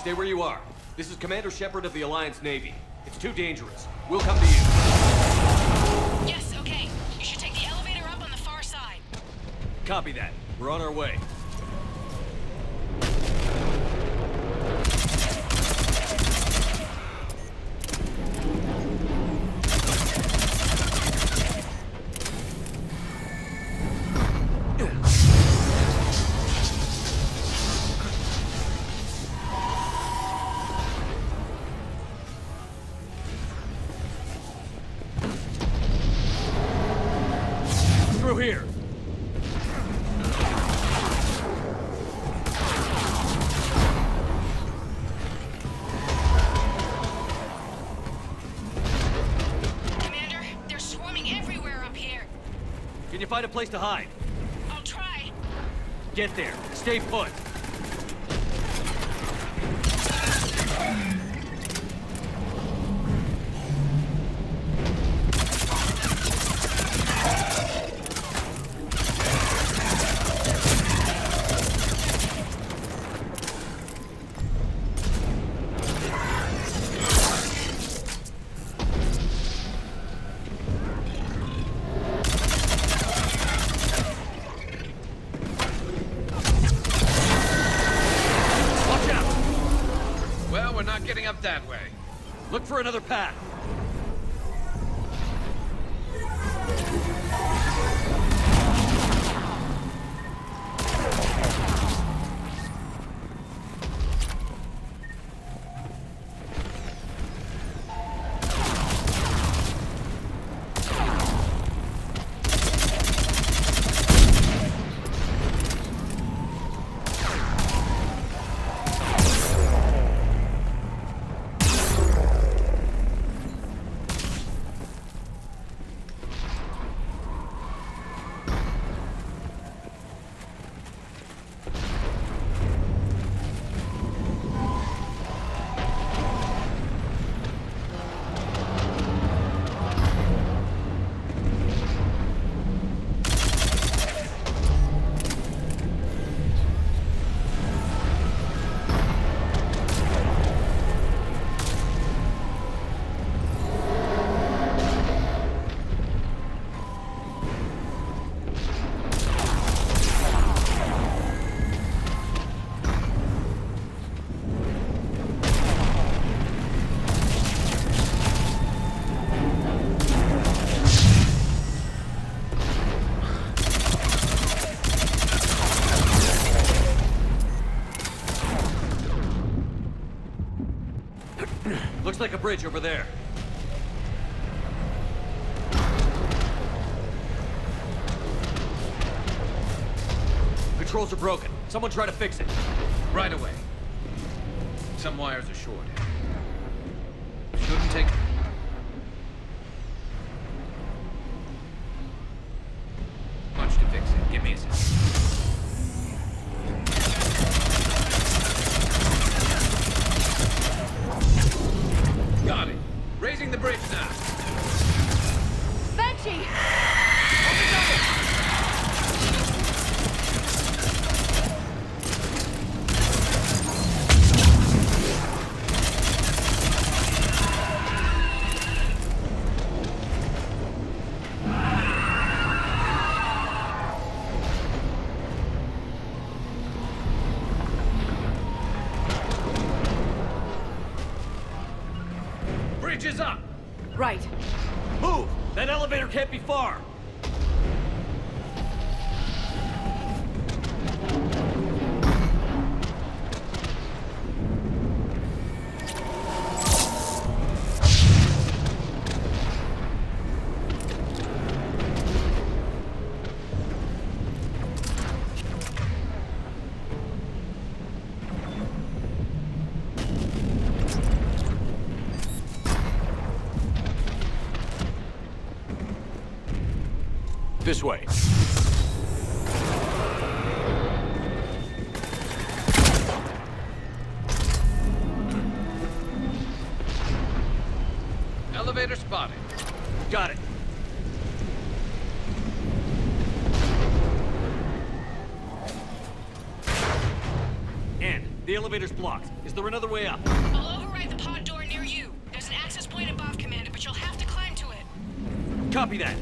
stay where you are. This is Commander Shepard of the Alliance Navy. It's too dangerous. We'll come to you. Yes, okay. You should take the elevator up on the far side. Copy that. We're on our way. Through here. Commander, they're swarming everywhere up here. Can you find a place to hide? I'll try. Get there. Stay put. Watch out! Well, we're not getting up that way. Look for another path. Looks like a bridge over there. Controls are broken. Someone try to fix it. Right away. Some wires are short. Shouldn't take... much to fix it. Give me a second. Got it. Raising the bridge now. Banshee! Bridge is up. Right. Move! That elevator can't be far! This way. Elevator spotted. Got it. In. The elevator's blocked. Is there another way up? I'll override the pod door near you. There's an access point above, Commander, but you'll have to climb to it. Copy that.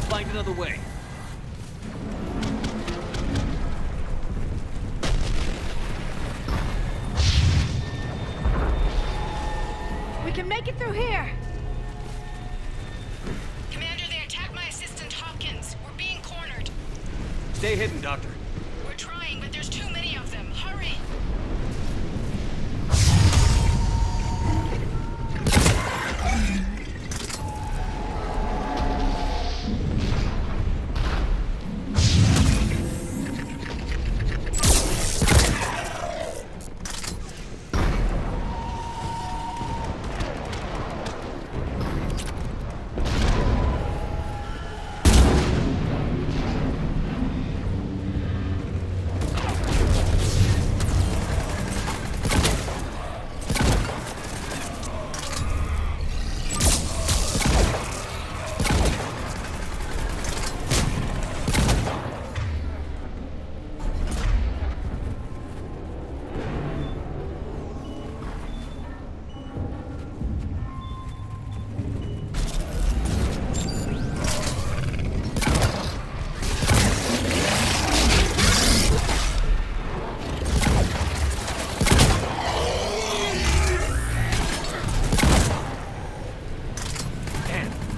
Find another way. We can make it through here. Commander, they attacked my assistant Hopkins. We're being cornered. Stay hidden, Doctor. We're trying, but there's too many of them. Hurry!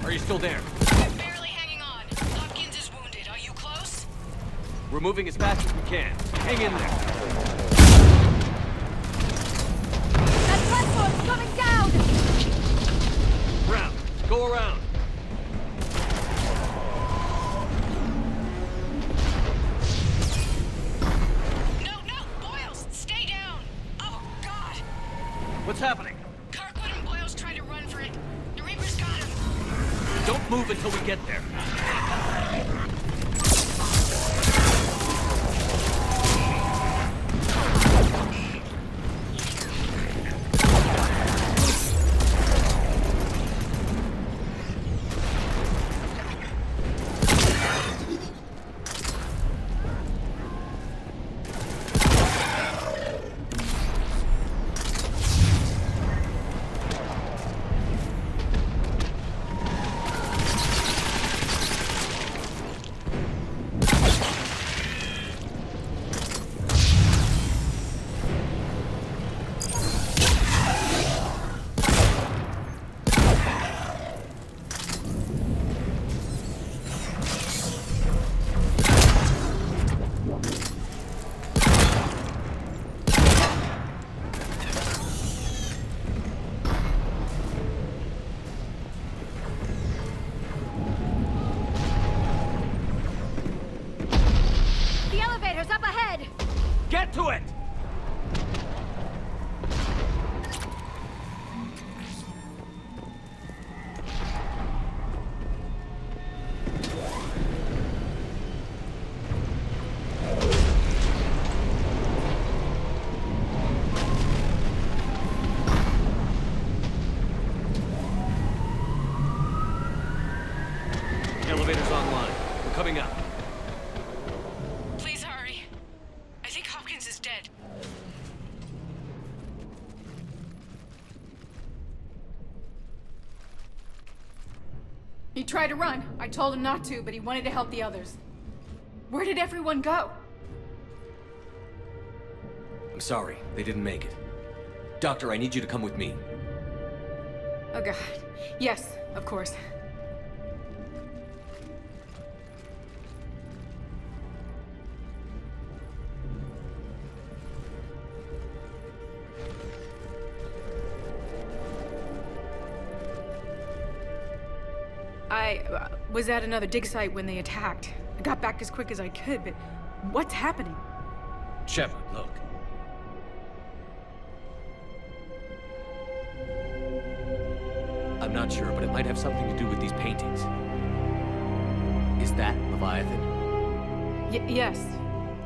Are you still there? Barely hanging on. Hopkins is wounded. Are you close? We're moving as fast as we can. Hang in there. That platform's coming down! Round. Go around. No! Boyles! Stay down! Oh, God! What's happening? Kirkwood and Boyles tried to run for it. The Reaper's got him. Don't move until we get there. Get to it! Elevator's online. We're coming up. Please hurry. I think Hopkins is dead. He tried to run. I told him not to, but he wanted to help the others. Where did everyone go? I'm sorry, they didn't make it. Doctor, I need you to come with me. Oh god. Yes, of course. I was at another dig site when they attacked. I got back as quick as I could, but what's happening? Shepard, look. I'm not sure, but it might have something to do with these paintings. Is that Leviathan? Yes.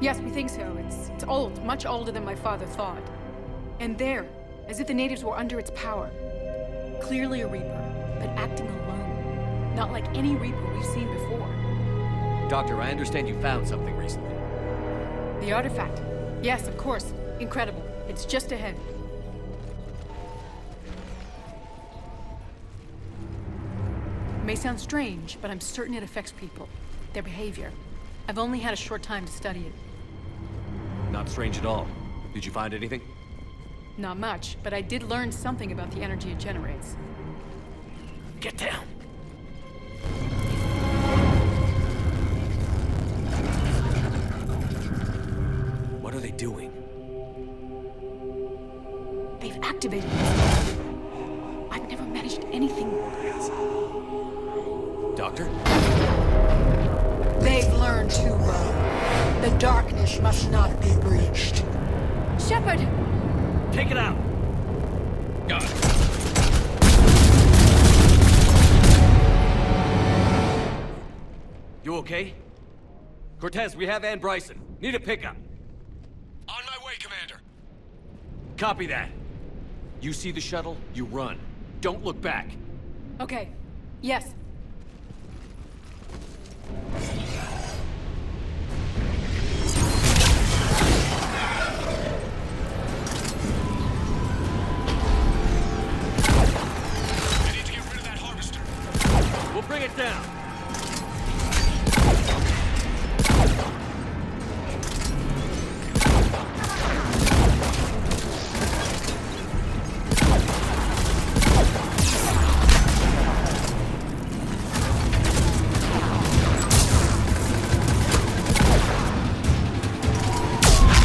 Yes, we think so. It's old, much older than my father thought. And there, as if the natives were under its power. Clearly a Reaper, but acting alone. Not like any Reaper we've seen before. Doctor, I understand you found something recently. The artifact. Yes, of course. Incredible. It's just ahead. It may sound strange, but I'm certain it affects people. Their behavior. I've only had a short time to study it. Not strange at all. Did you find anything? Not much, but I did learn something about the energy it generates. Get down! What are they doing? They've activated this. I've never managed anything. Doctor? They've learned too well. The darkness must not be breached. Shepard! Take it out! Got it. You okay? Cortez, we have Ann Bryson. Need a pickup. On my way, Commander. Copy that. You see the shuttle, you run. Don't look back. Okay. Yes. I need to get rid of that harvester. We'll bring it down.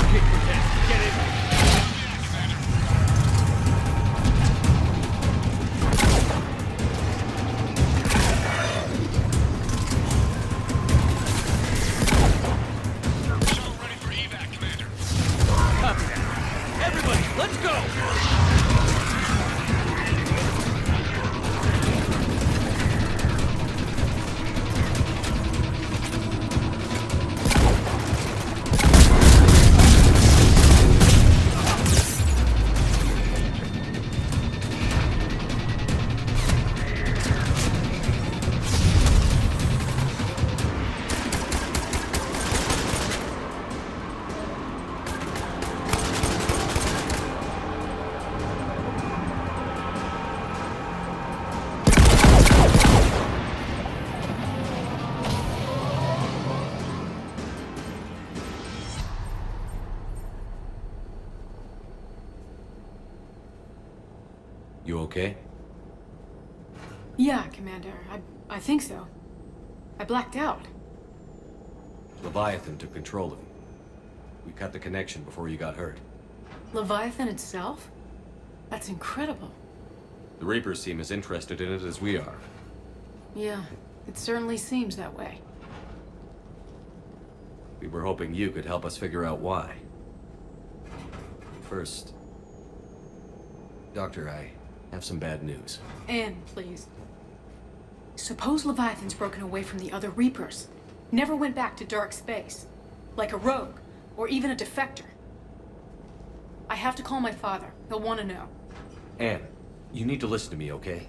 Okay, Cortez, get in. Shuttle ready for evac, Commander. Copy that. Everybody, let's go! You okay? Yeah, Commander. I think so. I blacked out. Leviathan took control of you. We cut the connection before you got hurt. Leviathan itself? That's incredible. The Reapers seem as interested in it as we are. Yeah, it certainly seems that way. We were hoping you could help us figure out why. First, Doctor, I have some bad news. Anne, please. Suppose Leviathan's broken away from the other Reapers. Never went back to dark space. Like a rogue, or even a defector. I have to call my father. He'll want to know. Anne, you need to listen to me, okay?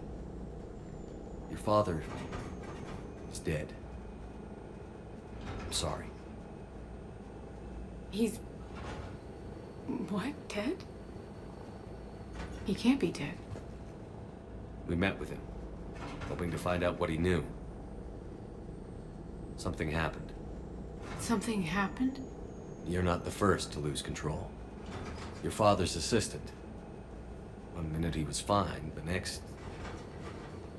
Your father is dead. I'm sorry. He's... What? Dead? He can't be dead. We met with him, hoping to find out what he knew. Something happened. Something happened? You're not the first to lose control. Your father's assistant. One minute he was fine, the next...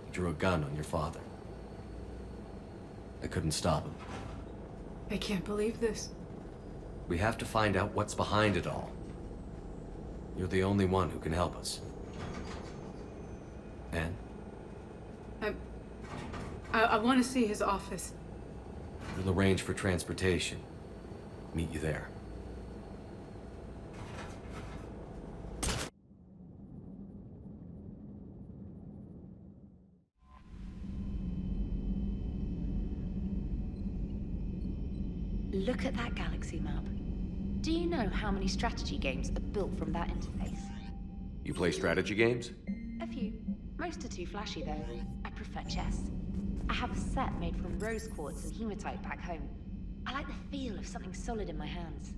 he drew a gun on your father. I couldn't stop him. I can't believe this. We have to find out what's behind it all. You're the only one who can help us. Anne? I want to see his office. We'll arrange for transportation. Meet you there. Look at that galaxy map. Do you know how many strategy games are built from that interface? You play strategy games? A few. Most are too flashy, though. I prefer chess. I have a set made from rose quartz and hematite back home. I like the feel of something solid in my hands.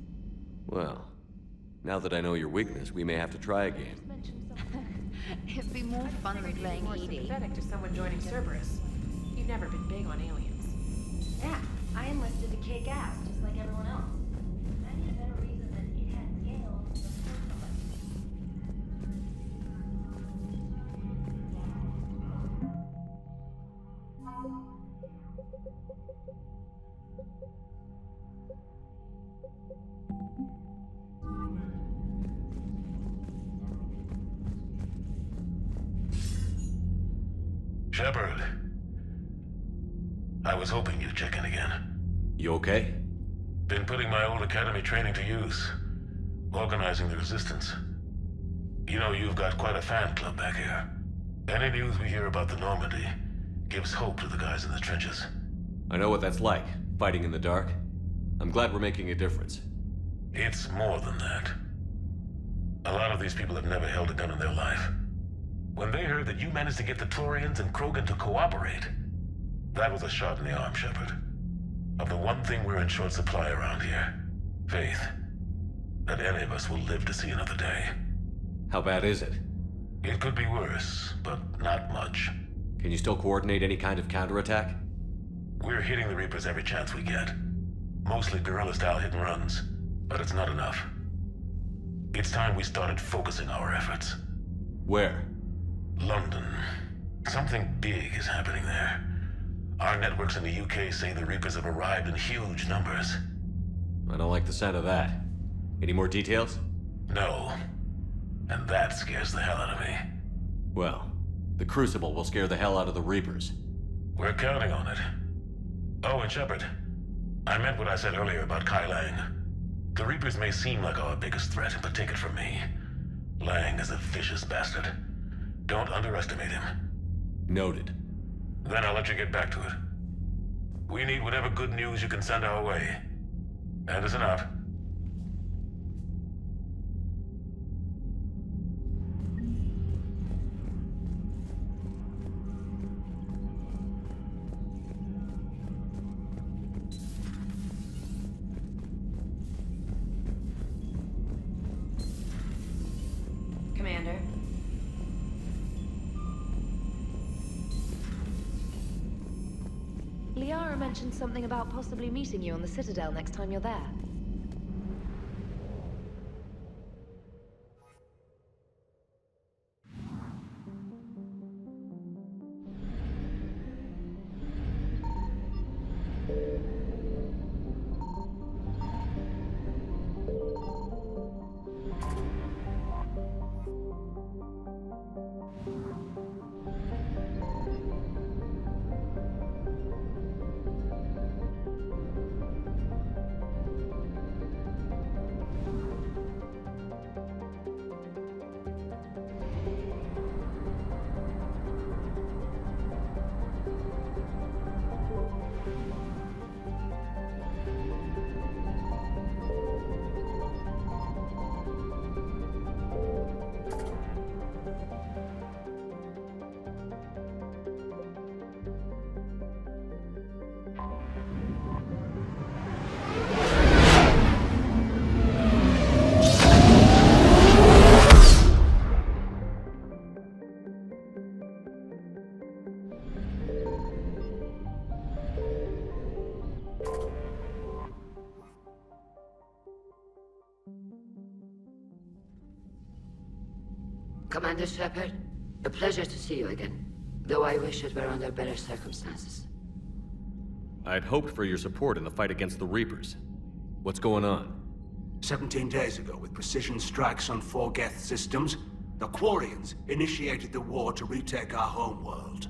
Well, now that I know your weakness, we may have to try a game. It'd be more fun than playing more Edie. sympathetic to someone joining Cerberus. You've never been big on aliens. Yeah, I enlisted to kick ass, just like everyone else. Maybe a better reason than it had scales. Shepard. I was hoping you'd check in again. You okay? Been putting my old academy training to use. Organizing the resistance. You know, you've got quite a fan club back here. Any news we hear about the Normandy gives hope to the guys in the trenches. I know what that's like, fighting in the dark. I'm glad we're making a difference. It's more than that. A lot of these people have never held a gun in their life. When they heard that you managed to get the Torians and Krogan to cooperate, that was a shot in the arm, Shepard. Of the one thing we're in short supply around here, faith. That any of us will live to see another day. How bad is it? It could be worse, but not much. Can you still coordinate any kind of counterattack? We're hitting the Reapers every chance we get. Mostly guerrilla-style hit-and-runs, but it's not enough. It's time we started focusing our efforts. Where? London. Something big is happening there. Our networks in the UK say the Reapers have arrived in huge numbers. I don't like the sound of that. Any more details? No. And that scares the hell out of me. Well, the Crucible will scare the hell out of the Reapers. We're counting on it. Oh, and Shepard, I meant what I said earlier about Kai Lang. The Reapers may seem like our biggest threat, but take it from me. Lang is a vicious bastard. Don't underestimate him. Noted. Then I'll let you get back to it. We need whatever good news you can send our way. Anderson out. Commander. Liara mentioned something about possibly meeting you on the Citadel next time you're there. Commander Shepard, a pleasure to see you again. Though I wish it were under better circumstances. I'd hoped for your support in the fight against the Reapers. What's going on? 17 days ago, with precision strikes on 4 Geth systems, the Quarians initiated the war to retake our homeworld.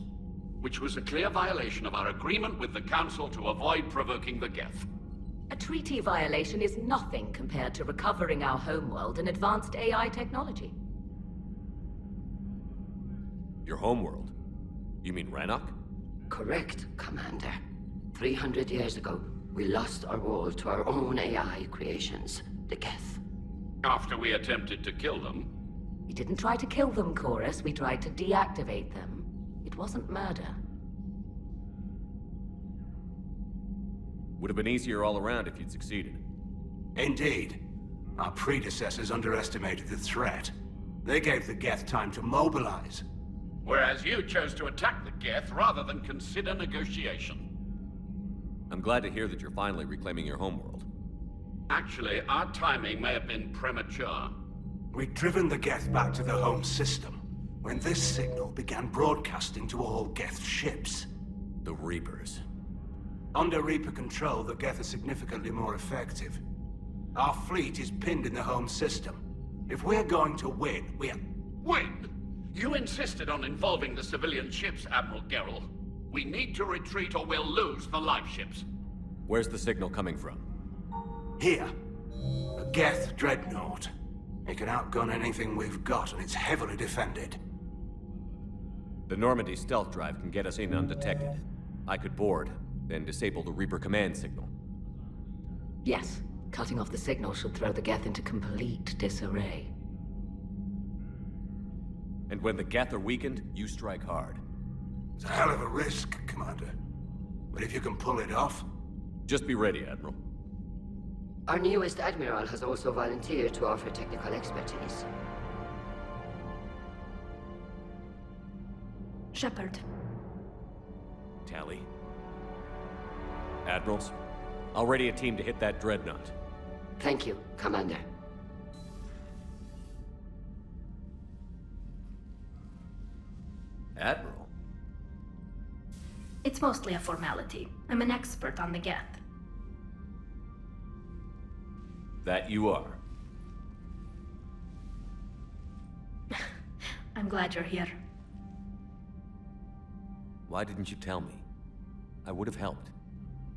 Which was a clear violation of our agreement with the Council to avoid provoking the Geth. A treaty violation is nothing compared to recovering our homeworld and advanced AI technology. Your homeworld? You mean Rannoch? Correct, Commander. 300 years ago, we lost our world to our own AI creations, the Geth. After we attempted to kill them. We didn't try to kill them, Chorus. We tried to deactivate them. It wasn't murder. Would have been easier all around if you'd succeeded. Indeed. Our predecessors underestimated the threat. They gave the Geth time to mobilize. Whereas you chose to attack the Geth rather than consider negotiation. I'm glad to hear that you're finally reclaiming your homeworld. Actually, our timing may have been premature. We'd driven the Geth back to the home system, when this signal began broadcasting to all Geth ships. The Reapers. Under Reaper control, the Geth are significantly more effective. Our fleet is pinned in the home system. If we're going to win, Win? You insisted on involving the civilian ships, Admiral Gerrel. We need to retreat or we'll lose the live ships. Where's the signal coming from? Here. A Geth dreadnought. It can outgun anything we've got, and it's heavily defended. The Normandy stealth drive can get us in undetected. I could board, then disable the Reaper command signal. Yes, cutting off the signal should throw the Geth into complete disarray. And when the Geth are weakened, you strike hard. It's a hell of a risk, Commander. But if you can pull it off... Just be ready, Admiral. Our newest Admiral has also volunteered to offer technical expertise. Shepard. Tally. Admirals, I'll ready a team to hit that dreadnought. Thank you, Commander. Admiral? It's mostly a formality. I'm an expert on the Geth. That you are. I'm glad you're here. Why didn't you tell me? I would have helped.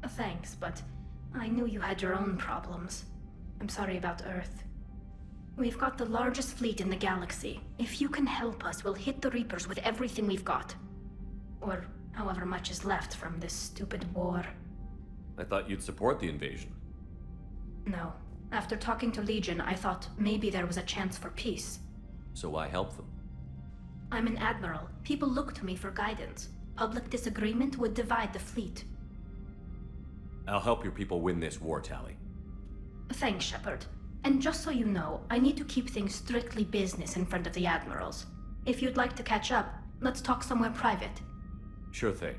Thanks, but I knew you had your own problems. I'm sorry about Earth. We've got the largest fleet in the galaxy. If you can help us, we'll hit the Reapers with everything we've got. Or however much is left from this stupid war. I thought you'd support the invasion. No. After talking to Legion, I thought maybe there was a chance for peace. So I helped them. I'm an admiral. People look to me for guidance. Public disagreement would divide the fleet. I'll help your people win this war, Tally. Thanks, Shepard. And just so you know, I need to keep things strictly business in front of the admirals. If you'd like to catch up, let's talk somewhere private. Sure thing.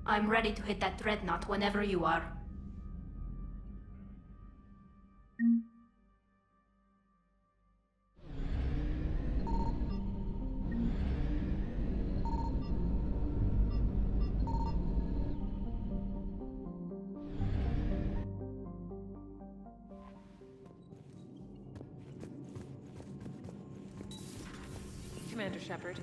I'm ready to hit that dreadnought whenever you are. Commander Shepard.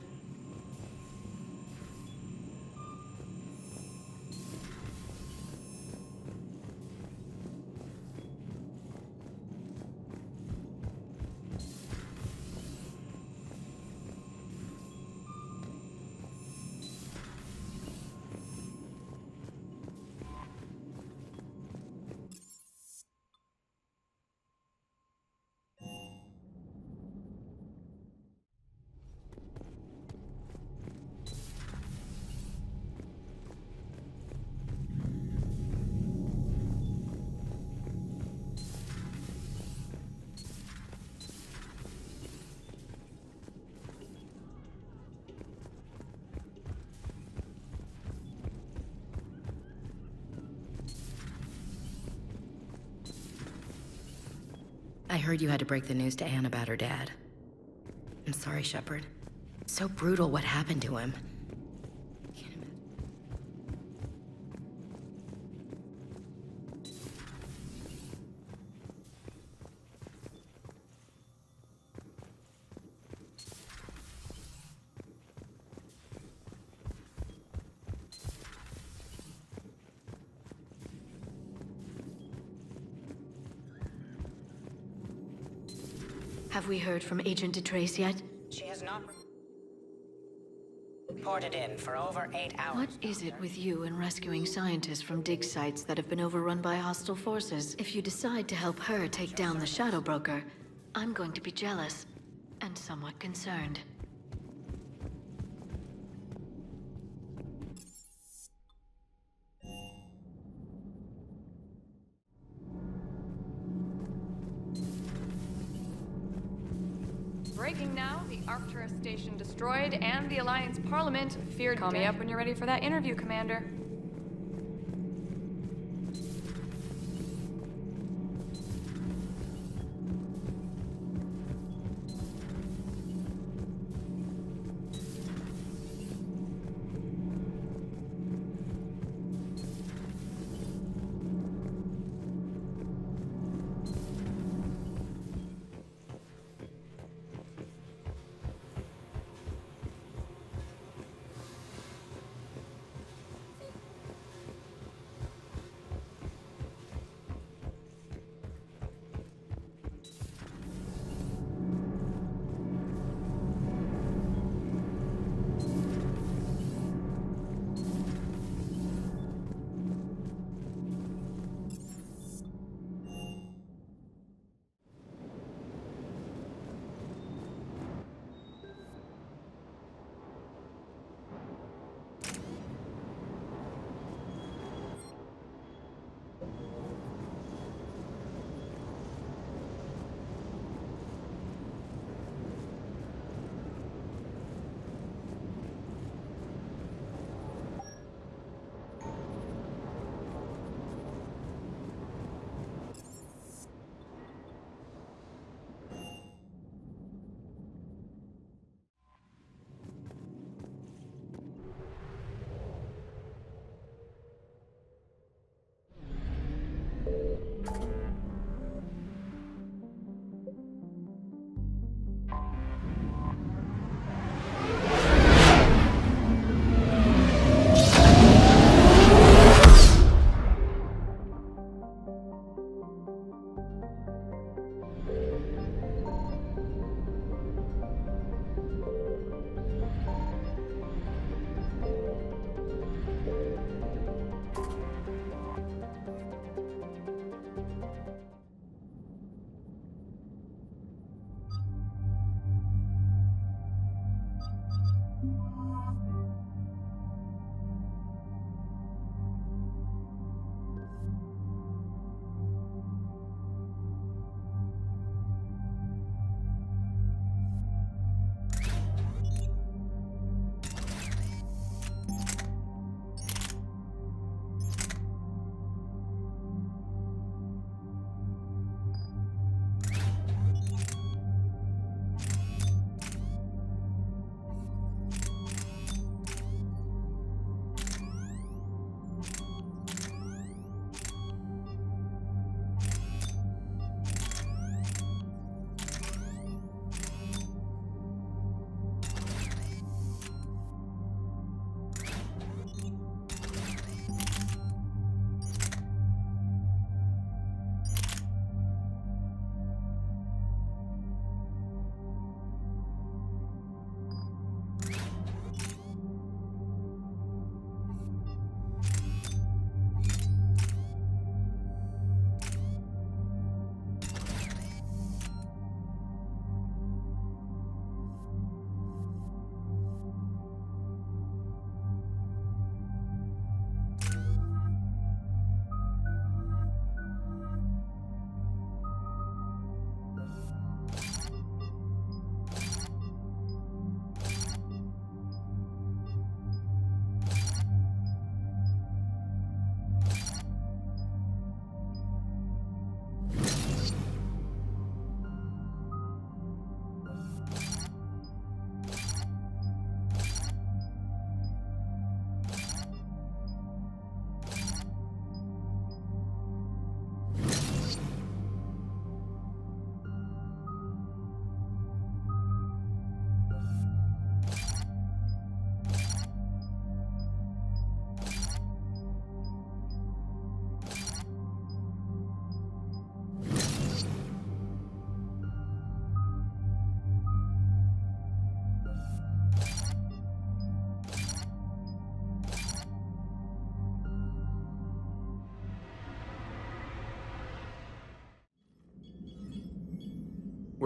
I heard you had to break the news to Anne about her dad. I'm sorry, Shepard. So brutal what happened to him. Can't imagine. Have we heard from Agent DeTrace yet? She has not reported in for over 8 hours. What is it with you and rescuing scientists from dig sites that have been overrun by hostile forces? If you decide to help her take down the Shadow Broker, I'm going to be jealous and somewhat concerned. Breaking now, the Arcturus station destroyed and the Alliance Parliament feared. Call me up when you're ready for that interview, Commander.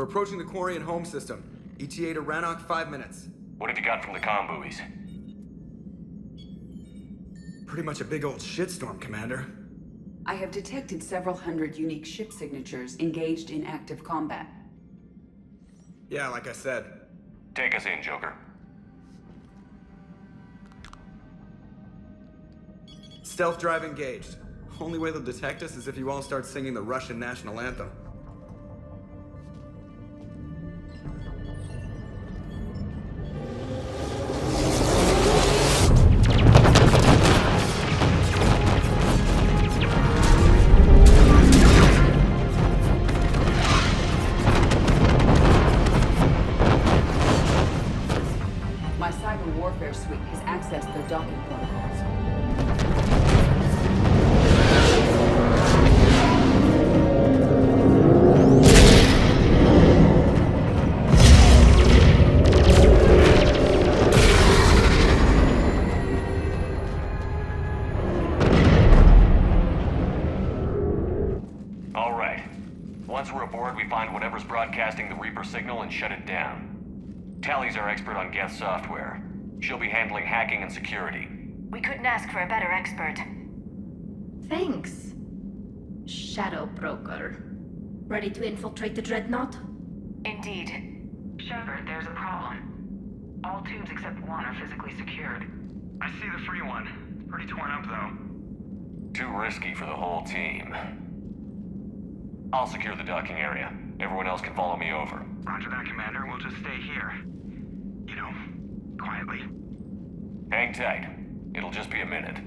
We're approaching the Quarian home system. ETA to Rannoch, 5 minutes. What have you got from the comm buoys? Pretty much a big old shitstorm, Commander. I have detected several hundred unique ship signatures engaged in active combat. Yeah, like I said. Take us in, Joker. Stealth drive engaged. Only way they'll detect us is if you all start singing the Russian national anthem. My cyber warfare suite has accessed their docking protocols. All right. Once we're aboard, we find whatever's broadcasting the Reaper signal and shut it down. Tally's our expert on Geth software. She'll be handling hacking and security. We couldn't ask for a better expert. Thanks, Shadow Broker. Ready to infiltrate the Dreadnought? Indeed. Shepard, there's a problem. All tubes except one are physically secured. I see the free one. It's pretty torn up, though. Too risky for the whole team. I'll secure the docking area. Everyone else can follow me over. Roger that, Commander. We'll just stay here. You know, quietly. Hang tight. It'll just be a minute.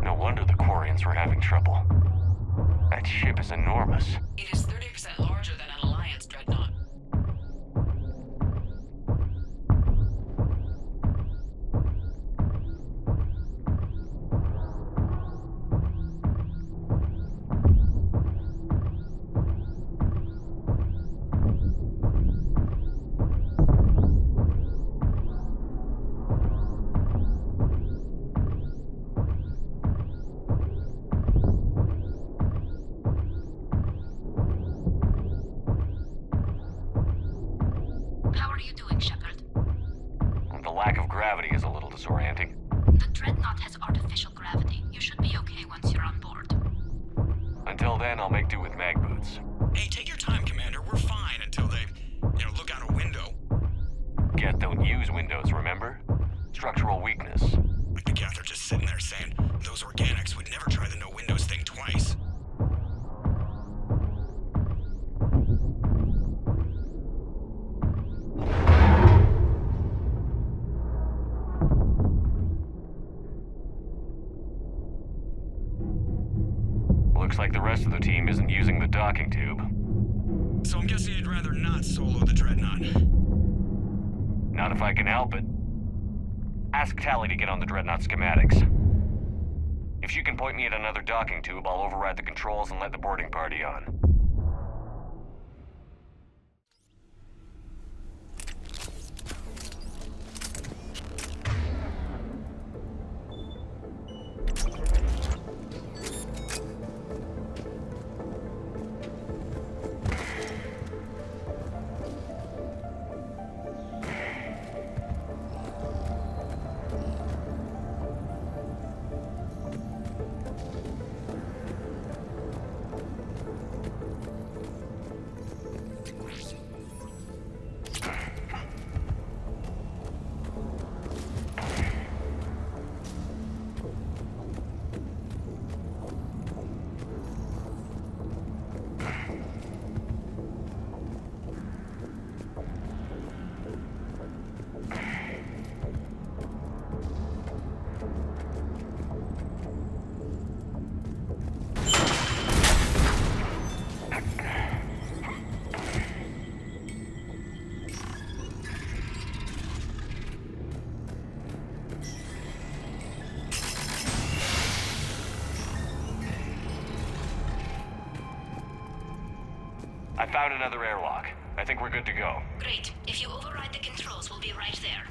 No wonder the Quarians were having trouble. That ship is enormous. It is 30% larger than an Alliance dreadnought. How are you doing, Shepard? The lack of gravity is a little disorienting. The Dreadnought has artificial gravity. You should be okay once you're on board. Until then, I'll make do with mag boots. Hey, take your time, Commander. We're fine until they, look out a window. Geth don't use windows, remember? Structural weakness. Like the Geth are just sitting there saying, those organics would never try the no windows thing twice. Looks like the rest of the team isn't using the docking tube. So I'm guessing you'd rather not solo the Dreadnought. Not if I can help it. Ask Tally to get on the Dreadnought schematics. If she can point me at another docking tube, I'll override the controls and let the boarding party on. I found another airlock. I think we're good to go. Great. If you override the controls, we'll be right there.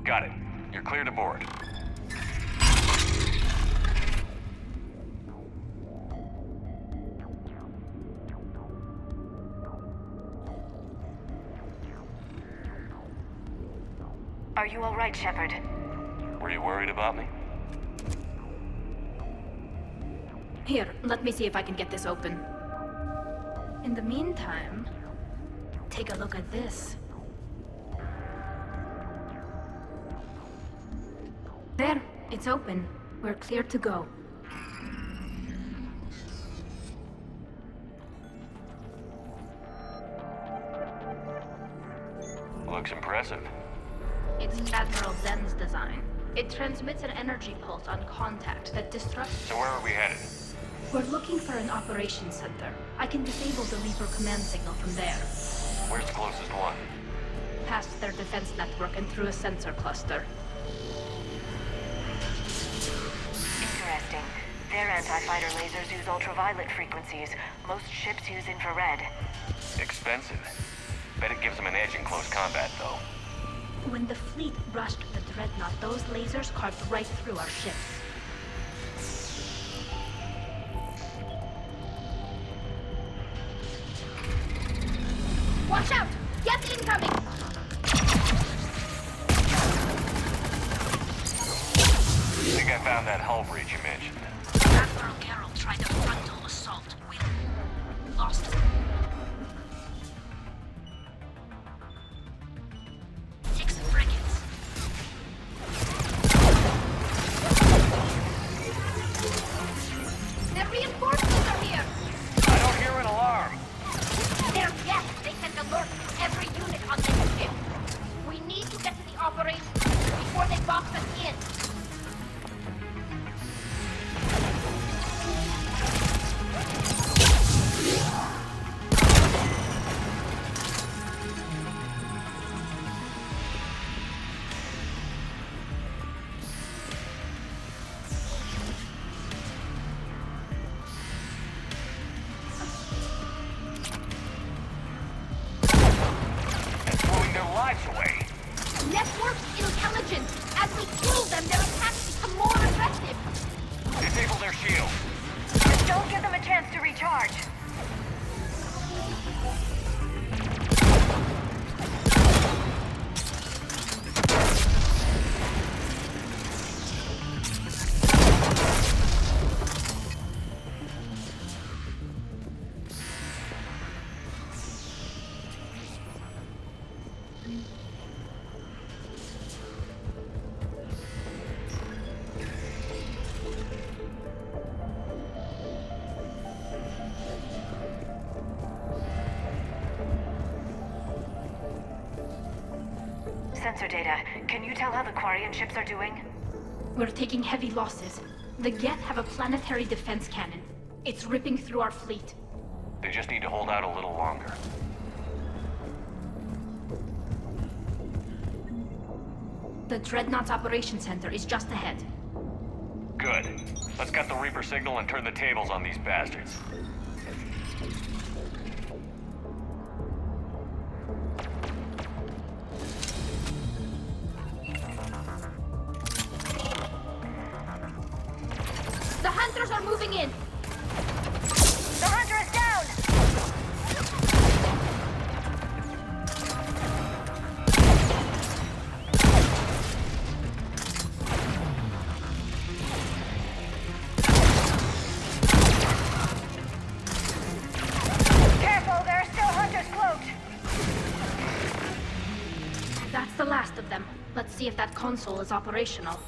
Got it. You're clear to board. Are you all right, Shepard? Were you worried about me? Here, let me see if I can get this open. In the meantime, take a look at this. There, it's open. We're clear to go. Looks impressive. It's Admiral Zen's design. It transmits an energy pulse on contact that disrupts... So where are we headed? We're looking for an operations center. I can disable the Reaper command signal from there. Where's the closest one? Past their defense network and through a sensor cluster. Interesting. Their anti-fighter lasers use ultraviolet frequencies. Most ships use infrared. Expensive. Bet it gives them an edge in close combat, though. When the fleet rushed the Dreadnought, those lasers carved right through our ships. Watch out! Get incoming! I think I found that hull breach you mentioned. Admiral Geralt tried a frontal assault. We lost him. 6 frigates. Their reinforcements are here! I don't hear an alarm. They're yes! They sent alerts to every unit on this ship. We need to get to the operation before they box us in. That's blowing their lives away. Network intelligence! As we kill them, their attacks become more aggressive! Disable their shield. Just don't give them a chance to recharge. Sensor data. Can you tell how the Quarian ships are doing? We're taking heavy losses. The Geth have a planetary defense cannon. It's ripping through our fleet. They just need to hold out a little longer. The Dreadnought's operation center is just ahead. Good. Let's cut the Reaper signal and turn the tables on these bastards. The hunters are moving in! The hunter is down! Careful, there are still hunters cloaked! That's the last of them. Let's see if that console is operational.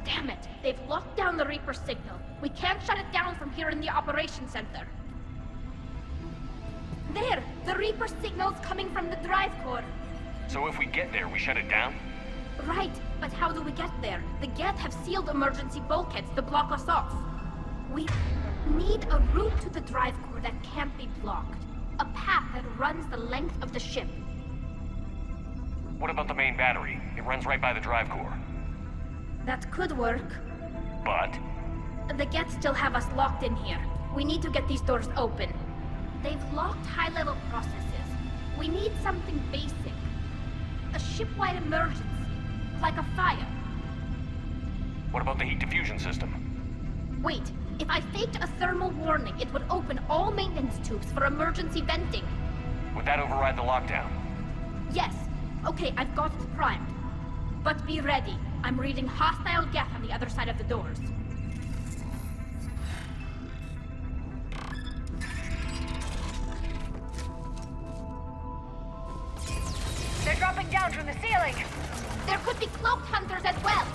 Damn it! They've locked down the Reaper signal. We can't shut it down from here in the operations center. there! The Reaper signal's coming from the drive core. So if we get there, we shut it down? Right, but how do we get there? The Geth have sealed emergency bulkheads to block us off. We need a route to the drive core that can't be blocked. A path that runs the length of the ship. What about the main battery? It runs right by the drive core. That could work. But? The Geth still have us locked in here. We need to get these doors open. They've locked high-level processes. We need something basic. A ship-wide emergency. Like a fire. What about the heat diffusion system? Wait, if I faked a thermal warning, it would open all maintenance tubes for emergency venting. Would that override the lockdown? Yes. Okay, I've got it primed. But be ready. I'm reading hostile Geth on the other side of the doors. They're dropping down from the ceiling. There could be cloaked hunters as well.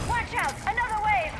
Watch out! Another wave!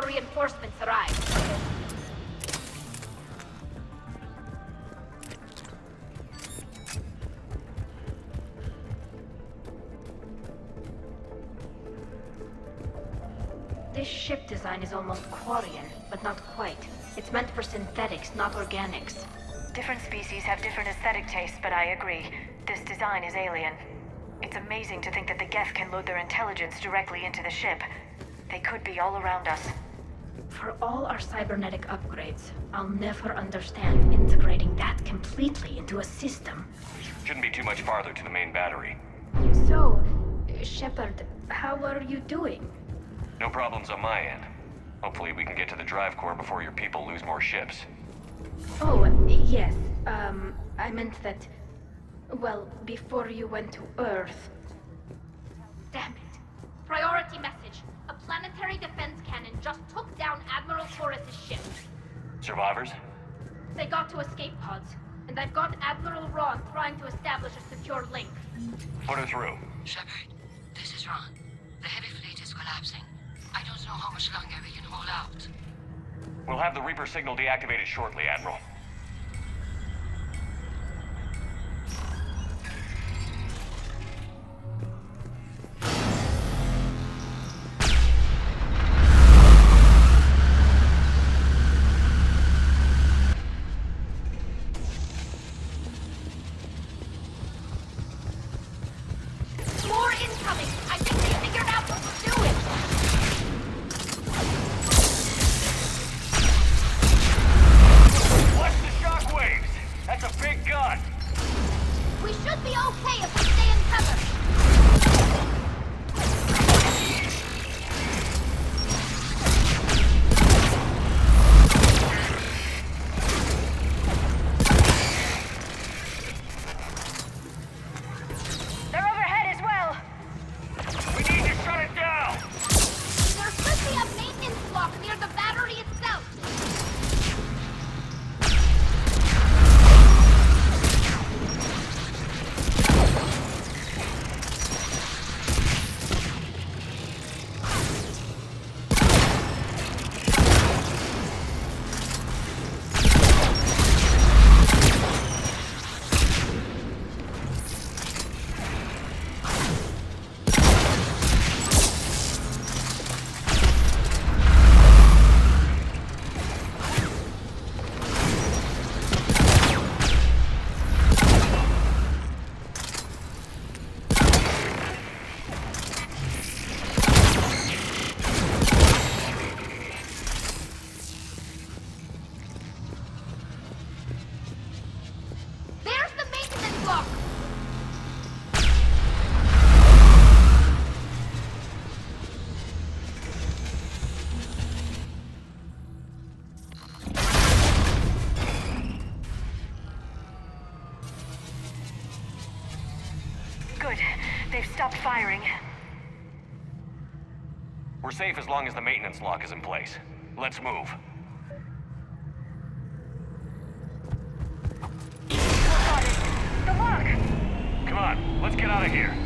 Reinforcements arrive. This ship design is almost Quarian, but not quite. It's meant for synthetics, not organics. Different species have different aesthetic tastes, but I agree. This design is alien. It's amazing to think that the Geth can load their intelligence directly into the ship. They could be all around us. For all our cybernetic upgrades, I'll never understand integrating that completely into a system. Shouldn't be too much farther to the main battery. So, Shepard, how are you doing? No problems on my end. Hopefully we can get to the drive core before your people lose more ships. Oh, yes. I meant that... Well, before you went to Earth. Damn it. Priority message. A planetary defense cannon just took down Admiral Torres' ship. Survivors? They got to escape pods, and I've got Admiral Ron trying to establish a secure link. Put her through. Shepard, this is Ron. The heavy fleet is collapsing. I don't know how much longer we can hold out. We'll have the Reaper signal deactivated shortly, Admiral. More incoming! I think we figured out what to do it! Watch firing. We're safe as long as the maintenance lock is in place. Let's move. The lock! Come on, let's get out of here.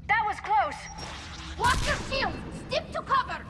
That was close! Watch your shield! Stick to cover!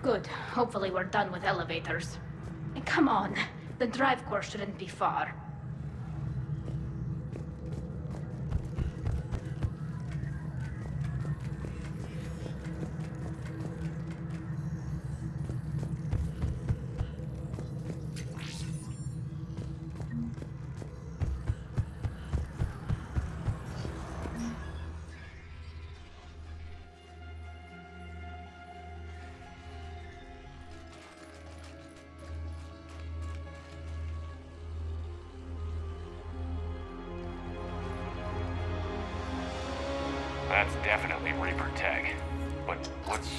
Good. Hopefully we're done with elevators. And come on, the drive course shouldn't be far. That's definitely Reaper tech. But what's...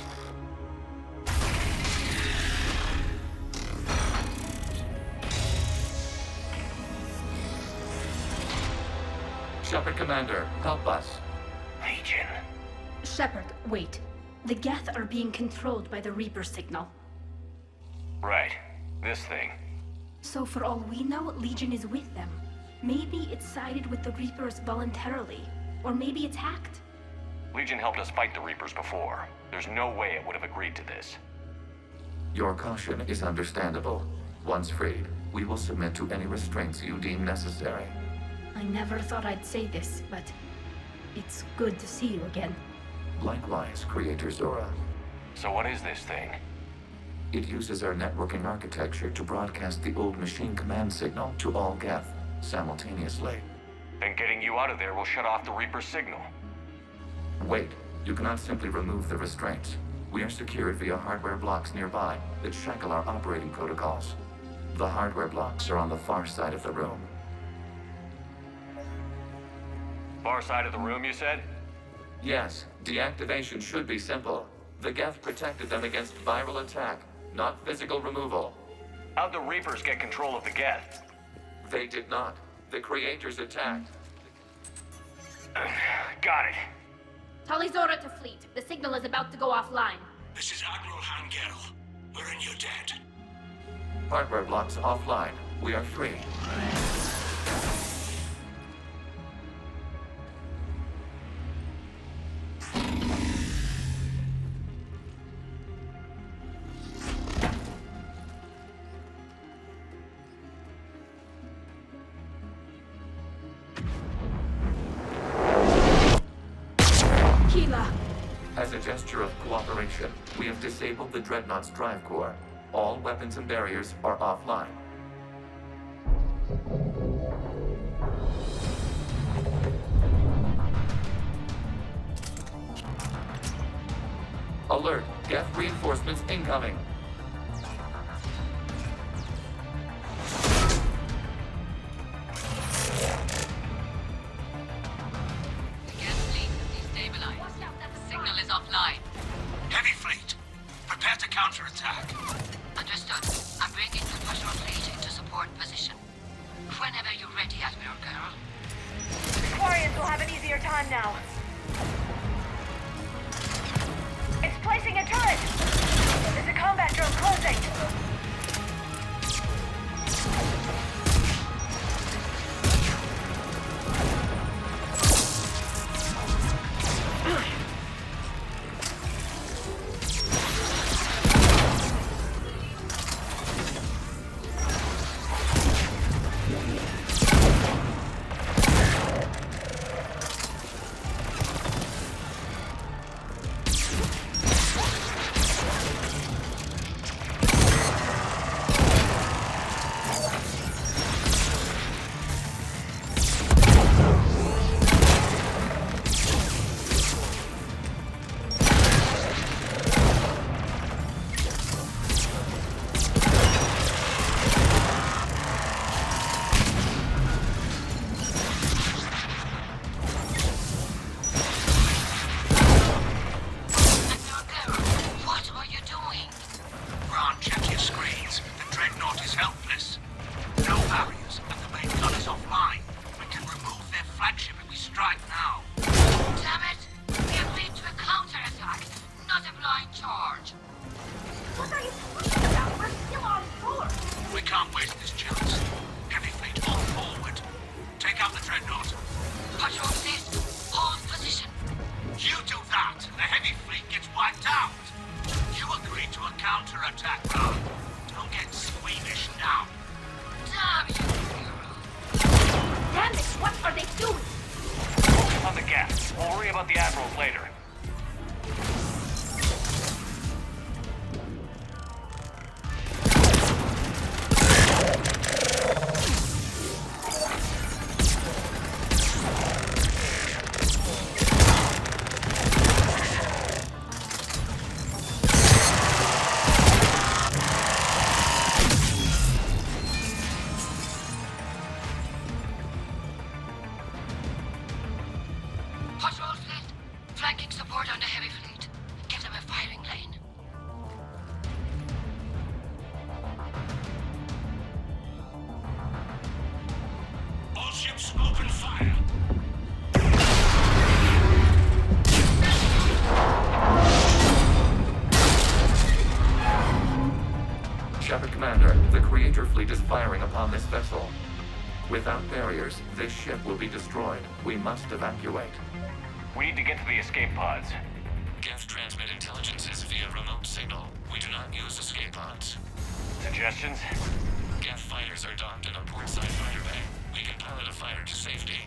Shepard Commander, help us. Legion. Shepard, wait. The Geth are being controlled by the Reaper signal. Right. This thing. So for all we know, Legion is with them. Maybe it sided with the Reapers voluntarily. Or maybe it's hacked. Legion helped us fight the Reapers before. There's no way it would have agreed to this. Your caution is understandable. Once freed, we will submit to any restraints you deem necessary. I never thought I'd say this, but it's good to see you again. Likewise, Creator Zora. So what is this thing? It uses our networking architecture to broadcast the old machine command signal to all Geth simultaneously. Then getting you out of there will shut off the Reaper signal. Wait, you cannot simply remove the restraints. We are secured via hardware blocks nearby that shackle our operating protocols. The hardware blocks are on the far side of the room. Far side of the room, you said? Yes, deactivation should be simple. The Geth protected them against viral attack, not physical removal. How'd the Reapers get control of the Geth? They did not. The creators attacked. Got it. Talizora to fleet. The signal is about to go offline. This is Admiral Hangel. We're in your debt. Hardware blocks offline. We are free. As a gesture of cooperation, we have disabled the Dreadnought's drive core. All weapons and barriers are offline. Alert! Geth reinforcements incoming! Heavy fleet, prepare to counterattack. Understood. I'm bringing the patrol fleet into support position. Whenever you're ready, Admiral Girl. The Quarians will have an easier time now. It's placing a turret! There's a combat drone closing! Without barriers, this ship will be destroyed. We must evacuate. We need to get to the escape pods. Geth transmit intelligences via remote signal. We do not use escape pods. Suggestions? Geth fighters are docked in a portside fighter bay. We can pilot a fighter to safety.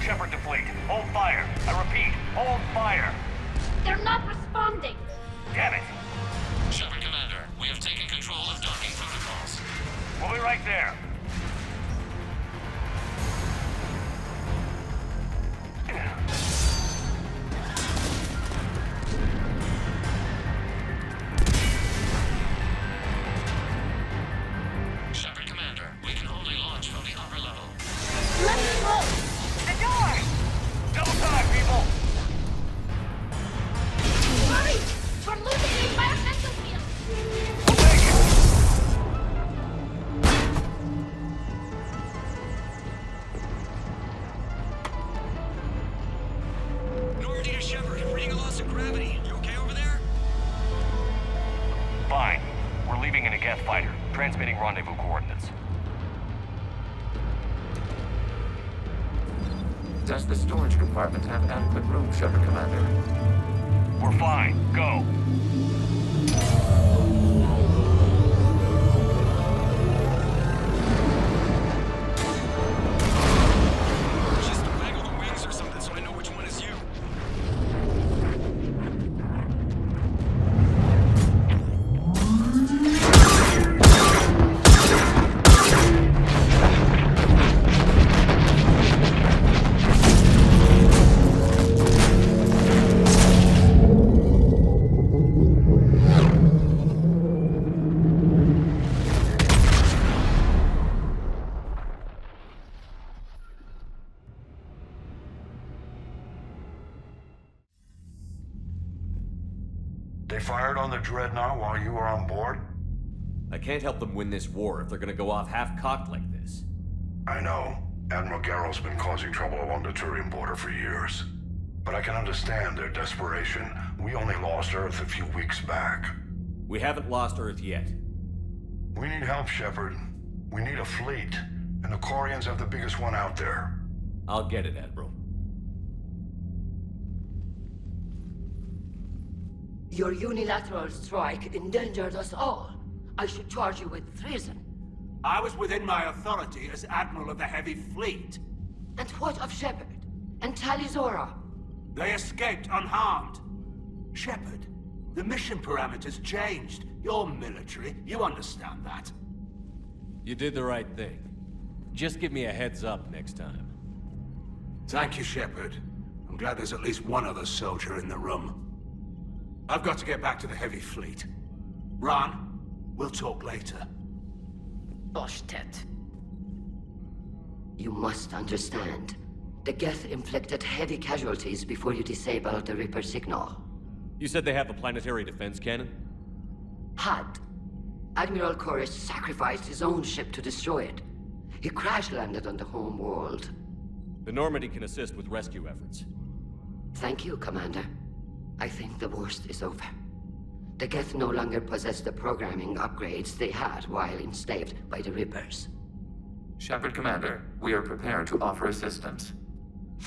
Shepard to fleet. Hold fire. I repeat, hold fire. They're not responding! Damn it! Shepard Commander, we have taken control of docking protocols. We'll be right there. fighter. Transmitting rendezvous coordinates. Does the storage compartment have adequate room, Shepard Commander? We're fine. Go. Just waggle the wings or something so I know which one is you. They fired on the Dreadnought while you were on board? I can't help them win this war if they're gonna go off half-cocked like this. I know. Admiral Garrow's been causing trouble along the Turian border for years. But I can understand their desperation. We only lost Earth a few weeks back. We haven't lost Earth yet. We need help, Shepard. We need a fleet. And the Quarians have the biggest one out there. I'll get it, Admiral. Your unilateral strike endangered us all. I should charge you with treason. I was within my authority as Admiral of the Heavy Fleet. And what of Shepard? And Talizora? They escaped unharmed. Shepard, the mission parameters changed. You're military, you understand that. You did the right thing. Just give me a heads up next time. Thank you, Shepard. I'm glad there's at least one other soldier in the room. I've got to get back to the Heavy Fleet. Ron, we'll talk later. Boshtet. You must understand. The Geth inflicted heavy casualties before you disabled the Reaper signal. You said they have a planetary defense cannon? Had. Admiral Koris sacrificed his own ship to destroy it. He crash-landed on the home world. The Normandy can assist with rescue efforts. Thank you, Commander. I think the worst is over. The Geth no longer possess the programming upgrades they had while enslaved by the Reapers. Shepard Commander, we are prepared to offer assistance.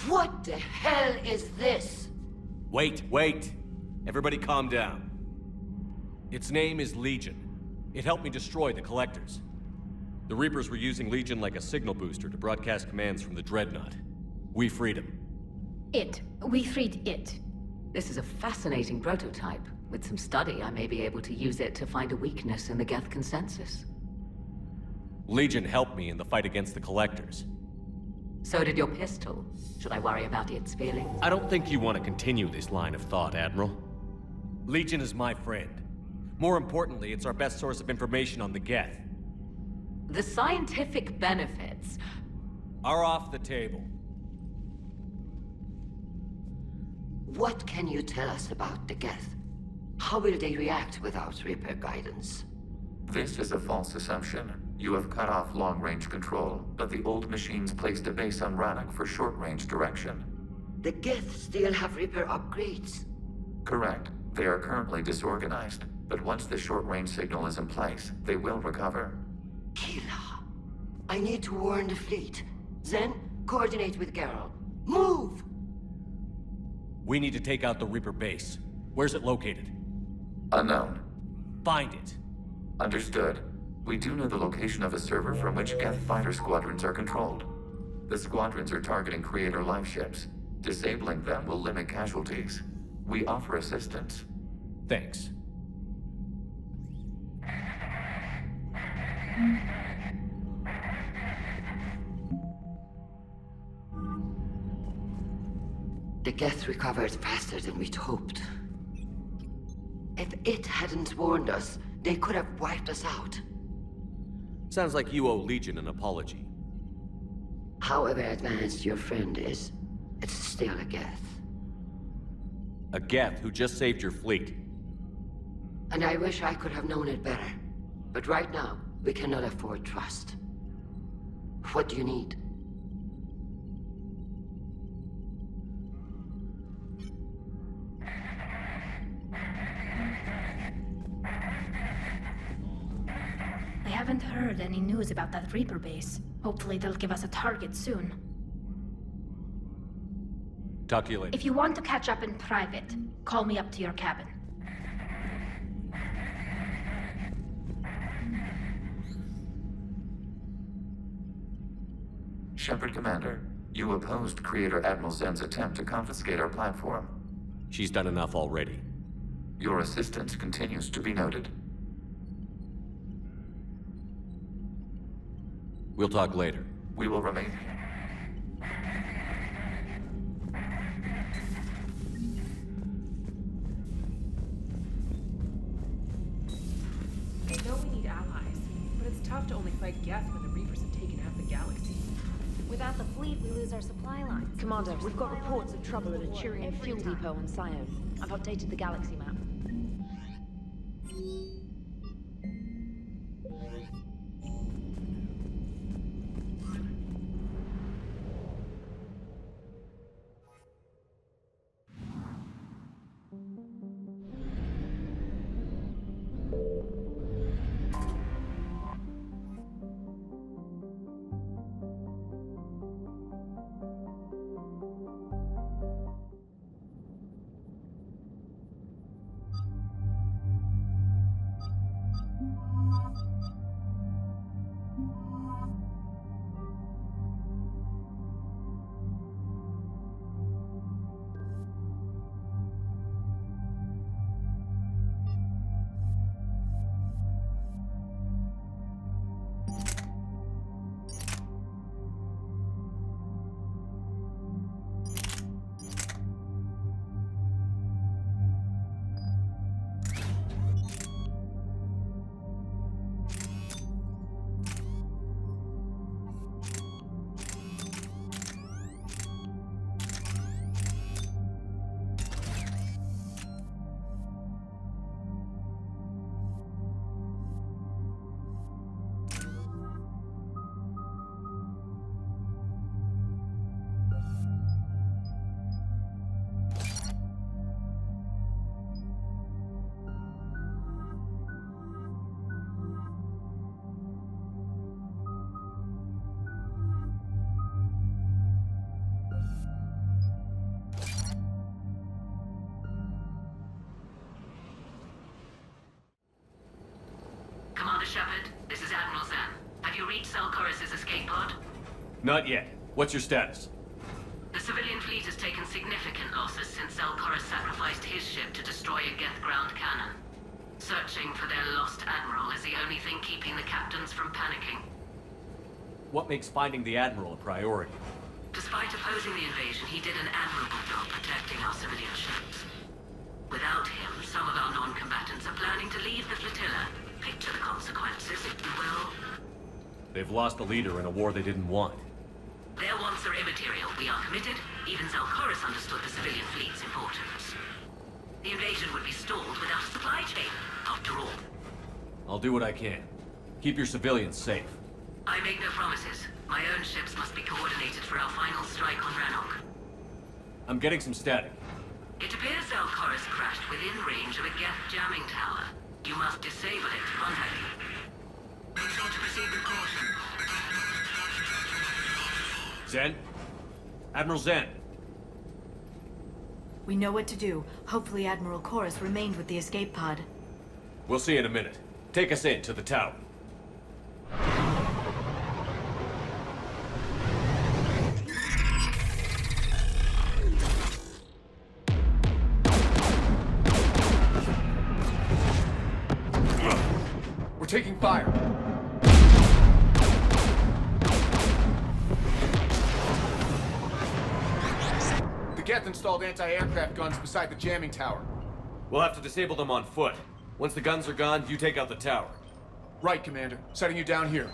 What the hell is this? Wait. Everybody calm down. Its name is Legion. It helped me destroy the Collectors. The Reapers were using Legion like a signal booster to broadcast commands from the Dreadnought. We freed him. We freed it. This is a fascinating prototype. With some study, I may be able to use it to find a weakness in the Geth consensus. Legion helped me in the fight against the Collectors. So did your pistol. Should I worry about its feelings? I don't think you want to continue this line of thought, Admiral. Legion is my friend. More importantly, it's our best source of information on the Geth. The scientific benefits are off the table. What can you tell us about the Geth? How will they react without Reaper guidance? This is a false assumption. You have cut off long-range control, but the old machines placed a base on Rannoch for short-range direction. The Geth still have Reaper upgrades? Correct. They are currently disorganized, but once the short-range signal is in place, they will recover. Kila, I need to warn the fleet. Then, coordinate with Garrow. Move! We need to take out the Reaper base. Where's it located? Unknown. Find it. Understood. We do know the location of a server from which Geth fighter squadrons are controlled. The squadrons are targeting Creator life ships. Disabling them will limit casualties. We offer assistance. Thanks. The Geth recovered faster than we'd hoped. If it hadn't warned us, they could have wiped us out. Sounds like you owe Legion an apology. However advanced your friend is, it's still a Geth. A Geth who just saved your fleet. And I wish I could have known it better. But right now, we cannot afford trust. What do you need? haven't heard any news about that Reaper base. Hopefully they'll give us a target soon. Talk to you later. If you want to catch up in private, call me up to your cabin. Shepard, Commander, you opposed Creator Admiral Zen's attempt to confiscate our platform. She's done enough already. Your assistance continues to be noted. We'll talk later. We will remain. I know we need allies, but it's tough to only fight Geth when the Reapers have taken half the galaxy. Without the fleet, we lose our supply lines. Commander, we've got reports of trouble at a Turian fuel depot on Scion. I've updated the galaxy map. Commander Shepard, this is Admiral Zen. Have you reached Selchoris' escape pod? Not yet. What's your status? The civilian fleet has taken significant losses since Selchoris sacrificed his ship to destroy a Geth ground cannon. Searching for their lost admiral is the only thing keeping the captains from panicking. What makes finding the Admiral a priority? Despite opposing the invasion, he did an admirable job protecting our civilian ships. Without him, some of our non-combatants are planning to leave the flotilla. Picture the consequences, if you will. They've lost a leader in a war they didn't want. Their wants are immaterial. We are committed. Even Selchoris understood the civilian fleet's importance. The invasion would be stalled without a supply chain, after all. I'll do what I can. Keep your civilians safe. I make no promises. My own ships must be coordinated for our final strike on Rannoch. I'm getting some static. It appears Selchoris crashed within range of a Geth jamming tower. You must disable it to contact you. Make sure to proceed with caution. Zen? Admiral Zen? We know what to do. Hopefully Admiral Chorus remained with the escape pod. We'll see in a minute. Take us in to the tower. We're taking fire. The Geth installed anti-aircraft guns beside the jamming tower. We'll have to disable them on foot. Once the guns are gone, you take out the tower. Right, Commander. Setting you down here.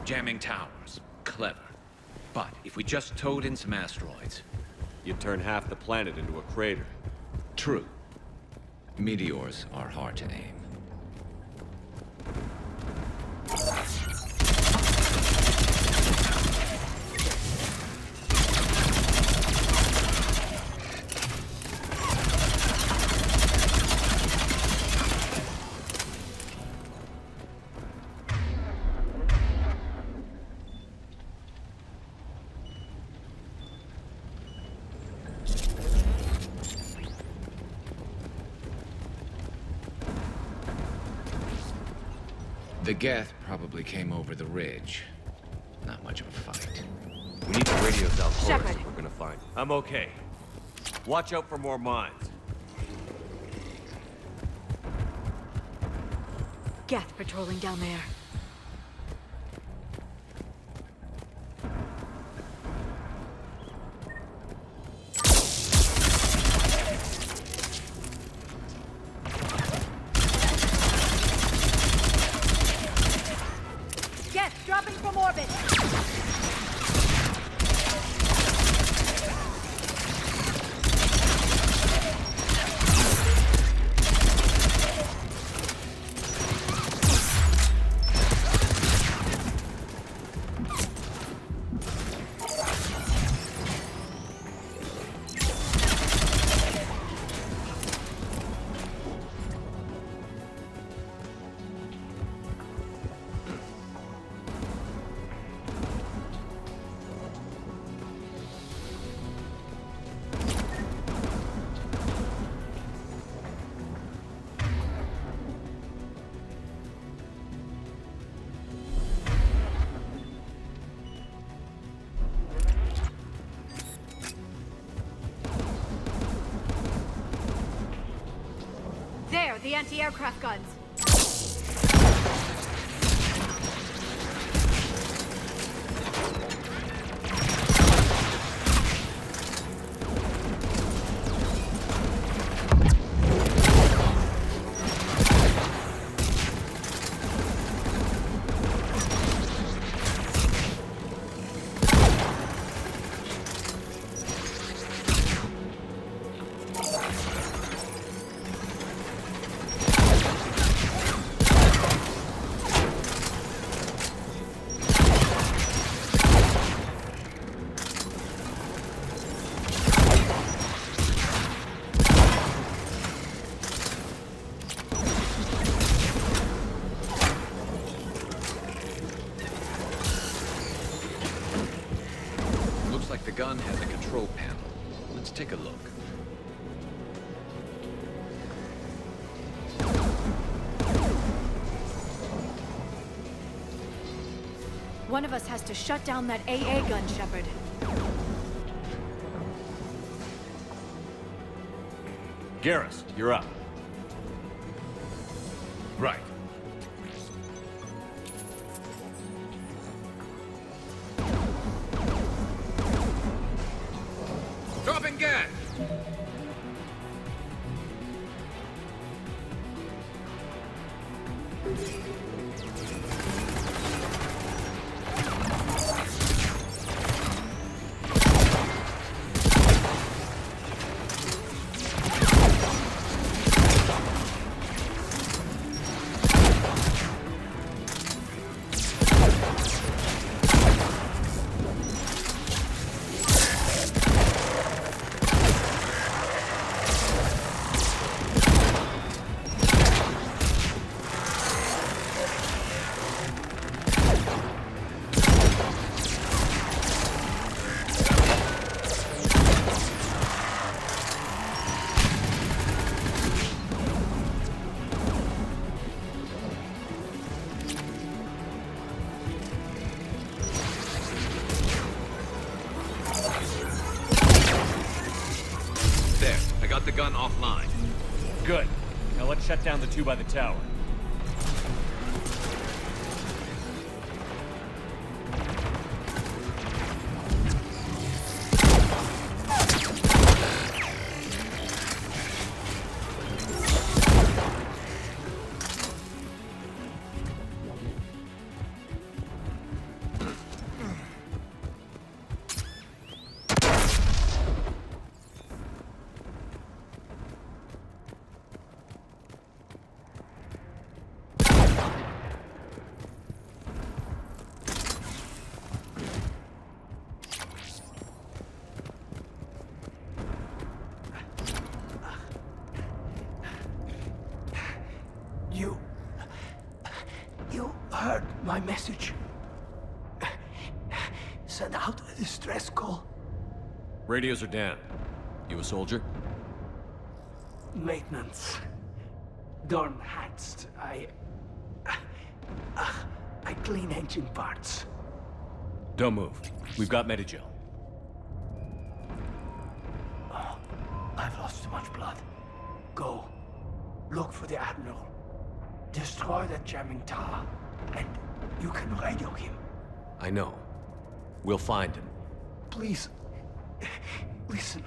Jamming towers. Clever. But if we just towed in some asteroids... You'd turn half the planet into a crater. True. Meteors are hard to aim. The Geth probably came over the ridge. Not much of a fight. We need the radios out first Shepard. if we're gonna find. I'm okay. Watch out for more mines. Geth patrolling down there. Geth dropping from orbit. There, the anti-aircraft guns. Looks like the gun has a control panel. Let's take a look. One of us has to shut down that AA gun, Shepard. Garrus, you're up. Right. Dropping gas! There, I got the gun offline. Good. Now let's shut down the two by the tower. heard my message? Send out a distress call. Radios are down. You a soldier? Maintenance. Dorn Hanst. I clean engine parts. Don't move. We've got Medigel. Oh, I've lost too much blood. Go. Look for the Admiral. Destroy that jamming tower, and you can radio him. I know. We'll find him. Please, listen.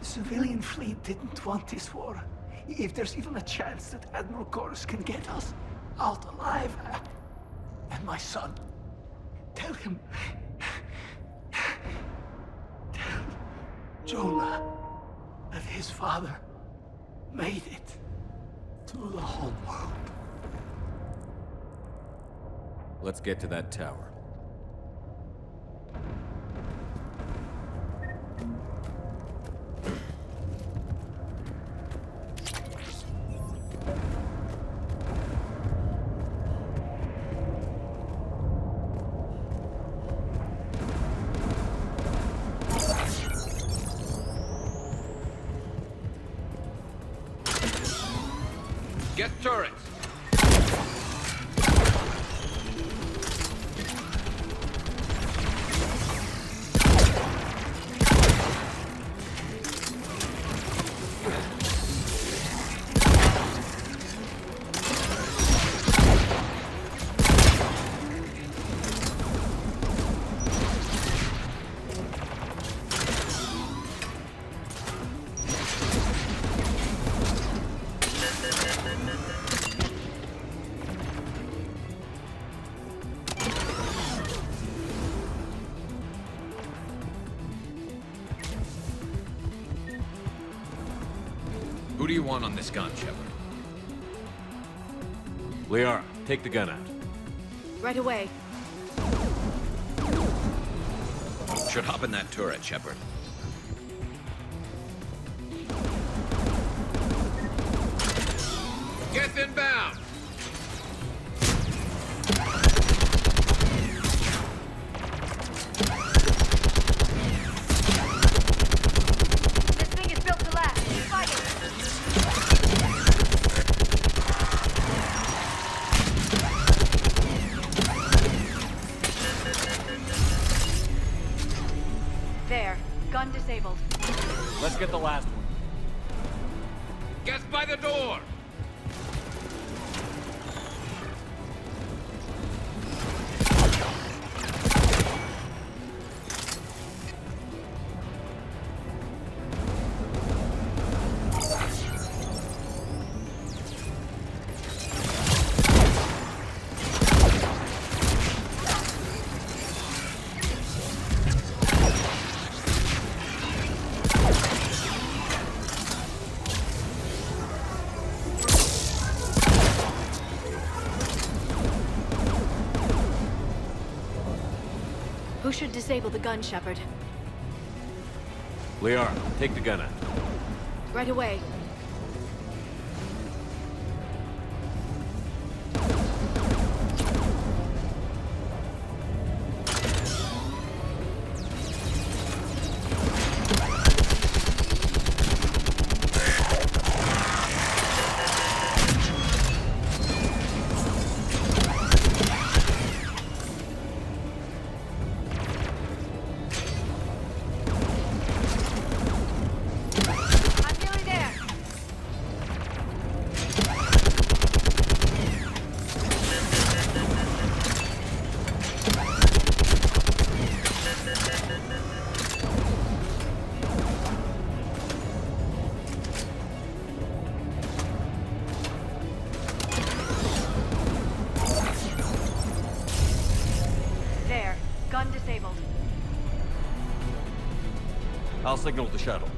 The civilian fleet didn't want this war. If there's even a chance that Admiral Chorus can get us out alive, and my son, tell him, tell Jonah that his father made it to the homeworld. Let's get to that tower. Get turrets! Who do you want on this gun, Shepard? Liara, take the gun out. Right away. Should hop in that turret, Shepard. Get inbound! This thing is built to last. Fight it! There. Gun disabled. Let's get the last one. Get by the door! Who should disable the gun, Shepard? Liara, take the gun out. Right away. I'm nearly there. There. Gun disabled. I'll signal the shuttle.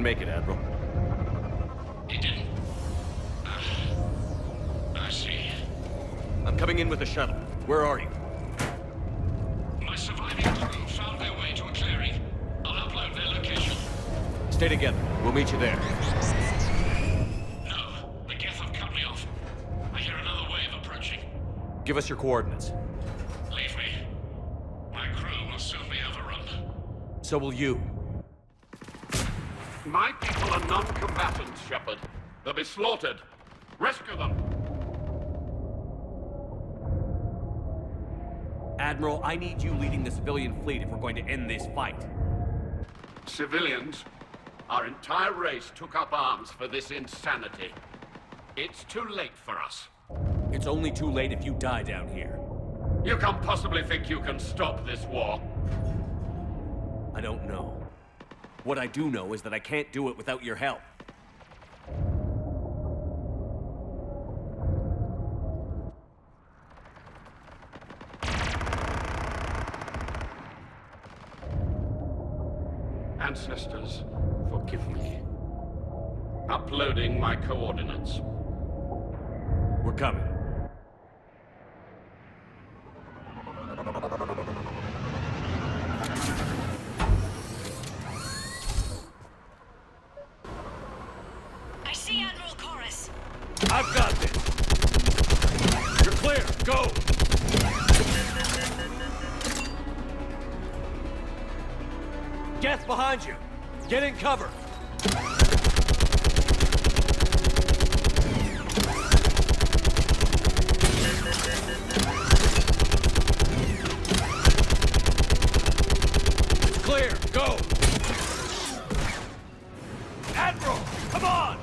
make it, Admiral? He didn't. I see. I'm coming in with the shuttle. Where are you? My surviving crew found their way to a clearing. I'll upload their location. Stay together. We'll meet you there. No, the Geth have cut me off. I hear another wave approaching. Give us your coordinates. Leave me. My crew will soon be overrun. So will you. My people are non-combatants, Shepard. They'll be slaughtered. Rescue them! Admiral, I need you leading the civilian fleet if we're going to end this fight. Civilians, our entire race took up arms for this insanity. It's too late for us. It's only too late if you die down here. You can't possibly think you can stop this war. I don't know. What I do know is that I can't do it without your help. Ancestors, forgive me. Uploading my coordinates. We're coming. I see Admiral Chorus. I've got this. You're clear. Go. Geth behind you. Get in cover. It's clear. Go. Admiral, come on.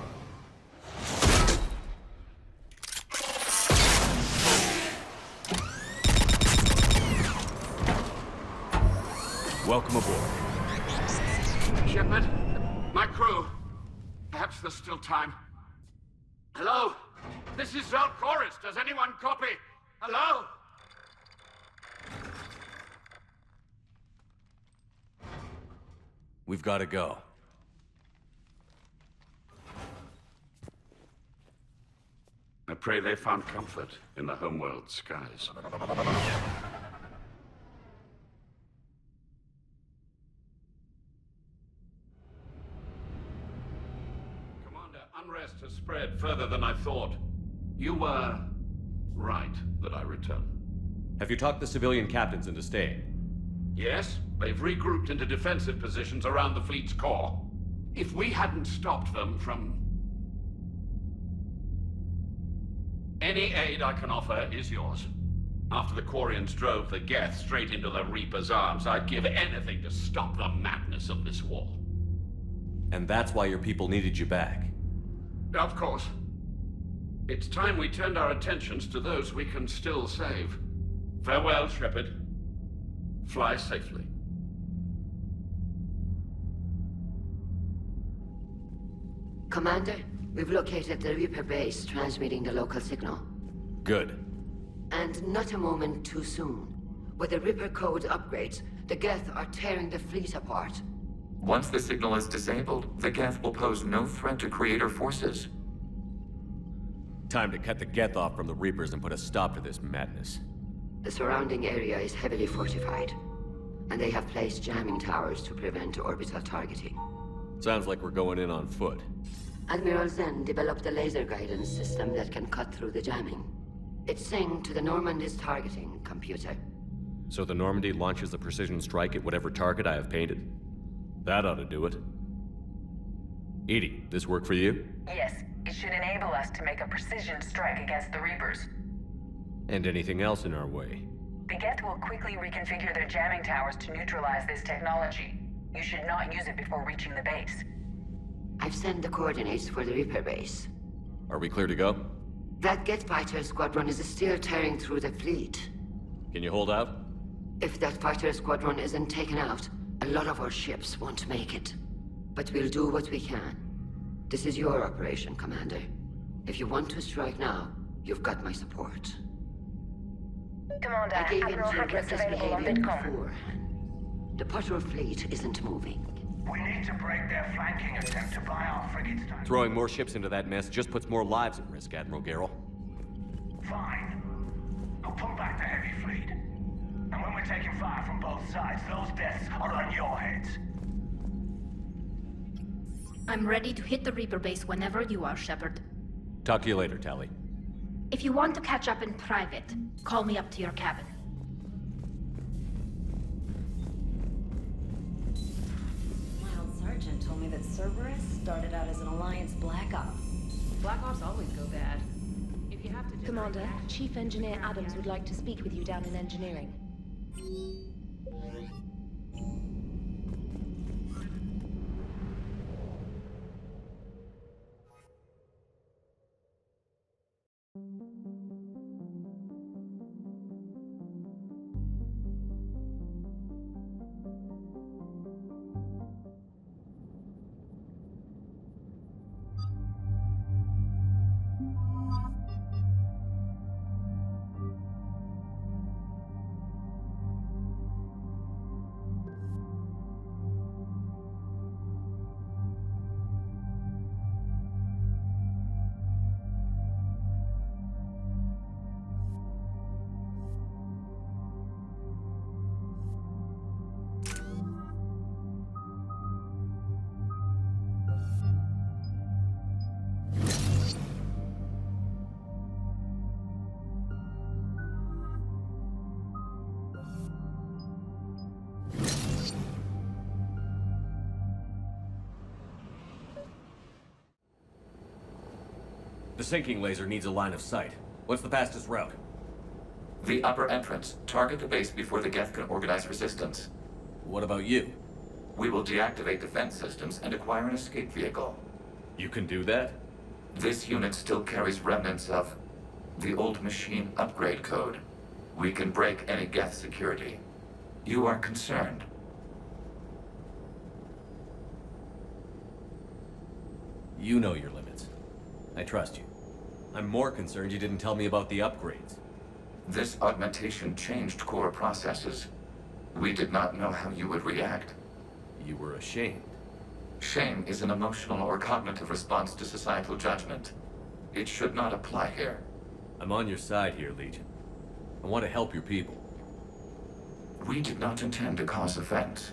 Welcome aboard. Shepard, my crew. Perhaps there's still time. Hello? This is Zal Chorus. Does anyone copy? Hello? We've got to go. I pray they found comfort in the homeworld skies. Commander, unrest has spread further than I thought. You were right that I return. Have you talked the civilian captains into staying? Yes, they've regrouped into defensive positions around the fleet's core. If we hadn't stopped them from... Any aid I can offer is yours. After the Quarians drove the Geth straight into the Reaper's arms, I'd give anything to stop the madness of this war. And that's why your people needed you back. Of course. It's time we turned our attentions to those we can still save. Farewell, Shepard. Fly safely. Commander, we've located the Reaper base transmitting the local signal. Good. And not a moment too soon. With the Reaper code upgrades, the Geth are tearing the fleet apart. Once the signal is disabled, the Geth will pose no threat to Creator forces. Time to cut the Geth off from the Reapers and put a stop to this madness. The surrounding area is heavily fortified, and they have placed jamming towers to prevent orbital targeting. Sounds like we're going in on foot. Admiral Zen developed a laser guidance system that can cut through the jamming. It's synced to the Normandy's targeting computer. So the Normandy launches a precision strike at whatever target I have painted? That ought to do it. Edie, this work for you? Yes, it should enable us to make a precision strike against the Reapers. And anything else in our way? The Geth will quickly reconfigure their jamming towers to neutralize this technology. You should not use it before reaching the base. I've sent the coordinates for the Reaper base. Are we clear to go? That Geth fighter squadron is still tearing through the fleet. Can you hold out? If that fighter squadron isn't taken out, a lot of our ships won't make it. But we'll do what we can. This is your operation, Commander. If you want to strike now, you've got my support. Commander, I gave in Admiral to Hackett's reckless available on behavior VidCom. beforehand. The patrol fleet isn't moving. We need to break their flanking attempt to buy our frigates time. Throwing more ships into that mess just puts more lives at risk, Admiral Garrel. Fine. I'll pull back the heavy fleet. And when we're taking fire from both sides, those deaths are on your heads. I'm ready to hit the Reaper base whenever you are, Shepard. Talk to you later, Tally. If you want to catch up in private, call me up to your cabin. My old sergeant told me that Cerberus started out as an Alliance Black Op. Black Ops always go bad. If you have to... Commander, Chief Engineer Adams would like to speak with you down in engineering. The sinking laser needs a line of sight. What's the fastest route? The upper entrance. Target the base before the Geth can organize resistance. What about you? We will deactivate defense systems and acquire an escape vehicle. You can do that? This unit still carries remnants of the old machine upgrade code. We can break any Geth security. You are concerned. You know your limits. I trust you. I'm more concerned you didn't tell me about the upgrades. This augmentation changed core processes. We did not know how you would react. You were ashamed. Shame is an emotional or cognitive response to societal judgment. It should not apply here. I'm on your side here, Legion. I want to help your people. We did not intend to cause offense.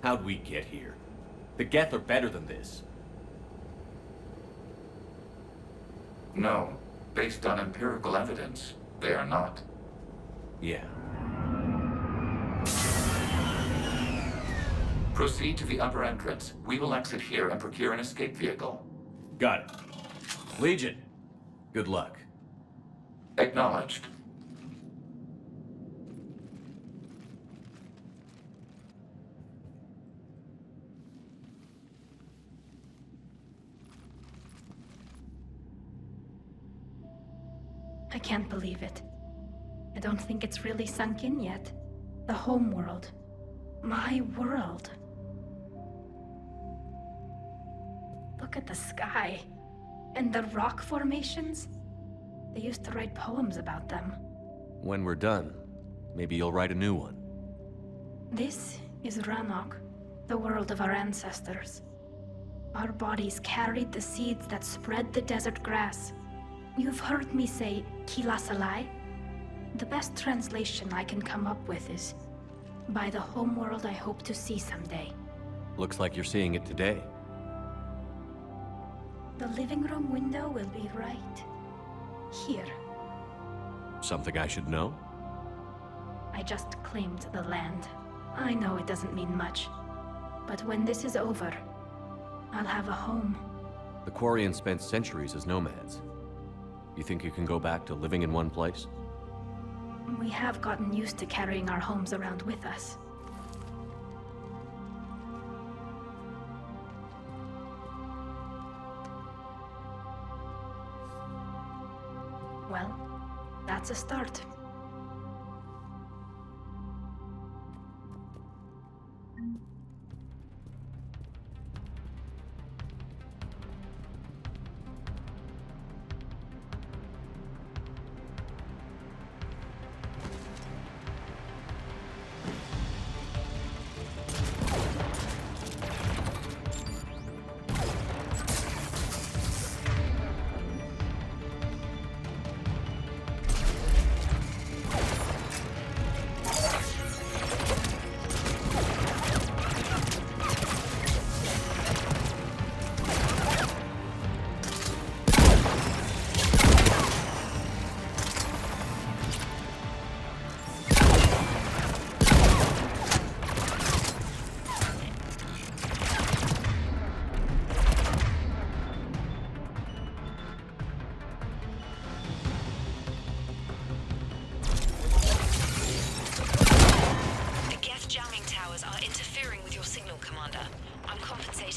How'd we get here? The Geth are better than this. No. Based on empirical evidence, they are not. Yeah. Proceed to the upper entrance. We will exit here and procure an escape vehicle. Got it. Legion, good luck. Acknowledged. I can't believe it. I don't think it's really sunk in yet. The home world. My world. Look at the sky. And the rock formations. They used to write poems about them. When we're done, maybe you'll write a new one. This is Ranok, the world of our ancestors. Our bodies carried the seeds that spread the desert grass. You've heard me say Kilasalai? The best translation I can come up with is, by the homeworld I hope to see someday. Looks like you're seeing it today. The living room window will be right here. Something I should know? I just claimed the land. I know it doesn't mean much, but when this is over, I'll have a home. The Quarians spent centuries as nomads. You think you can go back to living in one place? We have gotten used to carrying our homes around with us. Well, that's a start.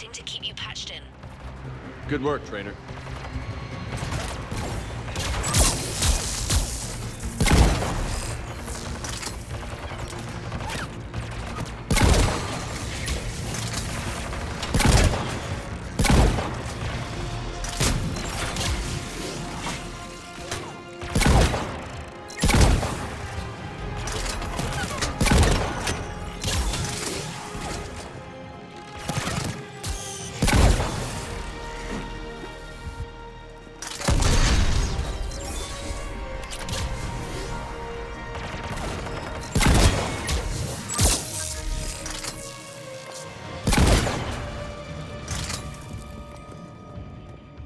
everything to keep you patched in. Good work, Trainer.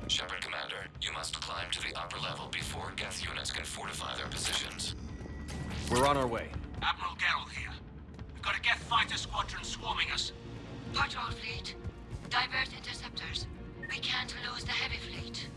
Shepard, Commander, you must climb to the upper level before Geth units can fortify their positions. We're on our way. Admiral Geralt here. We've got a Geth fighter squadron swarming us. Patrol fleet, divert interceptors. We can't lose the heavy fleet.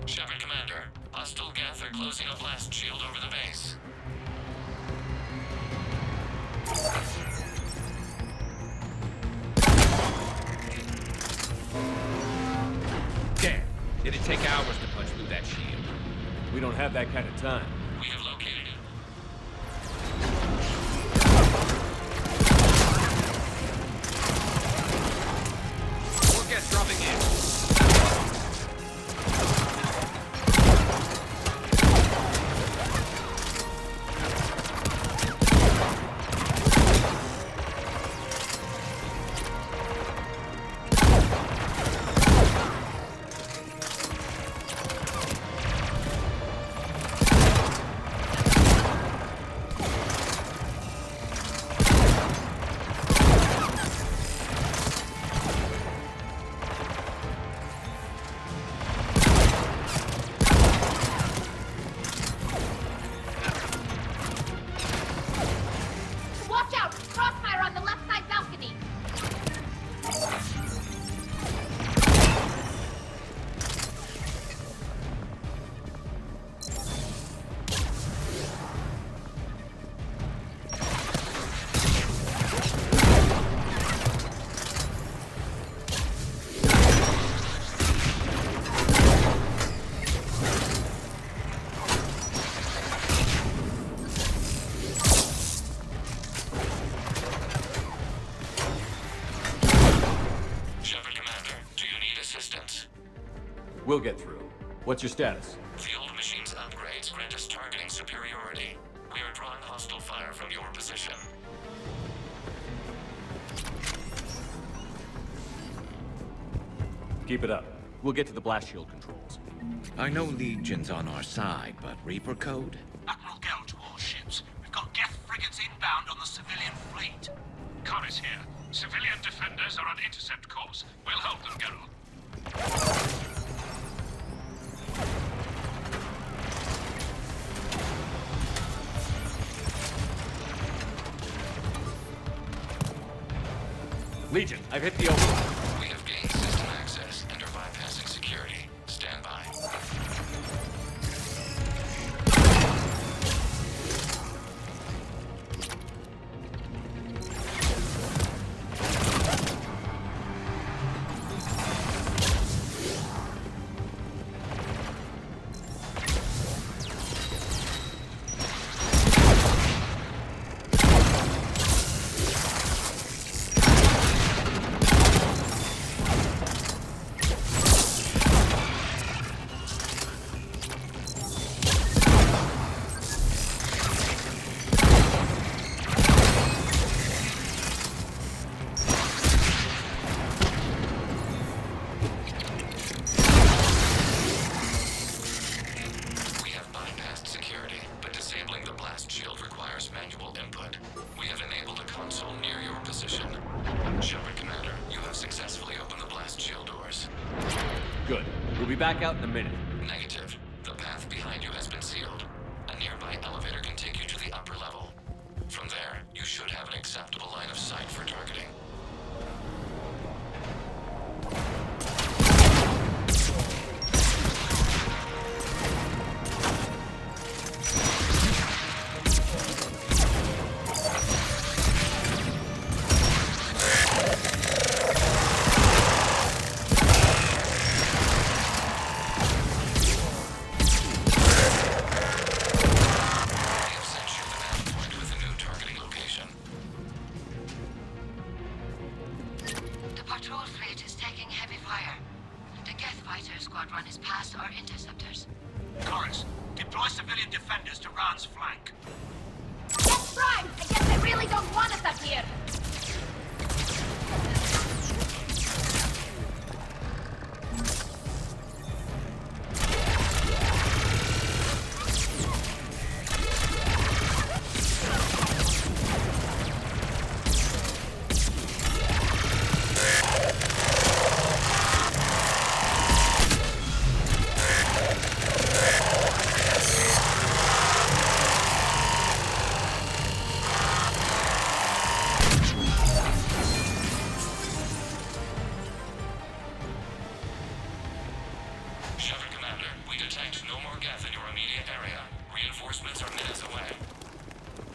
Shepard, Commander, hostile Geth are closing a blast shield over the base. Damn. Did it take hours to punch through that shield? We don't have that kind of time. We have located it. More Geth dropping in. Watch out! Crossfire on the left side balcony! Shepard, Commander, do you need assistance? We'll get through. What's your status? The old machine's upgrades grant us targeting superiority. We are drawing hostile fire from your position. Keep it up. We'll get to the blast shield controls. I know Legion's on our side, but Reaper code? Admiral Gell to all ships. We've got Geth frigates inbound on the civilian fleet. Corus here. Civilian defenders are on intercept course. We'll help them, Geralt. Legion, I've hit the override. We have gained system access and are bypassing security. Stand by. Good. We'll be back out in a minute. Negative. The path behind you has been sealed. A nearby elevator can take you to the upper level. From there, you should have an acceptable line of sight for targeting.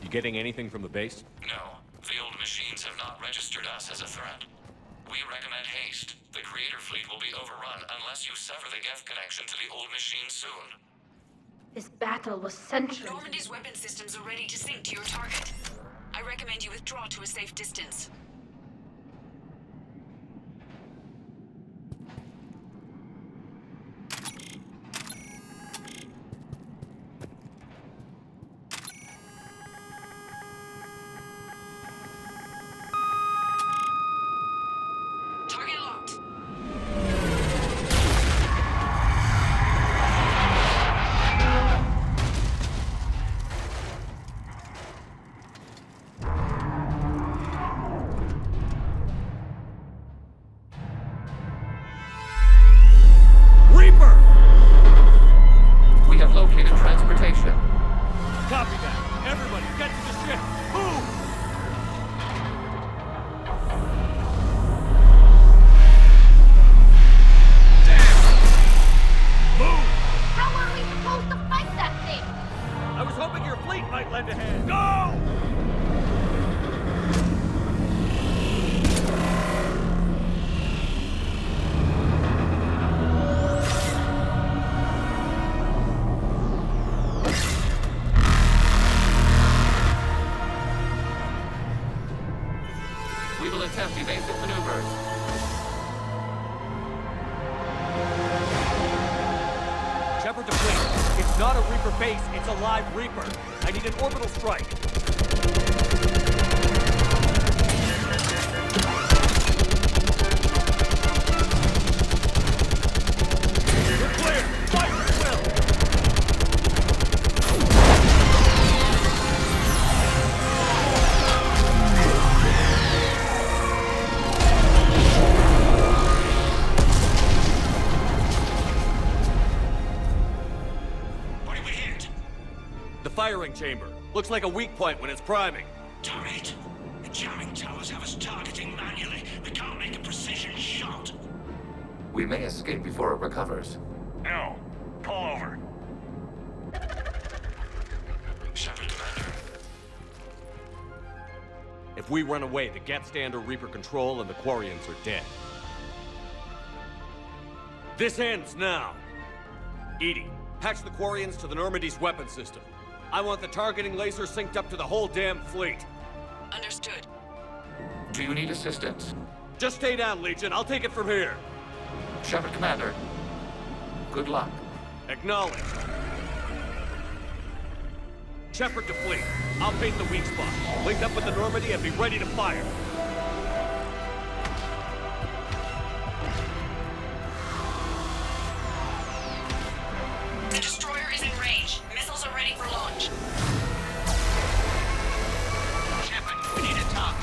Getting anything from the base? No. The old machines have not registered us as a threat. We recommend haste. The Creator fleet will be overrun unless you sever the Geth connection to the old machine soon. This battle was centuries. Normandy's weapon systems are ready to sink to your target. I recommend you withdraw to a safe distance. clear! Fire at will! What did we hit? The firing chamber. Looks like a weak point when it's priming. Damn it! The jamming towers have us targeting manually. We can't make a precision shot. We may escape before it recovers. No. Pull over. Shepard, Commander. If we run away, the Geth stay under Reaper control and the Quarians are dead. This ends now! Edie, patch the Quarians to the Normandy's weapon system. I want the targeting laser synced up to the whole damn fleet. Understood. Do you need assistance? Just stay down, Legion. I'll take it from here. Shepard, Commander. Good luck. Acknowledged. Shepard to fleet. I'll paint the weak spot. Link up with the Normandy and be ready to fire. The destroyer is in range. Missiles are ready for launch. Shepard, we need to talk.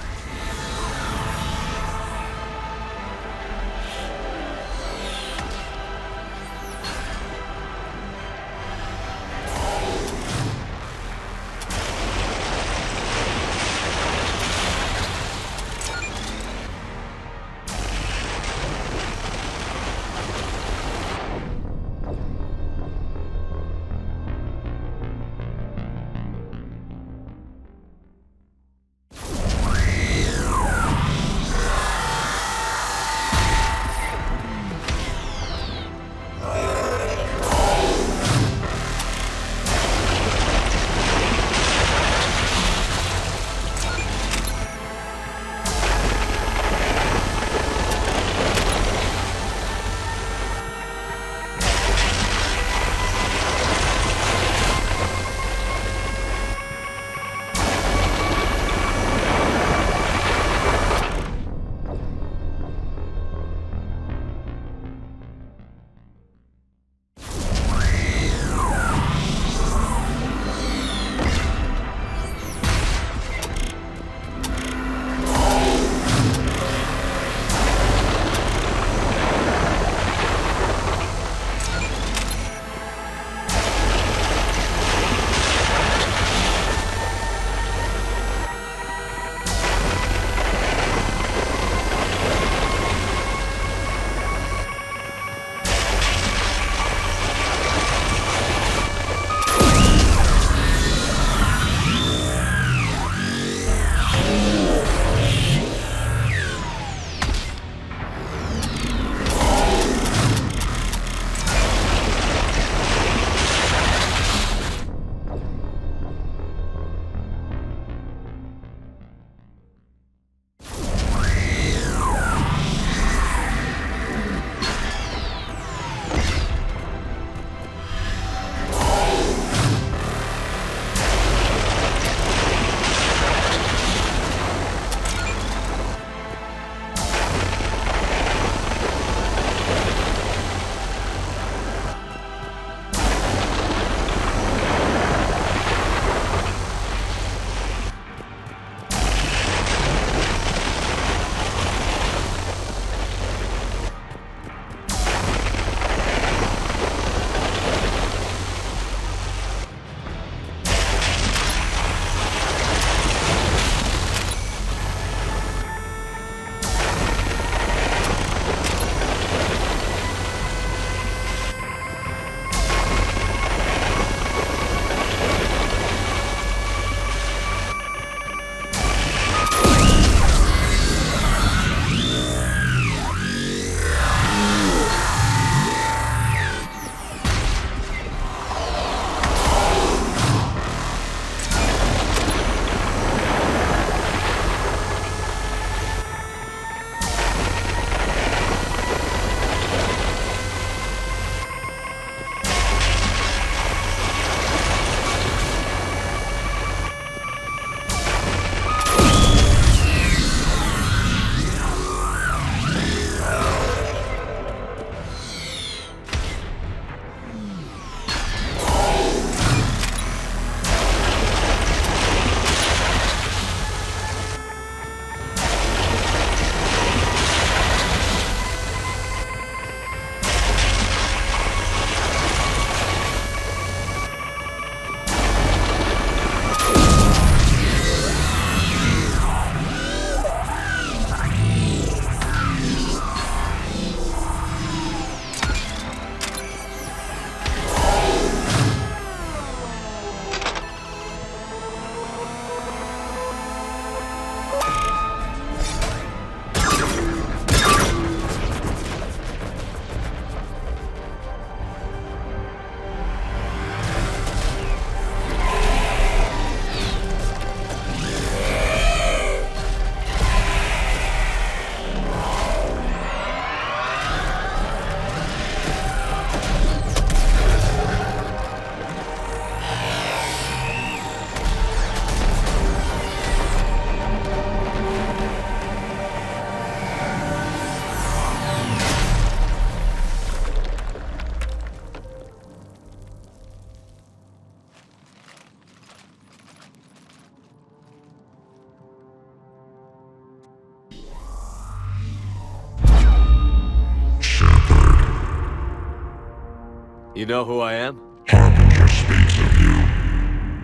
You know who I am? Harbinger speaks of you.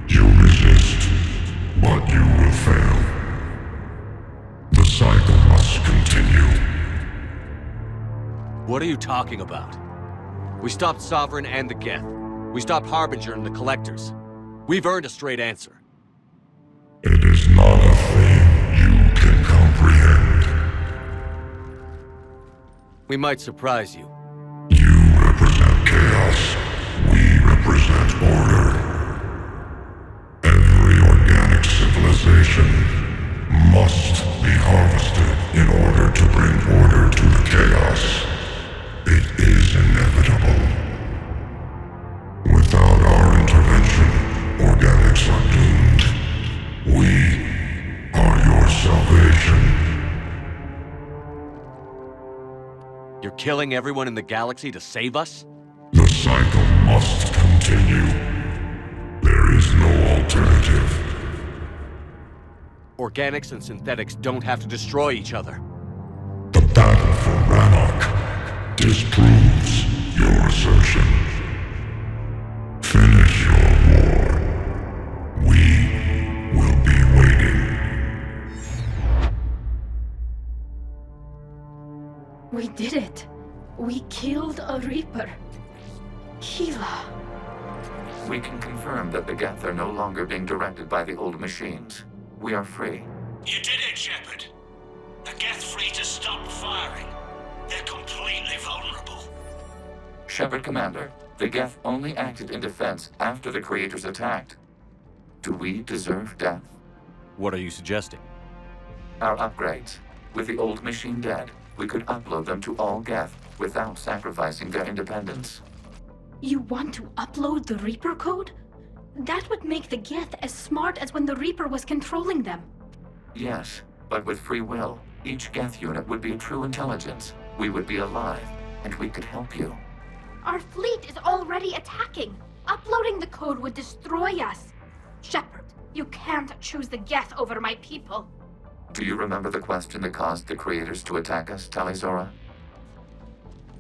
You resist, but you will fail. The cycle must continue. What are you talking about? We stopped Sovereign and the Geth. We stopped Harbinger and the Collectors. We've earned a straight answer. It is not a thing you can comprehend. We might surprise you. You represent chaos. We represent order. Every organic civilization must be harvested in order to bring order to the chaos. It is inevitable. Without our intervention, organics are doomed. We are your salvation. You're killing everyone in the galaxy to save us? The cycle must continue. There is no alternative. Organics and synthetics don't have to destroy each other. The battle for Rannoch disproves your assertion. Finish your war. We will be waiting. We did it. We killed a Reaper. Gila. We can confirm that the Geth are no longer being directed by the old machines. We are free. You did it, Shepard. The Geth fleet has stopped firing. They're completely vulnerable. Shepard Commander, the Geth only acted in defense after the Creators attacked. Do we deserve death? What are you suggesting? Our upgrades. With the old machine dead, we could upload them to all Geth without sacrificing their independence. You want to upload the Reaper code? That would make the Geth as smart as when the Reaper was controlling them. Yes, but with free will, each Geth unit would be a true intelligence. We would be alive, and we could help you. Our fleet is already attacking. Uploading the code would destroy us. Shepard, you can't choose the Geth over my people. Do you remember the question that caused the Creators to attack us, Talizora?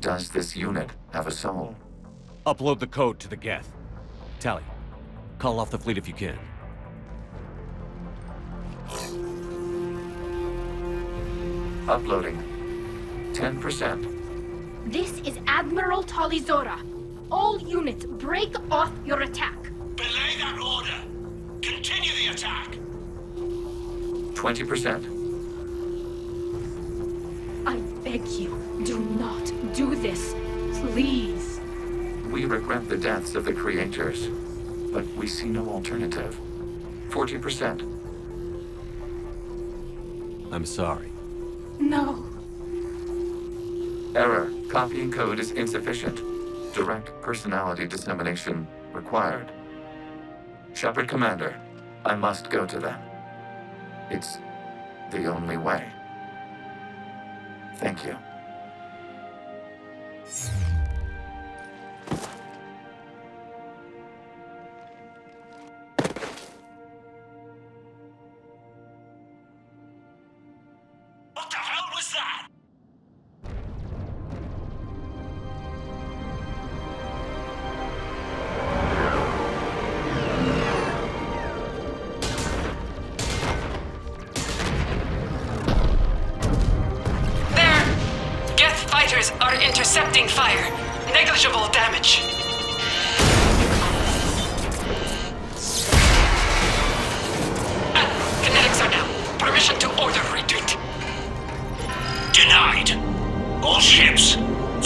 Does this unit have a soul? Upload the code to the Geth. Tally, call off the fleet if you can. Uploading. 10%. This is Admiral Talizora. All units, break off your attack. Belay that order. Continue the attack. 20%. I beg you, do not do this. Please. We regret the deaths of the Creators, but we see no alternative. 40%. I'm sorry. No. Error. Copying code is insufficient. Direct personality dissemination required. Shepard Commander, I must go to them. It's the only way. Thank you. What the hell was that? Fighters are intercepting fire. Negligible damage. Kinetics are down. Permission to order retreat. Denied. All ships,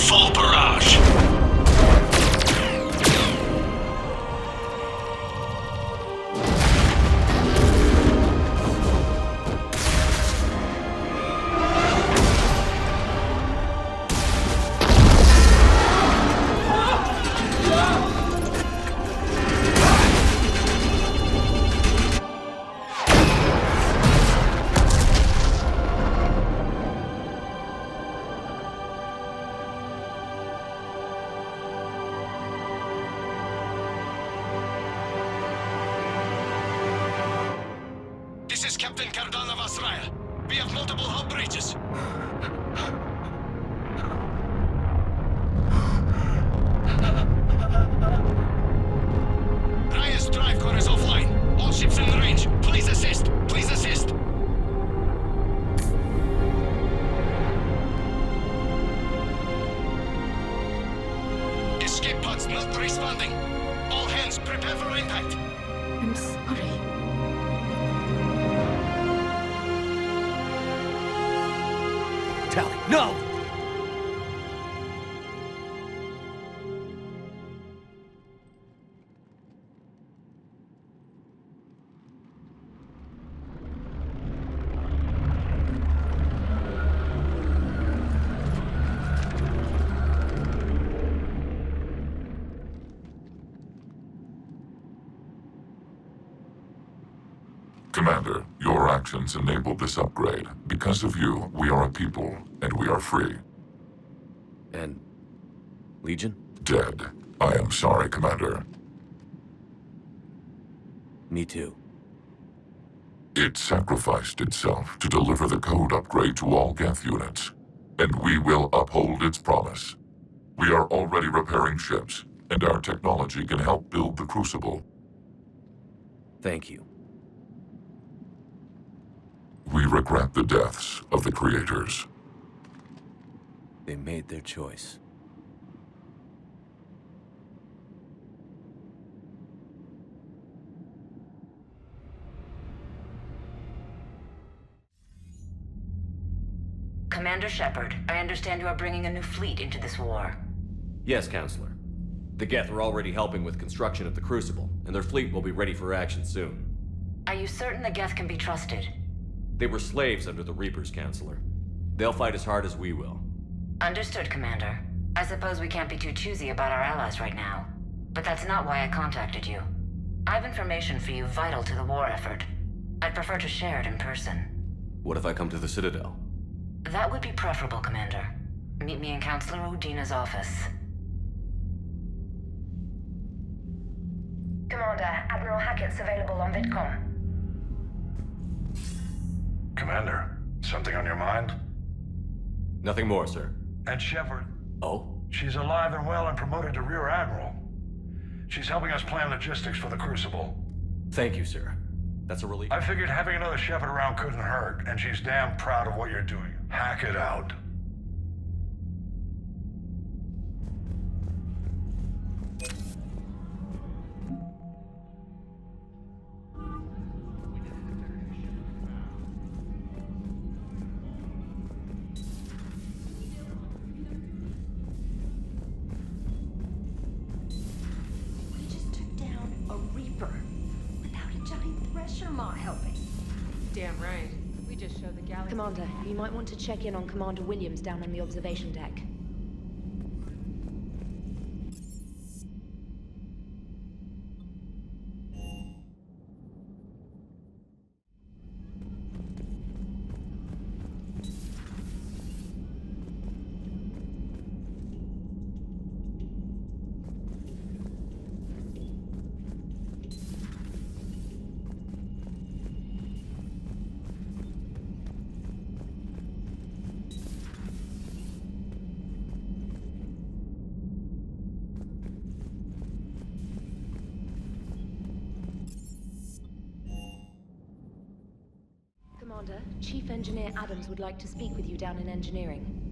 full barrage. This is Captain Cardan of Asraya. We have multiple hull breaches. Tally, no! Commander, your actions enabled this upgrade. Because of you, we are a people, and we are free. And... Legion? Dead. I am sorry, Commander. Me too. It sacrificed itself to deliver the code upgrade to all Geth units, and we will uphold its promise. We are already repairing ships, and our technology can help build the Crucible. Thank you. We regret the deaths of the creators. They made their choice. Commander Shepard, I understand you are bringing a new fleet into this war. Yes, Counselor. The Geth are already helping with construction of the Crucible, and their fleet will be ready for action soon. Are you certain the Geth can be trusted? They were slaves under the Reapers, Counselor. They'll fight as hard as we will. Understood, Commander. I suppose we can't be too choosy about our allies right now. But that's not why I contacted you. I have information for you vital to the war effort. I'd prefer to share it in person. What if I come to the Citadel? That would be preferable, Commander. Meet me in Counselor Udina's office. Commander, Admiral Hackett's available on VidCom. Commander, something on your mind? Nothing more, sir. And Shepard. Oh? She's alive and well and promoted to Rear Admiral. She's helping us plan logistics for the Crucible. Thank you, sir. That's a relief. I figured having another Shepard around couldn't hurt, and she's damn proud of what you're doing. Hack it out. We just took down a Reaper without a giant thresher mart helping. Damn right. We just showed the galaxy. Commander, you might want to check in on Commander Williams down on the observation deck. Commander, Chief Engineer Adams would like to speak with you down in engineering.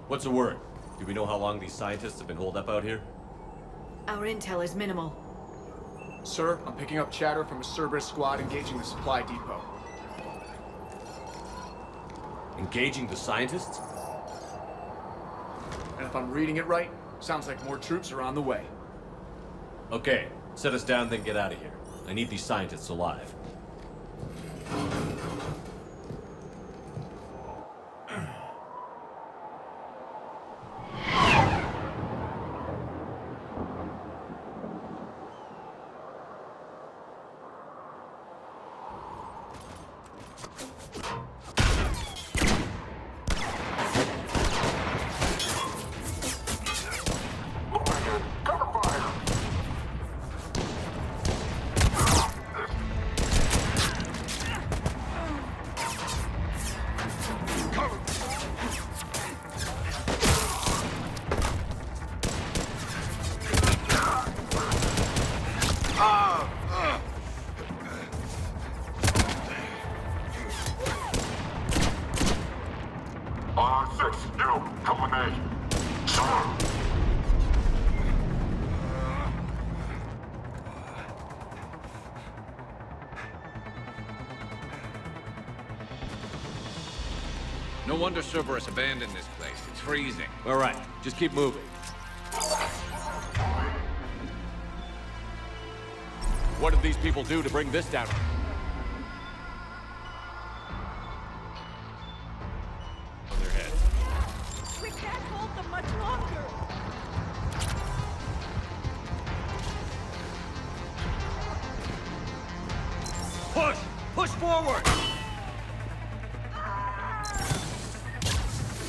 What's the word? Do we know how long these scientists have been holed up out here? Our intel is minimal. Sir, I'm picking up chatter from a Cerberus squad engaging the supply depot. Engaging the scientists? And if I'm reading it right, sounds like more troops are on the way. Okay, set us down, then get out of here. I need these scientists alive. No wonder Cerberus abandoned this place. It's freezing. All right, just keep moving. What did these people do to bring this down? On their heads. We can't hold them much longer. Push! Push forward!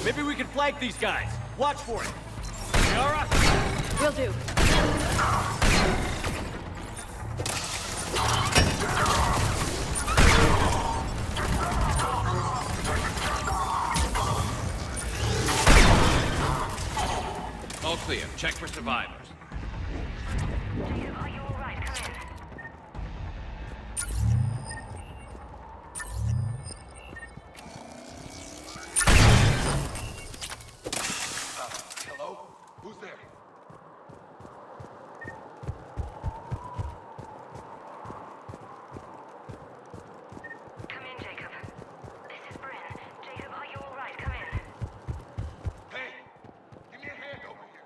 Maybe we can flank these guys. Watch for it. Yara? Will do. All clear. Check for survivors. Jacob, are you all right? Come in. Hello? Who's there? Come in, Jacob. This is Bryn. Jacob, are you all right? Come in. Hey! Give me a hand over here.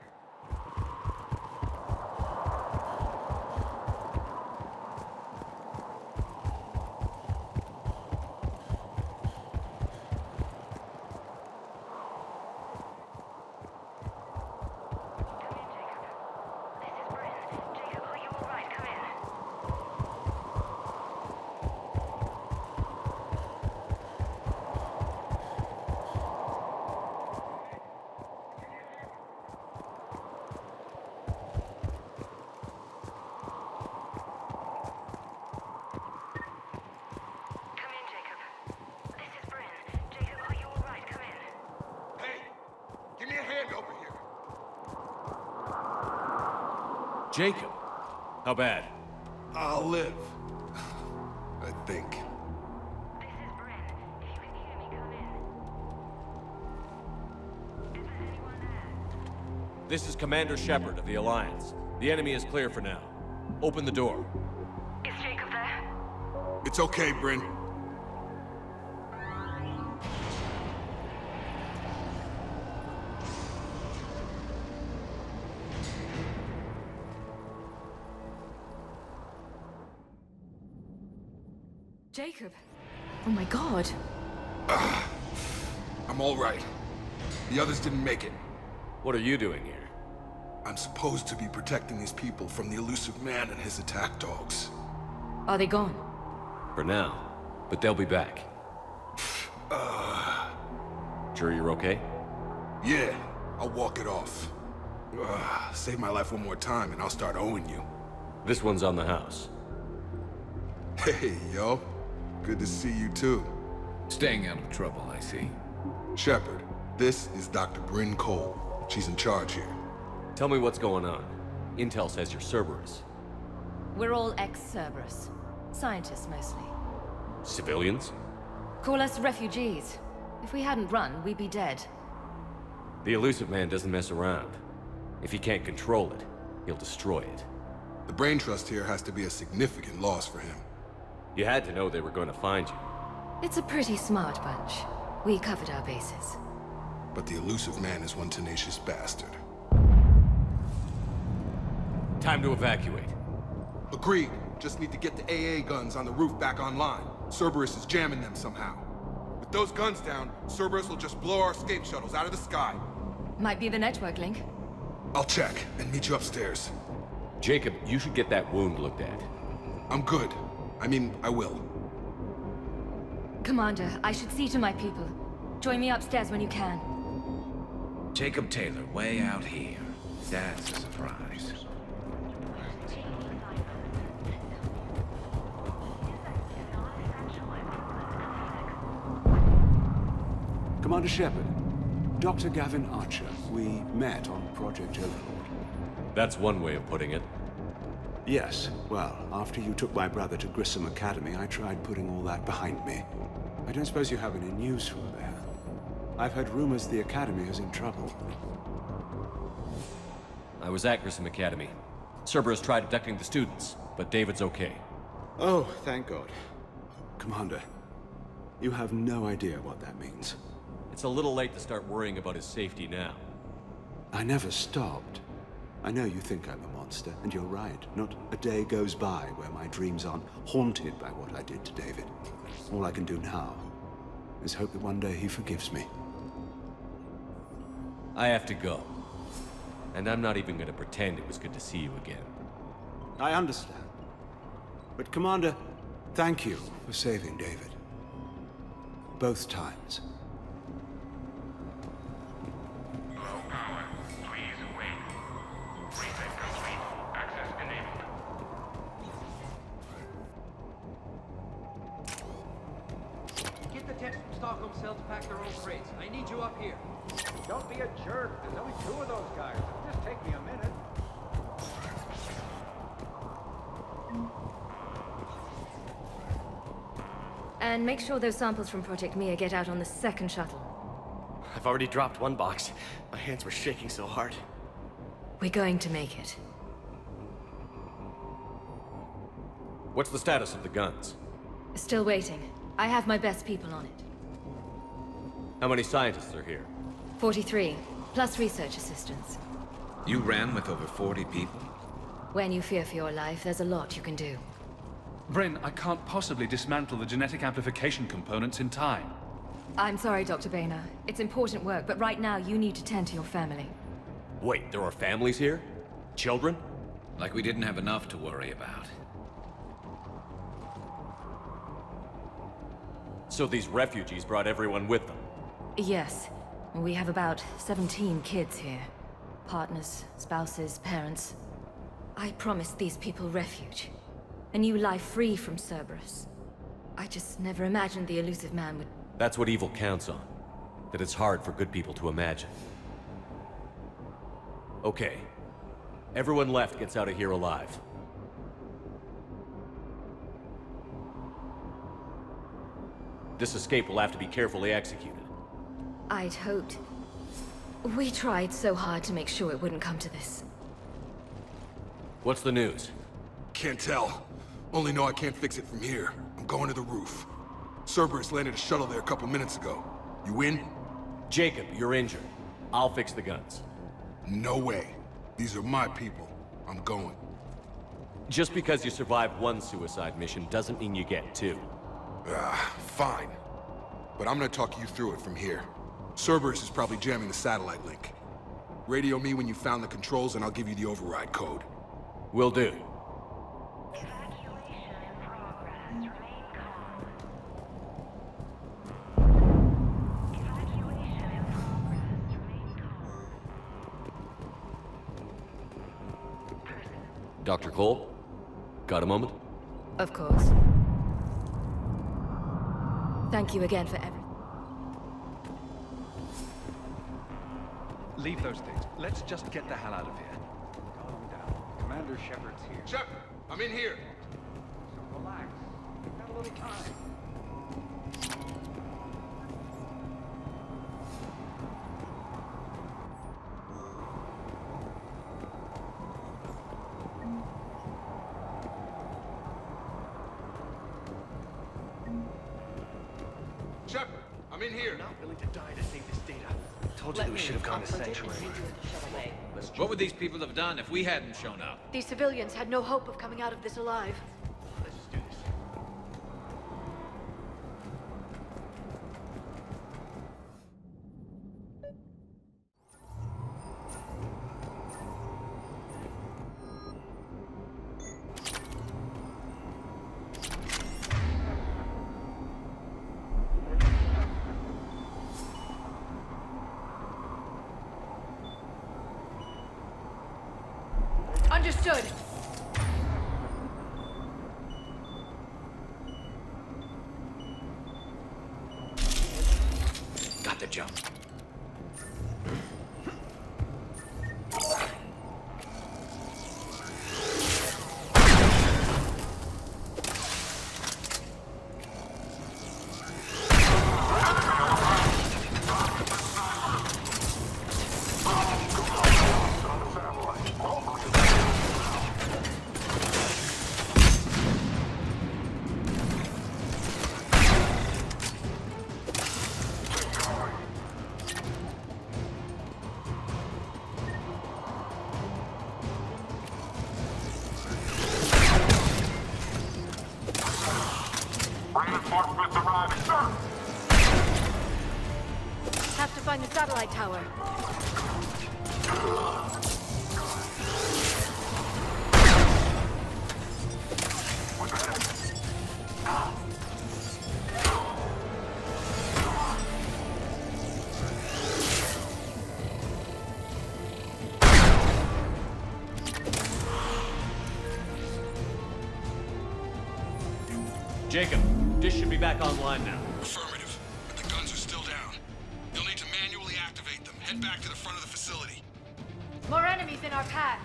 Jacob, are you all right? Come in. Come in, Jacob. This is Bryn. Jacob, are you all right? Come in. Hey! Give me a hand over here. Jacob. How bad? I'll live. I think. This is Bryn. If you can hear me, come in. This is Commander Shepard of the Alliance. The enemy is clear for now. Open the door. Is Jacob there? It's okay, Bryn. Jacob. Oh my god. I'm all right. The others didn't make it. What are you doing here? I'm supposed to be protecting these people from the elusive man and his attack dogs. Are they gone? For now. But they'll be back. Sure you're okay? Yeah, I'll walk it off. Save my life one more time and I'll start owing you. This one's on the house. Hey, yo. Good to see you too. Staying out of trouble, I see. Shepard, this is Dr. Bryn Cole. She's in charge here. Tell me what's going on. Intel says you're Cerberus. We're all ex-Cerberus. Scientists, mostly. Civilians? Call us refugees. If we hadn't run, we'd be dead. The elusive man doesn't mess around. If he can't control it, he'll destroy it. The brain trust here has to be a significant loss for him. You had to know they were going to find you. It's a pretty smart bunch. We covered our bases. But the elusive man is one tenacious bastard. Time to evacuate. Agreed. Just need to get the AA guns on the roof back online. Cerberus is jamming them somehow. With those guns down, Cerberus will just blow our escape shuttles out of the sky. Might be the network link. I'll check and meet you upstairs. Jacob, you should get that wound looked at. I'm good. I mean, I will. Commander, I should see to my people. Join me upstairs when you can. Jacob Taylor, way out here. That's a surprise. Commander Shepard, Dr. Gavin Archer. We met on Project Overlord. That's one way of putting it. Yes, well, after you took my brother to Grissom Academy, I tried putting all that behind me. I don't suppose you have any news from there. I've heard rumors the Academy is in trouble. I was at Grissom Academy. Cerberus tried abducting the students, but David's okay. Oh, thank God. Commander, you have no idea what that means. It's a little late to start worrying about his safety now. I never stopped. I know you think I'm a monster, and you're right. Not a day goes by where my dreams aren't haunted by what I did to David. All I can do now is hope that one day he forgives me. I have to go. And I'm not even gonna pretend it was good to see you again. I understand. But Commander, thank you for saving David. Both times. Low power. Please wait. Reset complete. Access enabled. Get the techs from Stockholm Cell to pack their own crates. I need you up here. Don't be a jerk. There's only 2 of those guys. It'll just take me a minute. And make sure those samples from Project Mia get out on the second shuttle. I've already dropped one box. My hands were shaking so hard. We're going to make it. What's the status of the guns? Still waiting. I have my best people on it. How many scientists are here? 43, plus research assistants. You ran with over 40 people? When you fear for your life, there's a lot you can do. Bryn, I can't possibly dismantle the genetic amplification components in time. I'm sorry, Dr. Boehner. It's important work, but right now you need to tend to your family. Wait, there are families here? Children? Like we didn't have enough to worry about. So these refugees brought everyone with them? Yes. We have about 17 kids here. Partners, spouses, parents. I promised these people refuge. A new life free from Cerberus. I just never imagined the elusive man would... That's what evil counts on. That it's hard for good people to imagine. Okay. Everyone left gets out of here alive. This escape will have to be carefully executed. I'd hoped. We tried so hard to make sure it wouldn't come to this. What's the news? Can't tell. Only know I can't fix it from here. I'm going to the roof. Cerberus landed a shuttle there a couple minutes ago. You in? Jacob, you're injured. I'll fix the guns. No way. These are my people. I'm going. Just because you survived one suicide mission doesn't mean you get two. Fine. But I'm gonna talk you through it from here. Cerberus is probably jamming the satellite link. Radio me when you found the controls and I'll give you the override code. Will do. Dr. Cole? Got a moment? Of course. Thank you again for everything. Leave those things. Let's just get the hell out of here. Calm down. Commander Shepard's here. Shepard, I'm in here. So relax. We've got a little time. Shepard, I'm in here. Not willing to die to save this data. Told you that we should have gone to Sanctuary. What would these people have done if we hadn't shown up? These civilians had no hope of coming out of this alive. Let's just do this. Understood. Got the jump. Have to find the satellite tower. Jacob, dish should be back online now. Affirmative, but the guns are still down. You'll need to manually activate them. Head back to the front of the facility. More enemies in our path.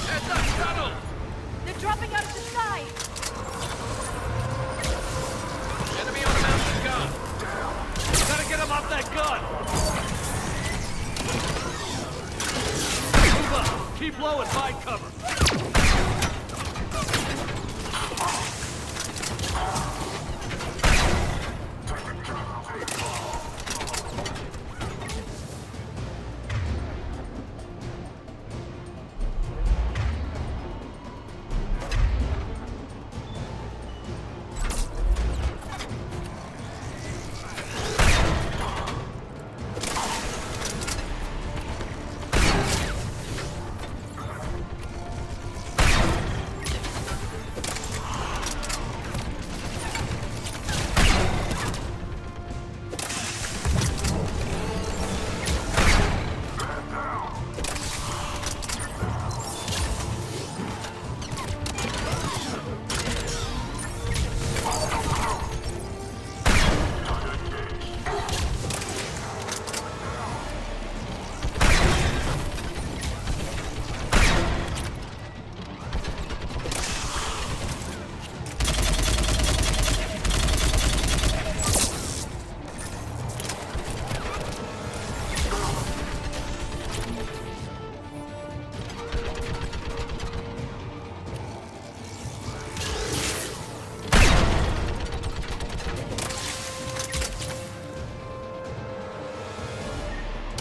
Heads up, shuttle! They're dropping out of the sky. Enemy on a mountain gun! Gotta get him off that gun! Move up! Keep low and find cover!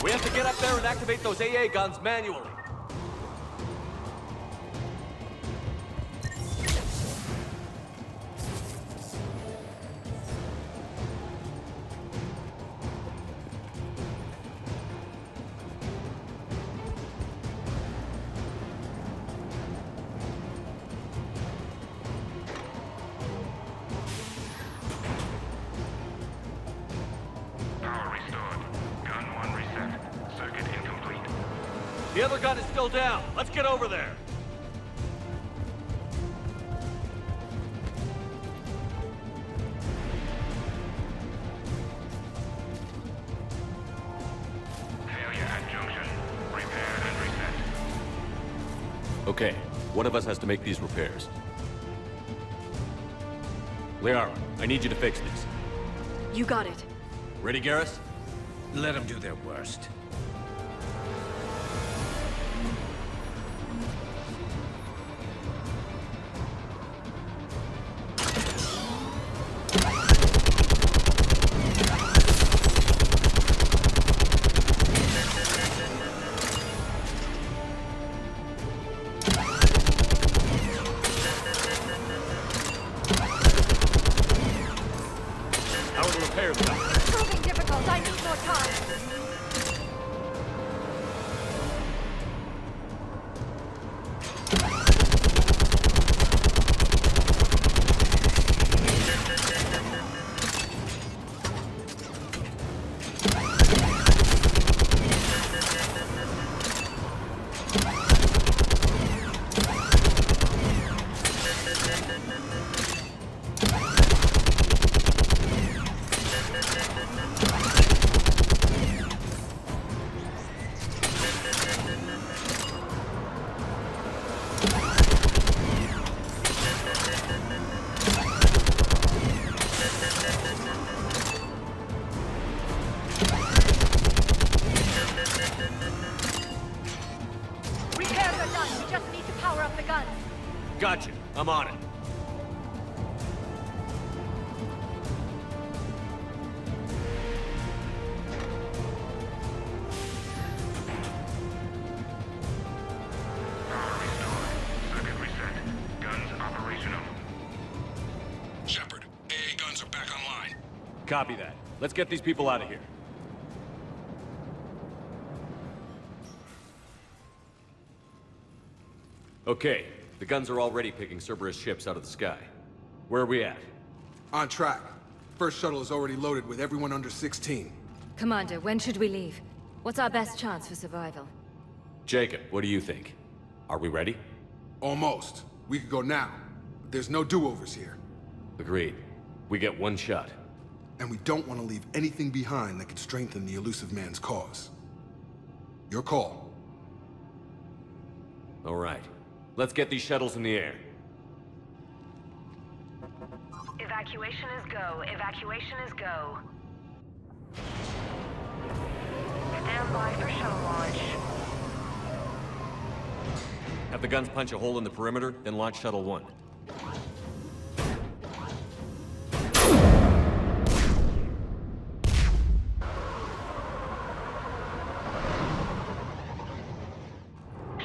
We have to get up there and activate those AA guns manually. The other gun is still down. Let's get over there. Failure at junction. Repair and reset. Okay, one of us has to make these repairs. Liara, I need you to fix this. You got it. Ready, Garrus? Let them do their worst. How are the repairs done? Proving difficult. I need more time. Repairs are done. We just need to power up the guns. Gotcha. I'm on it. Circuit reset. Guns operational. Shepard, AA guns are back online. Copy that. Let's get these people out of here. Okay, the guns are already picking Cerberus ships out of the sky. Where are we at? On track. First shuttle is already loaded with everyone under 16. Commander, when should we leave? What's our best chance for survival? Jacob, what do you think? Are we ready? Almost. We could go now, but there's no do-overs here. Agreed. We get one shot. And we don't want to leave anything behind that could strengthen the elusive man's cause. Your call. All right. Let's get these shuttles in the air. Evacuation is go. Evacuation is go. Stand by for shuttle launch. Have the guns punch a hole in the perimeter, then launch Shuttle 1.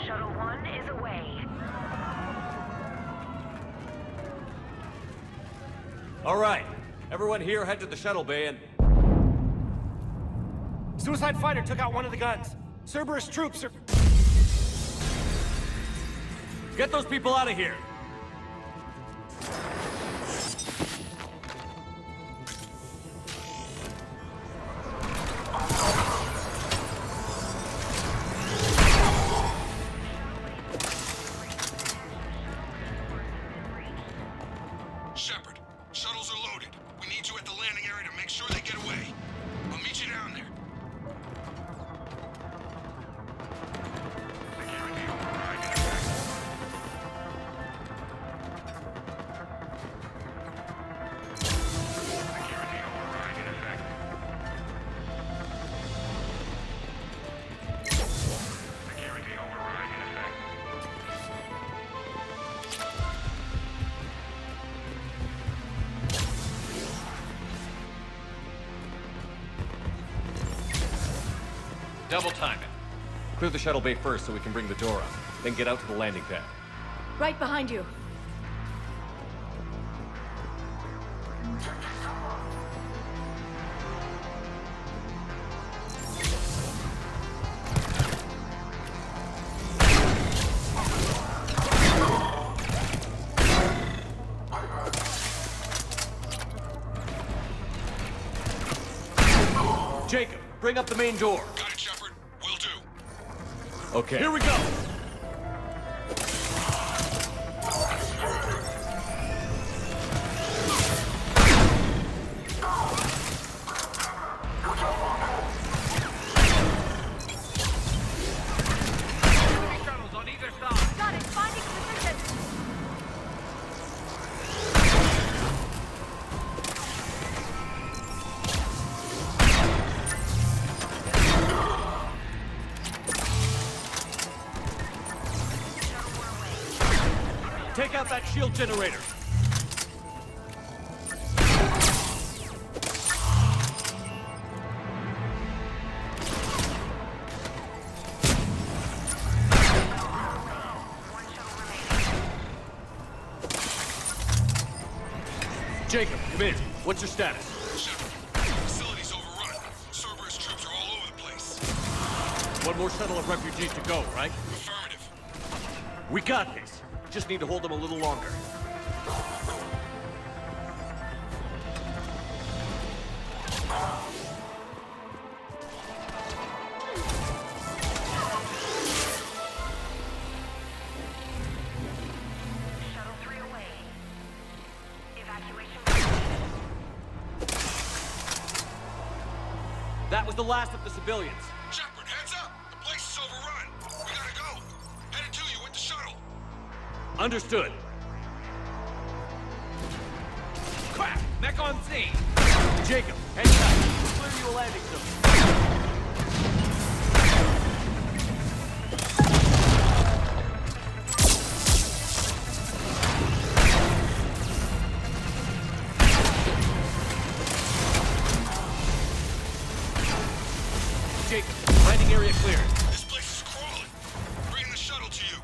Shuttle 1 is away. All right. Everyone here head to the shuttle bay and... Suicide fighter took out one of the guns. Cerberus troops are... Get those people out of here! Shepard, shuttles are loaded. We need you at the landing area to make sure they get away. I'll meet you down there. Double time it. Clear the shuttle bay first so we can bring the door up. Then get out to the landing pad. Right behind you. Jacob, bring up the main door. Got it, Shepard. Will do. Okay. Here we go! Shuttles on either side. Got it. Finding position. Take out that shield generator. Jacob, come in. What's your status? Shepard, facility's overrun. Cerberus troops are all over the place. One more shuttle of refugees to go, right? Affirmative. We got this. Just need to hold them a little longer. Shuttle 3 away. Evacuation. That was the last of the civilians. Shepard, heads up! The place is overrun. We gotta go. Headed to you with the shuttle. Understood. Crap! Mech on scene! Jacob, head back. We'll clear you a landing zone. Jacob, landing area cleared. This place is crawling. Bringing the shuttle to you.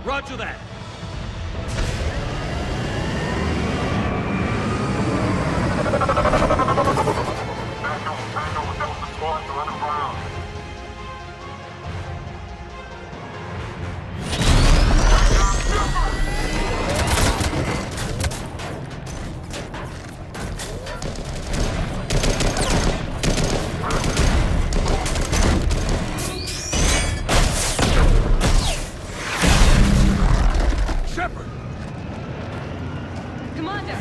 Roger that. Shepard! Commander!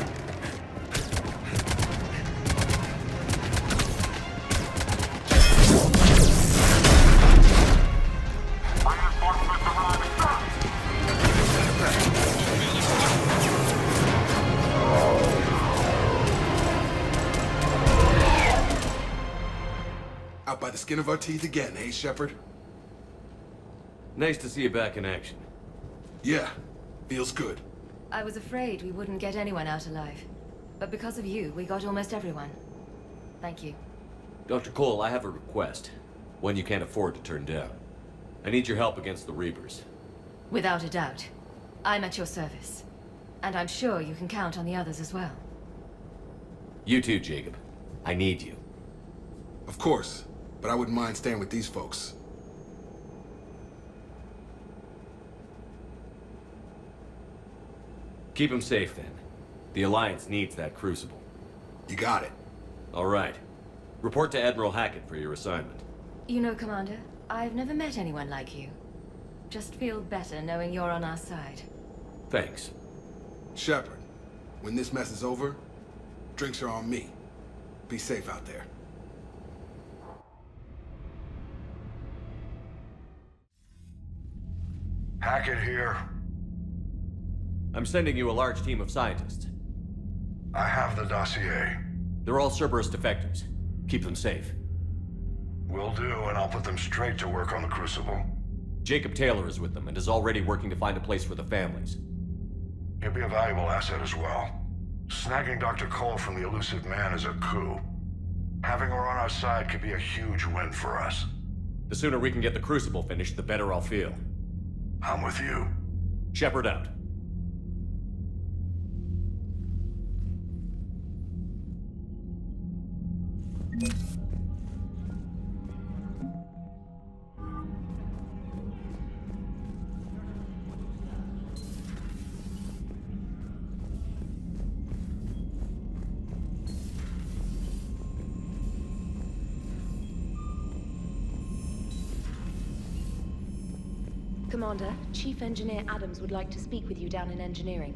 Out by the skin of our teeth again, eh, Shepard? Nice to see you back in action. Yeah, feels good. I was afraid we wouldn't get anyone out alive. But because of you, we got almost everyone. Thank you. Dr. Cole, I have a request. One you can't afford to turn down. I need your help against the Reapers. Without a doubt. I'm at your service. And I'm sure you can count on the others as well. You too, Jacob. I need you. Of course, but I wouldn't mind staying with these folks. Keep them safe, then. The Alliance needs that crucible. You got it. All right. Report to Admiral Hackett for your assignment. You know, Commander, I've never met anyone like you. Just feel better knowing you're on our side. Thanks. Shepard, when this mess is over, drinks are on me. Be safe out there. Hackett here. I'm sending you a large team of scientists. I have the dossier. They're all Cerberus defectors. Keep them safe. Will do, and I'll put them straight to work on the Crucible. Jacob Taylor is with them and is already working to find a place for the families. He'll be a valuable asset as well. Snagging Dr. Cole from the elusive man is a coup. Having her on our side could be a huge win for us. The sooner we can get the Crucible finished, the better I'll feel. I'm with you. Shepard out. Commander, Chief Engineer Adams would like to speak with you down in engineering.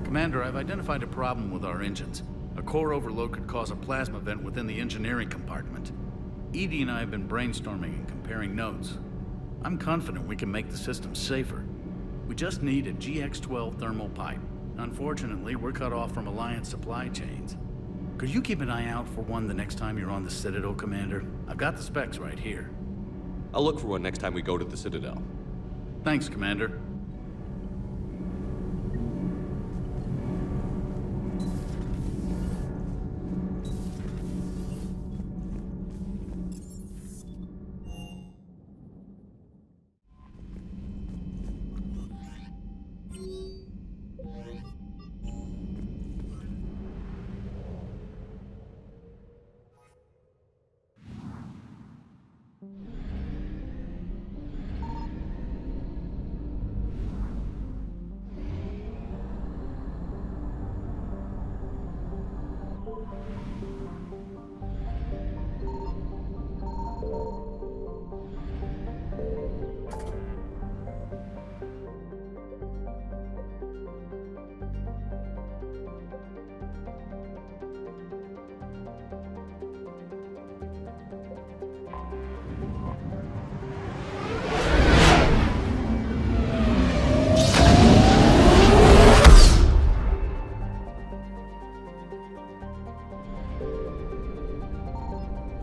Commander, I've identified a problem with our engines. A core overload could cause a plasma vent within the engineering compartment. Edie and I have been brainstorming and comparing notes. I'm confident we can make the system safer. We just need a GX-12 thermal pipe. Unfortunately, we're cut off from Alliance supply chains. Could you keep an eye out for one the next time you're on the Citadel, Commander? I've got the specs right here. I'll look for one next time we go to the Citadel. Thanks, Commander.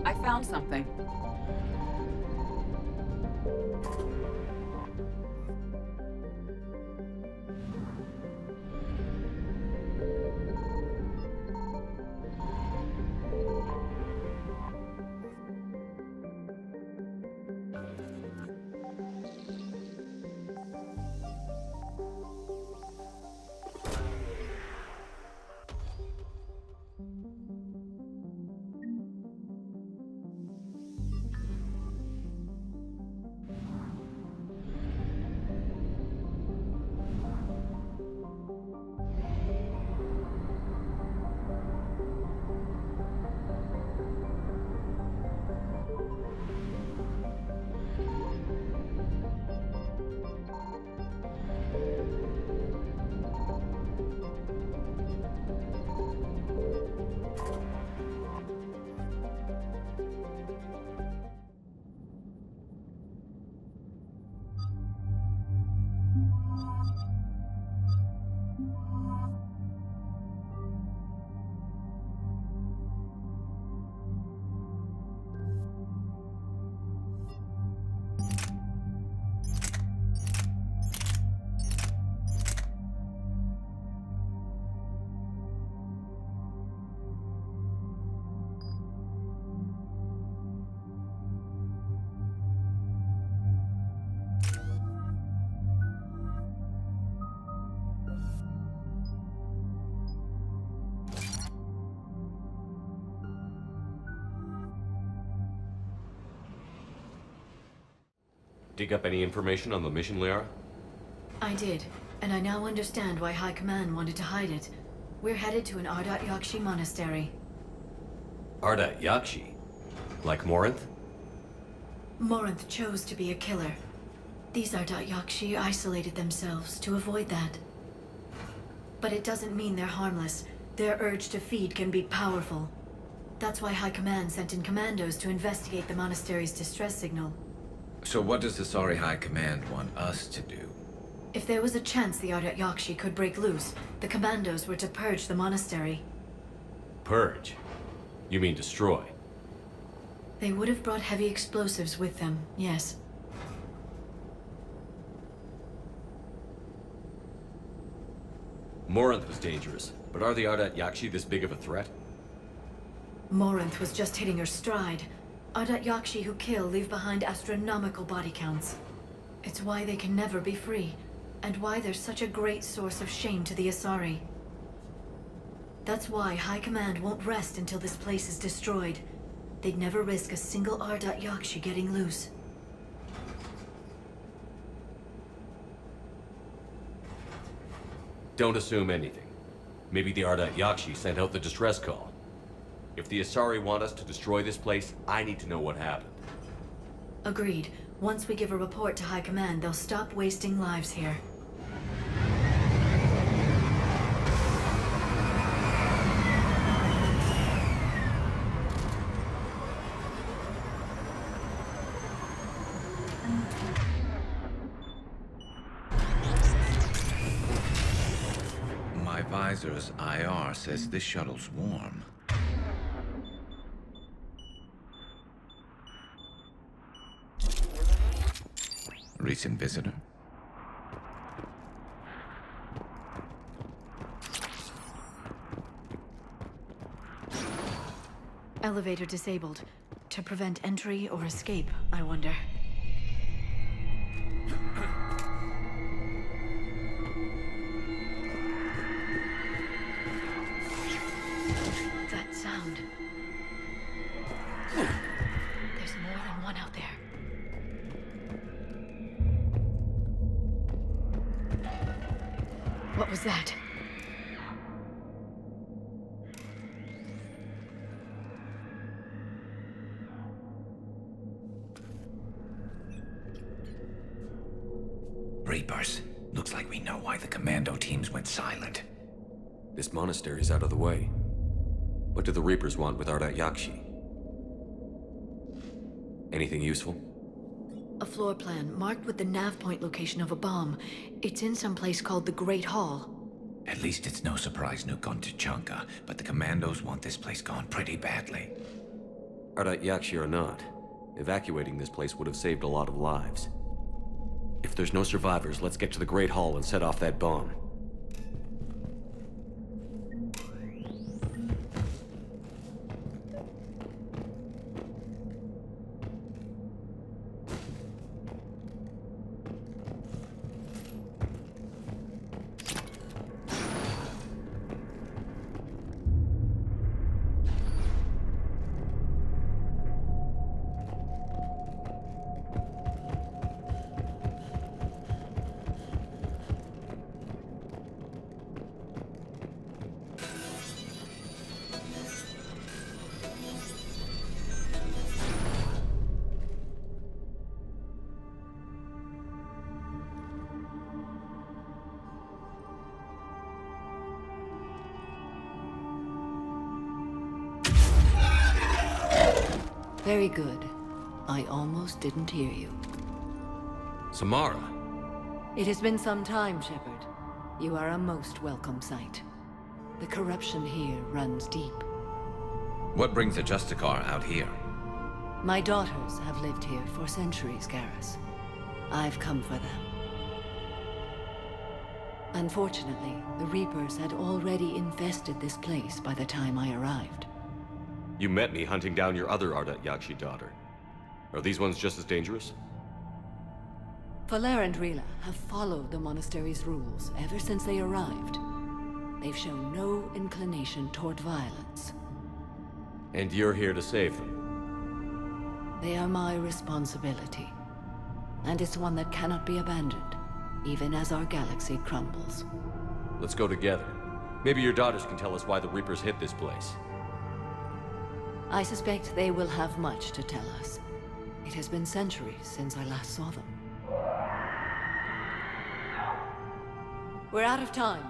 I found something. Dig up any information on the mission, Liara? I did, and I now understand why High Command wanted to hide it. We're headed to an Ardat Yakshi monastery. Ardat Yakshi? Like Morinth? Morinth chose to be a killer. These Ardat Yakshi isolated themselves to avoid that. But it doesn't mean they're harmless. Their urge to feed can be powerful. That's why High Command sent in commandos to investigate the monastery's distress signal. So what does the Sorry High Command want us to do? If there was a chance the Ardat Yakshi could break loose, the commandos were to purge the monastery. Purge? You mean destroy? They would have brought heavy explosives with them, yes. Morinth was dangerous, but are the Ardat Yakshi this big of a threat? Morinth was just hitting her stride. Ardat Yakshi who kill leave behind astronomical body counts. It's why they can never be free, and why they're such a great source of shame to the Asari. That's why High Command won't rest until this place is destroyed. They'd never risk a single Ardat Yakshi getting loose. Don't assume anything. Maybe the Ardat Yakshi sent out the distress call. If the Asari want us to destroy this place, I need to know what happened. Agreed. Once we give a report to High Command, they'll stop wasting lives here. My visor's IR says this shuttle's warm. Recent visitor? Elevator disabled. To prevent entry or escape, I wonder. That sound. There's more than one out there. What was that? Reapers. Looks like we know why the commando teams went silent. This monastery's out of the way. What do the Reapers want with Ardat Yakshi? Anything useful? A floor plan marked with the nav point location of a bomb. It's in some place called the Great Hall. At least it's no surprise Nuke on Tuchanka, but the commandos want this place gone pretty badly. Ardat Yakshi or not, evacuating this place would have saved a lot of lives. If there's no survivors, let's get to the Great Hall and set off that bomb. Very good. I almost didn't hear you. Samara! It has been some time, Shepard. You are a most welcome sight. The corruption here runs deep. What brings a Justicar out here? My daughters have lived here for centuries, Garrus. I've come for them. Unfortunately, the Reapers had already infested this place by the time I arrived. You met me hunting down your other Ardat Yakshi daughter. Are these ones just as dangerous? Falere and Rila have followed the monastery's rules ever since they arrived. They've shown no inclination toward violence. And you're here to save them? They are my responsibility. And it's one that cannot be abandoned, even as our galaxy crumbles. Let's go together. Maybe your daughters can tell us why the Reapers hit this place. I suspect they will have much to tell us. It has been centuries since I last saw them. We're out of time.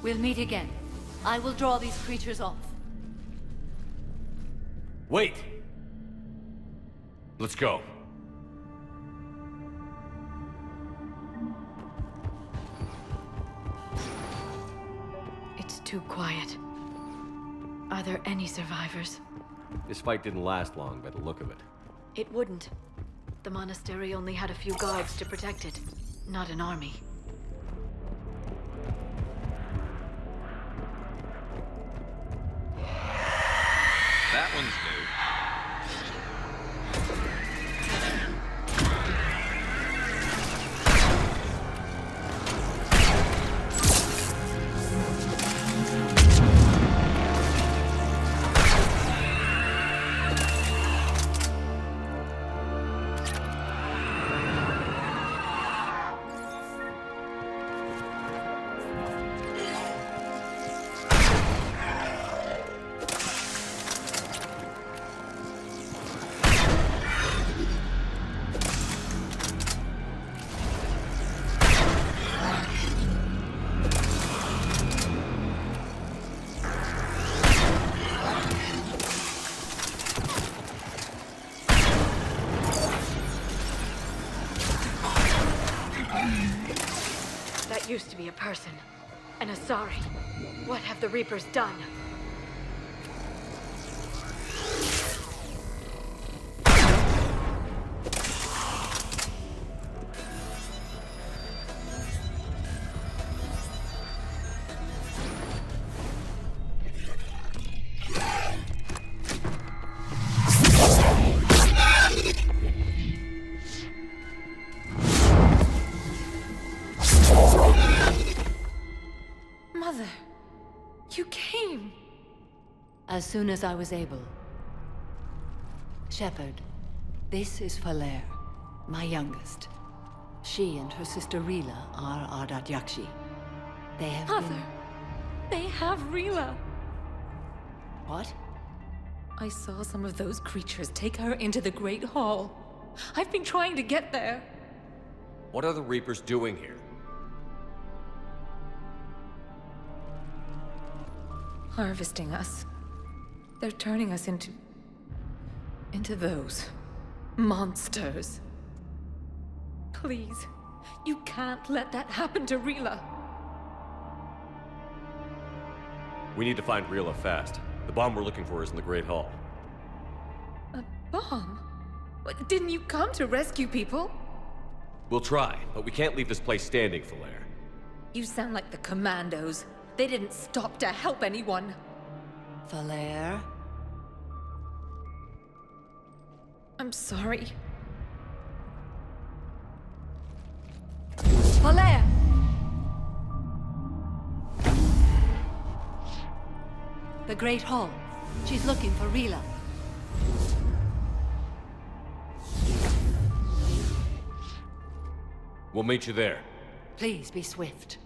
We'll meet again. I will draw these creatures off. Wait! Let's go. It's too quiet. Are there any survivors? This fight didn't last long by the look of it. It wouldn't. the monastery only had a few guards to protect it, not an army. That one's new. That used to be a person. An Asari. What have the Reapers done? Mother, you came. As soon as I was able. Shepard, this is Falere, my youngest. She and her sister Rila are Ardat Yakshi. They have Mother, they have Rila. What? I saw some of those creatures take her into the Great Hall. I've been trying to get there. What are the Reapers doing here? Harvesting us. They're turning us into those monsters. Please, you can't let that happen to Rila. We need to find Rila fast. The bomb we're looking for is in the Great Hall. A bomb? What, didn't you come to rescue people? We'll try, but we can't leave this place standing, Falere. You sound like the Commandos. They didn't stop to help anyone. Falere? I'm sorry. Falere! The Great Hall. She's looking for Rila. We'll meet you there. Please be swift.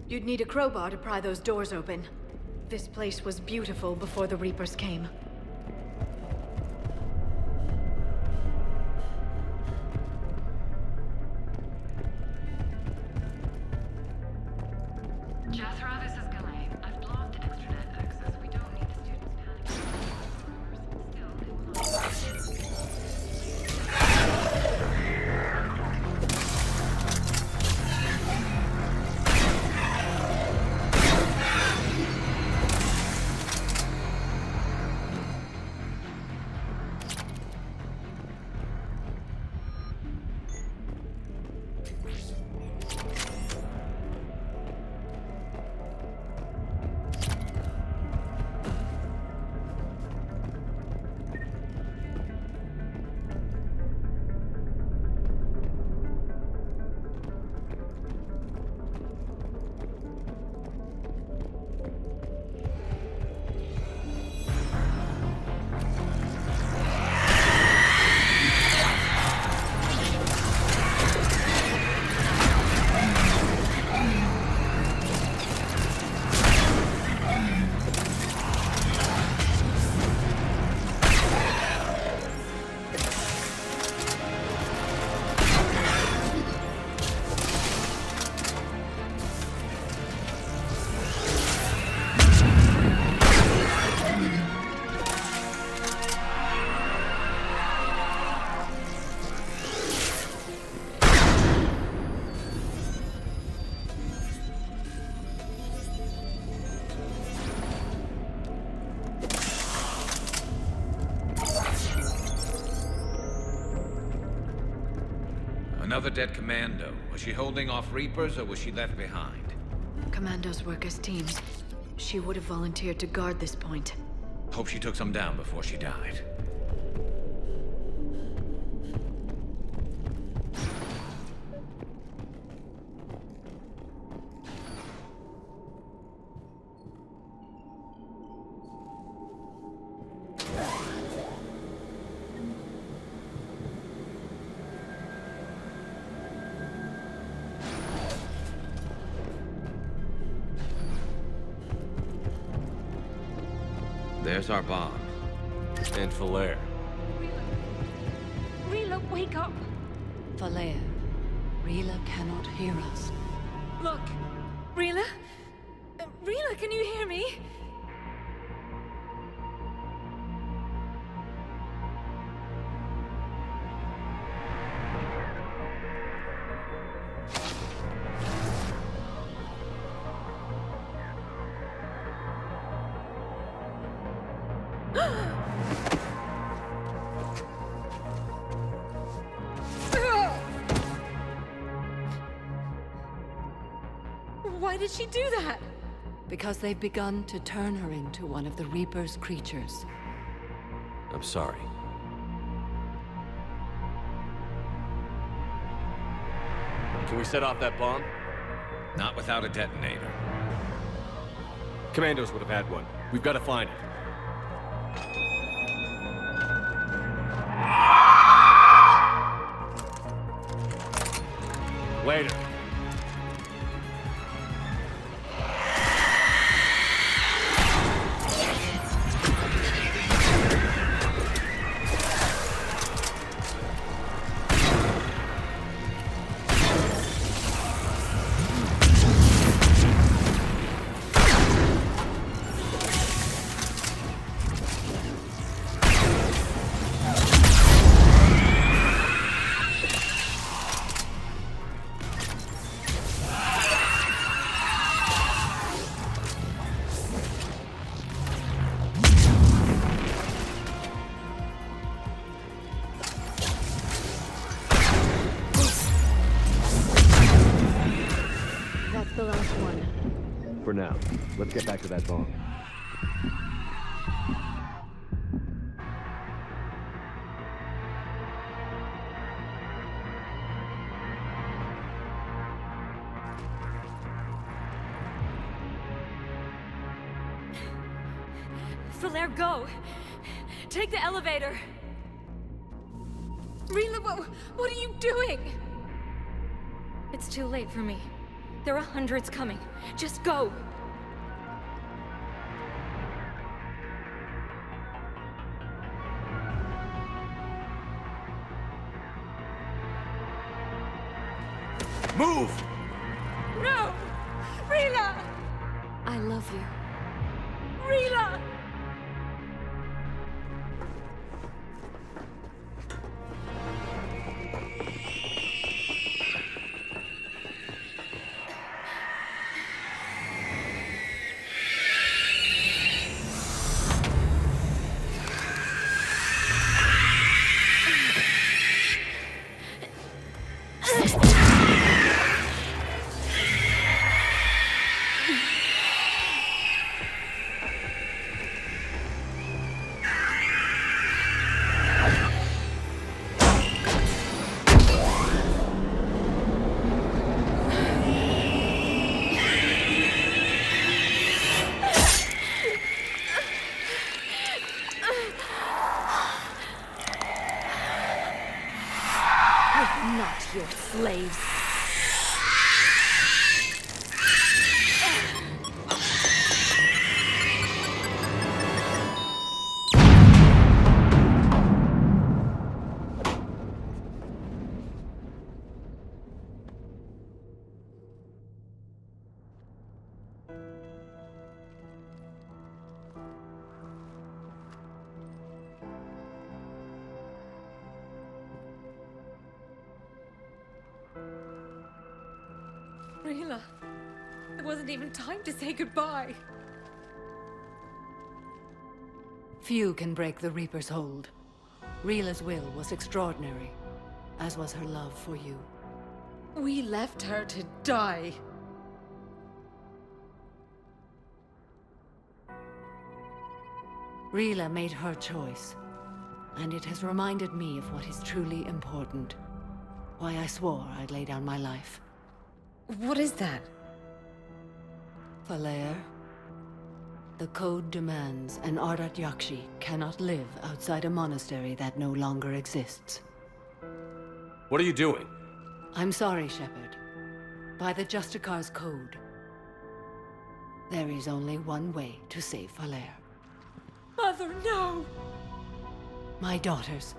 You'd need a crowbar to pry those doors open. This place was beautiful before the Reapers came. Jathra, this is Galay. I've blocked extranet access. We don't need the students panicking. Still, it will not. Another dead commando. Was she holding off Reapers, or was she left behind? Commandos work as teams. She would have volunteered to guard this point. Hope she took some down before she died. There's our bomb. And Falaire. Rila, wake up! Falaire, Rila cannot hear us. Look! Rila? Rila, can you hear me? Why did she do that? Because they've begun to turn her into one of the Reaper's creatures. I'm sorry. Can we set off that bomb? Not without a detonator. Commandos would have had one. We've got to find it. Later. That's the last one. For now, let's get back to that bomb. Falaire, go! Take the elevator! Rila, what are you doing? It's too late for me. There are hundreds coming. Just go! Move! No! Rila! I love you. Rila! Not your slaves. Rila, it wasn't even time to say goodbye. Few can break the Reaper's hold. Rila's will was extraordinary, as was her love for you. We left her to die. Rila made her choice, and it has reminded me of what is truly important. Why I swore I'd lay down my life. What is that? Falair, the code demands an Ardat Yakshi cannot live outside a monastery that no longer exists. What are you doing? I'm sorry, Shepard. By the Justicar's code, there is only one way to save Falair. Mother, no! My daughters,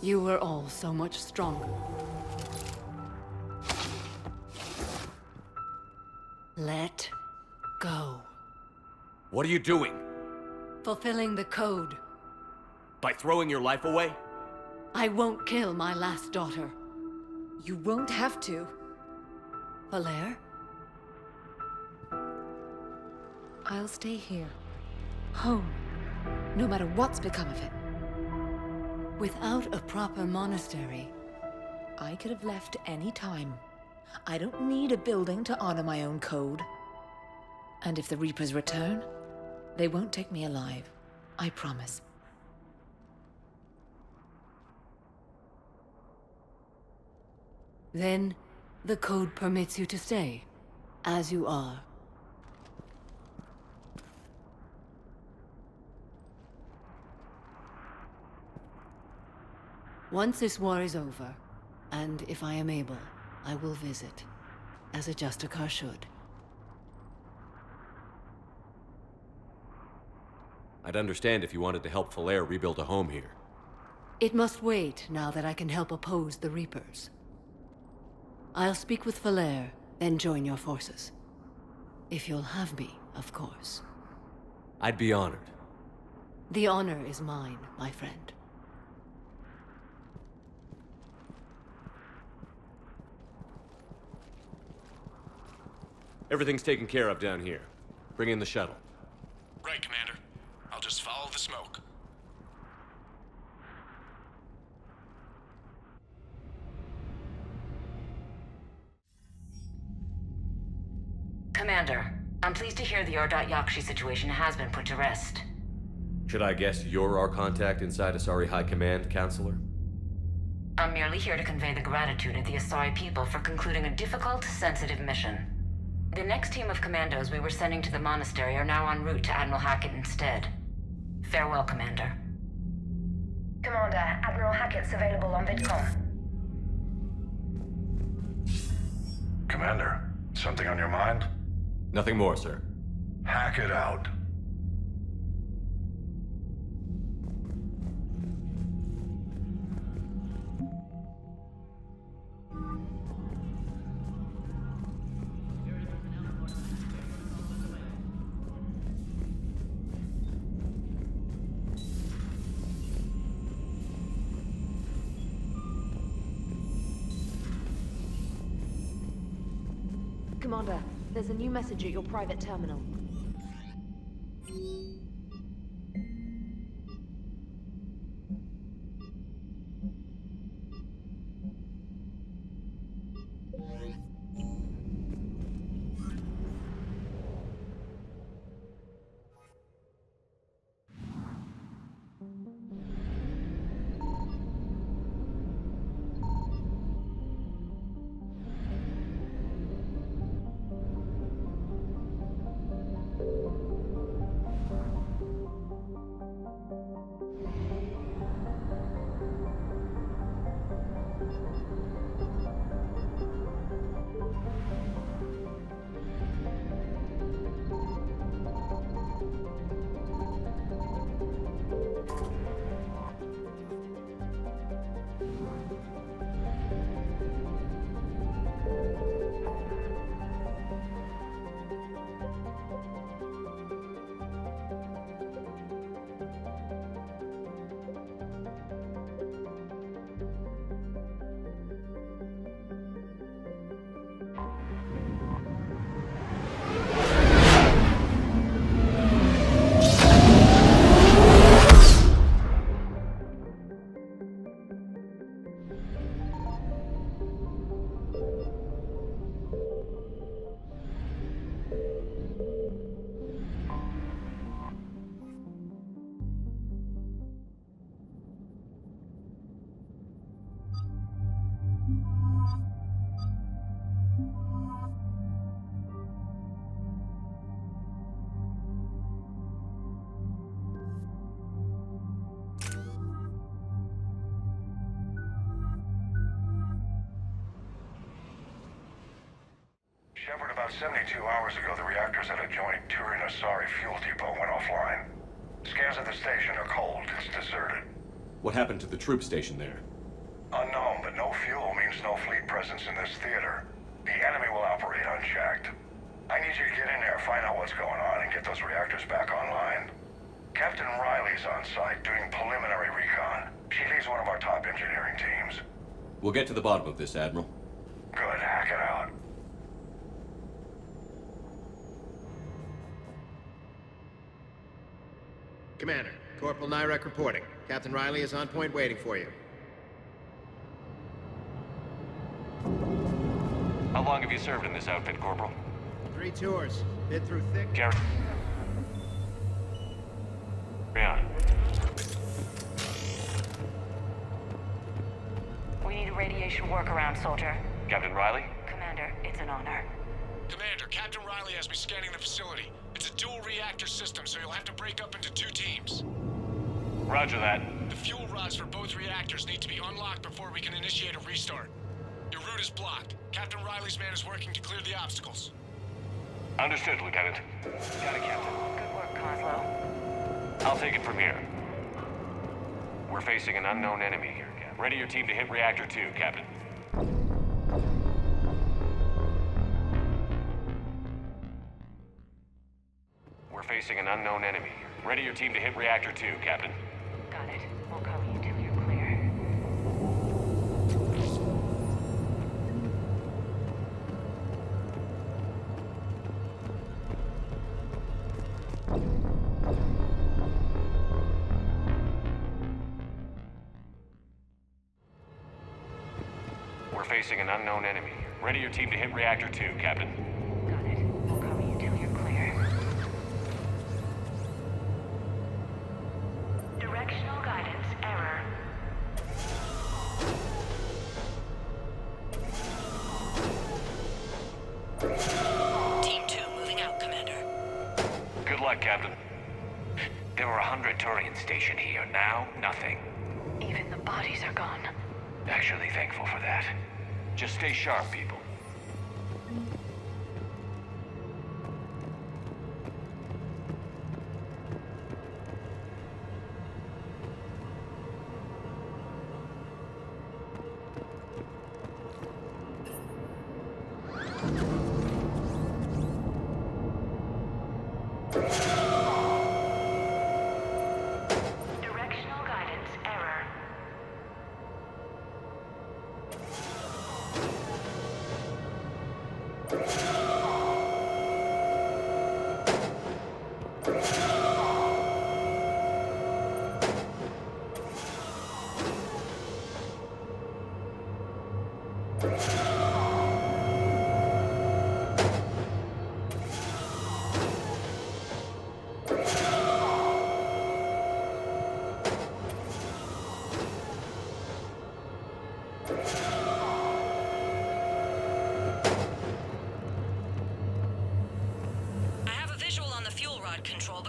you were all so much stronger. Let go. What are you doing? Fulfilling the code. By throwing your life away? I won't kill my last daughter. You won't have to. Falair? I'll stay here. Home. No matter what's become of it. Without a proper monastery, I could have left any time. I don't need a building to honor my own code. And if the Reapers return, they won't take me alive. I promise. Then, the code permits you to stay, as you are. Once this war is over, and if I am able, I will visit, as a Justicar should. I'd understand if you wanted to help Falair rebuild a home here. It must wait now that I can help oppose the Reapers. I'll speak with Falair, then join your forces. If you'll have me, of course. I'd be honored. The honor is mine, my friend. Everything's taken care of down here. Bring in the shuttle. Right, Commander. I'll just follow the smoke. Commander, I'm pleased to hear the Ardat Yakshi situation has been put to rest. Should I guess you're our contact inside Asari High Command, Counselor? I'm merely here to convey the gratitude of the Asari people for concluding a difficult, sensitive mission. The next team of commandos we were sending to the monastery are now en route to Admiral Hackett instead. Farewell, Commander. Commander, Admiral Hackett's available on VidCom. Commander, something on your mind? Nothing more, sir. Hackett out. Commander, there's a new message at your private terminal. Shepard, about 72 hours ago, the reactors at a joint Turin-Asari fuel depot went offline. Scans at the station are cold. It's deserted. What happened to the troop station there? Unknown, but no fuel means no fleet presence in this theater. The enemy will operate unchecked. I need you to get in there, find out what's going on, and get those reactors back online. Captain Riley's on site doing preliminary recon. She leads one of our top engineering teams. We'll get to the bottom of this, Admiral. Good, hack it out. Commander, Corporal Nyrek reporting. Captain Riley is on point waiting for you. How long have you served in this outfit, Corporal? 3 tours. Bit through thick... Carry on. We need a radiation workaround, soldier. Captain Riley? Commander, it's an honor. Commander, Captain Riley has me scanning the facility. It's a dual reactor system, so you'll have to break up into 2 teams. Roger that. The fuel rods for both reactors need to be unlocked before we can initiate a restart. Your route is blocked. Captain Riley's man is working to clear the obstacles. Understood, Lieutenant. Got it, Captain. Good work, Coslow. I'll take it from here. We're facing an unknown enemy here, Captain. Ready your team to hit Reactor 2, Captain. We're facing an unknown enemy. Ready your team to hit Reactor 2, Captain. Got it. We'll cover you till you're clear. We're facing an unknown enemy. Ready your team to hit Reactor 2, Captain. Got it. We'll cover you till you're clear. Directional guidance error. Team 2 moving out, Commander. Good luck, Captain. There were 100 Turians stationed here. Now, nothing. Even the bodies are gone. Actually thankful for that. Just stay sharp, people. Directional guidance error.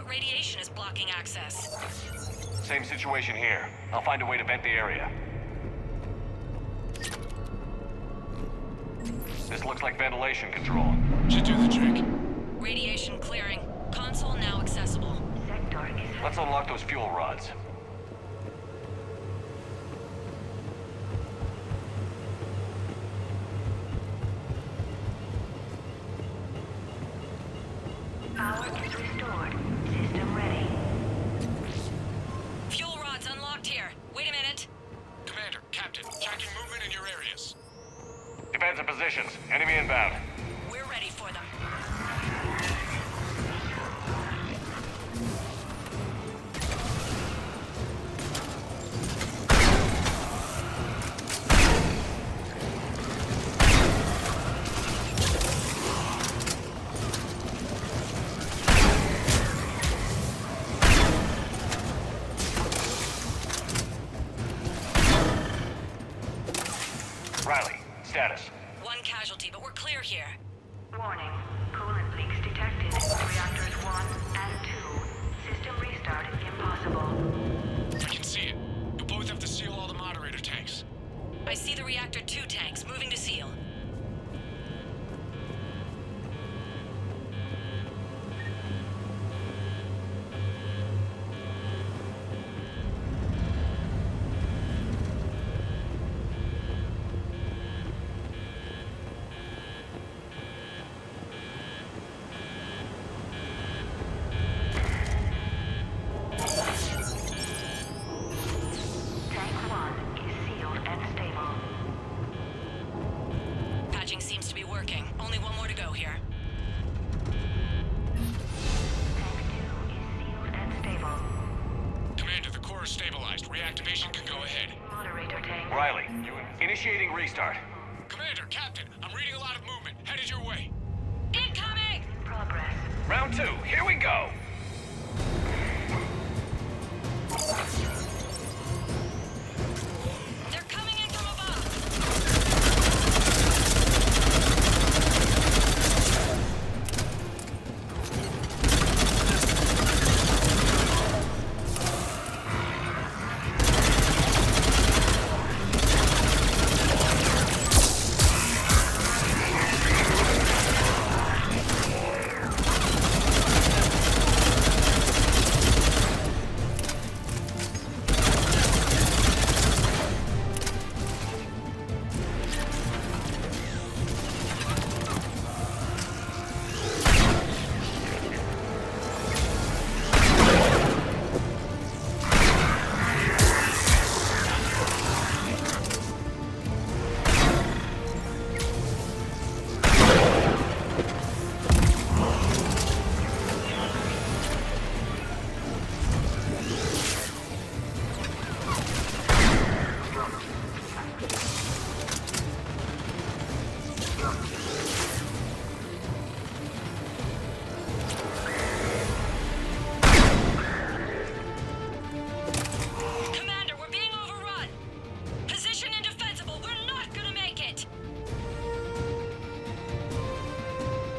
Radiation is blocking access. Same situation here. I'll find a way to vent the area. This looks like ventilation control. Should do the trick. Radiation clearing. Console now accessible. Let's unlock those fuel rods. Power is restored. System ready. Fuel rods unlocked here. Wait a minute. Commander, Captain, tracking movement in your areas. Defensive positions. Enemy inbound. We're ready for them. Riley, status. One casualty, but we're clear here. Warning. Coolant leaks detected. Reactors 1 and 2. System restart impossible. I can see it. You'll both have to seal all the moderator tanks. I see the Reactor 2 tanks moving to seal. Awaiting restart. Commander, Captain, I'm reading a lot of movement. Headed your way. Incoming! Progress. Round 2, here we go! They're coming in from above!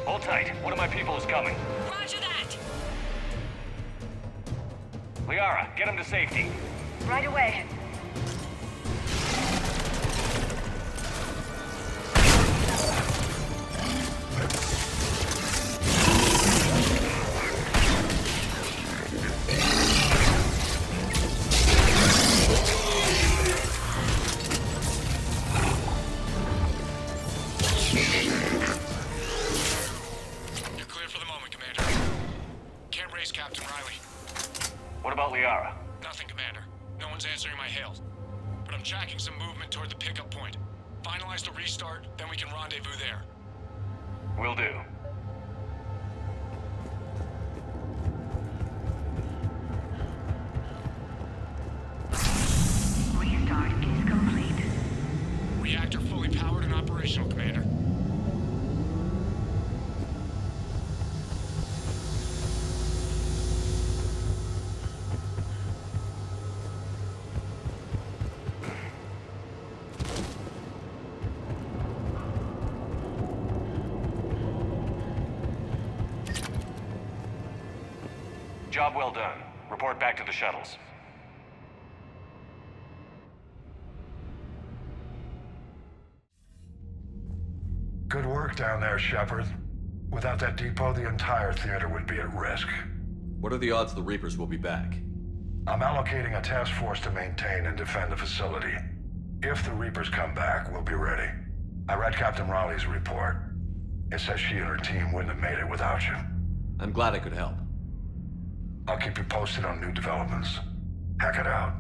Hold tight. One of my people is coming. Roger that! Liara, get him to safety. Right away. You're clear for the moment, Commander. Can't raise Captain Riley. What about Liara? Nothing, Commander. No one's answering my hails. But I'm tracking some movement toward the pickup point. Finalize the restart, then we can rendezvous there. Will do. Restart is complete. Reactor fully powered and operational, Commander. Job well done. Report back to the shuttles. Good work down there, Shepard. Without that depot, the entire theater would be at risk. What are the odds the Reapers will be back? I'm allocating a task force to maintain and defend the facility. If the Reapers come back, we'll be ready. I read Captain Raleigh's report. It says she and her team wouldn't have made it without you. I'm glad I could help. I'll keep you posted on new developments. Hack it out.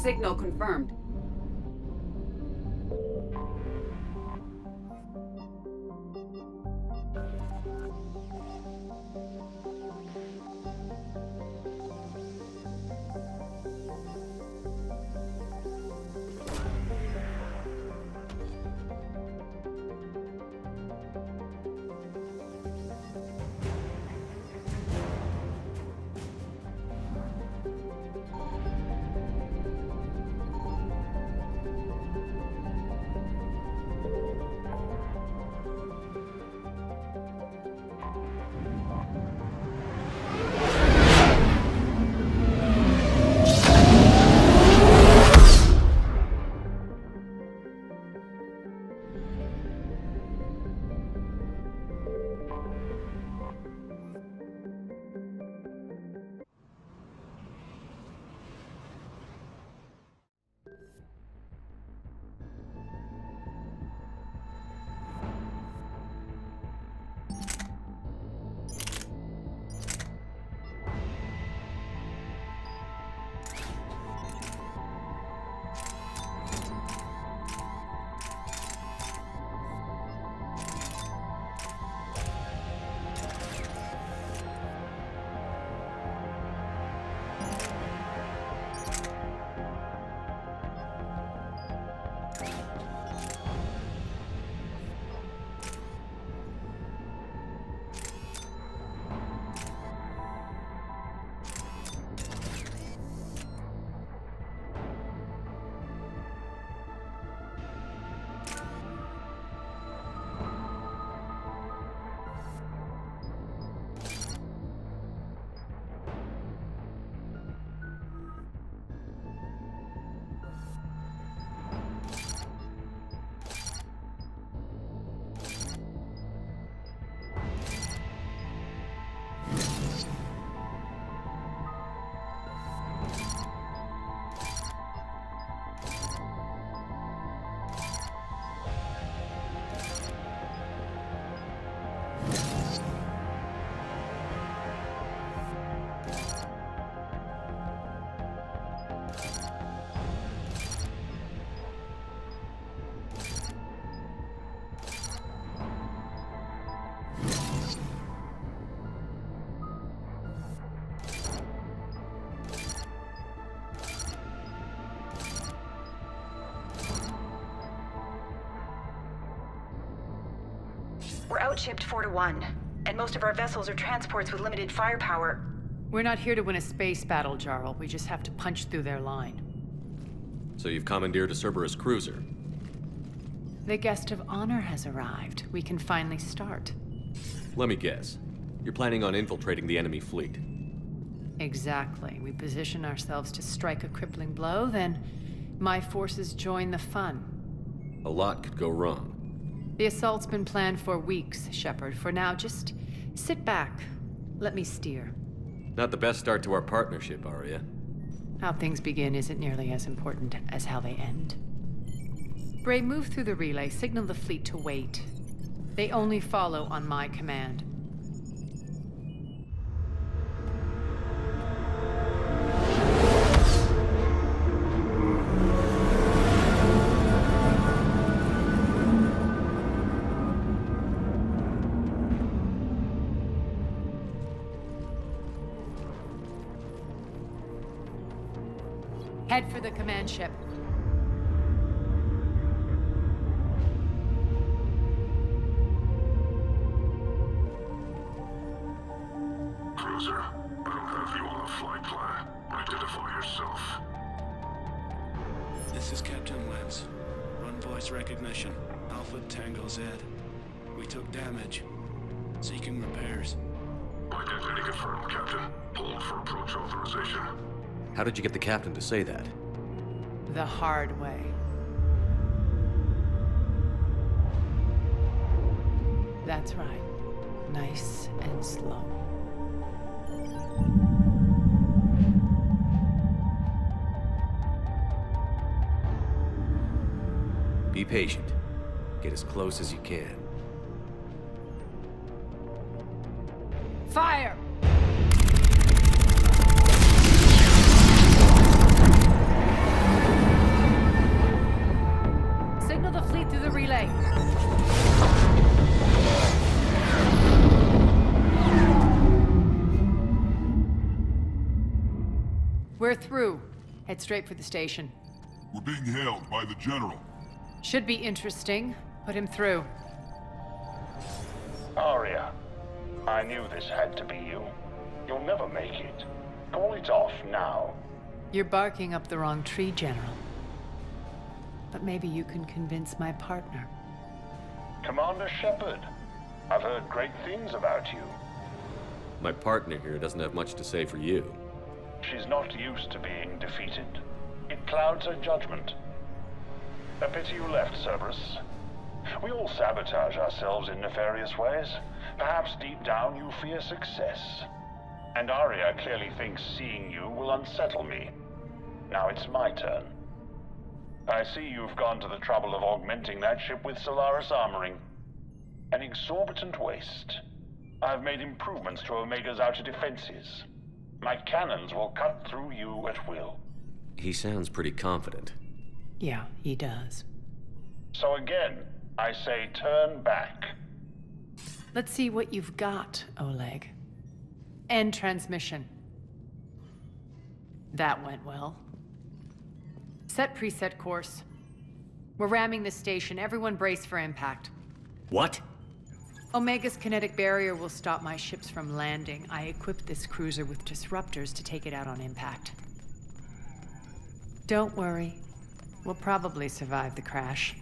Signal confirmed. We're outshipped 4-1, and most of our vessels are transports with limited firepower. We're not here to win a space battle, Jarl. We just have to punch through their line. So you've commandeered a Cerberus cruiser? The guest of honor has arrived. We can finally start. Let me guess. You're planning on infiltrating the enemy fleet? Exactly. We position ourselves to strike a crippling blow, then my forces join the fun. A lot could go wrong. The assault's been planned for weeks, Shepard. For now, just sit back. Let me steer. Not the best start to our partnership, Arya. How things begin isn't nearly as important as how they end. Bray, move through the relay. Signal the fleet to wait. They only follow on my command. Head for the command ship. Cruiser, I don't have you on the flight plan. Identify yourself. This is Captain Webs. Run voice recognition. Alpha Tango Z. We took damage. Seeking repairs. Identity confirmed, Captain. Hold for approach authorization. How did you get the captain to say that? The hard way. That's right. Nice and slow. Be patient. Get as close as you can. Fire! fleet through the relay. We're through. Head straight for the station. We're being hailed by the General. Should be interesting. Put him through. Arya, I knew this had to be you. You'll never make it. Call it off now. You're barking up the wrong tree, General. But maybe you can convince my partner. Commander Shepard, I've heard great things about you. My partner here doesn't have much to say for you. She's not used to being defeated. It clouds her judgment. A pity you left, Cerberus. We all sabotage ourselves in nefarious ways. Perhaps deep down you fear success. And Arya clearly thinks seeing you will unsettle me. Now it's my turn. I see you've gone to the trouble of augmenting that ship with Solaris armoring. An exorbitant waste. I've made improvements to Omega's outer defenses. My cannons will cut through you at will. He sounds pretty confident. Yeah, he does. So again, I say turn back. Let's see what you've got, Oleg. End transmission. That went well. Set preset course. We're ramming the station. Everyone brace for impact. What? Omega's kinetic barrier will stop my ships from landing. I equipped this cruiser with disruptors to take it out on impact. Don't worry. We'll probably survive the crash.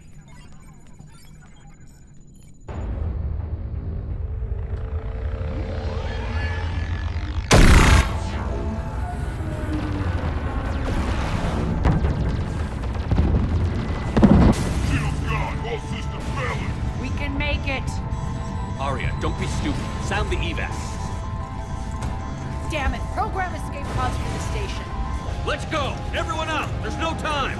We can make it! Arya, don't be stupid. Sound the evac. Damn it! Program escape pods from the station. Let's go! Everyone out! There's no time!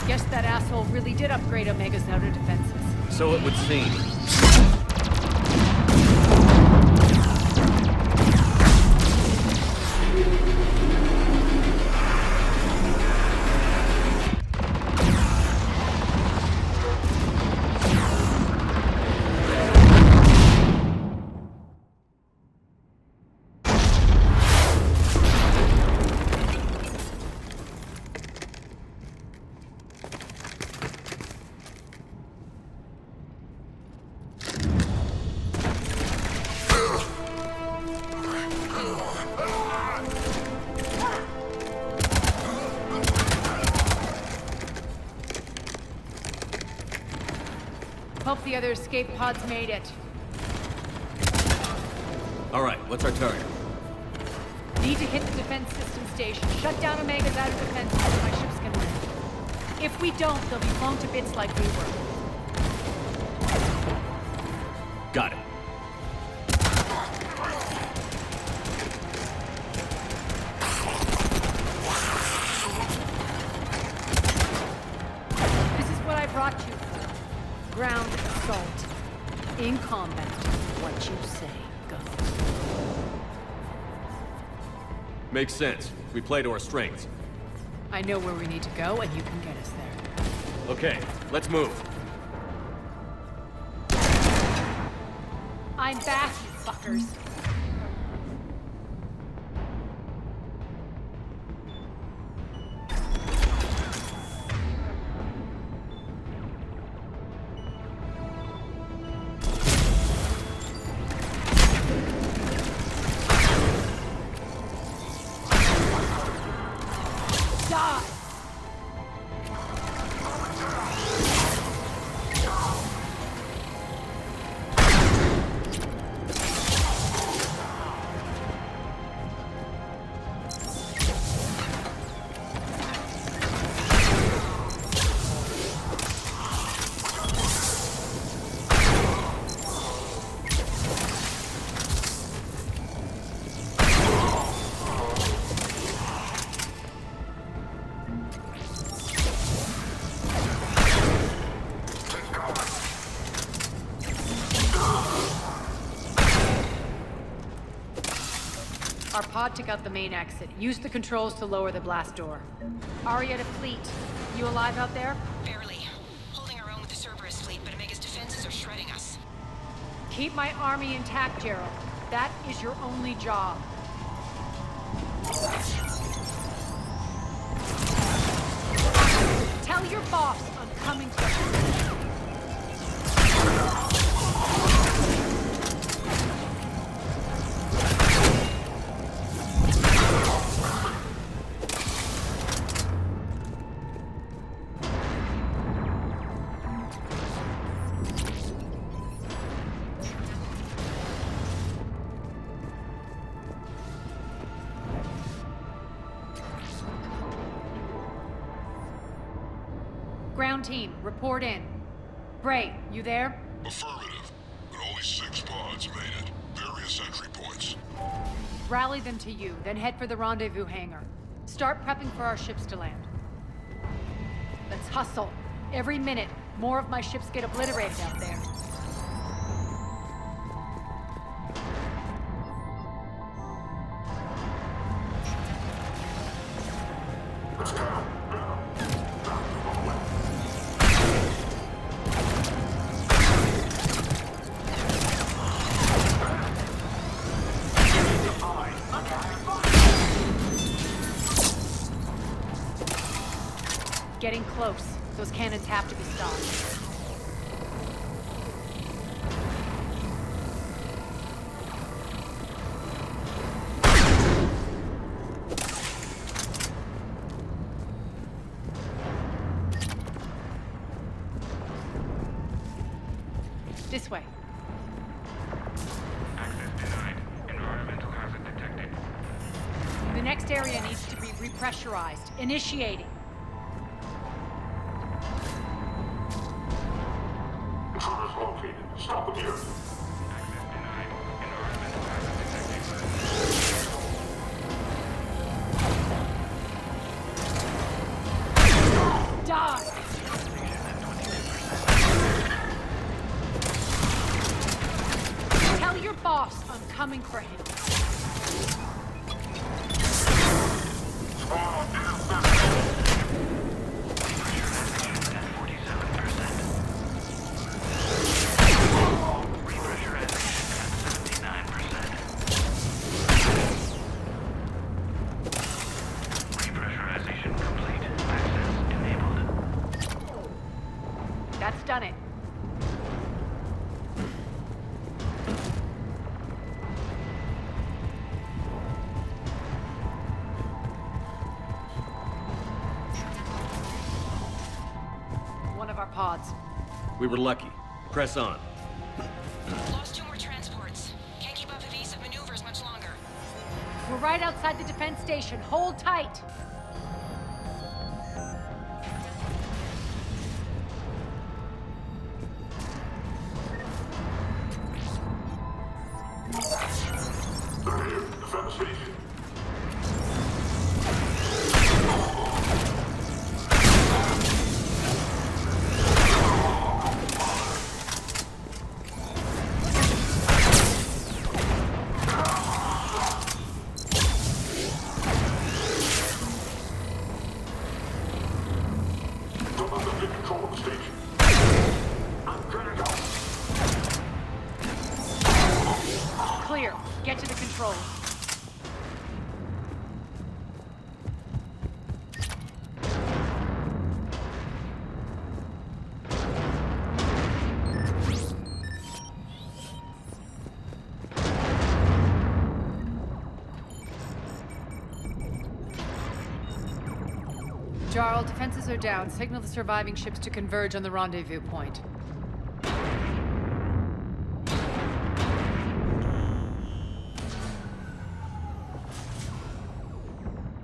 Guess that asshole really did upgrade Omega's outer defenses. So it would seem. Hope the other escape pods made it. All right, what's our target? Need to hit the defense system station. Shut down Omega's outer defenses so my ships can land. If we don't, they'll be blown to bits like we were. Got it. This is what I brought you for. Ground assault. In combat, what you say goes. Makes sense. We play to our strengths. I know where we need to go, and you can get us there. Okay, let's move. I'm back, you fuckers. Our pod took out the main exit. Use the controls to lower the blast door. Aria to fleet. You alive out there? Barely. Holding our own with the Cerberus fleet, but Omega's defenses are shredding us. Keep my army intact, Gerald. That is your only job. Tell your boss I'm coming for you. Ground team, report in. Bray, you there? Affirmative, but only 6 pods made it. Various entry points. Rally them to you, then head for the rendezvous hangar. Start prepping for our ships to land. Let's hustle. Every minute, more of my ships get obliterated out there. Let's go. Getting close. Those cannons have to be stopped. This way. Access denied. Environmental hazard detected. The next area needs to be repressurized. Initiating. Intruders located. Stop immediately. Access denied. Environmental hazard detected. Die! Tell your boss I'm coming for him. That's done it. One of our pods. We were lucky. Press on. Lost 2 more transports. Can't keep up evasive maneuvers much longer. We're right outside the defense station. Hold tight. They're here. Defend the station. Don't let them get control of the station. I'm gonna go. Clear. Get to the controls. Jarl, defenses are down. Signal the surviving ships to converge on the rendezvous point.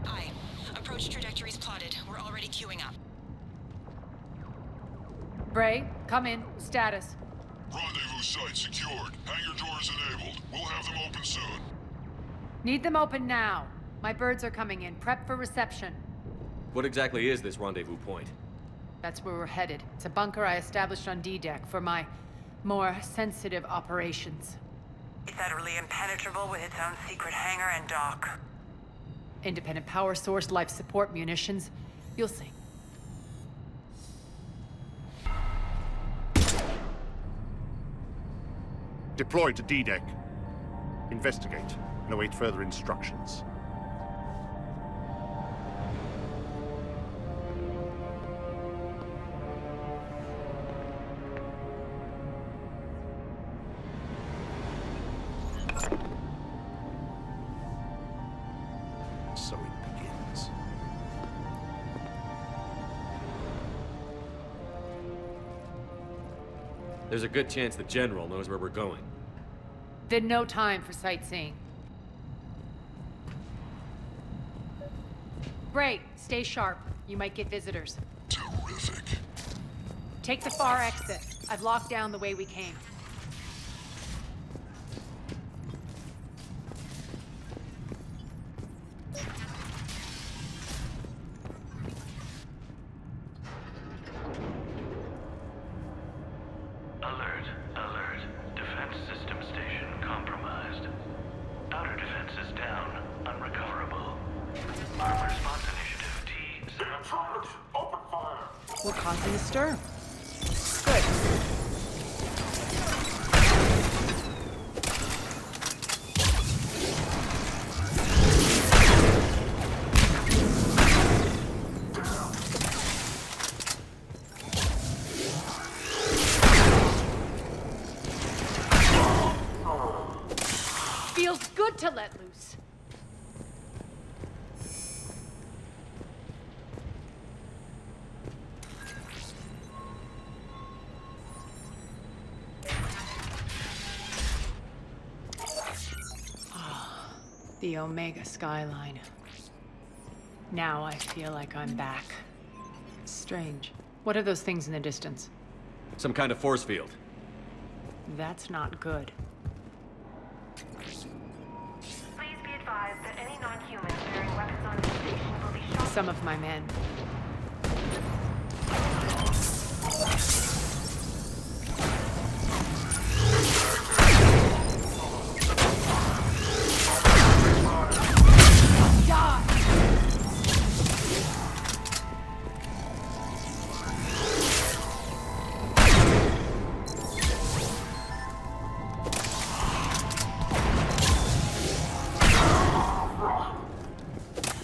Aye. Approach trajectories plotted. We're already queuing up. Bray, come in. Status. Rendezvous site secured. Hangar doors enabled. We'll have them open soon. Need them open now. My birds are coming in. Prep for reception. What exactly is this rendezvous point? That's where we're headed. It's a bunker I established on D-Deck for my more sensitive operations. It's utterly impenetrable with its own secret hangar and dock. Independent power source, life support, munitions. You'll see. Deploy to D-Deck. Investigate and await further instructions. So it begins. There's a good chance the General knows where we're going. Then no time for sightseeing. Bray, stay sharp. You might get visitors. Terrific. Take the far exit. I've locked down the way we came. Alert, alert. Defense system station compromised. Outer defenses down, unrecoverable. Armor response initiative T. Intruders, open fire! We're causing a stir. Good. Feels good to let loose. The Omega skyline. Now I feel like I'm back. It's strange. What are those things in the distance? Some kind of force field. That's not good. Please be advised that any non-humans bearing weapons on this station will be shot. Some of my men.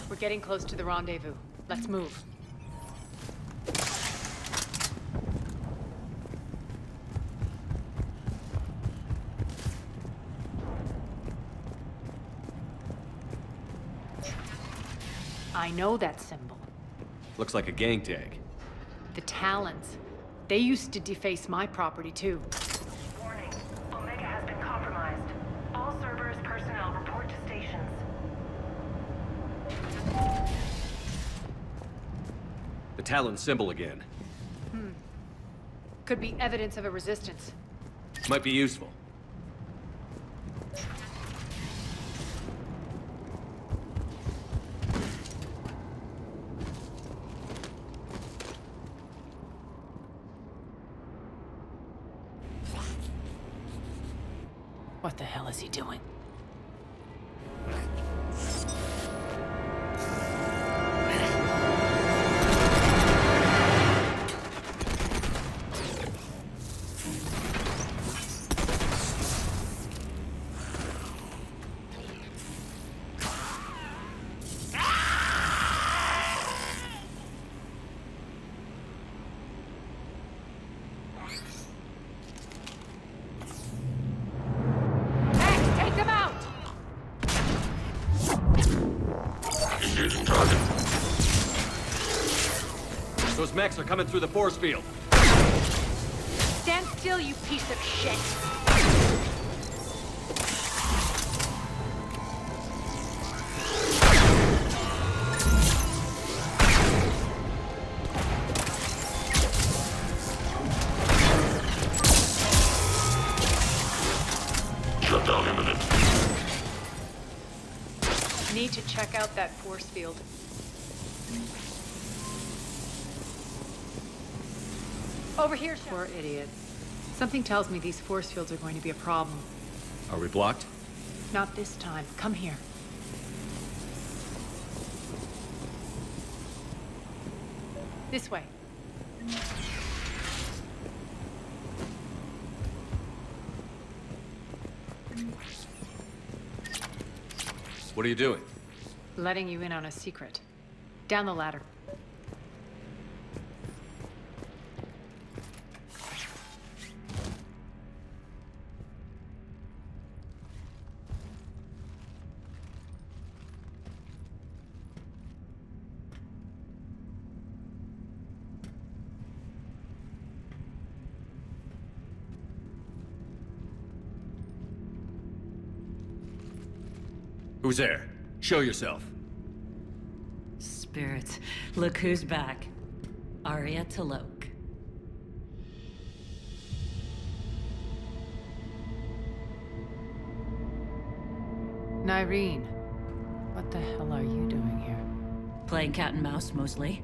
We're getting close to the rendezvous. Let's move. I know that symbol. Looks like a gang tag. The Talons. They used to deface my property too. Warning. Omega has been compromised. All Cerberus personnel report to stations. The Talon symbol again. Could be evidence of a resistance. Might be useful. What the hell is he doing? Take them out! Engaging target. Those mechs are coming through the force field. Stand still, you piece of shit! Shutdown imminent. Need to check out that force field. Over here, poor idiot. Something tells me these force fields are going to be a problem. Are we blocked? Not this time. Come here. This way. What are you doing? Letting you in on a secret. Down the ladder. Who's there? Show yourself. Spirits, look who's back. Arya Talok. Nyreen, what the hell are you doing here? Playing cat and mouse, mostly.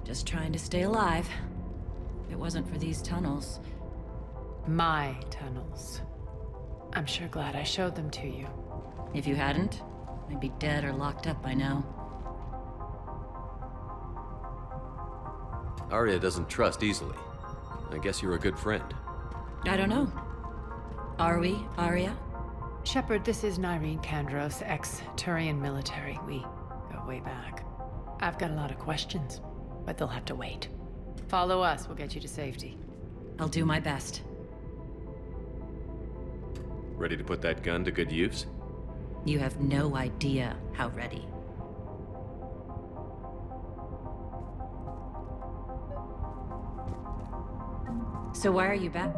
Just trying to stay alive. If it wasn't for these tunnels. My tunnels. I'm sure glad I showed them to you. If you hadn't, I'd be dead or locked up by now. Arya doesn't trust easily. I guess you're a good friend. I don't know. Are we, Arya? Shepard, this is Nyreen Kandros, ex-Turian military. We go way back. I've got a lot of questions, but they'll have to wait. Follow us, we'll get you to safety. I'll do my best. Ready to put that gun to good use? You have no idea how ready. So why are you back?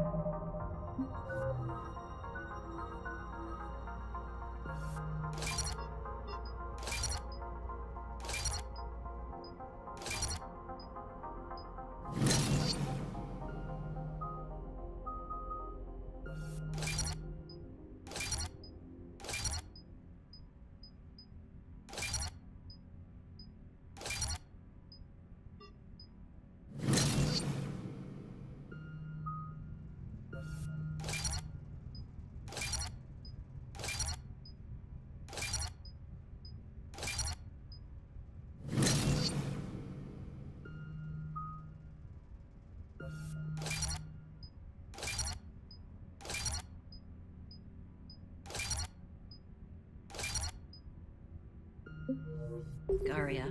Arya.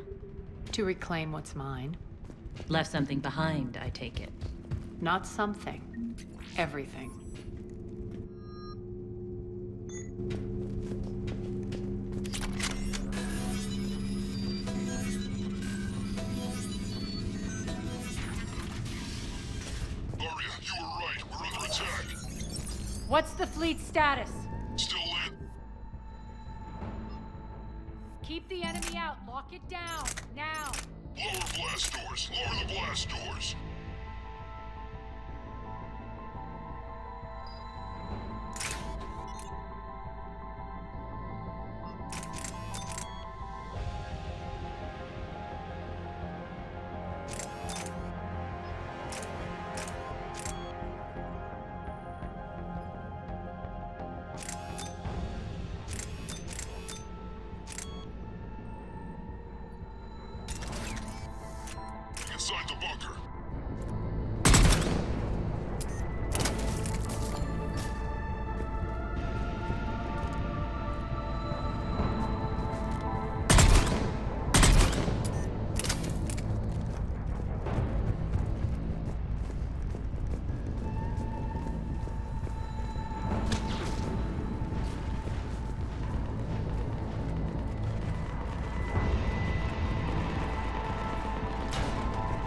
To reclaim what's mine. Left something behind, I take it. Not something. Everything. Arya, you were right. We're under attack. What's the fleet status? Still lit. Keep the enemy out. Lock it down. Now. Lower blast doors. Lower the blast doors. Inside the bunker.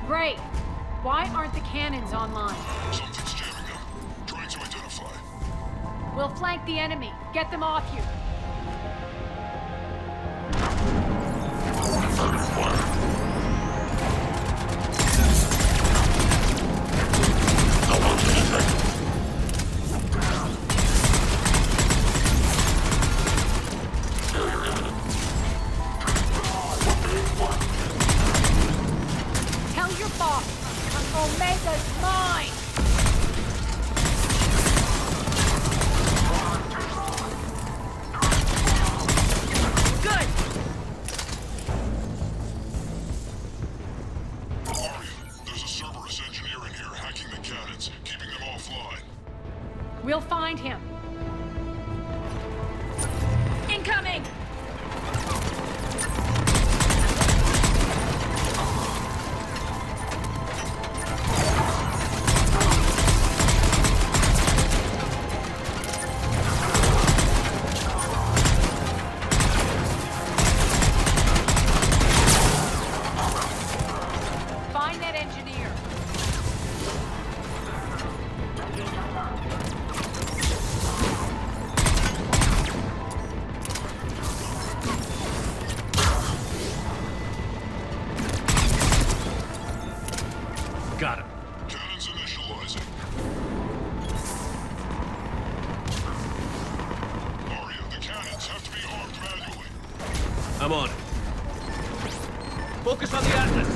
Great. Why aren't the cannons online? Something's jamming up. Trying to identify. We'll flank the enemy. Get them off you. Tell your boss, Omega's mine! We'll find him. Incoming! Find that engineer. Got him. Cannons initializing. Aria, the cannons have to be armed manually. I'm on it. Focus on the Atlas.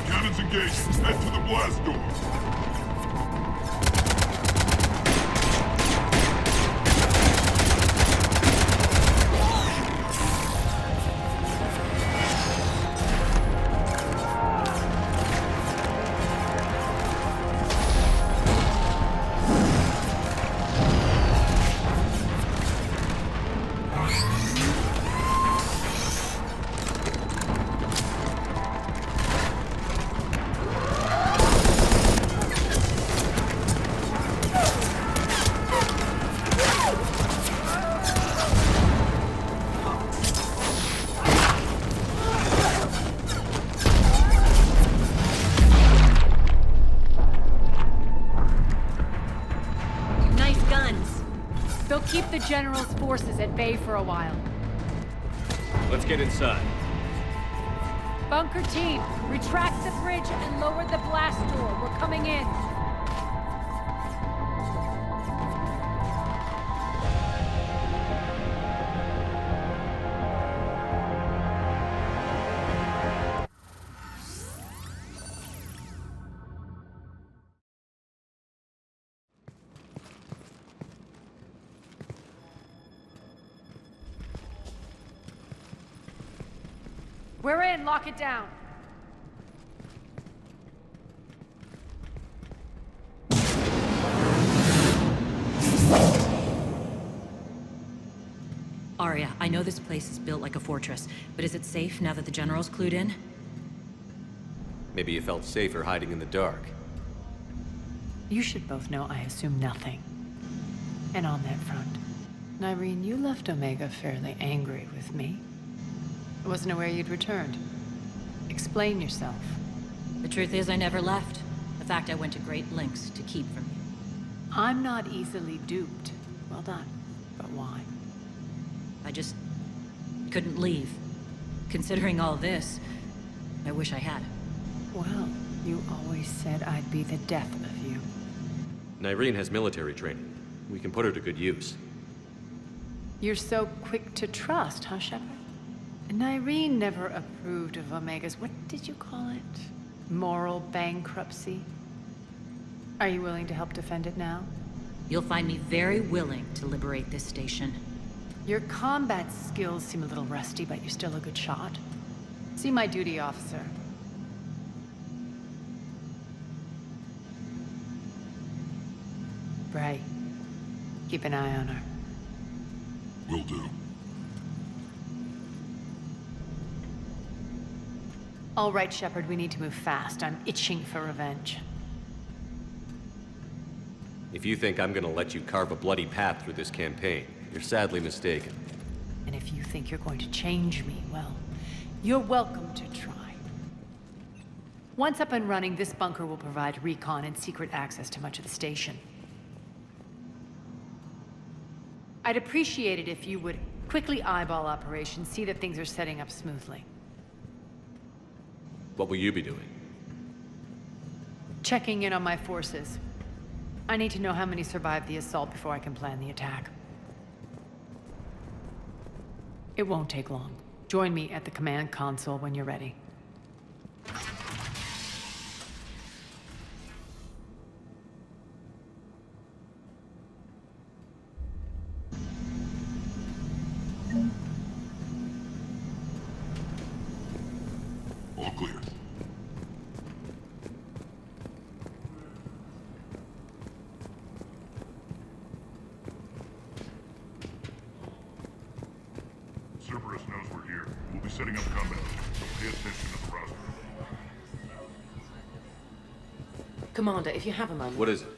Cannons engaged. Head to the blast door. Nice guns. They'll keep the General's forces at bay for a while. Let's get inside. Bunker team, retract the bridge and lower the blast door. We're coming in. We're in. Lock it down. Arya, I know this place is built like a fortress, but is it safe now that the General's clued in? Maybe you felt safer hiding in the dark. You should both know I assume nothing. And on that front, Nyreen, you left Omega fairly angry with me. I wasn't aware you'd returned. Explain yourself. The truth is, I never left. The fact I went to great lengths to keep from you. I'm not easily duped. Well done. But why? I just couldn't leave. Considering all this, I wish I had. Well, you always said I'd be the death of you. Nyreen has military training. We can put her to good use. You're so quick to trust, huh, Shepard? Nyreen never approved of Omega's, what did you call it? Moral bankruptcy? Are you willing to help defend it now? You'll find me very willing to liberate this station. Your combat skills seem a little rusty, but you're still a good shot. See my duty officer. Bray, keep an eye on her. Will do. All right, Shepard, we need to move fast. I'm itching for revenge. If you think I'm gonna let you carve a bloody path through this campaign, you're sadly mistaken. And if you think you're going to change me, well, you're welcome to try. Once up and running, this bunker will provide recon and secret access to much of the station. I'd appreciate it if you would quickly eyeball operations, see that things are setting up smoothly. What will you be doing? Checking in on my forces. I need to know how many survived the assault before I can plan the attack. It won't take long. Join me at the command console when you're ready. Cerberus knows we're here. We'll be setting up combat, so pay attention to the roster. Commander, if you have a moment. What is it?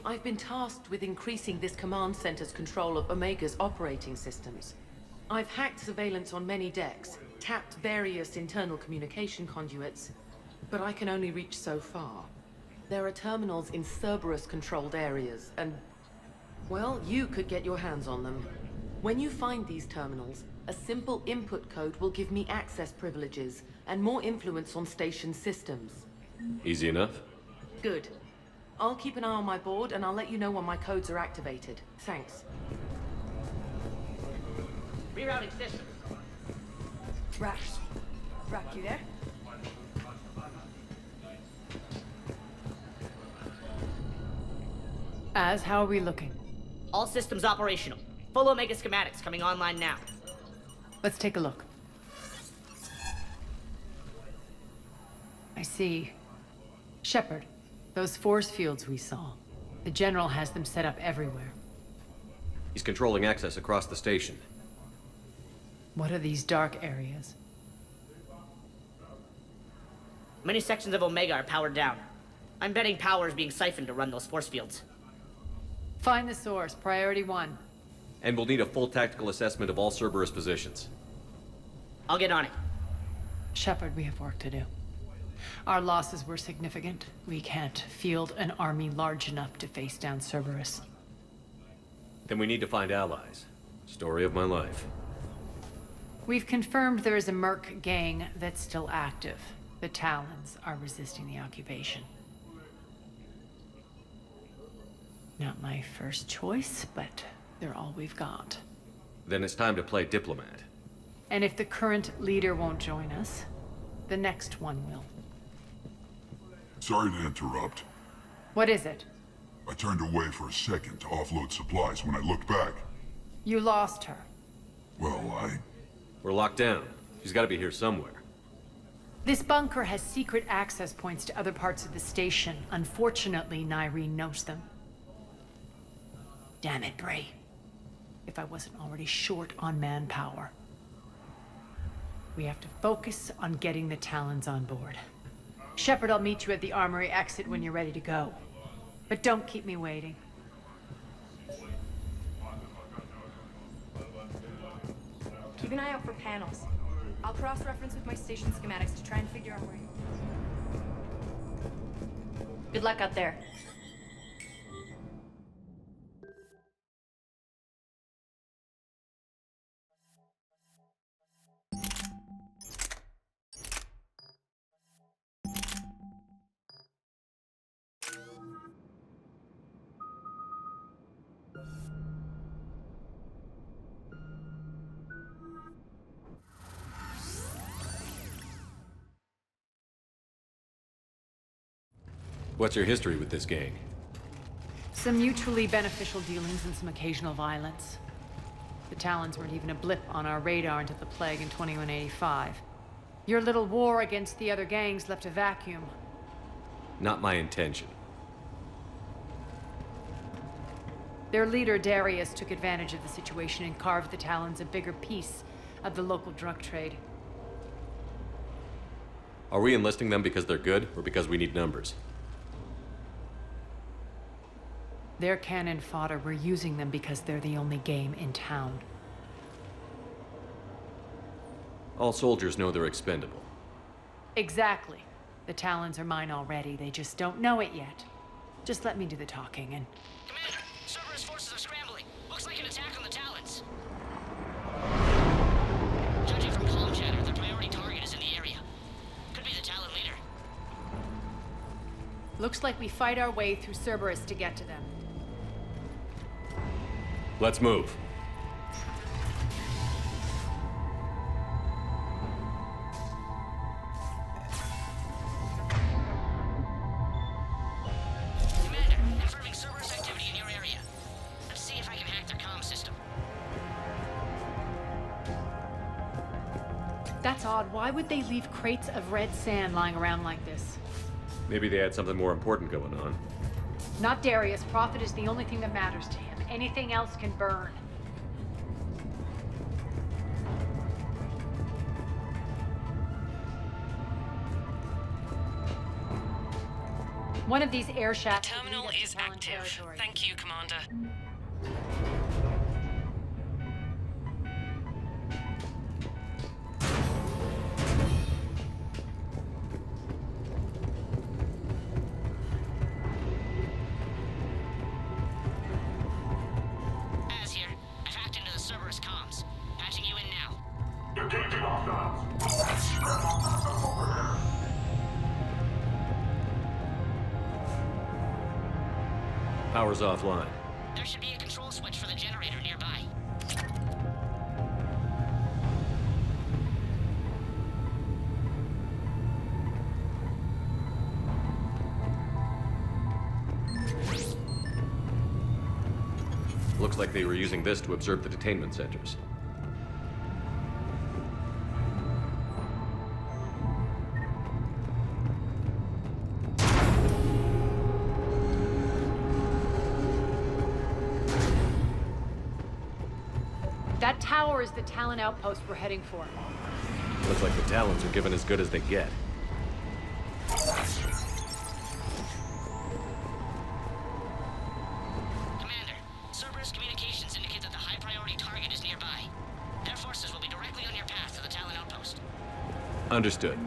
I've been tasked with increasing this command center's control of Omega's operating systems. I've hacked surveillance on many decks, tapped various internal communication conduits, but I can only reach so far. There are terminals in Cerberus-controlled areas, and, well, you could get your hands on them. When you find these terminals, a simple input code will give me access privileges and more influence on station systems. Easy enough? Good. I'll keep an eye on my board, and I'll let you know when my codes are activated. Thanks. Rerouting system. Rack, you there? How are we looking? All systems operational. Full Omega schematics coming online now. Let's take a look. I see. Shepard, those force fields we saw. The General has them set up everywhere. He's controlling access across the station. What are these dark areas? Many sections of Omega are powered down. I'm betting power is being siphoned to run those force fields. Find the source, priority 1. And we'll need a full tactical assessment of all Cerberus positions. I'll get on it. Shepard, we have work to do. Our losses were significant. We can't field an army large enough to face down Cerberus. Then we need to find allies. Story of my life. We've confirmed there is a merc gang that's still active. The Talons are resisting the occupation. Not my first choice, but they're all we've got. Then it's time to play diplomat. And if the current leader won't join us, the next one will. Sorry to interrupt. What is it? I turned away for a second to offload supplies. When I looked back... You lost her. Well, We're locked down. She's gotta be here somewhere. This bunker has secret access points to other parts of the station. Unfortunately, Nyreen knows them. Damn it, Bray. If I wasn't already short on manpower. We have to focus on getting the Talons on board. Shepard, I'll meet you at the armory exit when you're ready to go. But don't keep me waiting. Keep an eye out for panels. I'll cross-reference with my station schematics to try and figure out where you... Good luck out there. What's your history with this gang? Some mutually beneficial dealings and some occasional violence. The Talons weren't even a blip on our radar until the plague in 2185. Your little war against the other gangs left a vacuum. Not my intention. Their leader, Darius, took advantage of the situation and carved the Talons a bigger piece of the local drug trade. Are we enlisting them because they're good, or because we need numbers? They're cannon fodder. We're using them because they're the only game in town. All soldiers know they're expendable. Exactly. The Talons are mine already. They just don't know it yet. Just let me do the talking and... Commander, Cerberus forces are scrambling. Looks like an attack on the Talons. Judging from comm chatter, their priority target is in the area. Could be the Talon leader. Looks like we fight our way through Cerberus to get to them. Let's move. Commander, confirming Cerberus activity in your area. Let's see if I can hack their comm system. That's odd. Why would they leave crates of red sand lying around like this? Maybe they had something more important going on. Not Darius. Profit is the only thing that matters to him. Anything else can burn. One of these air shafts. The terminal is active. Thank you, Commander. Az here. I've hacked into the Cerberus comms. Patching you in now. Detecting hostiles. Power's offline. There should be a control switch for the generator nearby. Looks like they were using this to observe the detainment centers. That tower is the Talon outpost we're heading for. Looks like the Talons are given as good as they get. Commander, Cerberus communications indicate that the high-priority target is nearby. Their forces will be directly on your path to the Talon outpost. Understood.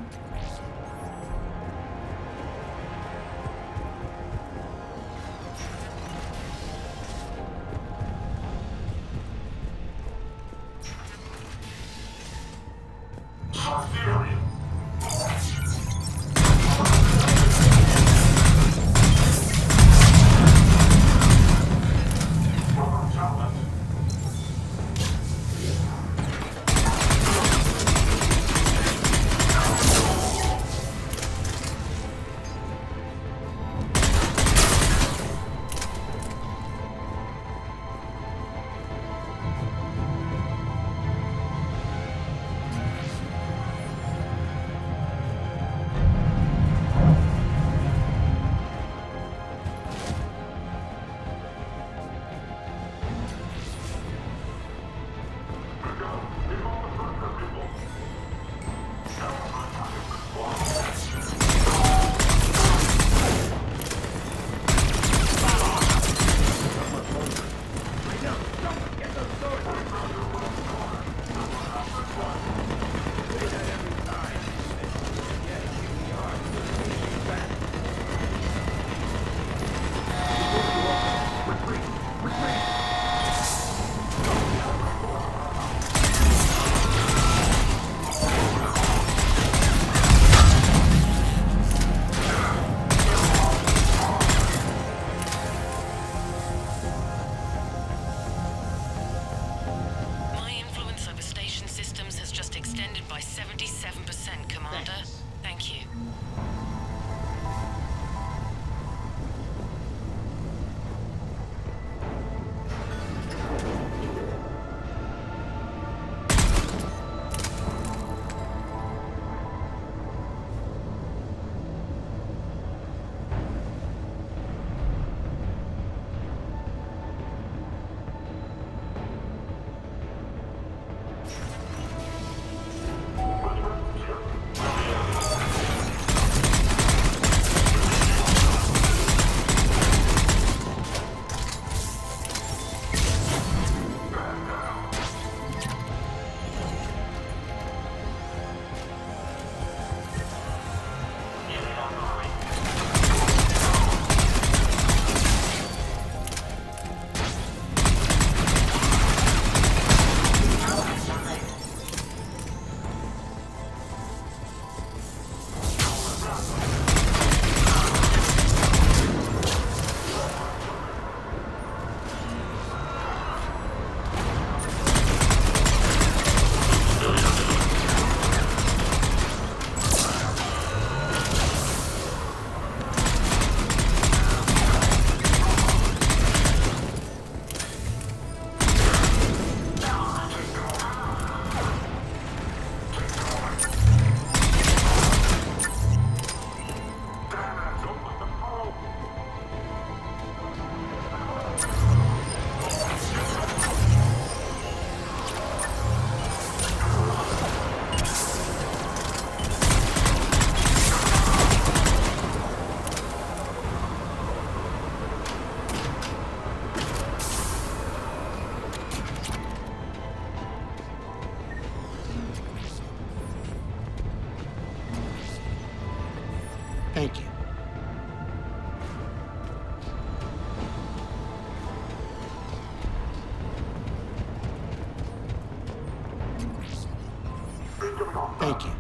take it.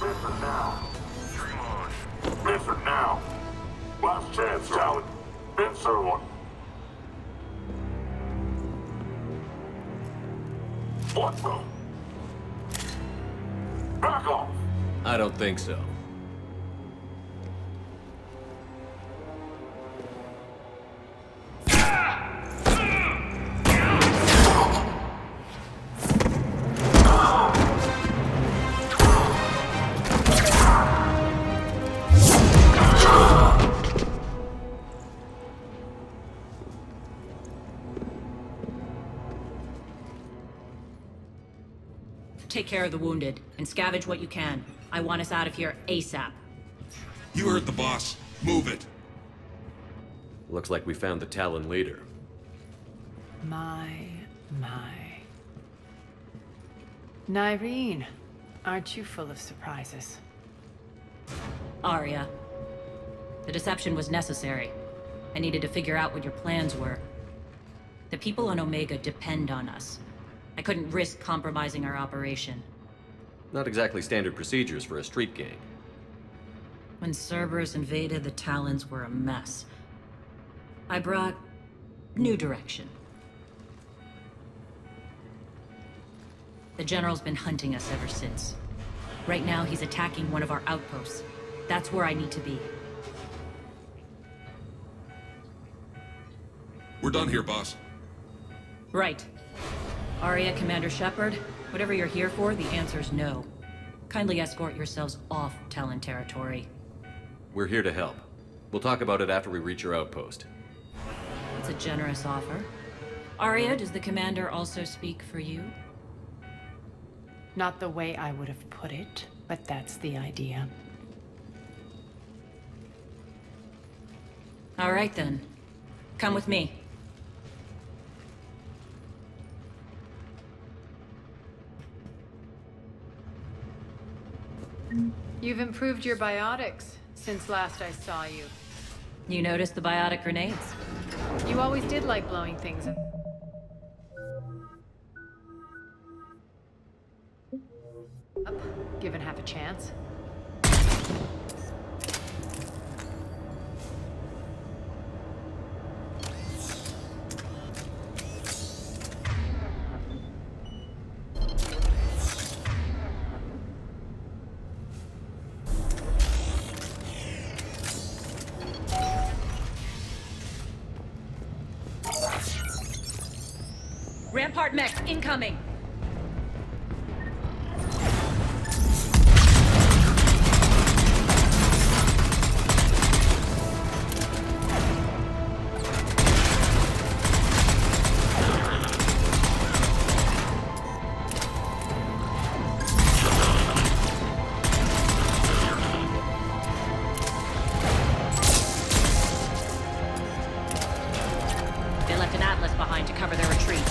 Listen now. Dream on. Listen now. Last chance, Talon. Answer one. What the? Back off! I don't think so. Take care of the wounded, and scavenge what you can. I want us out of here ASAP. You heard the boss. Move it. Looks like we found the Talon leader. My. Nyreen, aren't you full of surprises? Arya. The deception was necessary. I needed to figure out what your plans were. The people on Omega depend on us. I couldn't risk compromising our operation. Not exactly standard procedures for a street gang. When Cerberus invaded, the Talons were a mess. I brought new direction. The General's been hunting us ever since. Right now, he's attacking one of our outposts. That's where I need to be. We're done here, boss. Right. Arya, Commander Shepard, whatever you're here for, the answer's no. Kindly escort yourselves off Talon territory. We're here to help. We'll talk about it after we reach your outpost. It's a generous offer. Arya, does the Commander also speak for you? Not the way I would have put it, but that's the idea. All right then. Come with me. You've improved your biotics since last I saw you. You noticed the biotic grenades? You always did like blowing things up. Given half a chance. Rampart mech incoming! They left an Atlas behind to cover their retreat.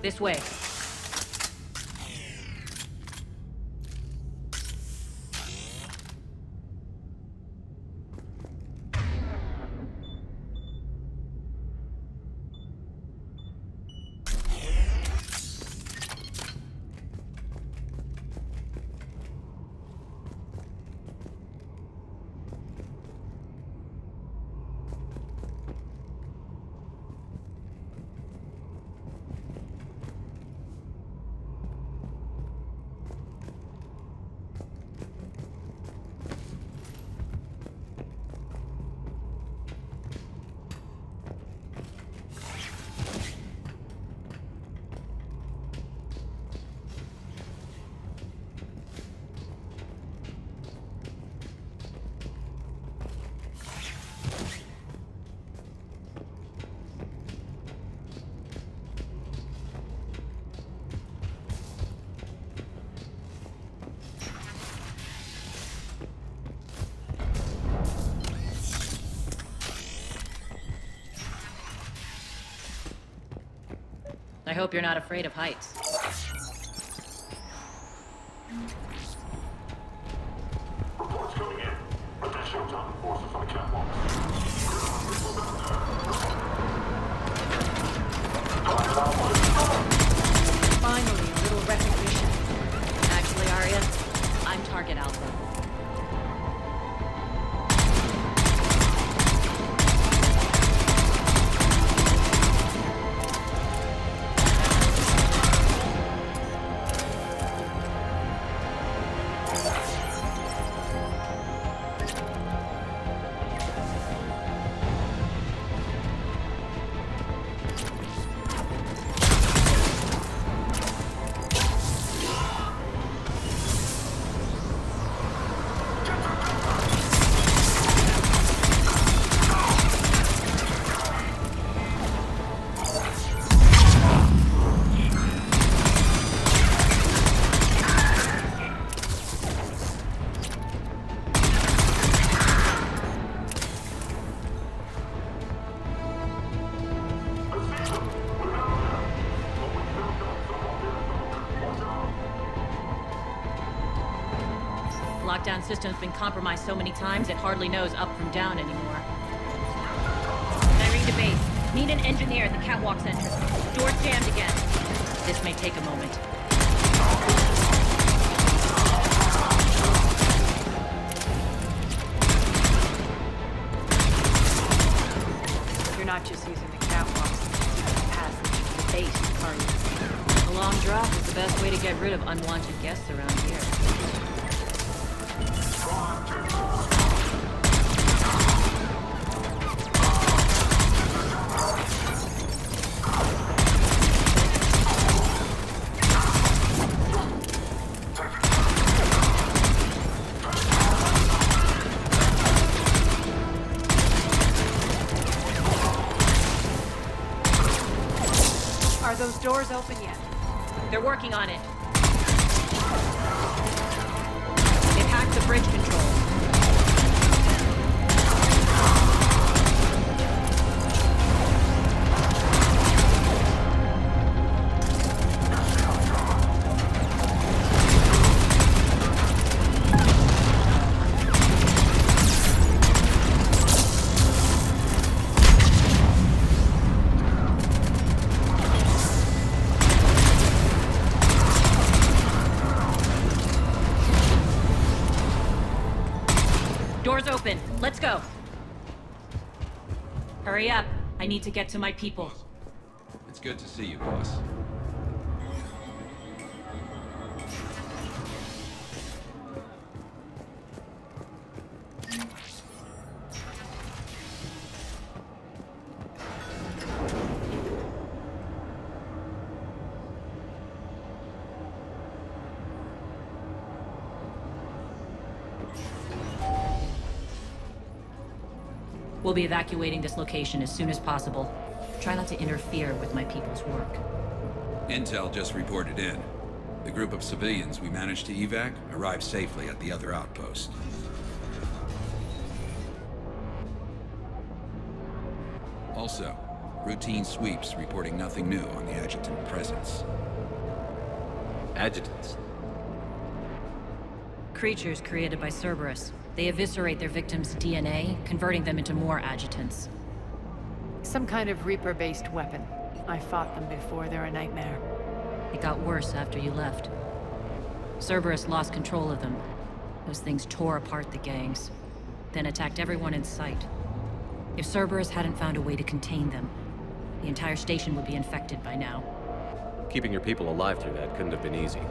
This way. I hope you're not afraid of heights. Reports coming in. Additional German forces on the catwalk. Finally, a little recognition. Actually, Arya, I'm Target Alpha. Lockdown system's been compromised so many times it hardly knows up from down anymore. Irene to base. Need an engineer at the catwalk's entrance. Door's jammed again. This may take a moment. You're not just using the catwalk passage to the base, are you? A long drop is the best way to get rid of unwanted guests around here. Are those doors open yet? They're working on it. They've hacked the bridge control. Doors open. Let's go. Hurry up. I need to get to my people. It's good to see you, boss. We'll be evacuating this location as soon as possible. Try not to interfere with my people's work. Intel just reported in. The group of civilians we managed to evac arrived safely at the other outpost. Also, routine sweeps reporting nothing new on the adjutant presence. Adjutants? Creatures created by Cerberus. They eviscerate their victims' DNA, converting them into more adjutants. Some kind of Reaper-based weapon. I fought them before, they're a nightmare. It got worse after you left. Cerberus lost control of them. Those things tore apart the gangs, then attacked everyone in sight. If Cerberus hadn't found a way to contain them, the entire station would be infected by now. Keeping your people alive through that couldn't have been easy.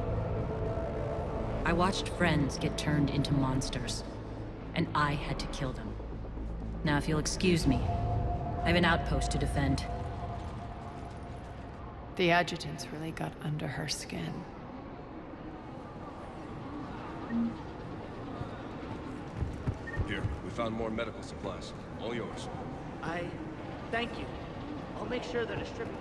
I watched friends get turned into monsters, and I had to kill them. Now, if you'll excuse me, I have an outpost to defend. The adjutants really got under her skin. Here, we found more medical supplies. All yours. Thank you. I'll make sure they're distributed.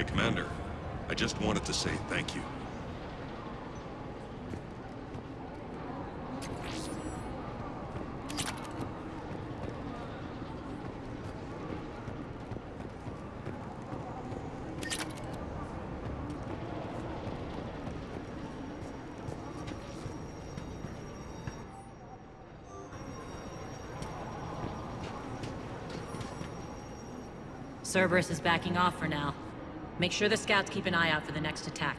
Commander, I just wanted to say thank you. Cerberus is backing off for now. Make sure the scouts keep an eye out for the next attack.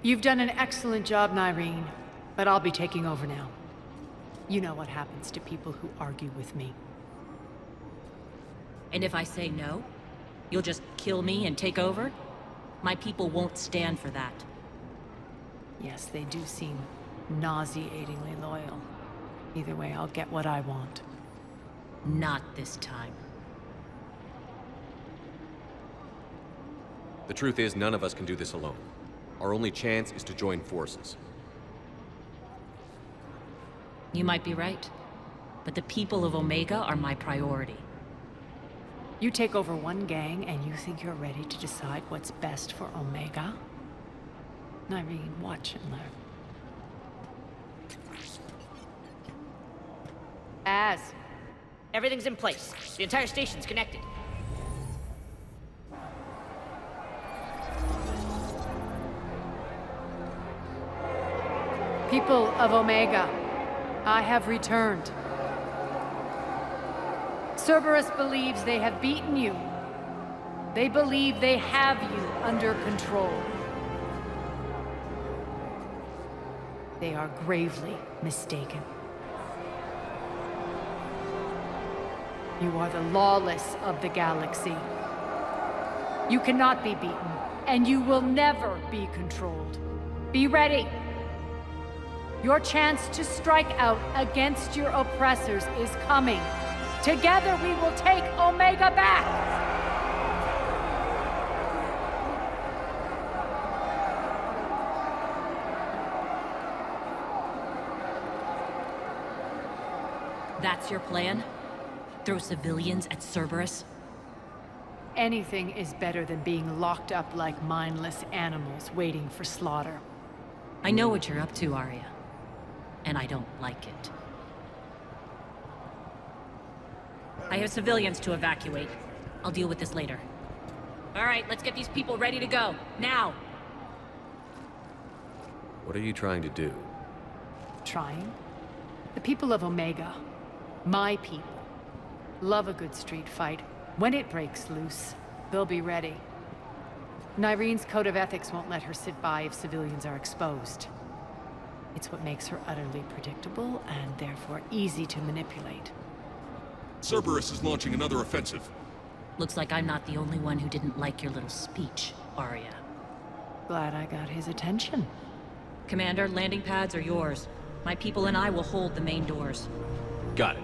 You've done an excellent job, Nyreen, but I'll be taking over now. You know what happens to people who argue with me. And if I say no, you'll just kill me and take over? My people won't stand for that. Yes, they do seem nauseatingly loyal. Either way, I'll get what I want. Not this time. The truth is, none of us can do this alone. Our only chance is to join forces. You might be right, but the people of Omega are my priority. You take over one gang and you think you're ready to decide what's best for Omega? Nyreen, watch and learn. Everything's in place. The entire station's connected. People of Omega, I have returned. Cerberus believes they have beaten you. They believe they have you under control. They are gravely mistaken. You are the lawless of the galaxy. You cannot be beaten, and you will never be controlled. Be ready. Your chance to strike out against your oppressors is coming. Together we will take Omega back! That's your plan? Throw civilians at Cerberus? Anything is better than being locked up like mindless animals waiting for slaughter. I know what you're up to, Arya. And I don't like it. I have civilians to evacuate. I'll deal with this later. All right, let's get these people ready to go. Now! What are you trying to do? Trying? The people of Omega, my people, love a good street fight. When it breaks loose, they'll be ready. Nyreen's code of ethics won't let her sit by if civilians are exposed. It's what makes her utterly predictable and therefore easy to manipulate. Cerberus is launching another offensive. Looks like I'm not the only one who didn't like your little speech, Arya. Glad I got his attention. Commander, landing pads are yours. My people and I will hold the main doors. Got it.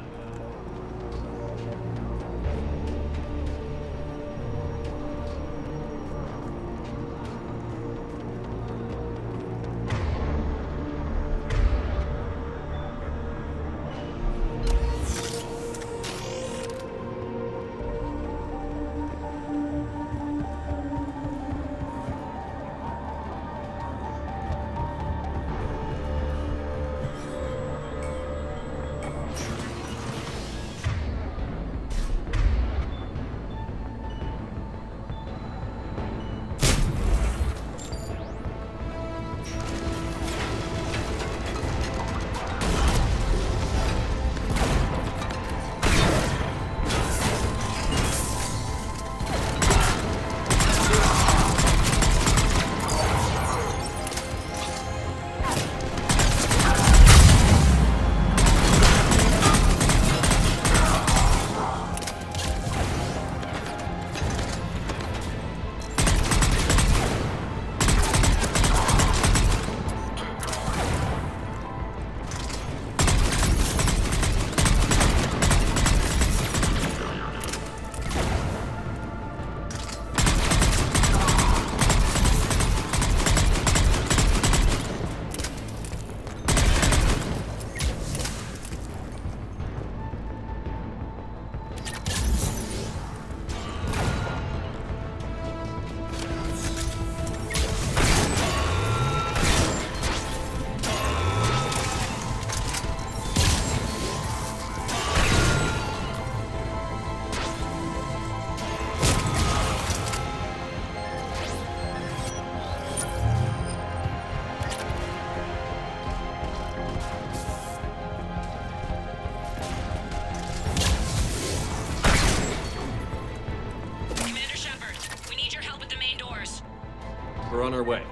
our way.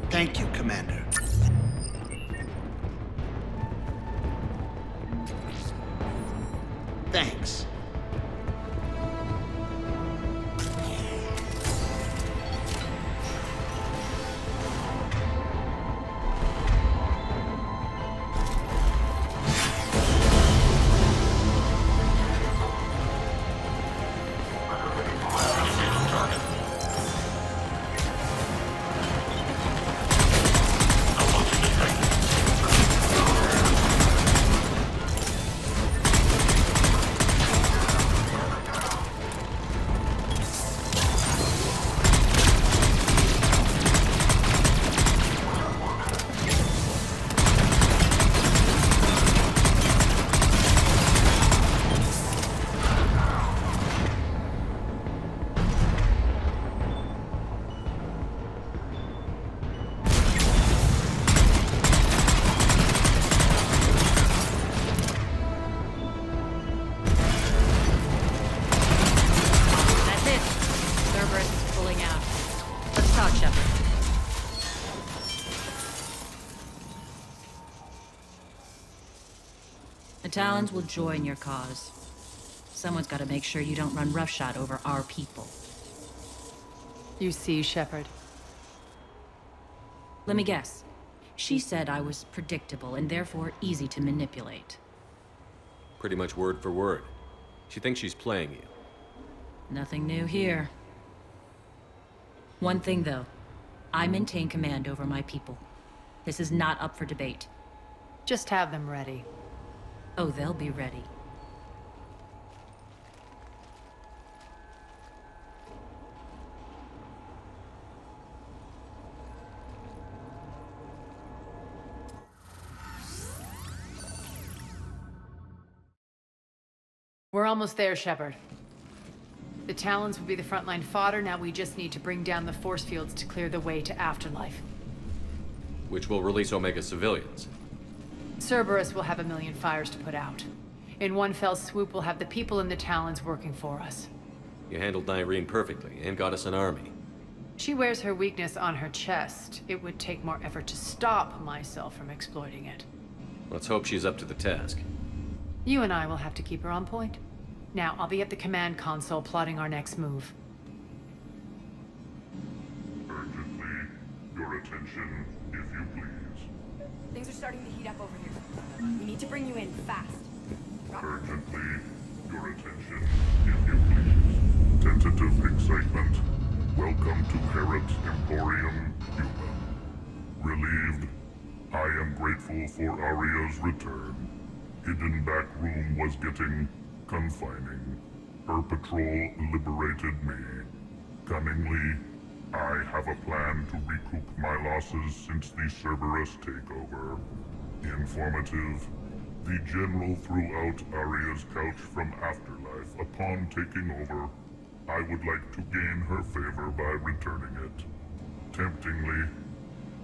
Thank you, Commander. Thanks. The Talons will join your cause. Someone's got to make sure you don't run roughshod over our people. You see, Shepard? Let me guess. She said I was predictable and therefore easy to manipulate. Pretty much word for word. She thinks she's playing you. Nothing new here. One thing, though. I maintain command over my people. This is not up for debate. Just have them ready. Oh, they'll be ready. We're almost there, Shepard. The Talons will be the frontline fodder. Now we just need to bring down the force fields to clear the way to Afterlife. Which will release Omega civilians. Cerberus will have a million fires to put out. In one fell swoop, we'll have the people in the Talons working for us. You handled Irene perfectly and got us an army. She wears her weakness on her chest. It would take more effort to stop myself from exploiting it. Let's hope she's up to the task. You and I will have to keep her on point. Now, I'll be at the command console plotting our next move. Urgently, your attention, if you please. Things are starting to heat up over here. We need to bring you in fast. Urgently, your attention, if you please. Tentative excitement. Welcome to Herod's Emporium, Human. Relieved, I am grateful for Aria's return. Hidden back room was getting confining. Her patrol liberated me. Cunningly, I have a plan to recoup my losses since the Cerberus takeover. Informative. The General threw out Aria's couch from Afterlife upon taking over. I would like to gain her favor by returning it. Temptingly,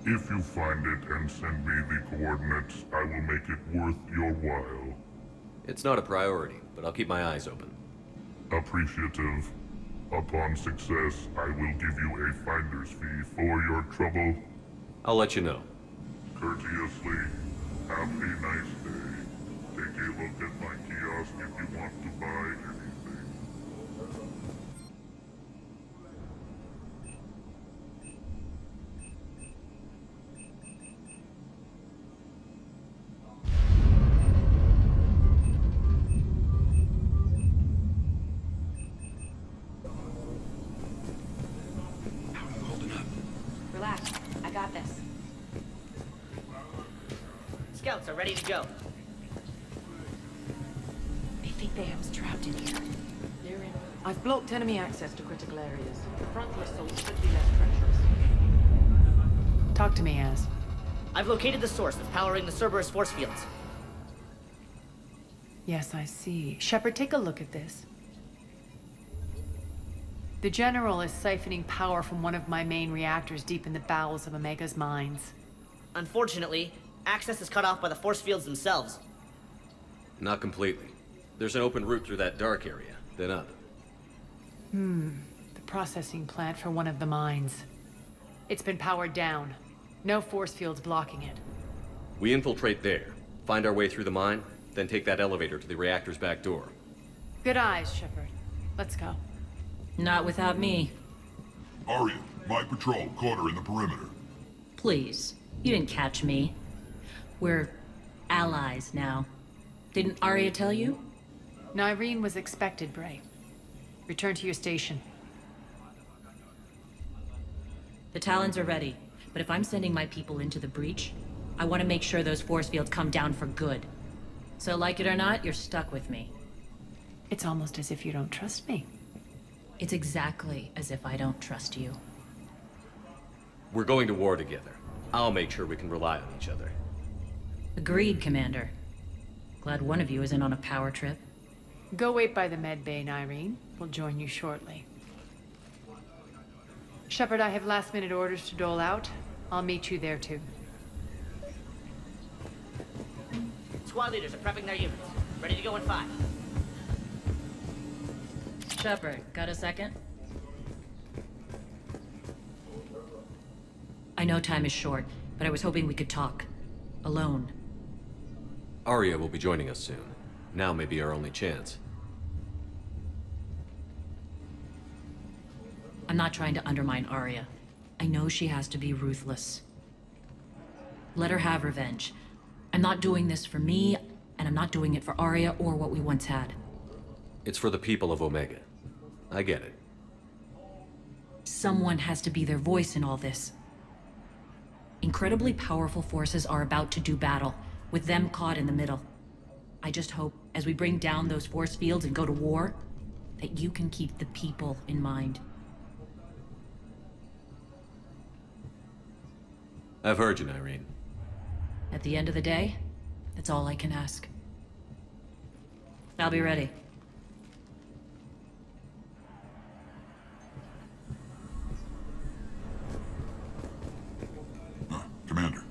if you find it and send me the coordinates, I will make it worth your while. It's not a priority, but I'll keep my eyes open. Appreciative. Upon success, I will give you a finder's fee for your trouble. I'll let you know. Courteously, have a nice day. Take a look at my kiosk if you want to buy anything. Relax. I got this. Scouts are ready to go. I think they have us trapped in here. They're in. I've blocked enemy access to critical areas. The frontal assault should be less treacherous. Talk to me, Az. I've located the source that's powering the Cerberus force fields. Yes, I see. Shepard, take a look at this. The General is siphoning power from one of my main reactors deep in the bowels of Omega's mines. Unfortunately, access is cut off by the force fields themselves. Not completely. There's an open route through that dark area, then up. The processing plant for one of the mines. It's been powered down. No force fields blocking it. We infiltrate there, find our way through the mine, then take that elevator to the reactor's back door. Good eyes, Shepard. Let's go. Not without me. Arya, my patrol caught her in the perimeter. Please. You didn't catch me. We're allies now. Didn't Arya tell you? Nyreen was expected, Bray. Return to your station. The Talons are ready, but if I'm sending my people into the breach, I want to make sure those force fields come down for good. So like it or not, you're stuck with me. It's almost as if you don't trust me. It's exactly as if I don't trust you. We're going to war together. I'll make sure we can rely on each other. Agreed, Commander. Glad one of you isn't on a power trip. Go wait by the med bay, Nyreen. We'll join you shortly. Shepard, I have last-minute orders to dole out. I'll meet you there, too. Squad leaders are prepping their units. Ready to go in 5. Shepard, got a second? I know time is short, but I was hoping we could talk. Alone. Arya will be joining us soon. Now may be our only chance. I'm not trying to undermine Arya. I know she has to be ruthless. Let her have revenge. I'm not doing this for me, and I'm not doing it for Arya or what we once had. It's for the people of Omega. I get it. Someone has to be their voice in all this. Incredibly powerful forces are about to do battle, with them caught in the middle. I just hope, as we bring down those force fields and go to war, that you can keep the people in mind. I've heard you, Nyreen. At the end of the day, that's all I can ask. I'll be ready. Commander.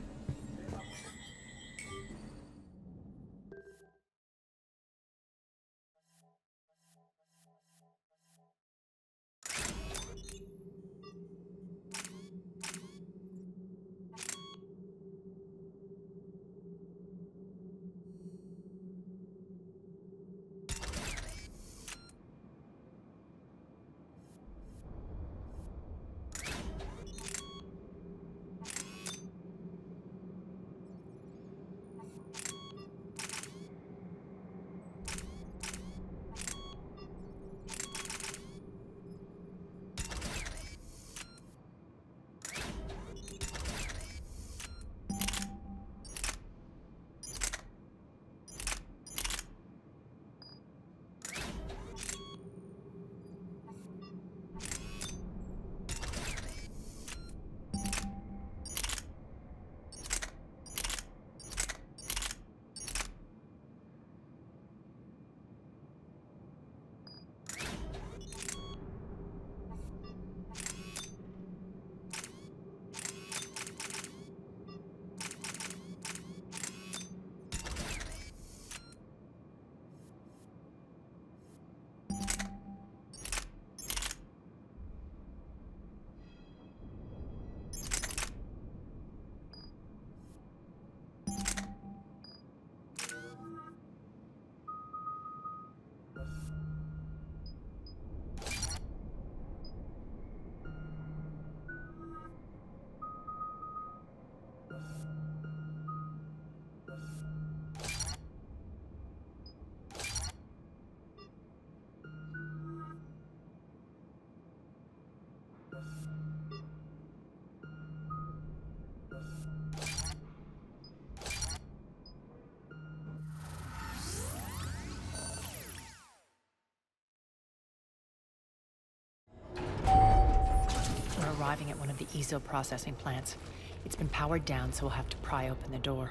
Arriving at one of the ESO processing plants. It's been powered down, so we'll have to pry open the door.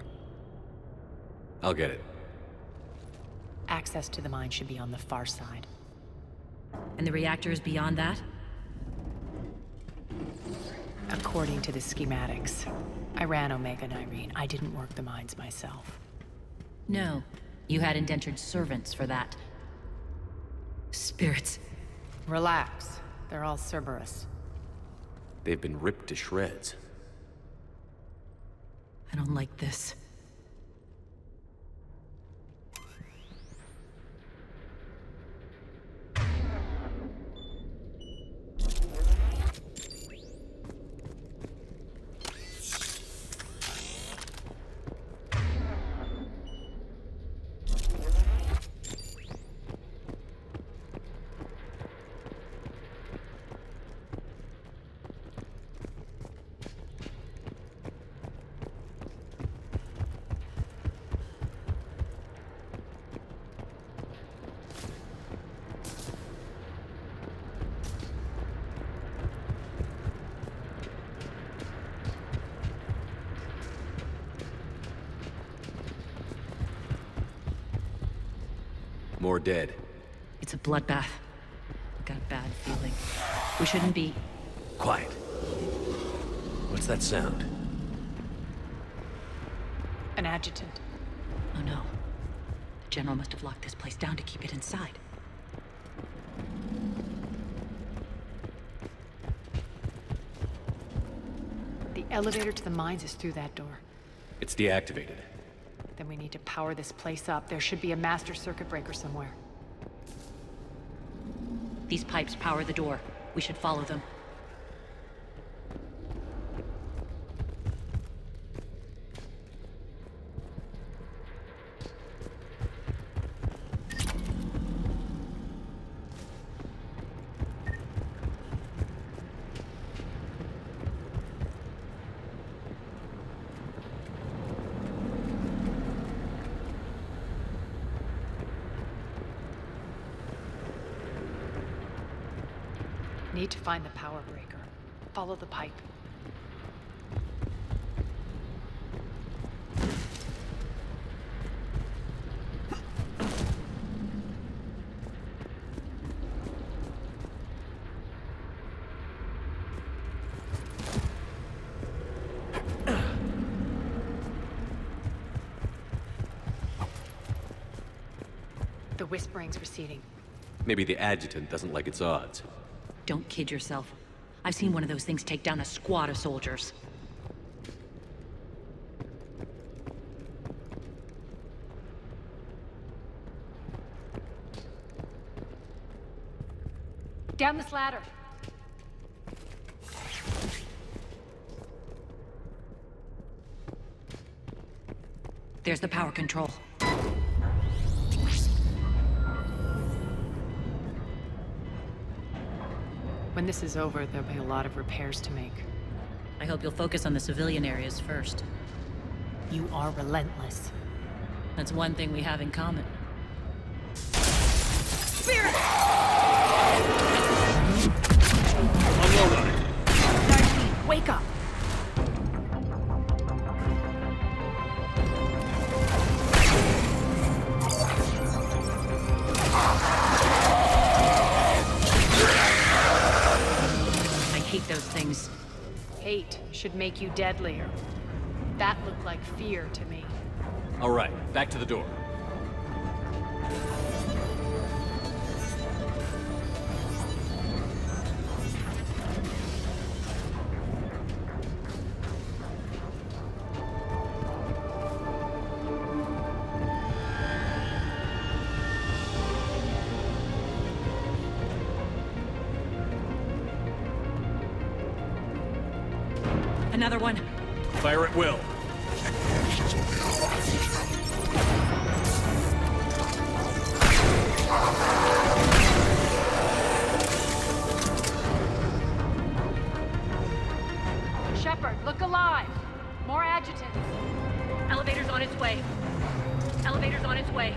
I'll get it. Access to the mine should be on the far side. And the reactor is beyond that? According to the schematics. I ran Omega, Irene. I didn't work the mines myself. No, you had indentured servants for that. Spirits. Relax. They're all Cerberus. They've been ripped to shreds. I don't like this. More dead. It's a bloodbath. Got a bad feeling. We shouldn't be... Quiet. What's that sound? An adjutant. Oh no. The General must have locked this place down to keep it inside. The elevator to the mines is through that door. It's deactivated. Then we need to power this place up. There should be a master circuit breaker somewhere. These pipes power the door. We should follow them. Need to find the power breaker. Follow the pipe. The whispering's receding. Maybe the adjutant doesn't like its odds. Don't kid yourself. I've seen one of those things take down a squad of soldiers. Down this ladder. There's the power control. When this is over, there'll be a lot of repairs to make. I hope you'll focus on the civilian areas first. You are relentless. That's one thing we have in common. Spirit! Unload. Wake up! Those things. Hate should make you deadlier. That looked like fear to me. All right, back to the door. Another one. Fire at will. Shepard, look alive! More adjutants. Elevator's on its way. Elevator's on its way.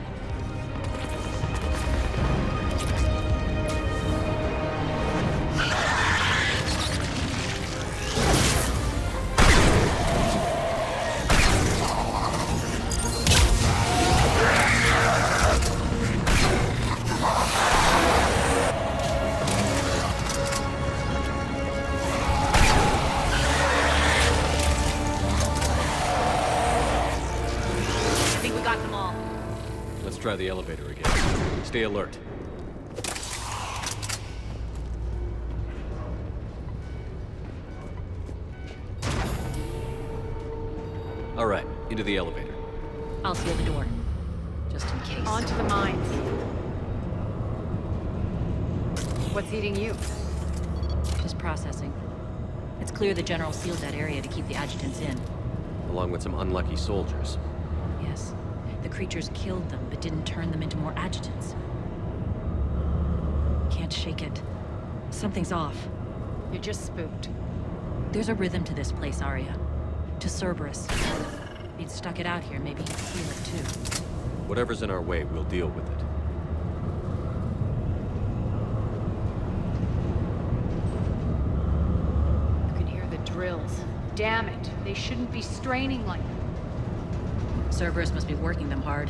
Let's try the elevator again. Stay alert. All right, into the elevator. I'll seal the door. Just in case. On to the mines. What's eating you? Just processing. It's clear the General sealed that area to keep the adjutants in. Along with some unlucky soldiers. Yes. The creatures killed them, but didn't turn them into more adjutants. Can't shake it. Something's off. You're just spooked. There's a rhythm to this place, Arya. To Cerberus. If he'd stuck it out here, maybe he'd feel it too. Whatever's in our way, we'll deal with it. You can hear the drills. Damn it. They shouldn't be straining like that. Cerberus must be working them hard.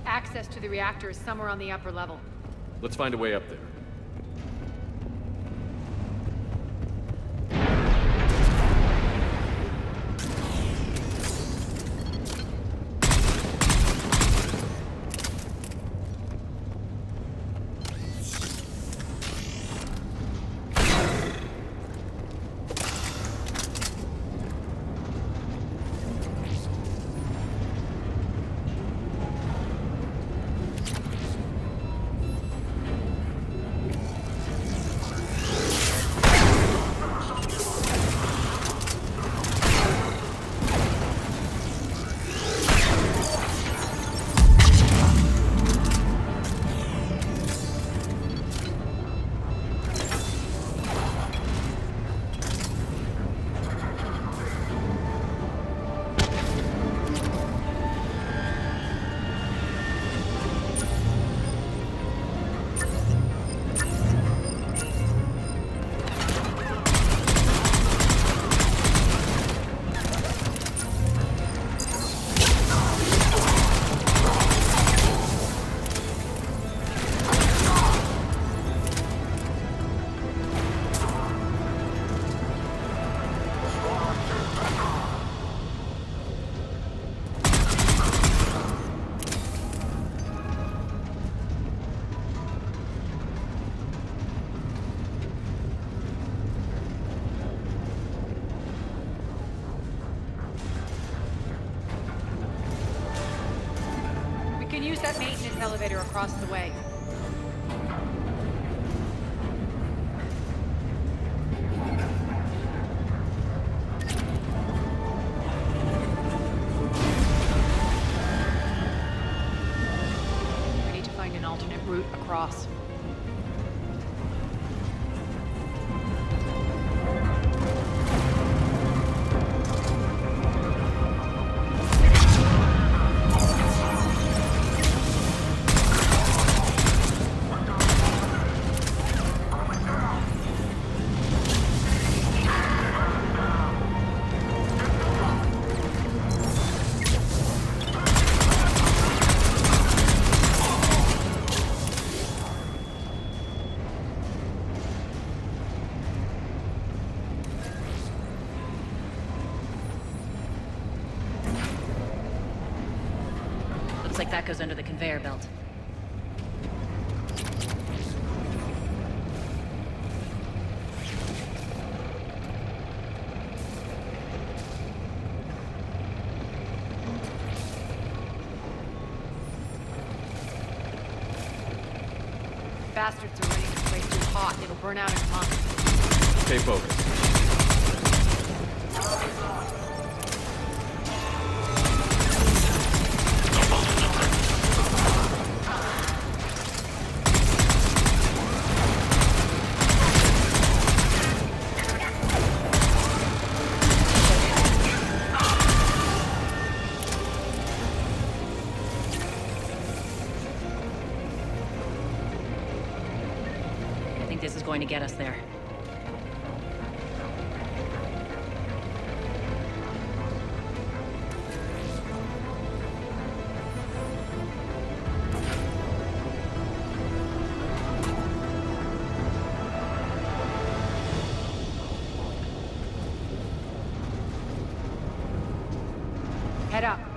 Access to the reactor is somewhere on the upper level. Let's find a way up there. Use that maintenance elevator across the way. We need to find an alternate route across. Like that goes under the conveyor belt. Bastards are running this place too hot. It'll burn out in a month. Stay focused. This is going to get us there. Head up.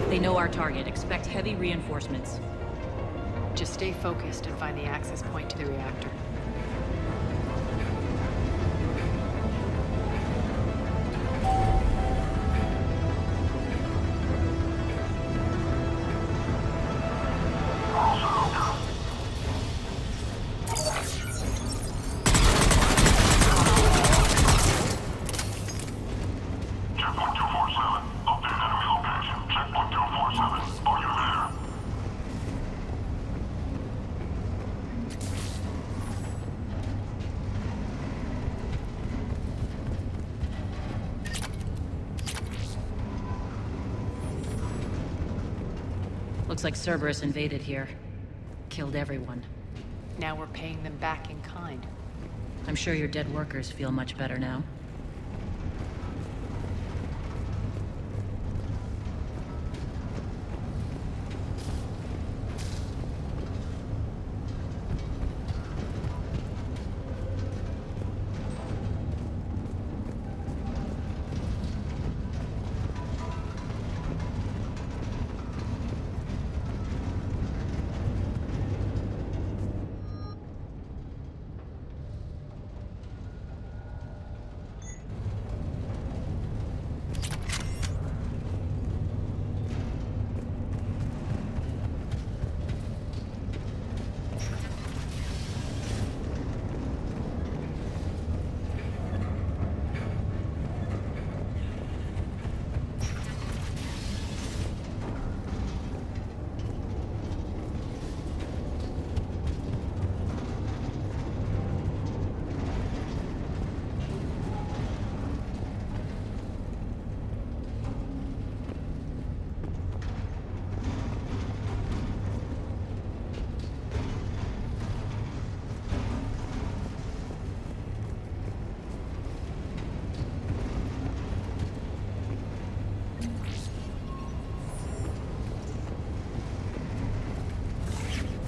They know our target. Expect heavy reinforcements. Just stay focused and find the access point to the reactor. Looks like Cerberus invaded here. Killed everyone. Now we're paying them back in kind. I'm sure your dead workers feel much better now.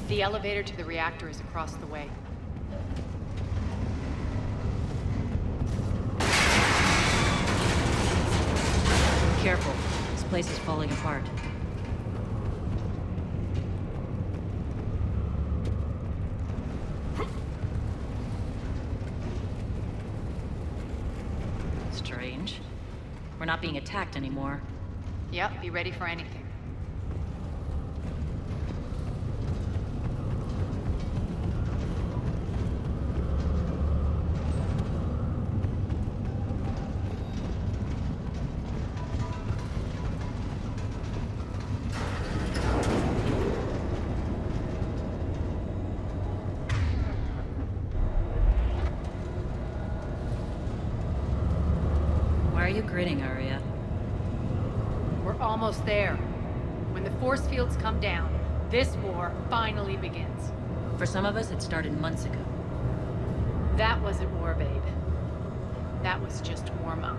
The elevator to the reactor is across the way. Careful. This place is falling apart. Strange. We're not being attacked anymore. Yep, be ready for anything. Why are you grinning, Aria? We're almost there. When the force fields come down, this war finally begins. For some of us, it started months ago. That wasn't war, babe. That was just warm-up.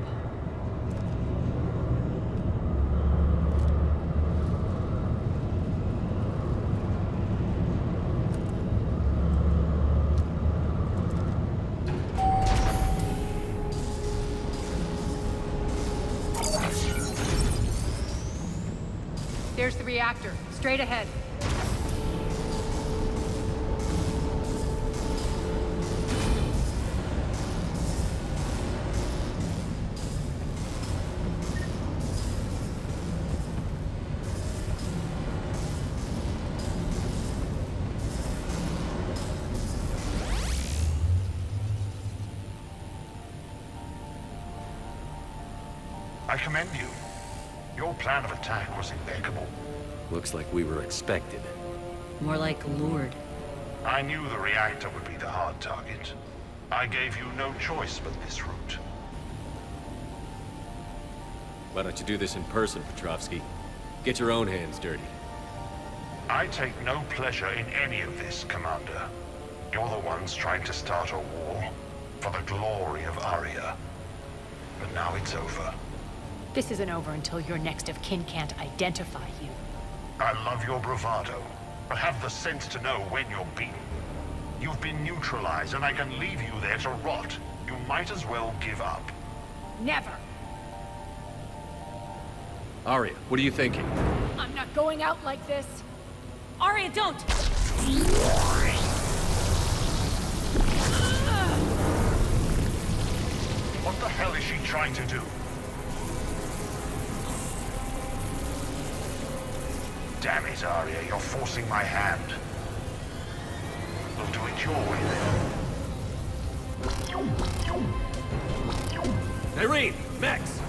There's the reactor. Straight ahead. I commend you. Your plan of attack was impeccable. Looks like we were expected. More like lured. I knew the reactor would be the hard target. I gave you no choice but this route. Why don't you do this in person, Petrovsky? Get your own hands dirty. I take no pleasure in any of this, Commander. You're the ones trying to start a war for the glory of Aria. But now it's over. This isn't over until your next of kin can't identify you. I love your bravado, but have the sense to know when you're beaten. You've been neutralized, and I can leave you there to rot. You might as well give up. Never! Aria, what are you thinking? I'm not going out like this! Aria, don't! What the hell is she trying to do? Damn it, Aria, you're forcing my hand. We'll do it your way then. Irene! Max!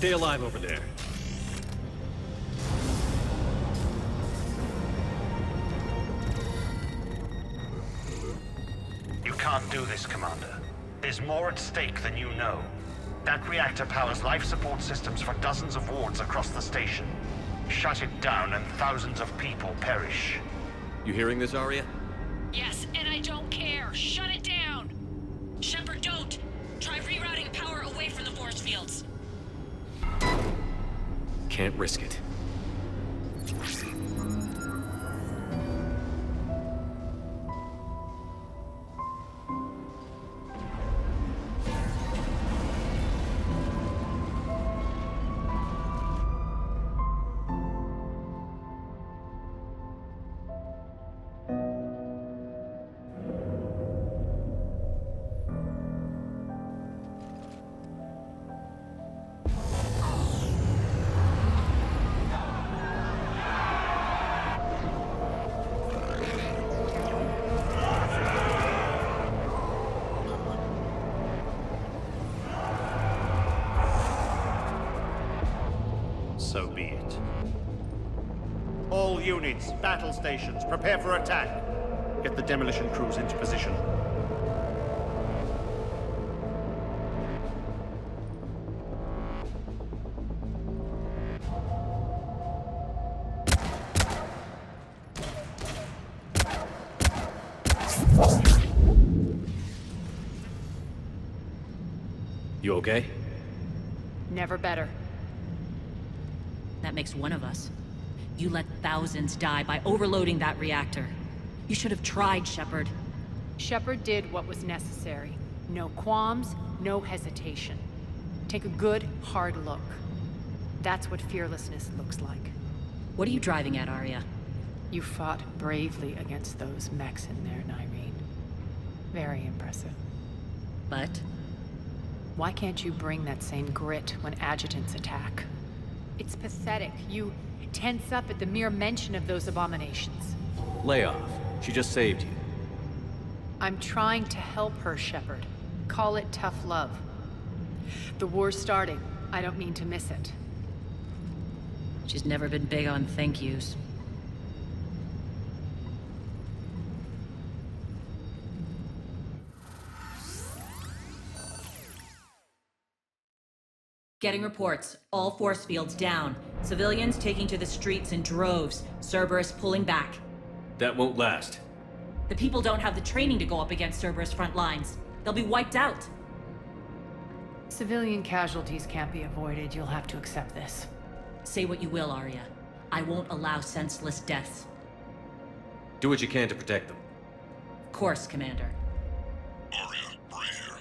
Stay alive over there. can't do this, Commander. There's more at stake than you know. That reactor powers life support systems for dozens of wards across the station. Shut it down and thousands of people perish. You hearing this, Arya? Yes, and I don't care. Shut it down! Shepard, don't! Try rerouting power away from the force fields. Can't risk it. So be it. All units, battle stations, prepare for attack. Get the demolition crews into position. You okay? Never better. That makes one of us. You let thousands die by overloading that reactor. You should have tried, Shepard. Shepard did what was necessary. No qualms, no hesitation. Take a good, hard look. That's what fearlessness looks like. What are you driving at, Arya? You fought bravely against those mechs in there, Nyreen. Very impressive. But? Why can't you bring that same grit when adjutants attack? It's pathetic. You tense up at the mere mention of those abominations. Lay off. She just saved you. I'm trying to help her, Shepard. Call it tough love. The war's starting. I don't mean to miss it. She's never been big on thank yous. Getting reports. All force fields down. Civilians taking to the streets in droves. Cerberus pulling back. That won't last. The people don't have the training to go up against Cerberus front lines. They'll be wiped out. Civilian casualties can't be avoided. You'll have to accept this. Say what you will, Arya. I won't allow senseless deaths. Do what you can to protect them. Of course, Commander. Arya, Bray here.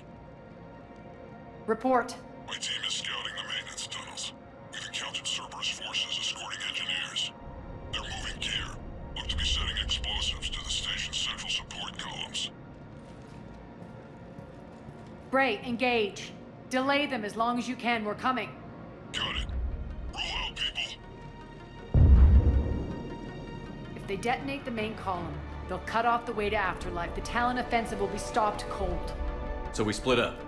Report. My team is scouting the maintenance tunnels. We've encountered Cerberus forces escorting engineers. They're moving gear. Look to be setting explosives to the station's central support columns. Bray, engage. Delay them as long as you can. We're coming. Got it. Roll out, people. If they detonate the main column, they'll cut off the way to Afterlife. The Talon offensive will be stopped cold. So we split up.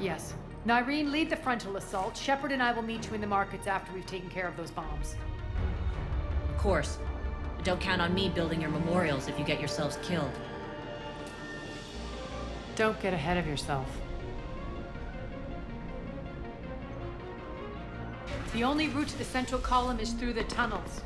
Yes. Nyreen, lead the frontal assault. Shepard and I will meet you in the markets after we've taken care of those bombs. Of course. But don't count on me building your memorials if you get yourselves killed. Don't get ahead of yourself. The only route to the central column is through the tunnels.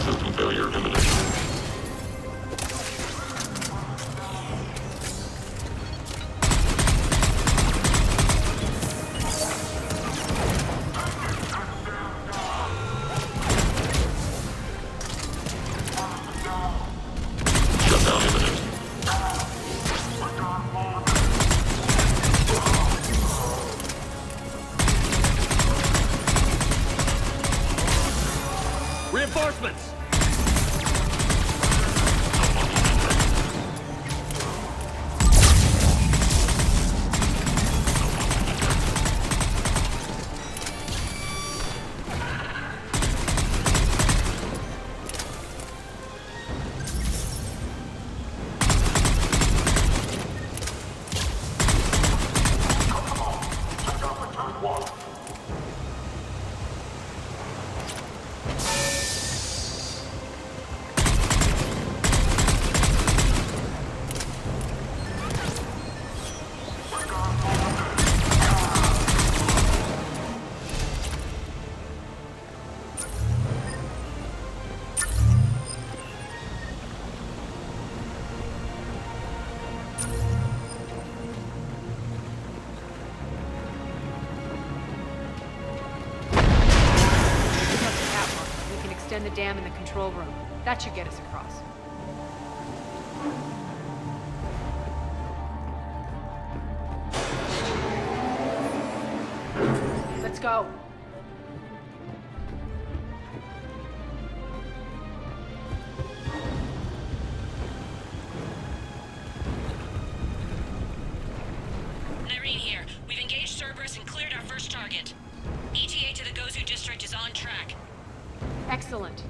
System failure imminent. Shutdown imminent. Reinforcements! extend the dam in the control room. That should get us across. Let's go. Irene here. We've engaged Cerberus and cleared our first target. ETA to the Gozu district is on track. Excellent.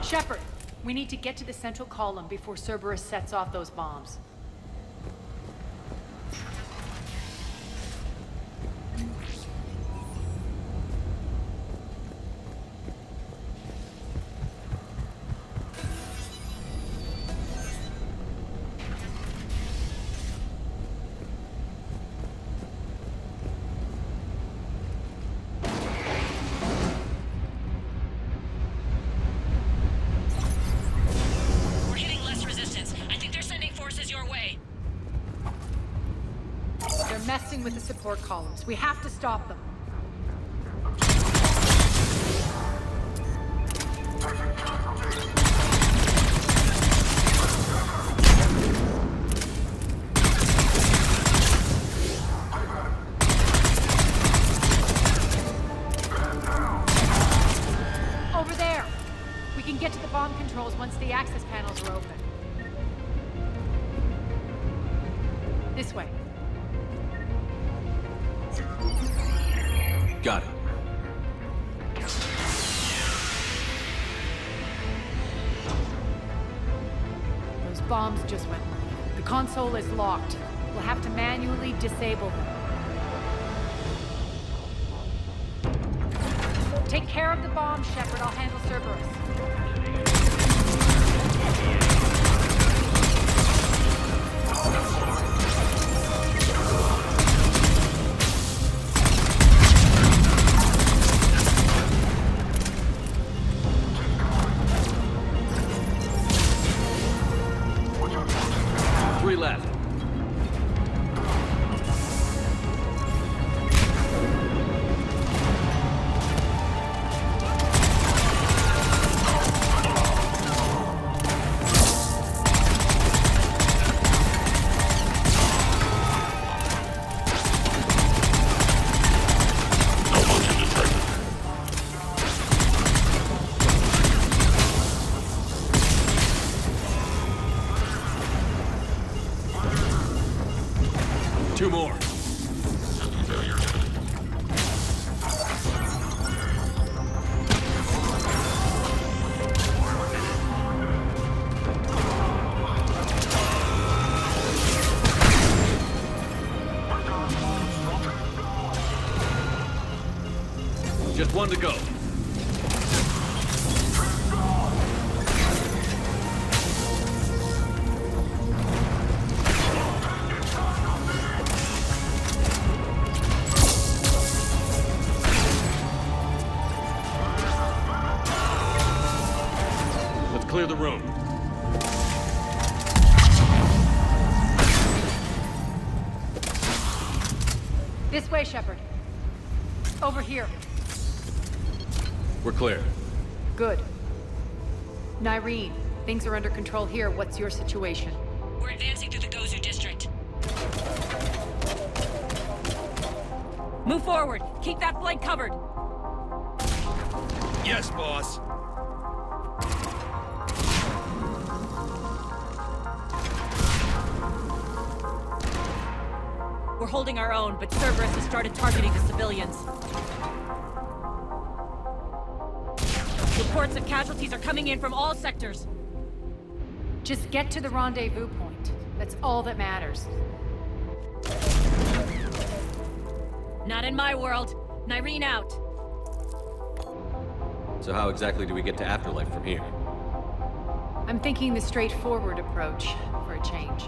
Shepard, we need to get to the central column before Cerberus sets off those bombs. Messing with the support columns. We have to stop them. Over there! We can get to the bomb controls once the access panels are open. This way. Got it. Those bombs just went live. The console is locked. We'll have to manually disable them. Take care of the bombs, Shepard. I'll handle Cerberus. Left. Two more. Just one to go. Clear the room. This way, Shepard. Over here. We're clear. Good. Nyreen, things are under control here. What's your situation? We're advancing through the Gozu district. Move forward. Keep that flank covered. Yes, boss. We're holding our own, but Cerberus has started targeting the civilians. Reports of casualties are coming in from all sectors. Just get to the rendezvous point. That's all that matters. Not in my world. Nyreen out. So how exactly do we get to Afterlife from here? I'm thinking the straightforward approach for a change.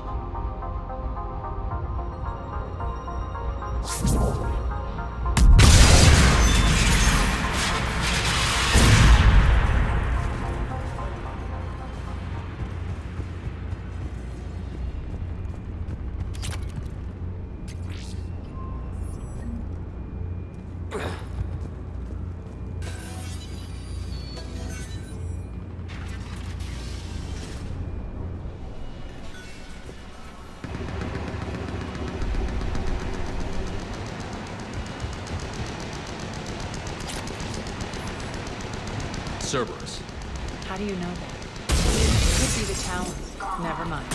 Cerberus. How do you know that? Could be the Talons. Never mind.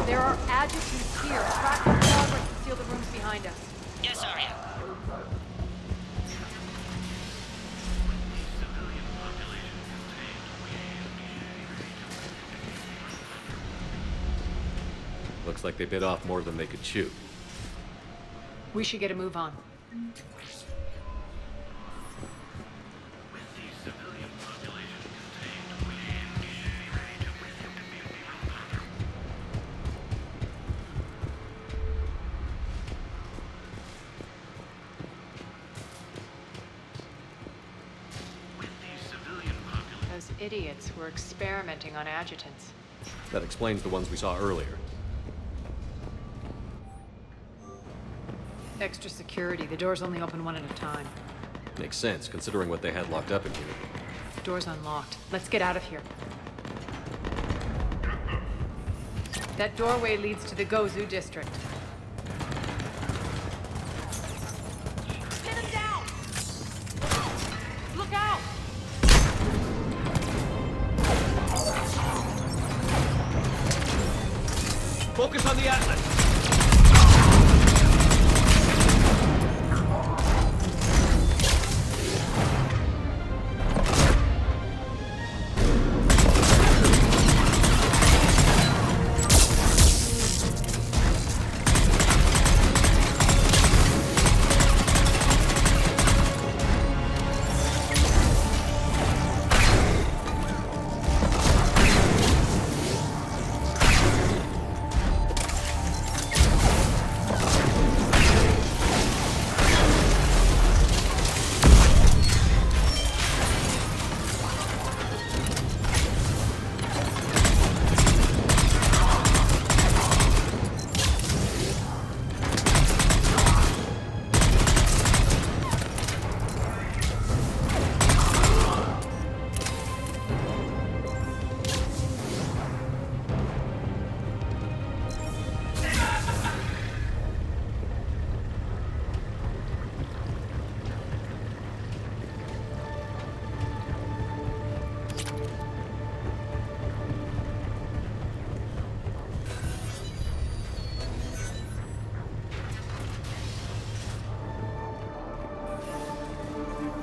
There are adjutants here. Track their progress and seal the rooms behind us. Yes, Arya. Looks like they bit off more than they could chew. We should get a move on. Those idiots were experimenting on adjutants. That explains the ones we saw earlier. Extra security. The doors only open one at a time. Makes sense, considering what they had locked up in here. Door's unlocked. Let's get out of here. That doorway leads to the Gozu district. Get him down! Look out! Focus on the Atlas!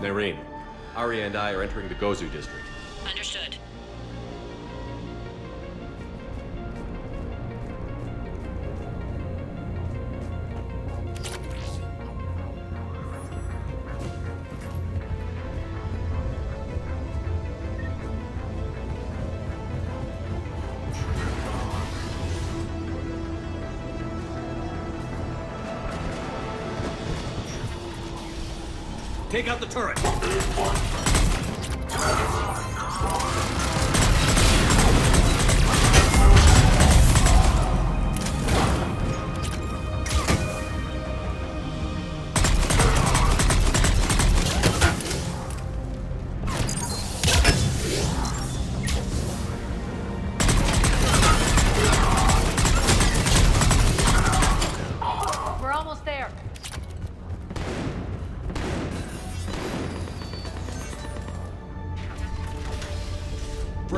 Nyreen, Arya and I are entering the Gozu district. Understood. Take out the turret!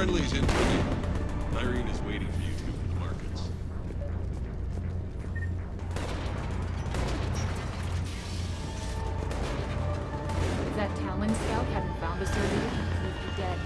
friendlies incoming. Irene is waiting for you two in the markets. If that Talon scout hadn't found us earlier, we'd be dead.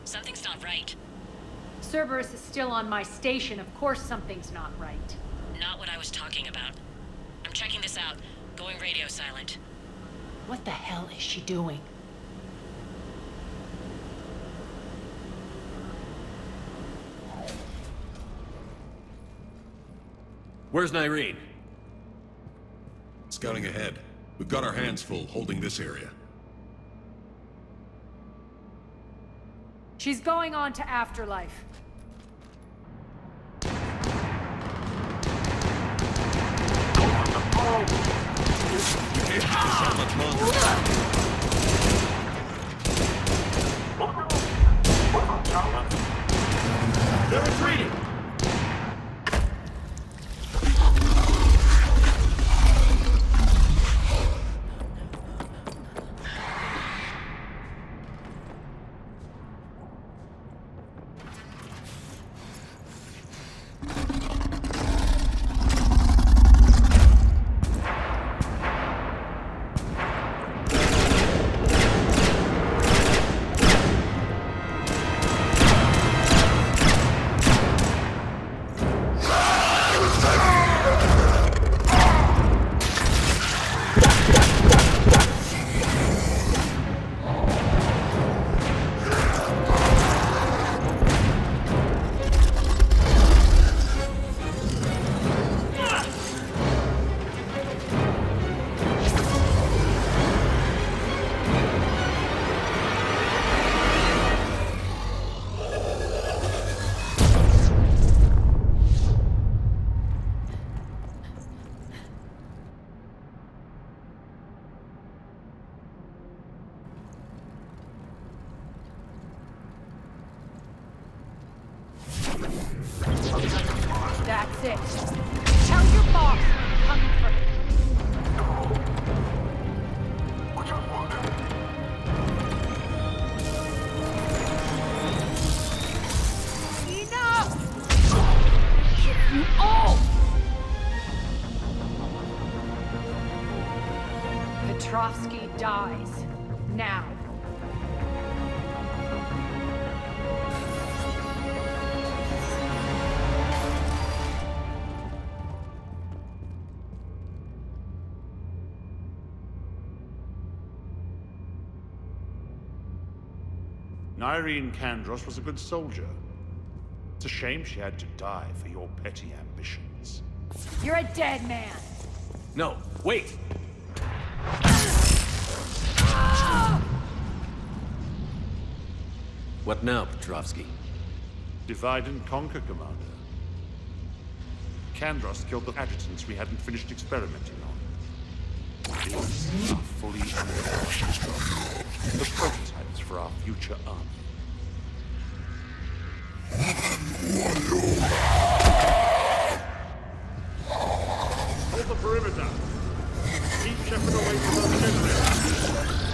Something's not right. Cerberus is still on my station. Of course something's not right. Not what I was talking about. I'm checking this out. Going radio silent. What the hell is she doing? Where's Nyreen? Scouting ahead. We've got our hands full holding this area. She's going on to Afterlife. They're retreating! That's it. Tell your boss I'm coming for him. Enough! Oh! Petrovsky dies. Now. Nyreen Kandros was a good soldier. It's a shame she had to die for your petty ambitions. You're a dead man. No, wait! Ah! What now, Petrovsky? Divide and conquer, Commander. Kandros killed the adjutants we hadn't finished experimenting on. These are fully undeveloped. The prototypes for our future army. Hold the perimeter. Keep Shepard away from those generators.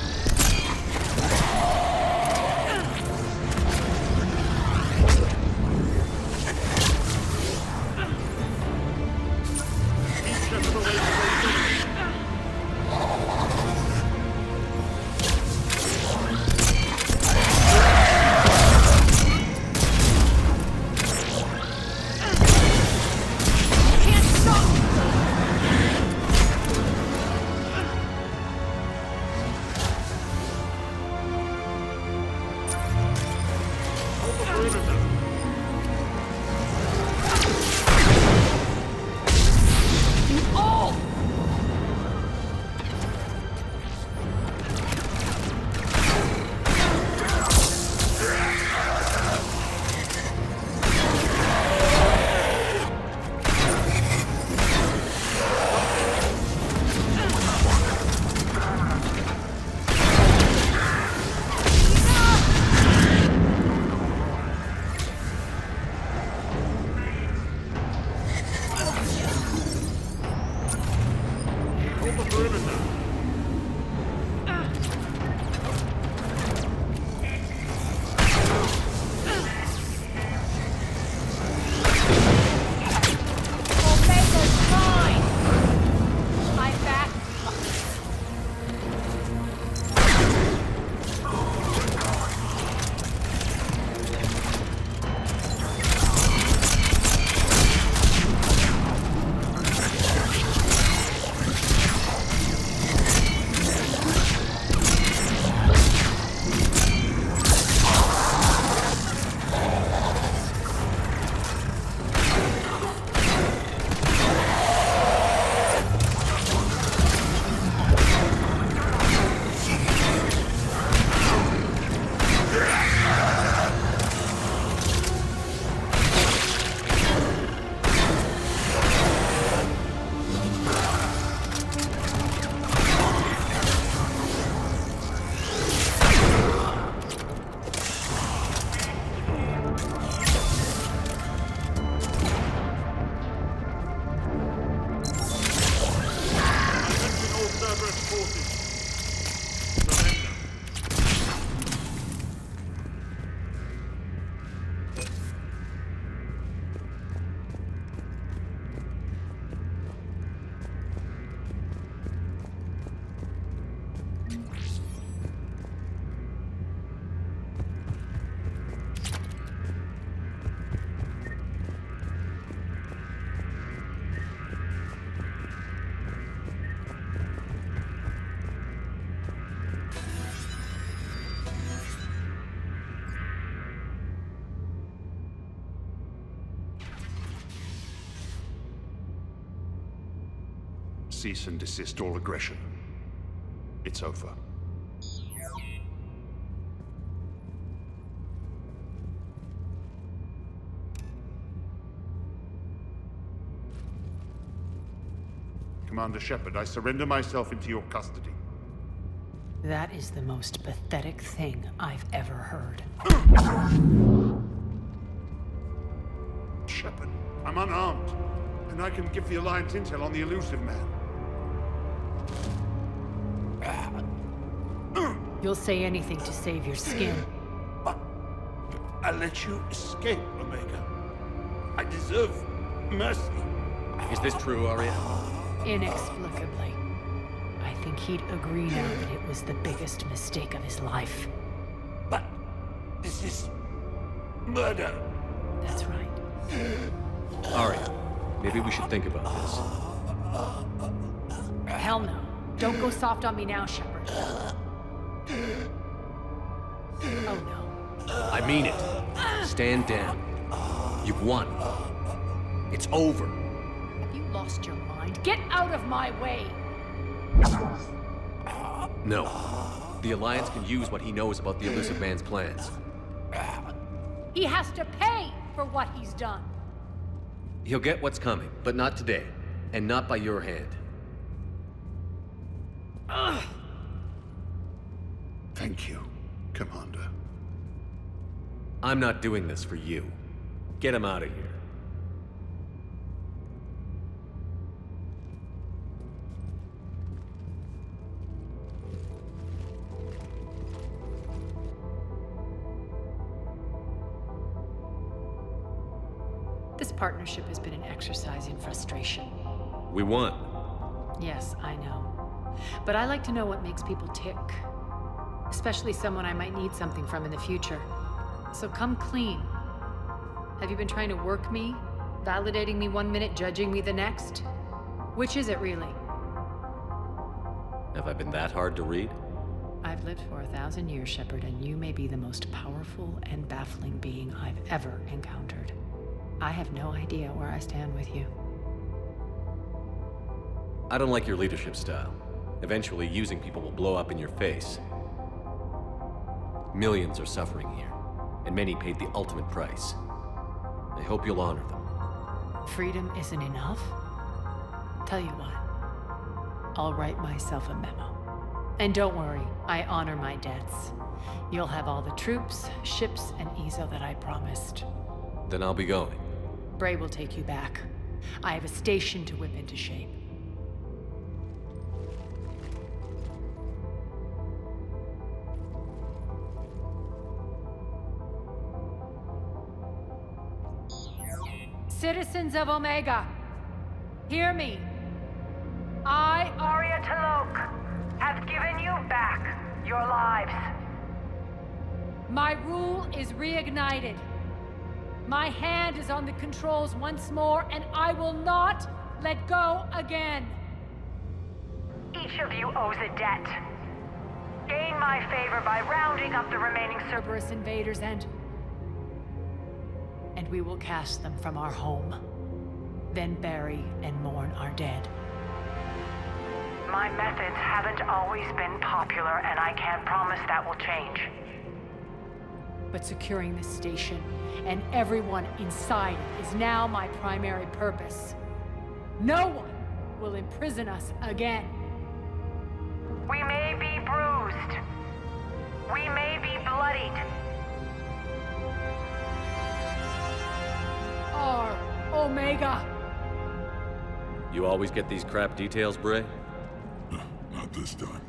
Cease and desist all aggression. It's over. Commander Shepard, I surrender myself into your custody. That is the most pathetic thing I've ever heard. Shepard, I'm unarmed, and I can give the Alliance intel on the elusive man. You'll say anything to save your skin. But I let you escape, Omega. I deserve mercy. Is this true, Arya? Inexplicably. I think he'd agree now that it was the biggest mistake of his life. But this is murder. That's right. Arya, maybe we should think about this. Hell no. Don't go soft on me now, Shepard. Oh no. I mean it. Stand down. You've won. It's over. Have you lost your mind? Get out of my way! No. The Alliance can use what he knows about the elusive man's plans. He has to pay for what he's done. He'll get what's coming, but not today. And not by your hand. Ugh. Thank you, Commander. I'm not doing this for you. Get him out of here. This partnership has been an exercise in frustration. We won. Yes, I know. But I like to know what makes people tick. Especially someone I might need something from in the future. So come clean. Have you been trying to work me? Validating me 1 minute, judging me the next? Which is it really? Have I been that hard to read? I've lived for 1,000 years, Shepard, and you may be the most powerful and baffling being I've ever encountered. I have no idea where I stand with you. I don't like your leadership style. Eventually, using people will blow up in your face. Millions are suffering here, and many paid the ultimate price. I hope you'll honor them. Freedom isn't enough? Tell you what, I'll write myself a memo. And don't worry, I honor my debts. You'll have all the troops, ships, and Ezo that I promised. Then I'll be going. Bray will take you back. I have a station to whip into shape. Citizens of Omega, hear me. I, Arya Talok, have given you back your lives. My rule is reignited. My hand is on the controls once more, and I will not let go again. Each of you owes a debt. Gain my favor by rounding up the remaining Cerberus invaders and we will cast them from our home. Then bury and mourn our dead. My methods haven't always been popular, and I can't promise that will change. But securing this station and everyone inside it is now my primary purpose. No one will imprison us again. We may be bruised. We may be bloodied. Our Omega. You always get these crap details, Bray? Not this time.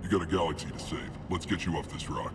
You got a galaxy to save. Let's get you off this rock.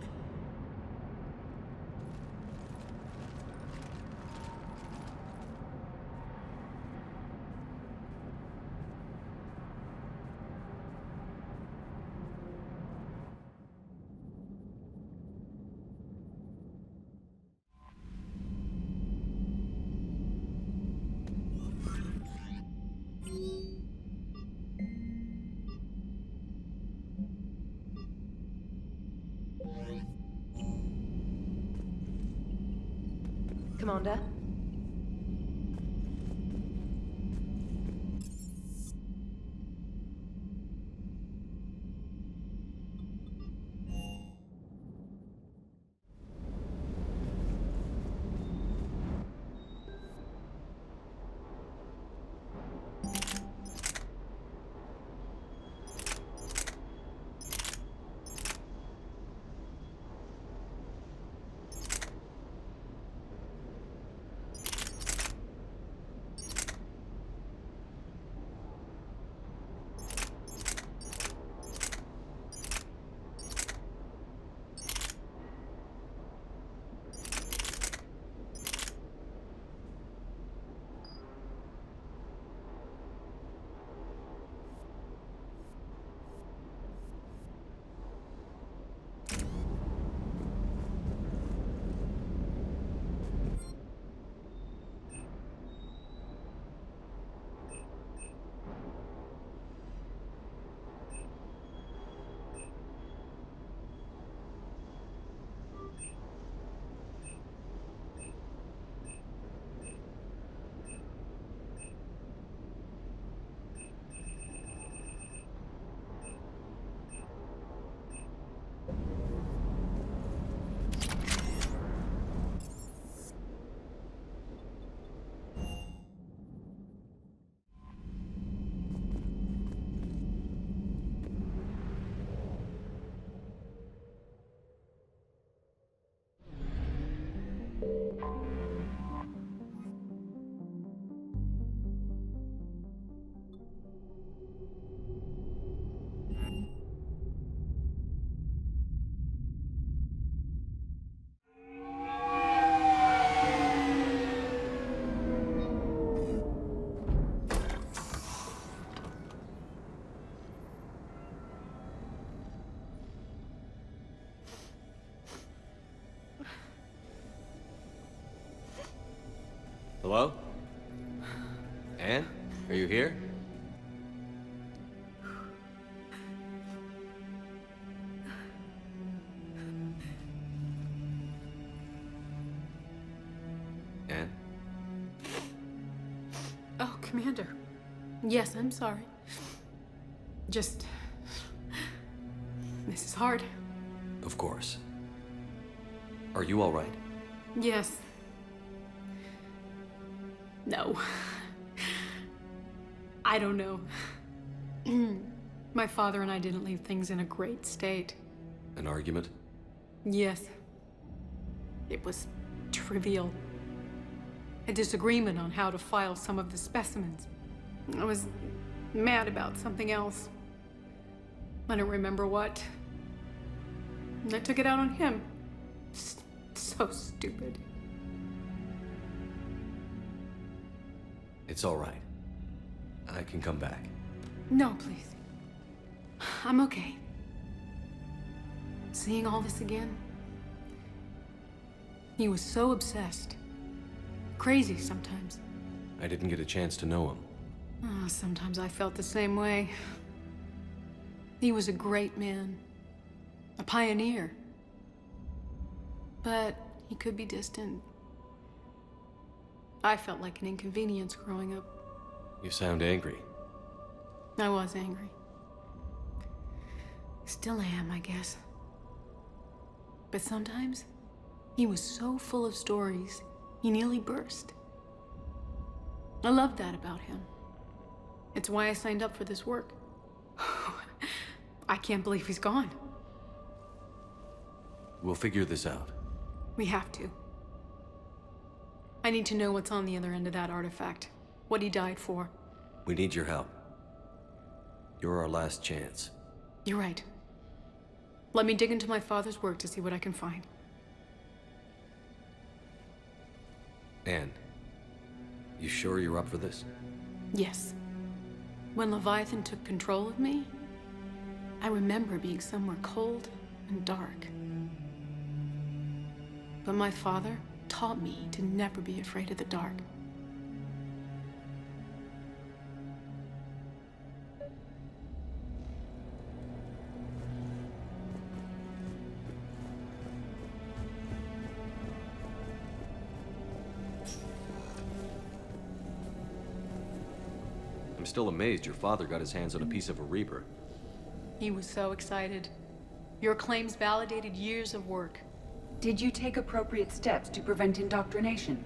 Commander? Hello? Anne? Are you here? Anne? Oh, Commander. Yes, I'm sorry. Just... This is hard. Of course. Are you all right? Yes. No. I don't know. My father and I didn't leave things in a great state. An argument? Yes. It was trivial. A disagreement on how to file some of the specimens. I was mad about something else. I don't remember what. And I took it out on him. So stupid. It's all right. I can come back. No, please. I'm okay. Seeing all this again? He was so obsessed. Crazy sometimes. I didn't get a chance to know him. Oh, sometimes I felt the same way. He was a great man. A pioneer. But he could be distant. I felt like an inconvenience growing up. You sound angry. I was angry. Still am, I guess. But sometimes, he was so full of stories, he nearly burst. I loved that about him. It's why I signed up for this work. I can't believe he's gone. We'll figure this out. We have to. I need to know what's on the other end of that artifact. What he died for. We need your help. You're our last chance. You're right. Let me dig into my father's work to see what I can find. Anne, you sure you're up for this? Yes. When Leviathan took control of me, I remember being somewhere cold and dark. But my father taught me to never be afraid of the dark. I'm still amazed your father got his hands on a piece of a Reaper. He was so excited. Your claims validated years of work. Did you take appropriate steps to prevent indoctrination?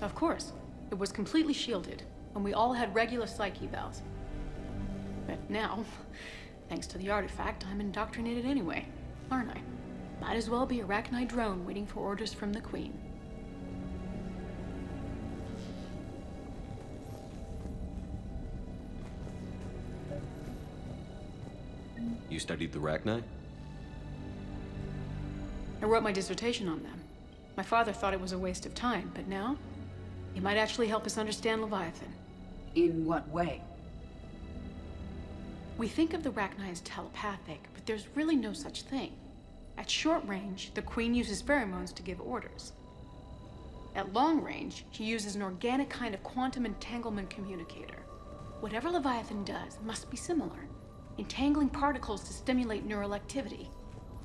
Of course. It was completely shielded, and we all had regular psych evals. But now, thanks to the artifact, I'm indoctrinated anyway, aren't I? Might as well be a Arachnite drone waiting for orders from the Queen. You studied the Arachnite? I wrote my dissertation on them. My father thought it was a waste of time, but now, it might actually help us understand Leviathan. In what way? We think of the Arachnite as telepathic, but there's really no such thing. At short range, the Queen uses pheromones to give orders. At long range, she uses an organic kind of quantum entanglement communicator. Whatever Leviathan does must be similar, entangling particles to stimulate neural activity.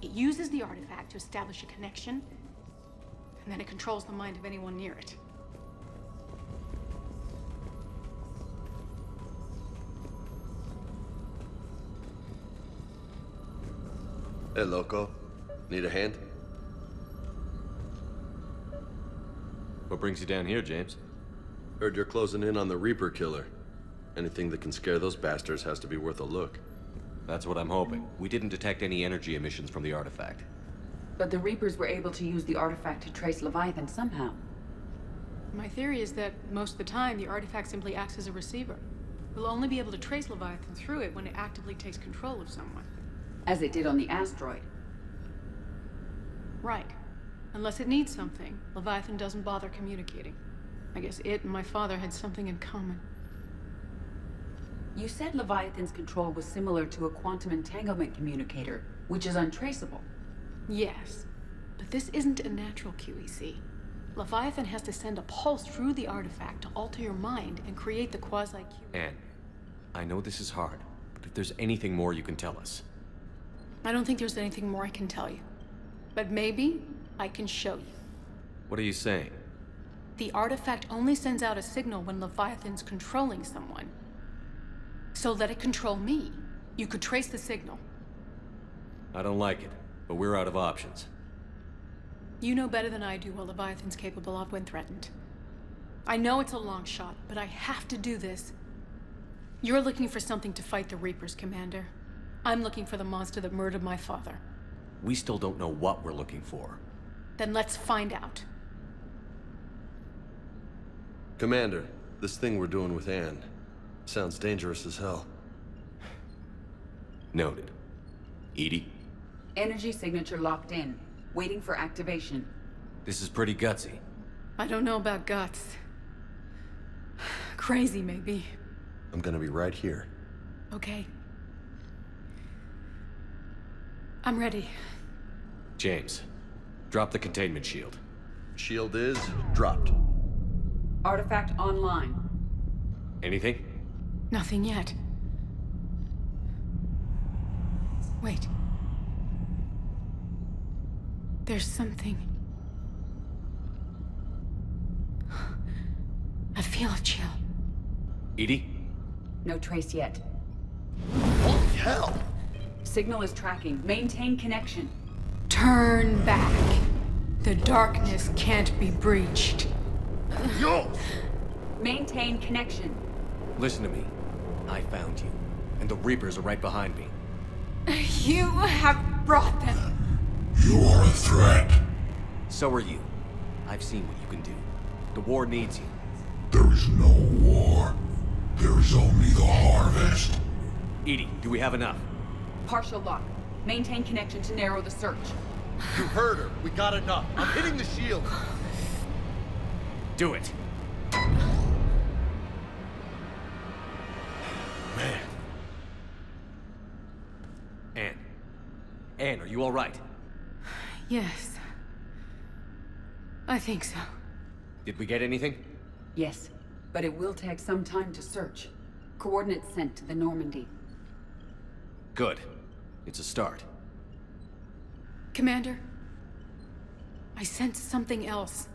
It uses the artifact to establish a connection, and then it controls the mind of anyone near it. Hey, Loco. Need a hand? What brings you down here, James? Heard you're closing in on the Reaper killer. Anything that can scare those bastards has to be worth a look. That's what I'm hoping. We didn't detect any energy emissions from the artifact. But the Reapers were able to use the artifact to trace Leviathan somehow. My theory is that most of the time, the artifact simply acts as a receiver. We'll only be able to trace Leviathan through it when it actively takes control of someone. As it did on the asteroid. Right. Unless it needs something, Leviathan doesn't bother communicating. I guess it and my father had something in common. You said Leviathan's control was similar to a quantum entanglement communicator, which is untraceable. Yes, but this isn't a natural QEC. Leviathan has to send a pulse through the artifact to alter your mind and create the quasi-Q. Anne, I know this is hard, but if there's anything more you can tell us. I don't think there's anything more I can tell you. But maybe I can show you. What are you saying? The artifact only sends out a signal when Leviathan's controlling someone. So let it control me. You could trace the signal. I don't like it, but we're out of options. You know better than I do what Leviathan's capable of when threatened. I know it's a long shot, but I have to do this. You're looking for something to fight the Reapers, Commander. I'm looking for the monster that murdered my father. We still don't know what we're looking for. Then let's find out. Commander, this thing we're doing with Anne sounds dangerous as hell. Noted. Edie? Energy signature locked in. Waiting for activation. This is pretty gutsy. I don't know about guts. Crazy, maybe. I'm gonna be right here. Okay. I'm ready. James, drop the containment shield. Shield is dropped. Artifact online. Anything? Nothing yet. Wait. There's something. I feel a chill. Edie? No trace yet. Holy hell! Signal is tracking. Maintain connection. Turn back. The darkness can't be breached. Yo! Maintain connection. Listen to me. I found you, and the Reapers are right behind me. You have brought them. You are a threat. So are you. I've seen what you can do. The war needs you. There is no war. There is only the harvest. Edie, do we have enough? Partial lock. Maintain connection to narrow the search. You heard her. We got enough. I'm hitting the shield. Do it. Man. Anne. Anne, are you all right? Yes. I think so. Did we get anything? Yes, but it will take some time to search. Coordinates sent to the Normandy. Good. It's a start. Commander, I sense something else.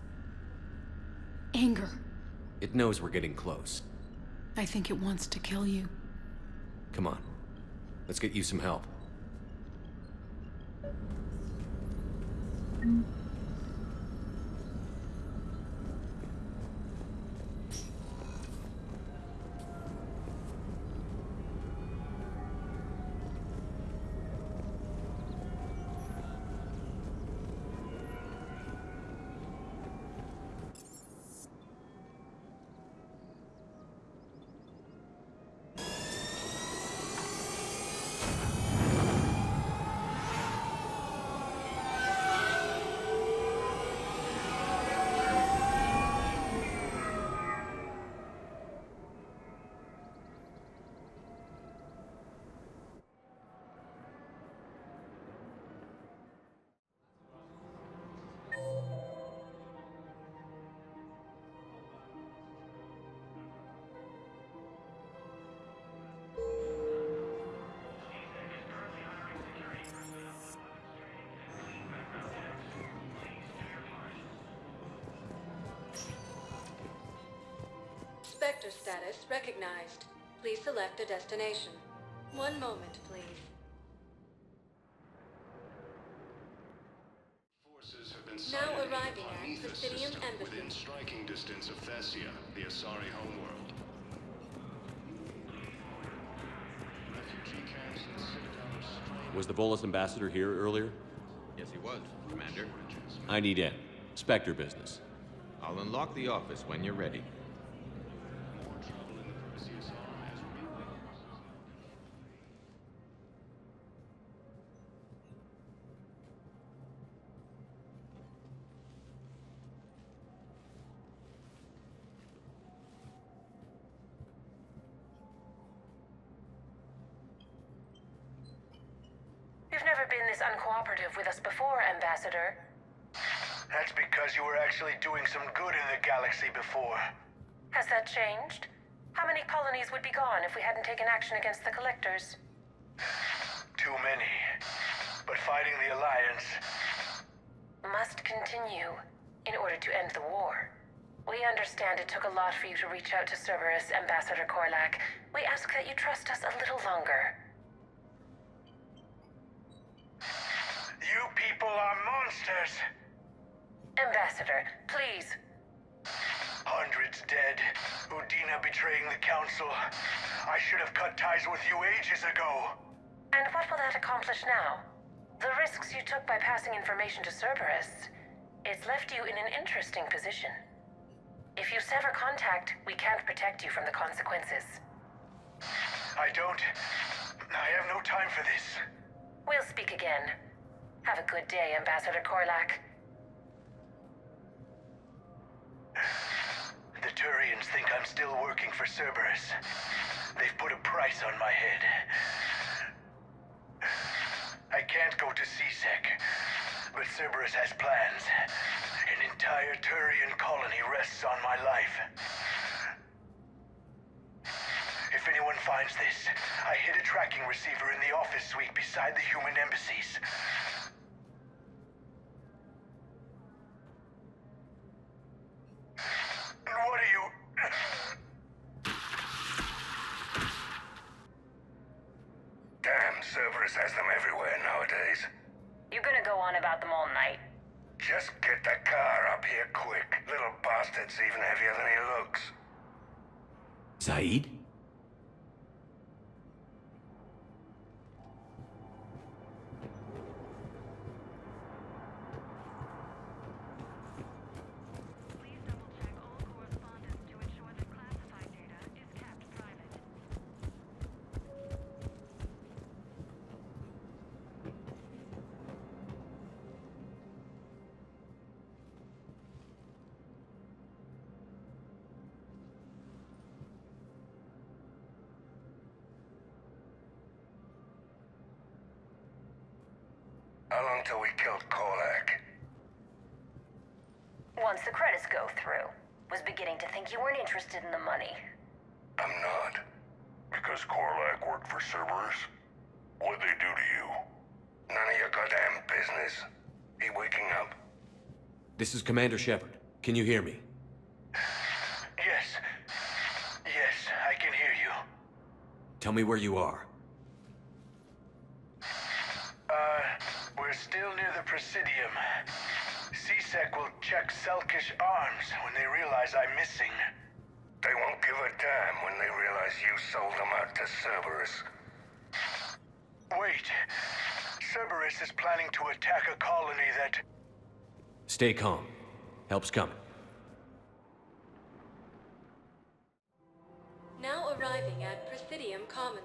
Anger. It knows we're getting close. I think it wants to kill you. Come on. Let's get you some help. Spectre status recognized. Please select a destination. One moment, please. Forces have been Now sighted arriving on at Aether Presidium system Embassy. within striking distance of Thessia, the Asari homeworld. Refugee camps in the Citadel of Strain. Was the Volus ambassador here earlier? Yes, he was, Commander. I need in. Spectre business. I'll unlock the office when you're ready. More trouble in the Perseus arm as we You've never been this uncooperative with us before, Ambassador. That's because you were actually doing some good in the galaxy before. Has that changed? How many colonies would be gone if we hadn't taken action against the Collectors? Too many. But fighting the Alliance... Must continue in order to end the war. We understand it took a lot for you to reach out to Cerberus, Ambassador Korlak. We ask that you trust us a little longer. You people are monsters! Ambassador, please. Hundreds dead. Udina betraying the Council. I should have cut ties with you ages ago. And what will that accomplish now? The risks you took by passing information to Cerberus, it's left you in an interesting position. If you sever contact, we can't protect you from the consequences. I have no time for this. We'll speak again. Have a good day, Ambassador Korlak. The Turians think I'm still working for Cerberus. They've put a price on my head. I can't go to CSEC, but Cerberus has plans. An entire Turian colony rests on my life. If anyone finds this, I hid a tracking receiver in the office suite beside the human embassies. What are you... Damn, Cerberus has them everywhere nowadays. You're gonna go on about them all night. Just get the car up here quick. Little bastard's even heavier than he looks. Zaid? How long till we killed Korlak? Once the credits go through, was beginning to think you weren't interested in the money. I'm not. Because Korlak worked for Cerberus? What'd they do to you? None of your goddamn business. He waking up? This is Commander Shepard. Can you hear me? Yes. Yes, I can hear you. Tell me where you are. We're still near the Presidium. CSEC will check Selkish arms when they realize I'm missing. They won't give a damn when they realize you sold them out to Cerberus. Wait. Cerberus is planning to attack a colony that... Stay calm. Help's coming. Now arriving at Presidium Commons.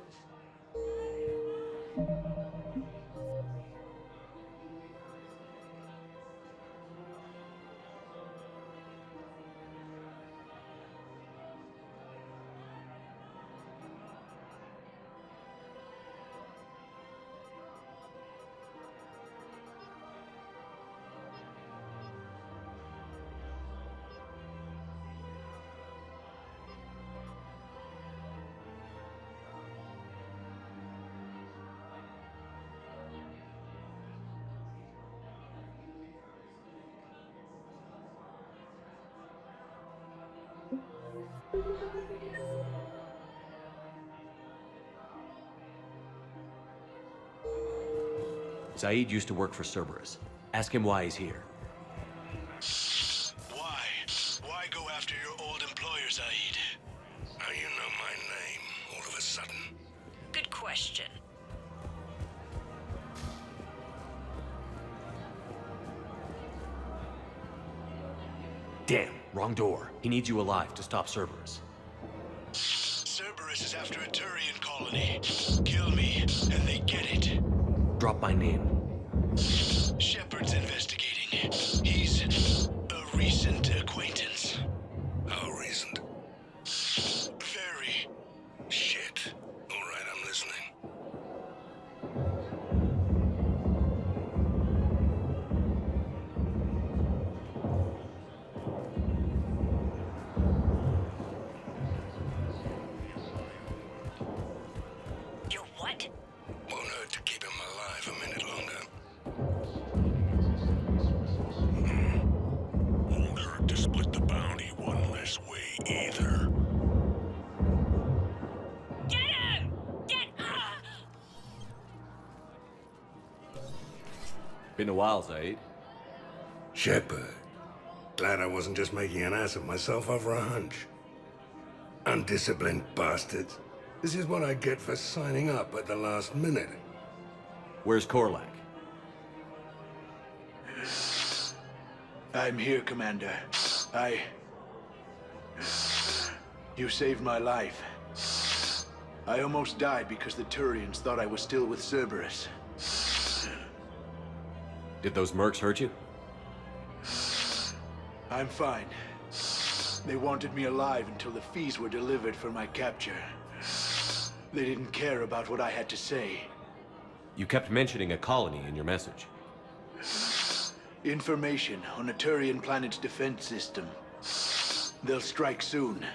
Zaid used to work for Cerberus. Ask him why he's here. Why? Why go after your old employer, Zaid? How you know my name, all of a sudden? Good question. Damn, wrong door. He needs you alive to stop Cerberus. Cerberus is after a Turian colony. Kill me, and they get it. Drop my name. Shepard's investigating. He's a recent acquaintance. How recent? Very. Shit. All right, I'm listening. Been a while, Zaid. Shepard. Glad I wasn't just making an ass of myself over a hunch. Undisciplined bastards. This is what I get for signing up at the last minute. Where's Korlak? I'm here, Commander. You saved my life. I almost died because the Turians thought I was still with Cerberus. Did those mercs hurt you? I'm fine. They wanted me alive until the fees were delivered for my capture. They didn't care about what I had to say. You kept mentioning a colony in your message. Information on a Turian planet's defense system. They'll strike soon.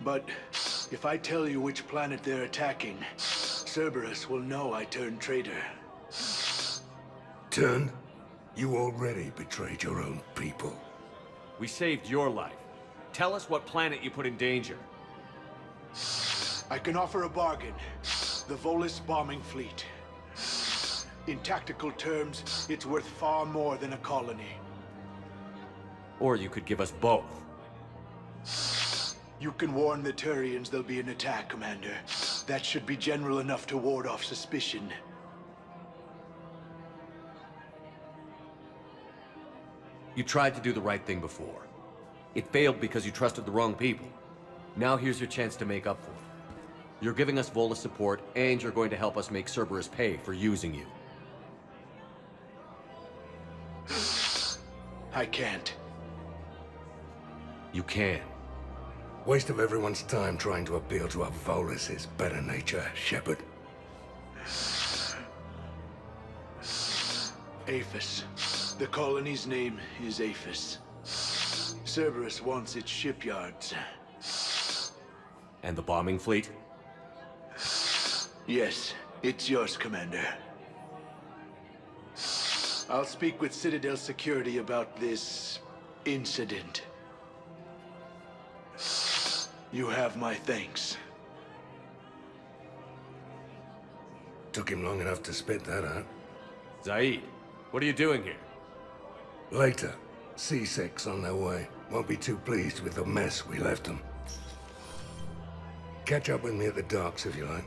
But if I tell you which planet they're attacking, Cerberus will know I turned traitor. Turned? You already betrayed your own people. We saved your life. Tell us what planet you put in danger. I can offer a bargain. The Volus bombing fleet. In tactical terms, it's worth far more than a colony. Or you could give us both. You can warn the Turians there'll be an attack, Commander. That should be general enough to ward off suspicion. You tried to do the right thing before. It failed because you trusted the wrong people. Now here's your chance to make up for it. You're giving us Volus support, and you're going to help us make Cerberus pay for using you. I can't. You can. Waste of everyone's time trying to appeal to a Volus's better nature, Shepard. Aphis. The colony's name is Aphis. Cerberus wants its shipyards. And the bombing fleet? Yes, it's yours, Commander. I'll speak with Citadel Security about this incident. You have my thanks. Took him long enough to spit that out. Zaid, what are you doing here? Later. C6 on their way. Won't be too pleased with the mess we left them. Catch up with me at the docks if you like.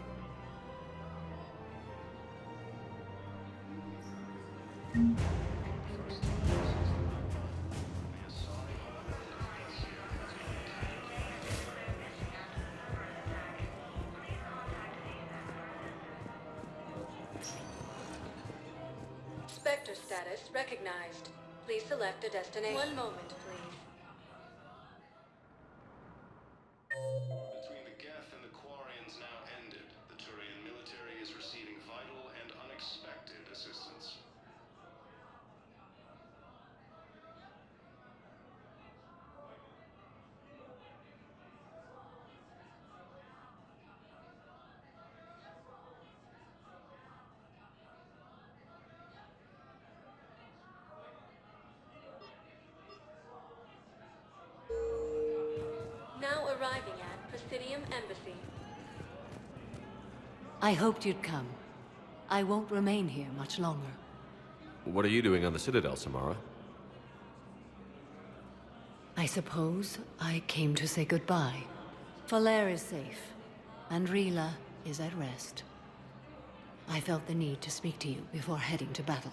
Spectre status recognized. Please select a destination. One moment, please. Between the Geth and the Quarians now ended, the Turian military is receiving vital and unexpected assistance. Now arriving at Presidium Embassy. I hoped you'd come. I won't remain here much longer. What are you doing on the Citadel, Samara? I suppose I came to say goodbye. Falair is safe, and Rila is at rest. I felt the need to speak to you before heading to battle.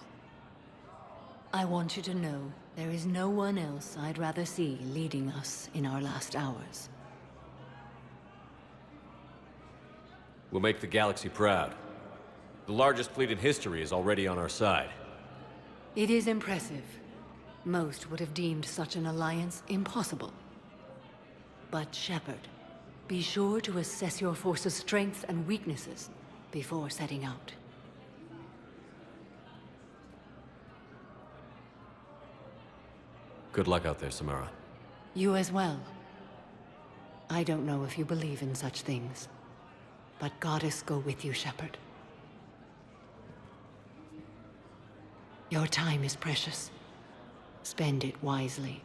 I want you to know there is no one else I'd rather see leading us in our last hours. We'll make the galaxy proud. The largest fleet in history is already on our side. It is impressive. Most would have deemed such an alliance impossible. But Shepard, be sure to assess your force's strengths and weaknesses before setting out. Good luck out there, Samara. You as well. I don't know if you believe in such things, but Goddess go with you, Shepard. Your time is precious. Spend it wisely,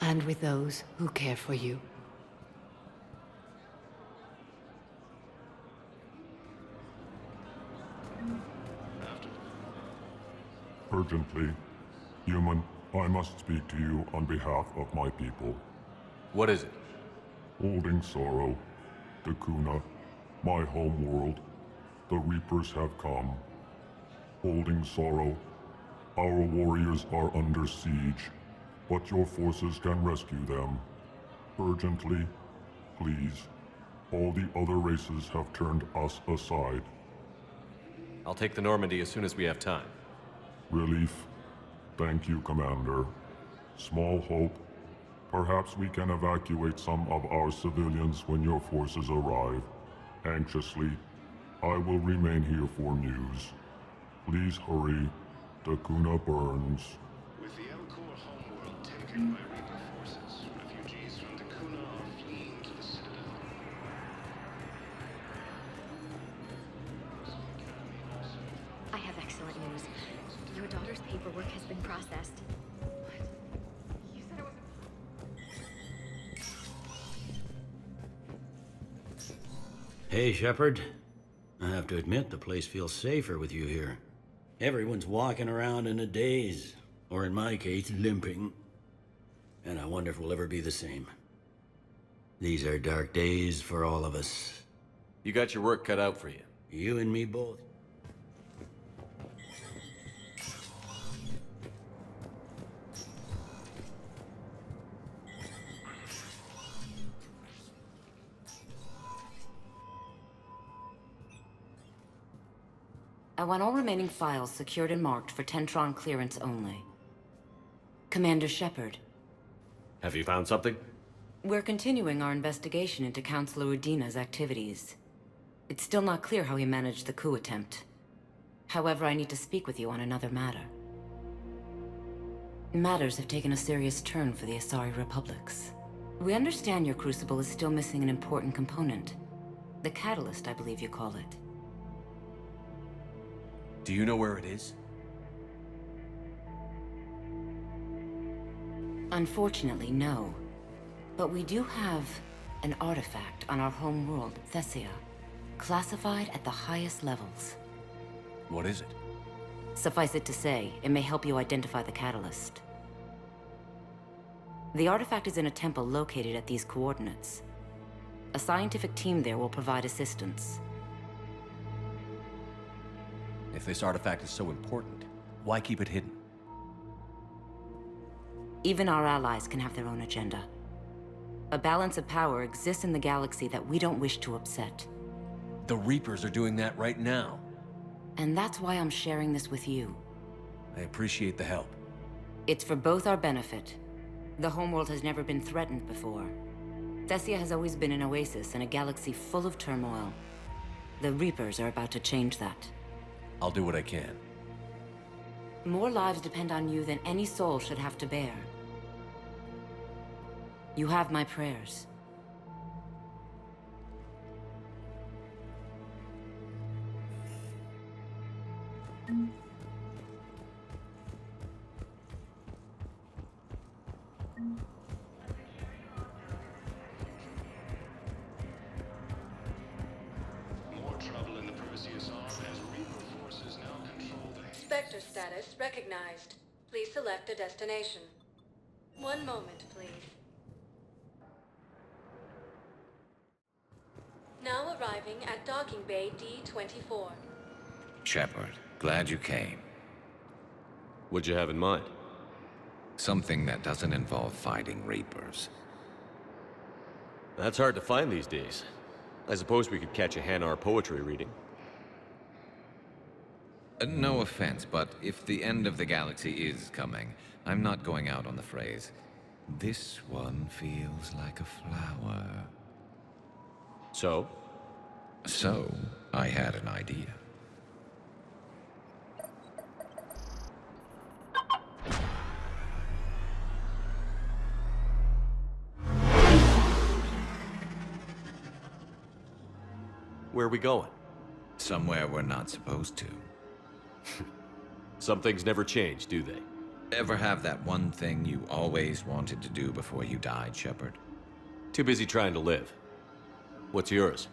and with those who care for you. After Urgently. Human, I must speak to you on behalf of my people. What is it? Holding sorrow. Dakuna, my home world. The Reapers have come. Holding sorrow. Our warriors are under siege, but your forces can rescue them. Urgently, please. All the other races have turned us aside. I'll take the Normandy as soon as we have time. Relief. Thank you, Commander. Small hope. Perhaps we can evacuate some of our civilians when your forces arrive. Anxiously, I will remain here for news. Please hurry. Dakuna burns. With the Elcor homeworld taken by Reaper forces, refugees from Dakuna are fleeing to the Citadel. I have excellent news. Your daughter's paperwork has been processed. You said it was... Hey, Shepard. I have to admit, the place feels safer with you here. Everyone's walking around in a daze, or in my case, limping. And I wonder if we'll ever be the same. These are dark days for all of us. You got your work cut out for you. You and me both. I want all remaining files secured and marked for Tentron clearance only. Commander Shepard. Have you found something? We're continuing our investigation into Councilor Udina's activities. It's still not clear how he managed the coup attempt. However, I need to speak with you on another matter. Matters have taken a serious turn for the Asari Republics. We understand your crucible is still missing an important component. The catalyst, I believe you call it. Do you know where it is? Unfortunately, no. But we do have an artifact on our home world, Thessia, classified at the highest levels. What is it? Suffice it to say, it may help you identify the catalyst. The artifact is in a temple located at these coordinates. A scientific team there will provide assistance. If this artifact is so important, why keep it hidden? Even our allies can have their own agenda. A balance of power exists in the galaxy that we don't wish to upset. The Reapers are doing that right now. And that's why I'm sharing this with you. I appreciate the help. It's for both our benefit. The homeworld has never been threatened before. Thessia has always been an oasis in a galaxy full of turmoil. The Reapers are about to change that. I'll do what I can. More lives depend on you than any soul should have to bear. You have my prayers. More trouble in the Perseus arm as Reaper forces now control the... Spectre status recognized. Please select a destination. One moment, please. Now arriving at docking bay D-24. Shepard, glad you came. What'd you have in mind? Something that doesn't involve fighting Reapers. That's hard to find these days. I suppose we could catch a Hanar poetry reading. No offense, but if the end of the galaxy is coming, I'm not going out on the phrase, "This one feels like a flower." So? So, I had an idea. Where are we going? Somewhere we're not supposed to. Some things never change, do they? Ever have that one thing you always wanted to do before you died, Shepard? Too busy trying to live. What's yours?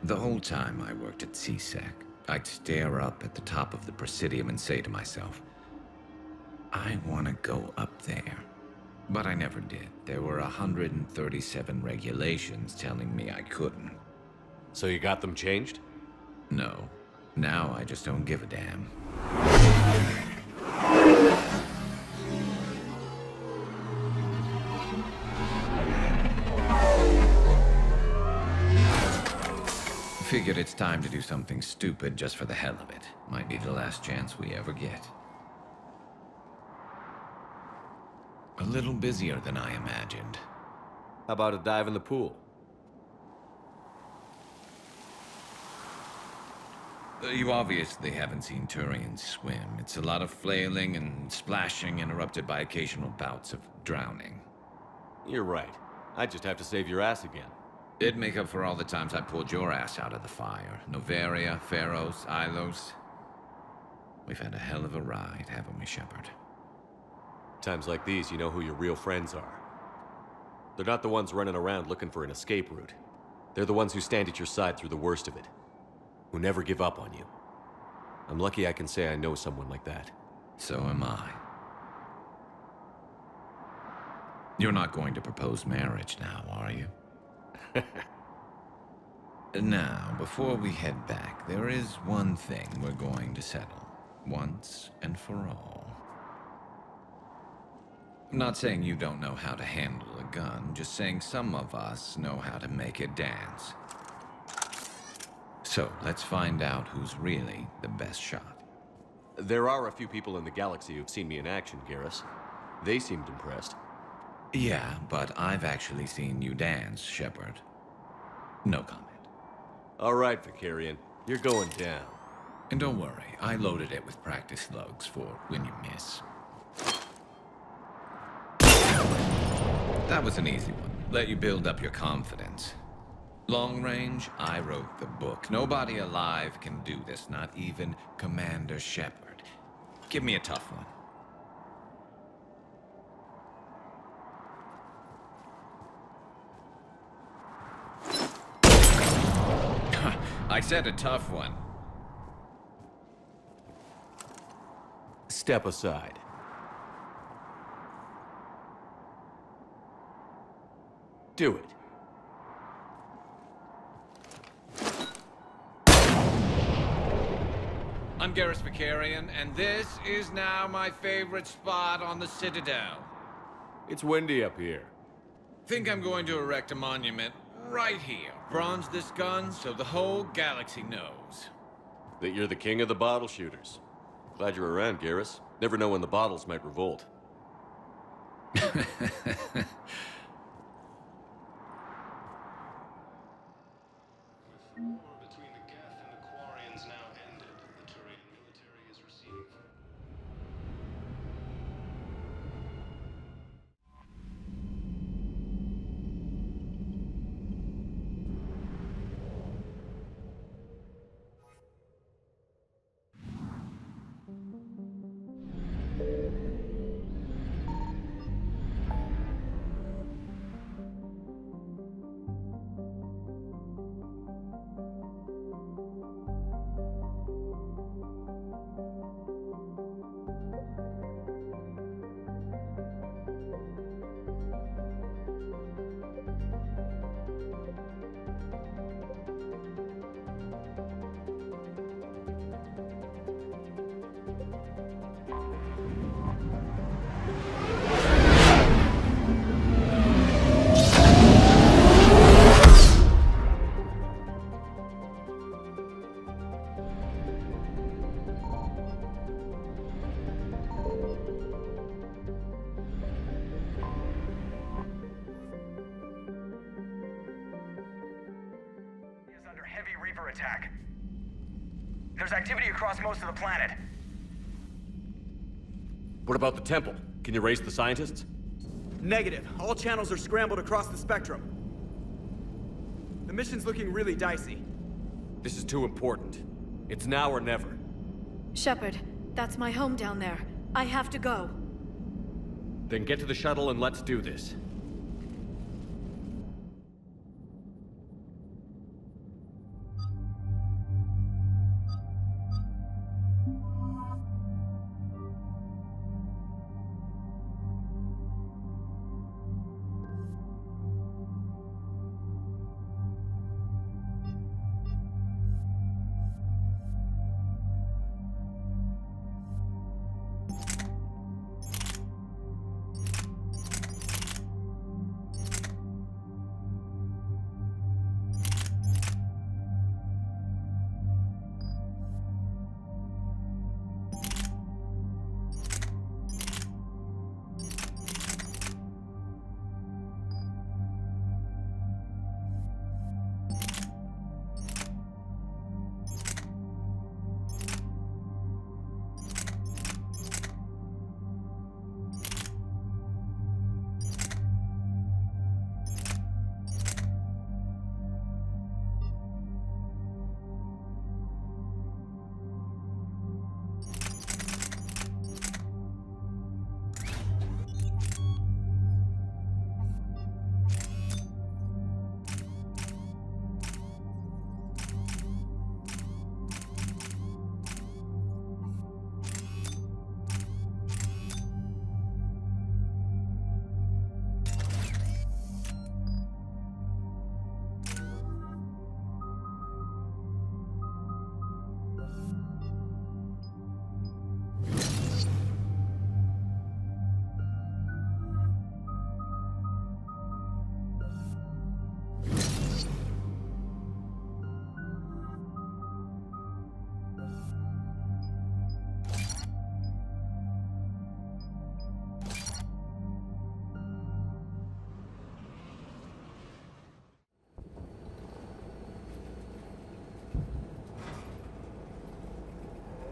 The whole time I worked at CSEC, I'd stare up at the top of the Presidium and say to myself, I want to go up there. But I never did. There were 137 regulations telling me I couldn't. So you got them changed? No. Now I just don't give a damn. Figured it's time to do something stupid just for the hell of it. Might be the last chance we ever get. A little busier than I imagined. How about a dive in the pool? You obviously haven't seen Turians swim. It's a lot of flailing and splashing, interrupted by occasional bouts of drowning. You're right. I just have to save your ass again. It'd make up for all the times I pulled your ass out of the fire. Noveria, Pharos, Ilos. We've had a hell of a ride, haven't we, Shepard? Times like these, you know who your real friends are. They're not the ones running around looking for an escape route. They're the ones who stand at your side through the worst of it. Who never give up on you. I'm lucky I can say I know someone like that. So am I. You're not going to propose marriage now, are you? Now, before we head back, there is one thing we're going to settle. Once and for all. I'm not saying you don't know how to handle a gun, just saying some of us know how to make it dance. So, let's find out who's really the best shot. There are a few people in the galaxy who've seen me in action, Garrus. They seemed impressed. Yeah, but I've actually seen you dance, Shepard. No comment. All right, Vicarian. You're going down. And don't worry, I loaded it with practice slugs for when you miss. That was an easy one. Let you build up your confidence. Long range, I wrote the book. Nobody alive can do this, not even Commander Shepard. Give me a tough one. I said a tough one. Step aside. Do it. I'm Garrus Vicarian, and this is now my favorite spot on the Citadel. It's windy up here. Think I'm going to erect a monument right here. Bronze this gun so the whole galaxy knows. That you're the king of the bottle shooters. Glad you're around, Garrus. Never know when the bottles might revolt. Between the Geth and the Quarians now ended. The Turian military is receiving... Attack. There's activity across most of the planet. What about the temple? Can you raise the scientists? Negative. All channels are scrambled across the spectrum. The mission's looking really dicey. This is too important. It's now or never. Shepard, that's my home down there. I have to go. Then get to the shuttle and let's do this.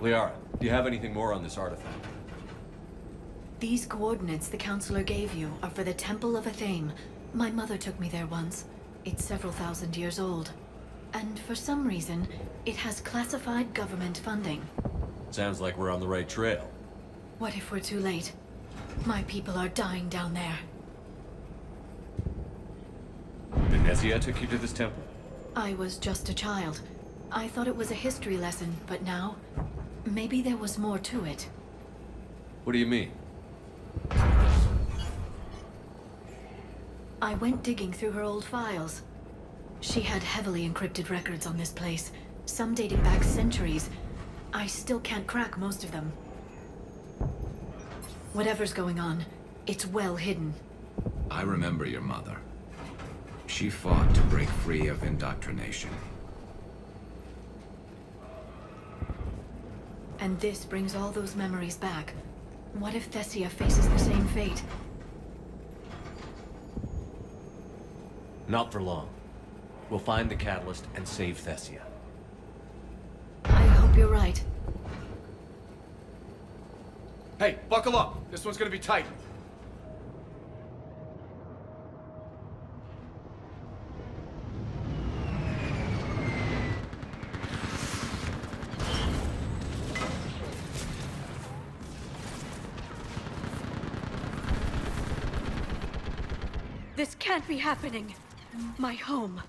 Liara, do you have anything more on this artifact? These coordinates the Counselor gave you are for the Temple of Athame. My mother took me there once. It's several thousand years old. And for some reason, it has classified government funding. Sounds like we're on the right trail. What if we're too late? My people are dying down there. Venezia took you to this temple? I was just a child. I thought it was a history lesson, but now, maybe there was more to it. What do you mean? I went digging through her old files. She had heavily encrypted records on this place, some dating back centuries. I still can't crack most of them. Whatever's going on, it's well hidden. I remember your mother. She fought to break free of indoctrination. And this brings all those memories back. What if Thessia faces the same fate? Not for long. We'll find the catalyst and save Thessia. I hope you're right. Hey, buckle up. This one's gonna be tight. This can't be happening. My home.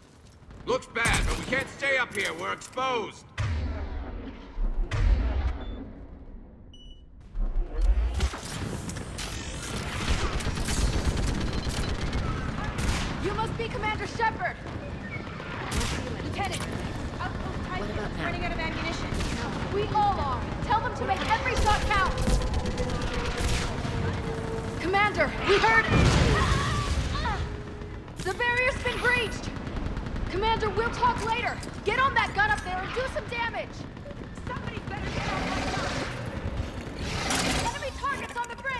Looks bad, but we can't stay up here. We're exposed. You must be Commander Shepard! Lieutenant, Outpost Titan is running out of ammunition. We all are. Tell them to make every shot count! Commander, we heard... The barrier's been breached! Commander, we'll talk later! Get on that gun up there and do some damage! Somebody better get on that gun! Enemy targets on the bridge!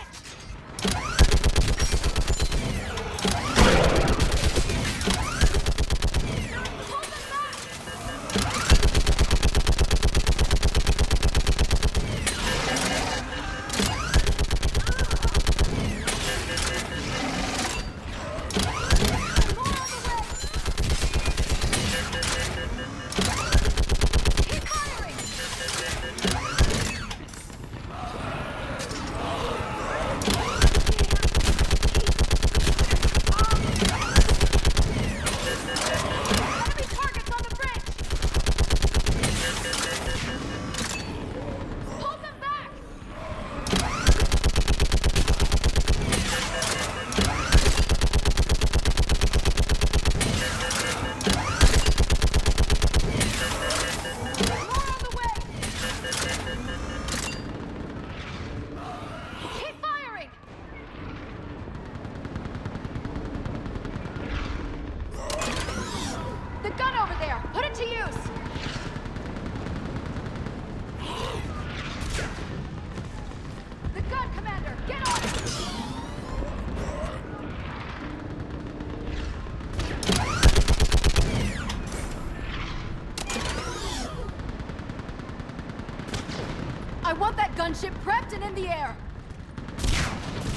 Gunship prepped and in the air.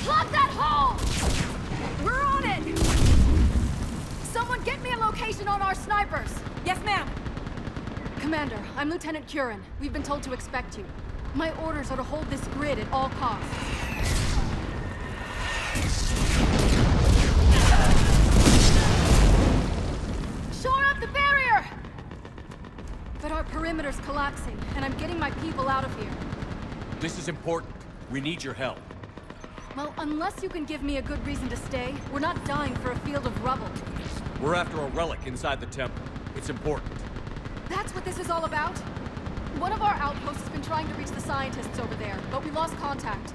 Plug that hole! We're on it! Someone get me a location on our snipers. Yes, ma'am. Commander, I'm Lieutenant Curran. We've been told to expect you. My orders are to hold this grid at all costs. Shore up the barrier! But our perimeter's collapsing, and I'm getting my people out of here. This is important. We need your help. Well, unless you can give me a good reason to stay, we're not dying for a field of rubble. We're after a relic inside the temple. It's important. That's what this is all about? One of our outposts has been trying to reach the scientists over there, but we lost contact.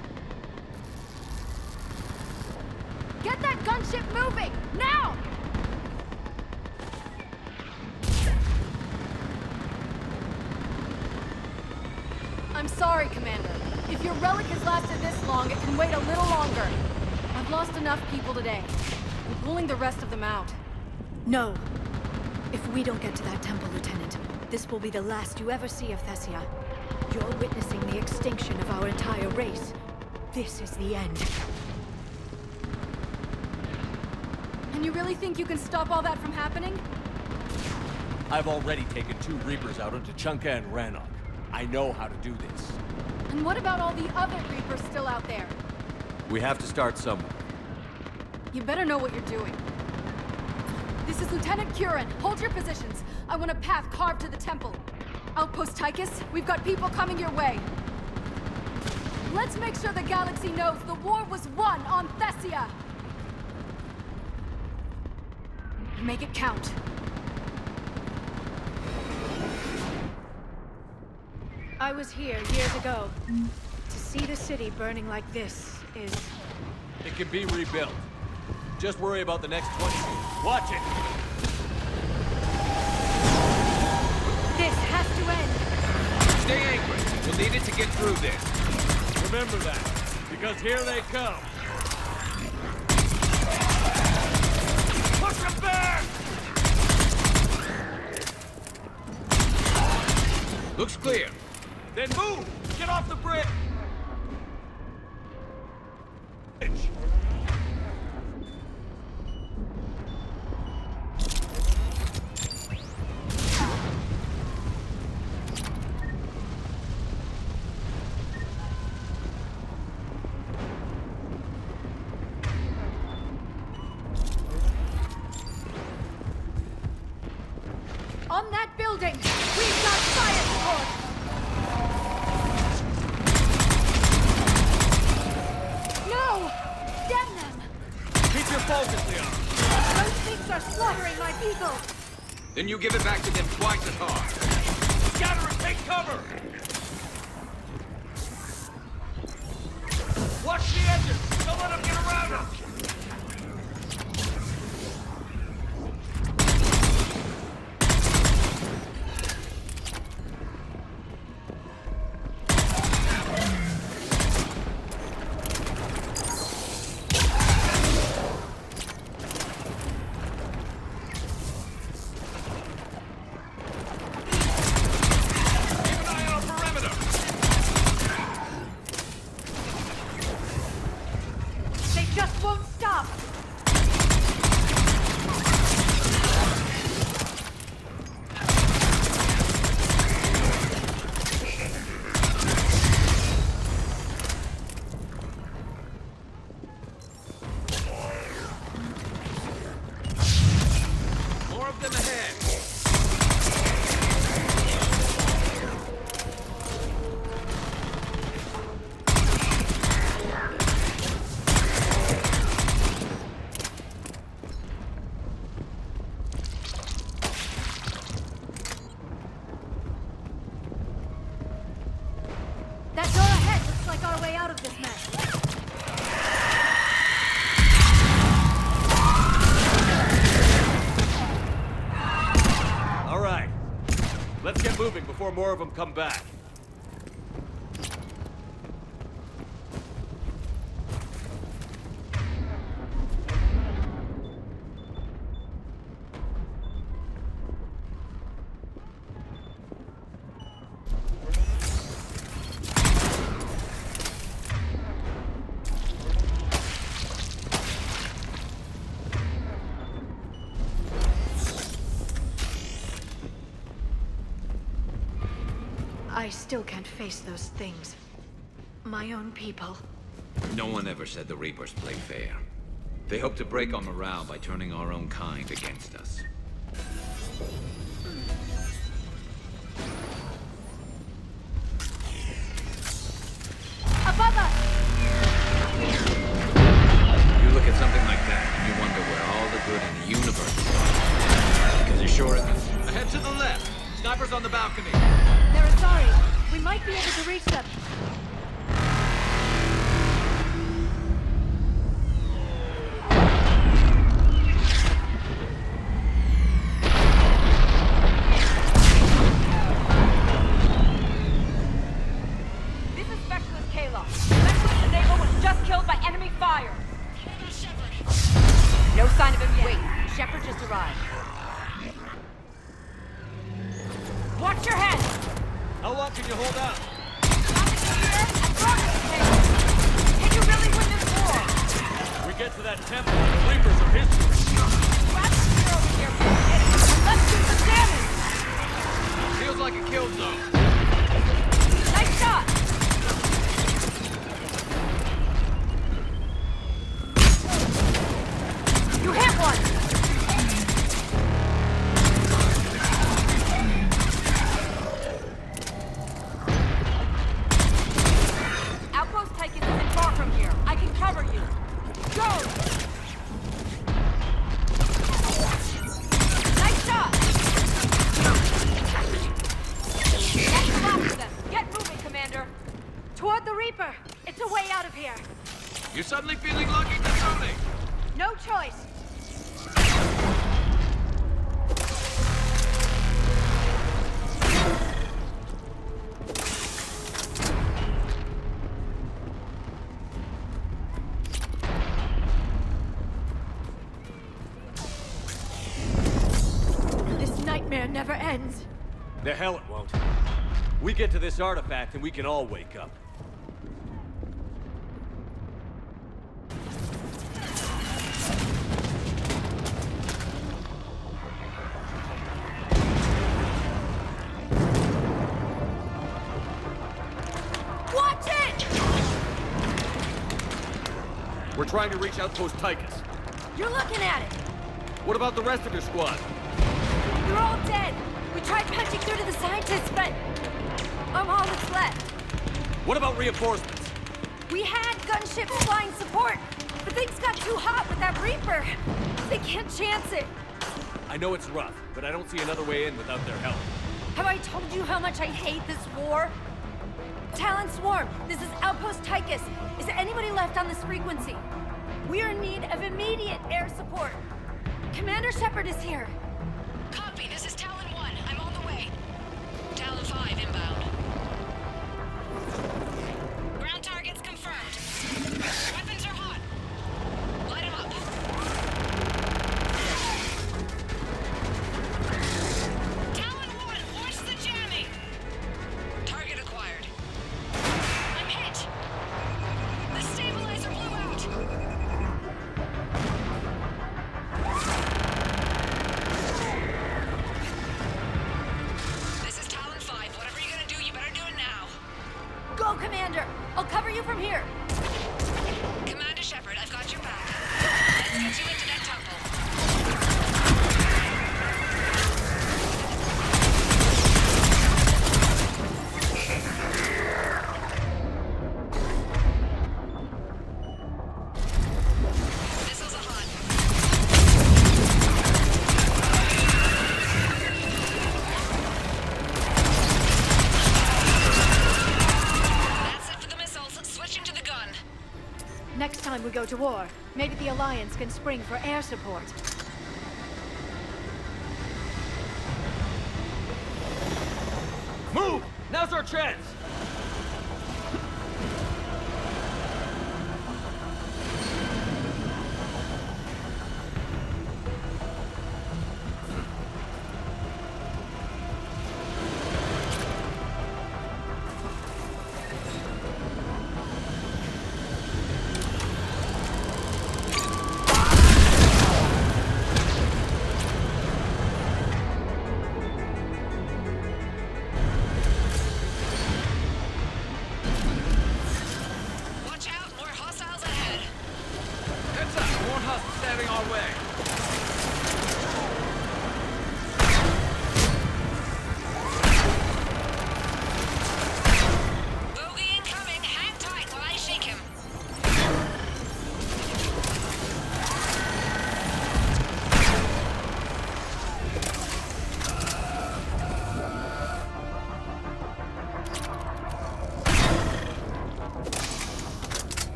Get that gunship moving! Now! I'm sorry, Commander. If your relic has lasted this long, it can wait a little longer. I've lost enough people today. I'm pulling the rest of them out. No. If we don't get to that temple, Lieutenant, this will be the last you ever see of Thessia. You're witnessing the extinction of our entire race. This is the end. And you really think you can stop all that from happening? I've already taken 2 Reapers out onto Chunka and Rannoch. I know how to do this. And what about all the other Reapers still out there? We have to start somewhere. You better know what you're doing. This is Lieutenant Curran. Hold your positions. I want a path carved to the temple. Outpost Tychus, we've got people coming your way. Let's make sure the galaxy knows the war was won on Thessia. Make it count. I was here years ago. To see the city burning like this is... It can be rebuilt. Just worry about the next 20 years. Watch it! This has to end! Stay angry. We'll need it to get through this. Remember that, because here they come. Push them back! Looks clear. Then move! Get off the bridge! On that building, we've got fire support! No! Damn them! Keep your focus, Leon! Those things are slaughtering my people! Then you give it back to them twice as hard. Scatter and take cover! Watch the edges! Don't let them get around us! That door ahead looks like our way out of this mess. All right. Let's get moving before more of them come back. I still can't face those things. My own people. No one ever said the Reapers play fair. They hope to break our morale by turning our own kind against us. Above us! You look at something like that, and you wonder where all the good in the universe is. Because it sure isn't. Ahead to the left! Snipers on the balcony! They're sorry. We might be able to reach them. This is Specialist Kayla. Specialist Enable was just killed by enemy fire. No sign of him yet. Wait, Shepard just arrived. Watch your head! How long can you hold out? Can you really win this war? We get to that temple, and the Reapers are history. Grab the spear over here, and let's do some damage! Feels like a kill zone. Nice shot! You hit one! Outpost Tychus isn't far from here. I can cover you. Go! Nice shot! That's the last of them. Get moving, Commander. Toward the Reaper. It's a way out of here. You suddenly feeling lucky to donate? No choice. This nightmare never ends. The hell it won't. We get to this artifact and we can all wake up. Watch it! We're trying to reach Outpost Tychus. You're looking at it. What about the rest of your squad? They're all dead. We tried punching through to the scientists, but I'm all that's left. What about reinforcements? We had gunships flying support, but things got too hot with that Reaper. They can't chance it. I know it's rough, but I don't see another way in without their help. Have I told you how much I hate this war? Talon Swarm, this is Outpost Tychus. Is there anybody left on this frequency? We are in need of immediate air support. Commander Shepard is here. Copy, this is Talon 1. I'm on the way. Talon 5 inbound. Ground targets confirmed. Weapons are hot. Light 'em up. Talon 1, watch the jamming. Target acquired. I'm hit. The stabilizer blew out. This is Talon 5. Whatever you're gonna do, you better do it now. Go, Commander! I'll cover you from here. Commander Shepard, I've got your back. Let's get you into that temple. Missiles are hot. That's it for the missiles. Switching to the gun. Next time we go to war, maybe the Alliance can spring for air support. Move! Now's our chance!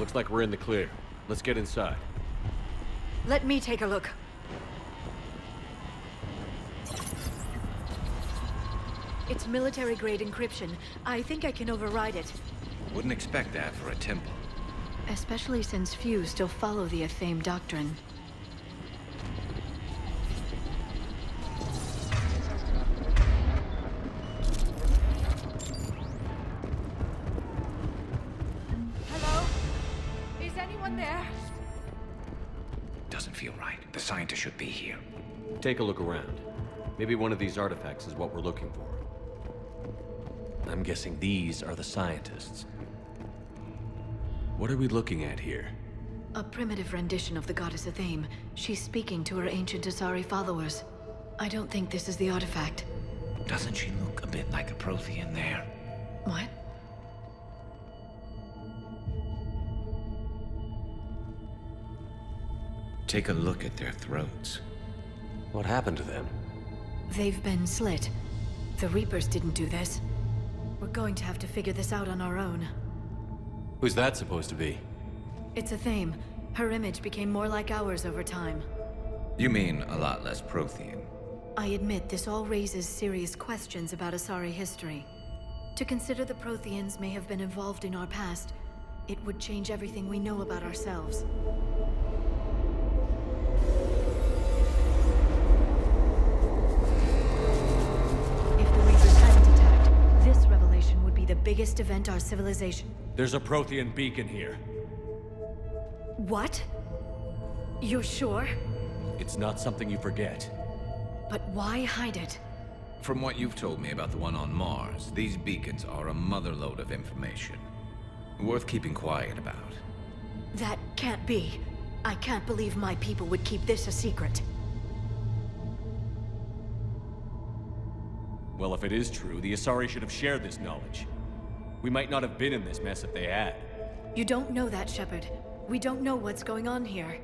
Looks like we're in the clear. Let's get inside. Let me take a look. It's military-grade encryption. I think I can override it. Wouldn't expect that for a temple. Especially since few still follow the Athame doctrine. Hello? Is anyone there? Doesn't feel right. The scientist should be here. Take a look around. Maybe one of these artifacts is what we're looking for. I'm guessing these are the scientists. What are we looking at here? A primitive rendition of the goddess Athame. She's speaking to her ancient Asari followers. I don't think this is the artifact. Doesn't she look a bit like a Prothean there? What? Take a look at their throats. What happened to them? They've been slit. The Reapers didn't do this. We're going to have to figure this out on our own. Who's that supposed to be? It's Athame. Her image became more like ours over time. You mean a lot less Prothean? I admit this all raises serious questions about Asari history. To consider the Protheans may have been involved in our past, it would change everything we know about ourselves. If the Reapers hadn't attacked, this revelation would be the biggest event our civilization... There's a Prothean beacon here. What? You're sure? It's not something you forget. But why hide it? From what you've told me about the one on Mars, these beacons are a motherlode of information. Worth keeping quiet about. That can't be. I can't believe my people would keep this a secret. Well, if it is true, the Asari should have shared this knowledge. We might not have been in this mess if they had. You don't know that, Shepard. We don't know what's going on here.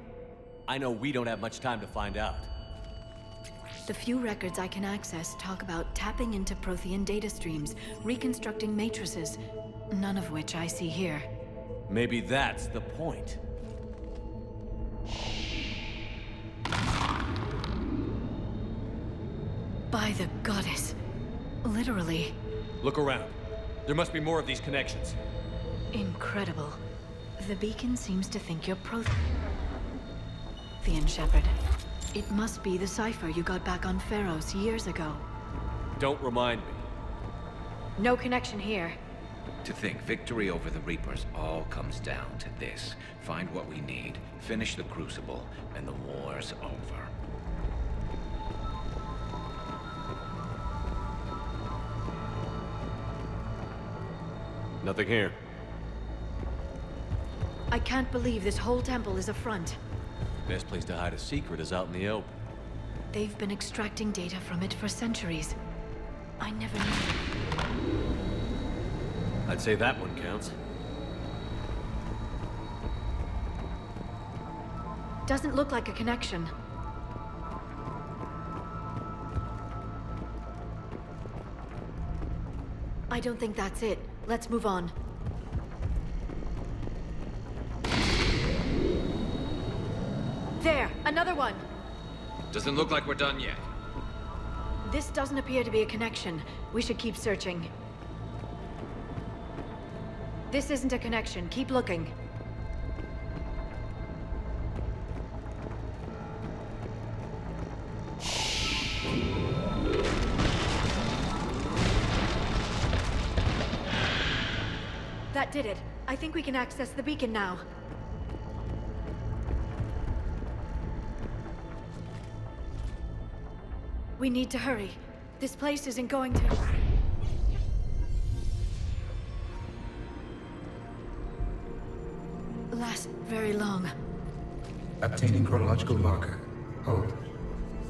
I know we don't have much time to find out. The few records I can access talk about tapping into Prothean data streams, reconstructing matrices, none of which I see here. Maybe that's the point. By the goddess. Literally. Look around. There must be more of these connections. Incredible. The beacon seems to think you're Prothean, Shepard. It must be the cipher you got back on Pharos years ago. Don't remind me. No connection here. To think victory over the Reapers all comes down to this. Find what we need, finish the Crucible, and the war's over. Nothing here. I can't believe this whole temple is a front. Best place to hide a secret is out in the open. They've been extracting data from it for centuries. I never knew. I'd say that one counts. Doesn't look like a connection. I don't think that's it. Let's move on. There! Another one! Doesn't look like we're done yet. This doesn't appear to be a connection. We should keep searching. This isn't a connection. Keep looking. That did it. I think we can access the beacon now. We need to hurry. This place isn't going to... last very long. Obtaining chronological marker. Hold.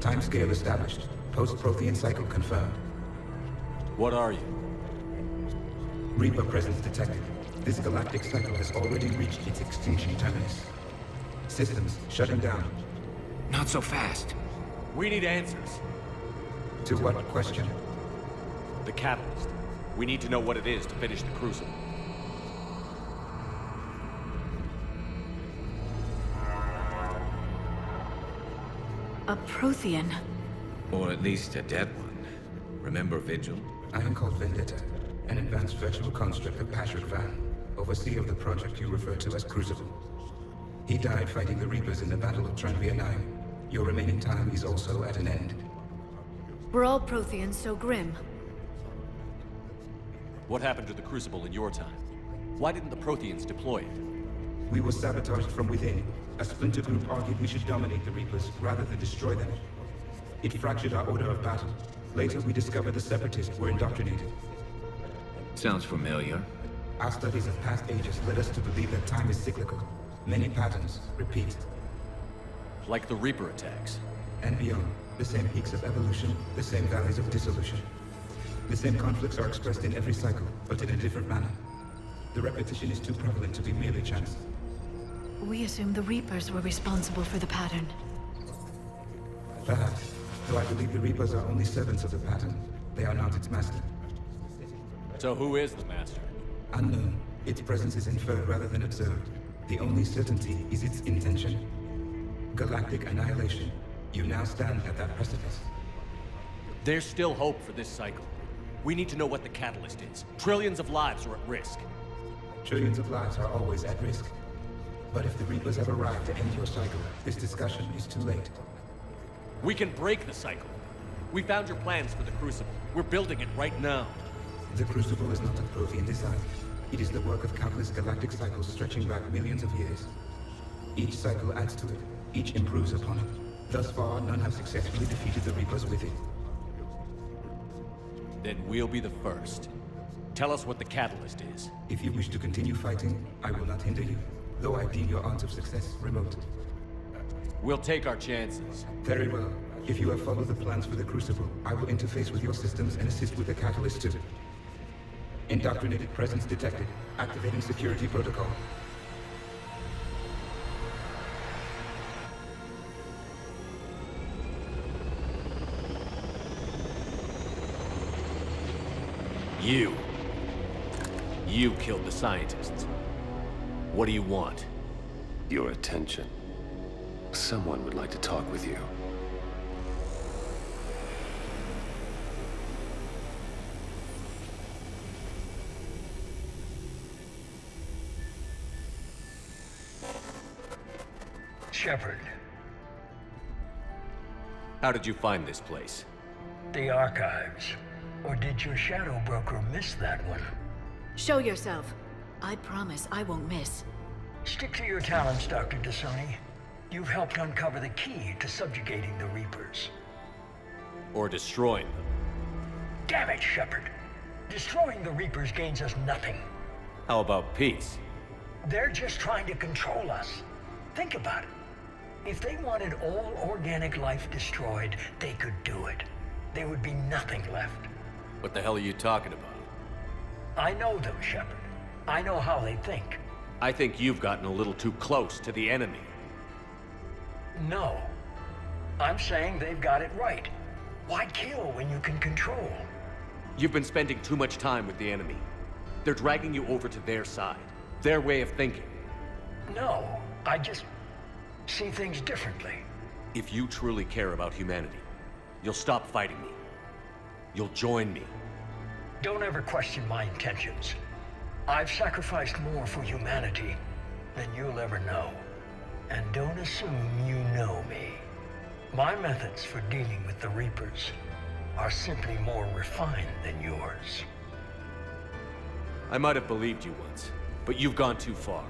Timescale established. Post-Prothean cycle confirmed. What are you? Reaper presence detected. This galactic cycle has already reached its extinction terminus. Systems shutting down. Not so fast. We need answers. To what question? The catalyst. We need to know what it is to finish the Crucible. A Prothean. Or at least a dead one. Remember Vigil? I am called Vendetta, an advanced virtual construct of Patrick Van, overseer of the project you refer to as Crucible. He died fighting the Reapers in the Battle of Tranvia 9. Your remaining time is also at an end. Were all Protheans so grim? What happened to the Crucible in your time? Why didn't the Protheans deploy it? We were sabotaged from within. A splinter group argued we should dominate the Reapers rather than destroy them. It fractured our order of battle. Later, we discovered the Separatists were indoctrinated. Sounds familiar. Our studies of past ages led us to believe that time is cyclical. Many patterns repeat. Like the Reaper attacks. And beyond, the same peaks of evolution, the same valleys of dissolution. The same conflicts are expressed in every cycle, but in a different manner. The repetition is too prevalent to be merely chance. We assumed the Reapers were responsible for the pattern. Perhaps, though I believe the Reapers are only servants of the pattern. They are not its master. So who is the master? Unknown. Its presence is inferred rather than observed. The only certainty is its intention. Galactic annihilation. You now stand at that precipice. There's still hope for this cycle. We need to know what the catalyst is. Trillions of lives are at risk. Trillions of lives are always at risk. But if the Reapers have arrived to end your cycle, this discussion is too late. We can break the cycle. We found your plans for the Crucible. We're building it right now. The Crucible is not a Prothean design. It is the work of countless galactic cycles stretching back millions of years. Each cycle adds to it. Each improves upon it. Thus far, none have successfully defeated the Reapers with it. Then we'll be the first. Tell us what the catalyst is. If you wish to continue fighting, I will not hinder you, though I deem your odds of success remote. We'll take our chances. Very well. If you have followed the plans for the Crucible, I will interface with your systems and assist with the catalyst too. Indoctrinated presence detected. Activating security protocol. You killed the scientists. What do you want? Your attention. Someone would like to talk with you. Shepard. How did you find this place? The archives. Or did your shadow broker miss that one? Show yourself. I promise I won't miss. Stick to your talents, Dr. Dasani. You've helped uncover the key to subjugating the Reapers. Or destroying them. Damn it, Shepard. Destroying the Reapers gains us nothing. How about peace? They're just trying to control us. Think about it. If they wanted all organic life destroyed, they could do it. There would be nothing left. What the hell are you talking about? I know them, Shepard. I know how they think. I think you've gotten a little too close to the enemy. No. I'm saying they've got it right. Why kill when you can control? You've been spending too much time with the enemy. They're dragging you over to their side. Their way of thinking. No, I just see things differently. If you truly care about humanity, you'll stop fighting me. You'll join me. Don't ever question my intentions. I've sacrificed more for humanity than you'll ever know. And don't assume you know me. My methods for dealing with the Reapers are simply more refined than yours. I might have believed you once, but you've gone too far.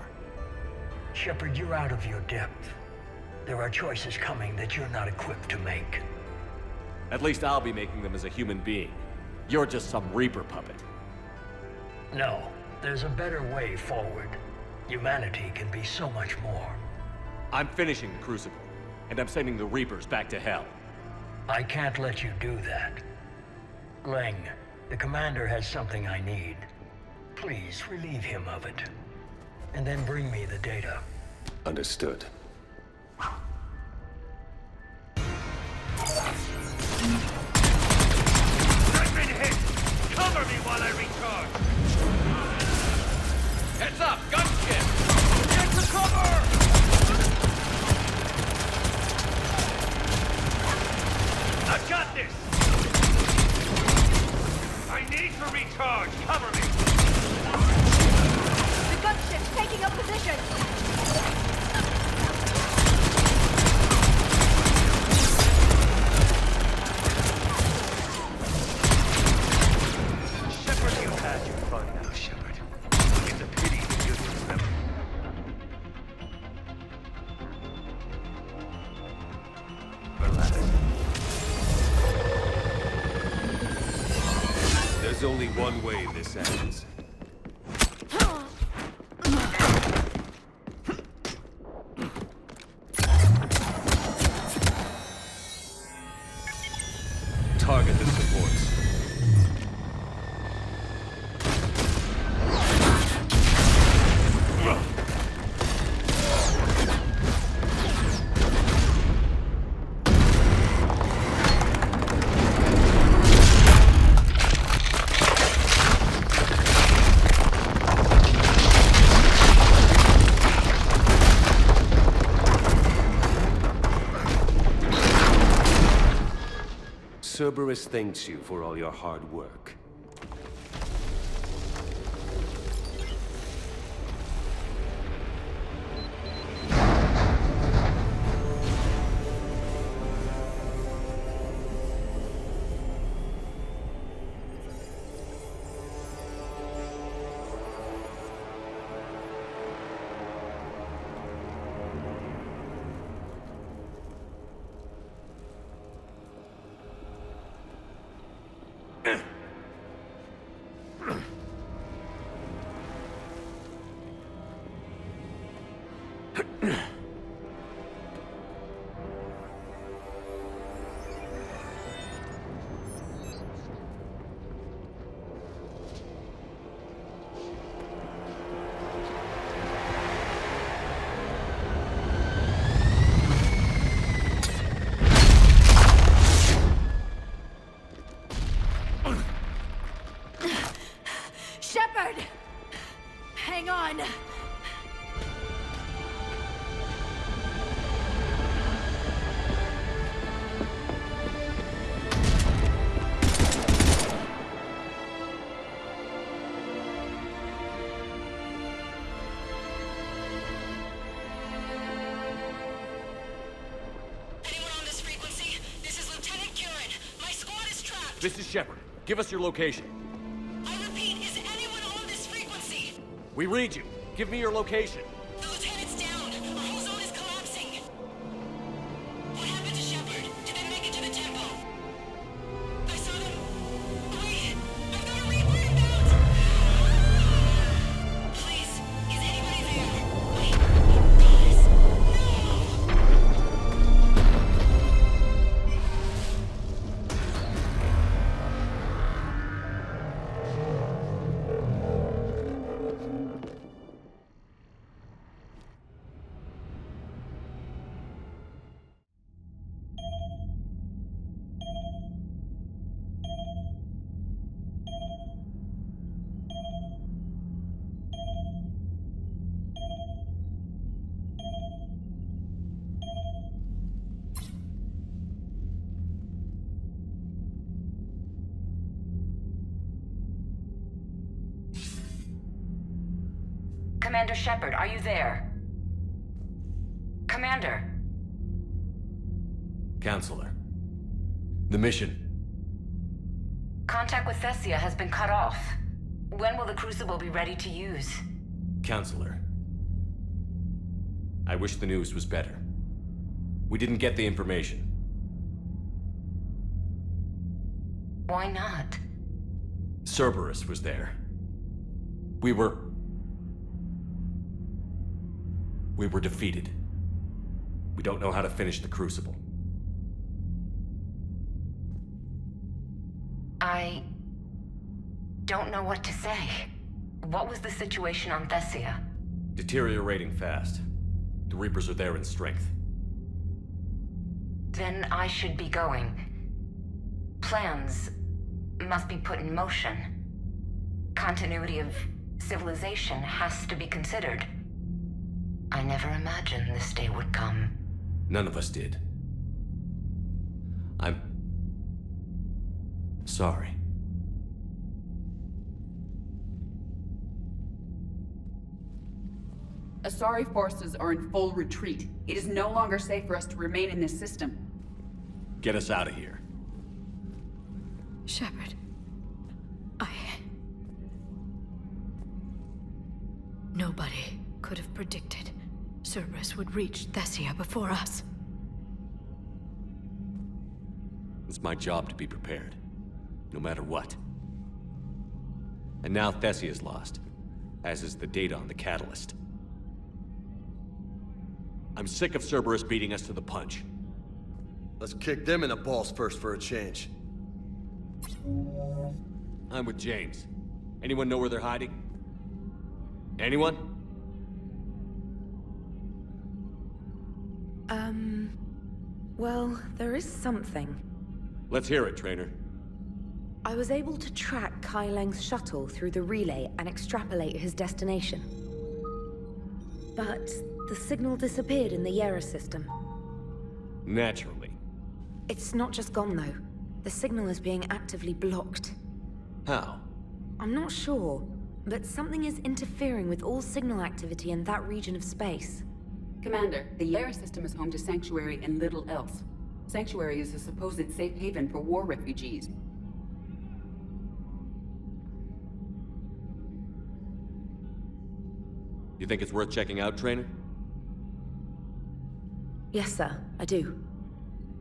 Shepard, you're out of your depth. There are choices coming that you're not equipped to make. At least I'll be making them as a human being. You're just some Reaper puppet. No, there's a better way forward. Humanity can be so much more. I'm finishing the Crucible, and I'm sending the Reapers back to hell. I can't let you do that. Leng, the commander has something I need. Please relieve him of it. And then bring me the data. Understood. I've been hit! Cover me while I recharge! Heads up! Gunship! Get to cover! Enemy charge! Cover me! The gunship's taking up position! Shepard, you've had your fun now, Shepard. It's a pity that you didn't remember. Relax. There's only one way this ends. Target the supports. Cerberus thanks you for all your hard work. Shepard! Hang on! This is Shepard. Give us your location. I repeat, is anyone on this frequency? We read you. Give me your location. The lieutenant's down. Our whole zone is collapsing. What happened to Shepard? Did they make it to the temple? I saw them. Wait! I've got a Reaper inbound! Please, is anybody there? Wait, guys, Commander Shepard, are you there? Commander! Counselor. The mission. Contact with Thessia has been cut off. When will the Crucible be ready to use? Counselor. I wish the news was better. We didn't get the information. Why not? Cerberus was there. We were defeated. We don't know how to finish the Crucible. I don't know what to say. What was the situation on Thessia? Deteriorating fast. The Reapers are there in strength. Then I should be going. Plans must be put in motion. Continuity of civilization has to be considered. I never imagined this day would come. None of us did. I'm sorry. Asari forces are in full retreat. It is no longer safe for us to remain in this system. Get us out of here. Shepard. Nobody could have predicted Cerberus would reach Thessia before us. It's my job to be prepared, no matter what. And now Thessia's lost, as is the data on the catalyst. I'm sick of Cerberus beating us to the punch. Let's kick them in the balls first for a change. I'm with James. Anyone know where they're hiding? Anyone? Well, there is something. Let's hear it, Trainer. I was able to track Kai Leng's shuttle through the relay and extrapolate his destination. But the signal disappeared in the Yera system. Naturally. It's not just gone, though. The signal is being actively blocked. How? I'm not sure, but something is interfering with all signal activity in that region of space. Commander, the Yera system is home to Sanctuary and little else. Sanctuary is a supposed safe haven for war refugees. You think it's worth checking out, Trainer? Yes, sir, I do.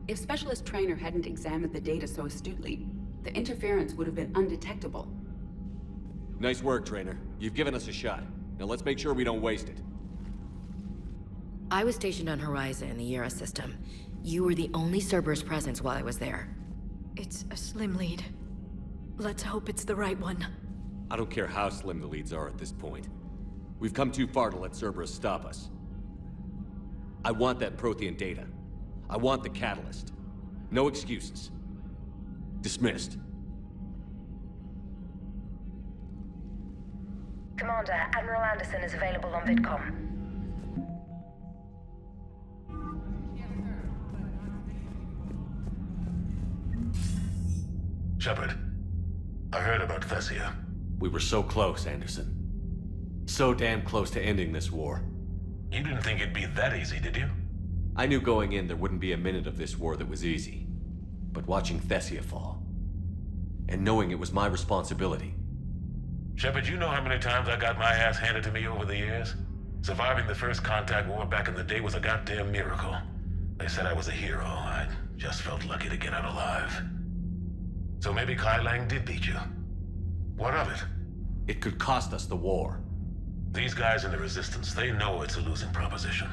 If Specialist Trainer hadn't examined the data so astutely, the interference would have been undetectable. Nice work, Trainer. You've given us a shot. Now let's make sure we don't waste it. I was stationed on Horizon in the Yera system. You were the only Cerberus presence while I was there. It's a slim lead. Let's hope it's the right one. I don't care how slim the leads are at this point. We've come too far to let Cerberus stop us. I want that Prothean data. I want the catalyst. No excuses. Dismissed. Commander, Admiral Anderson is available on VidCom. Shepard, I heard about Thessia. We were so close, Anderson. So damn close to ending this war. You didn't think it'd be that easy, did you? I knew going in there wouldn't be a minute of this war that was easy. But watching Thessia fall, and knowing it was my responsibility. Shepard, you know how many times I got my ass handed to me over the years? Surviving the first contact war back in the day was a goddamn miracle. They said I was a hero. I just felt lucky to get out alive. So maybe Kai Lang did beat you. What of it? It could cost us the war. These guys in the Resistance, they know it's a losing proposition.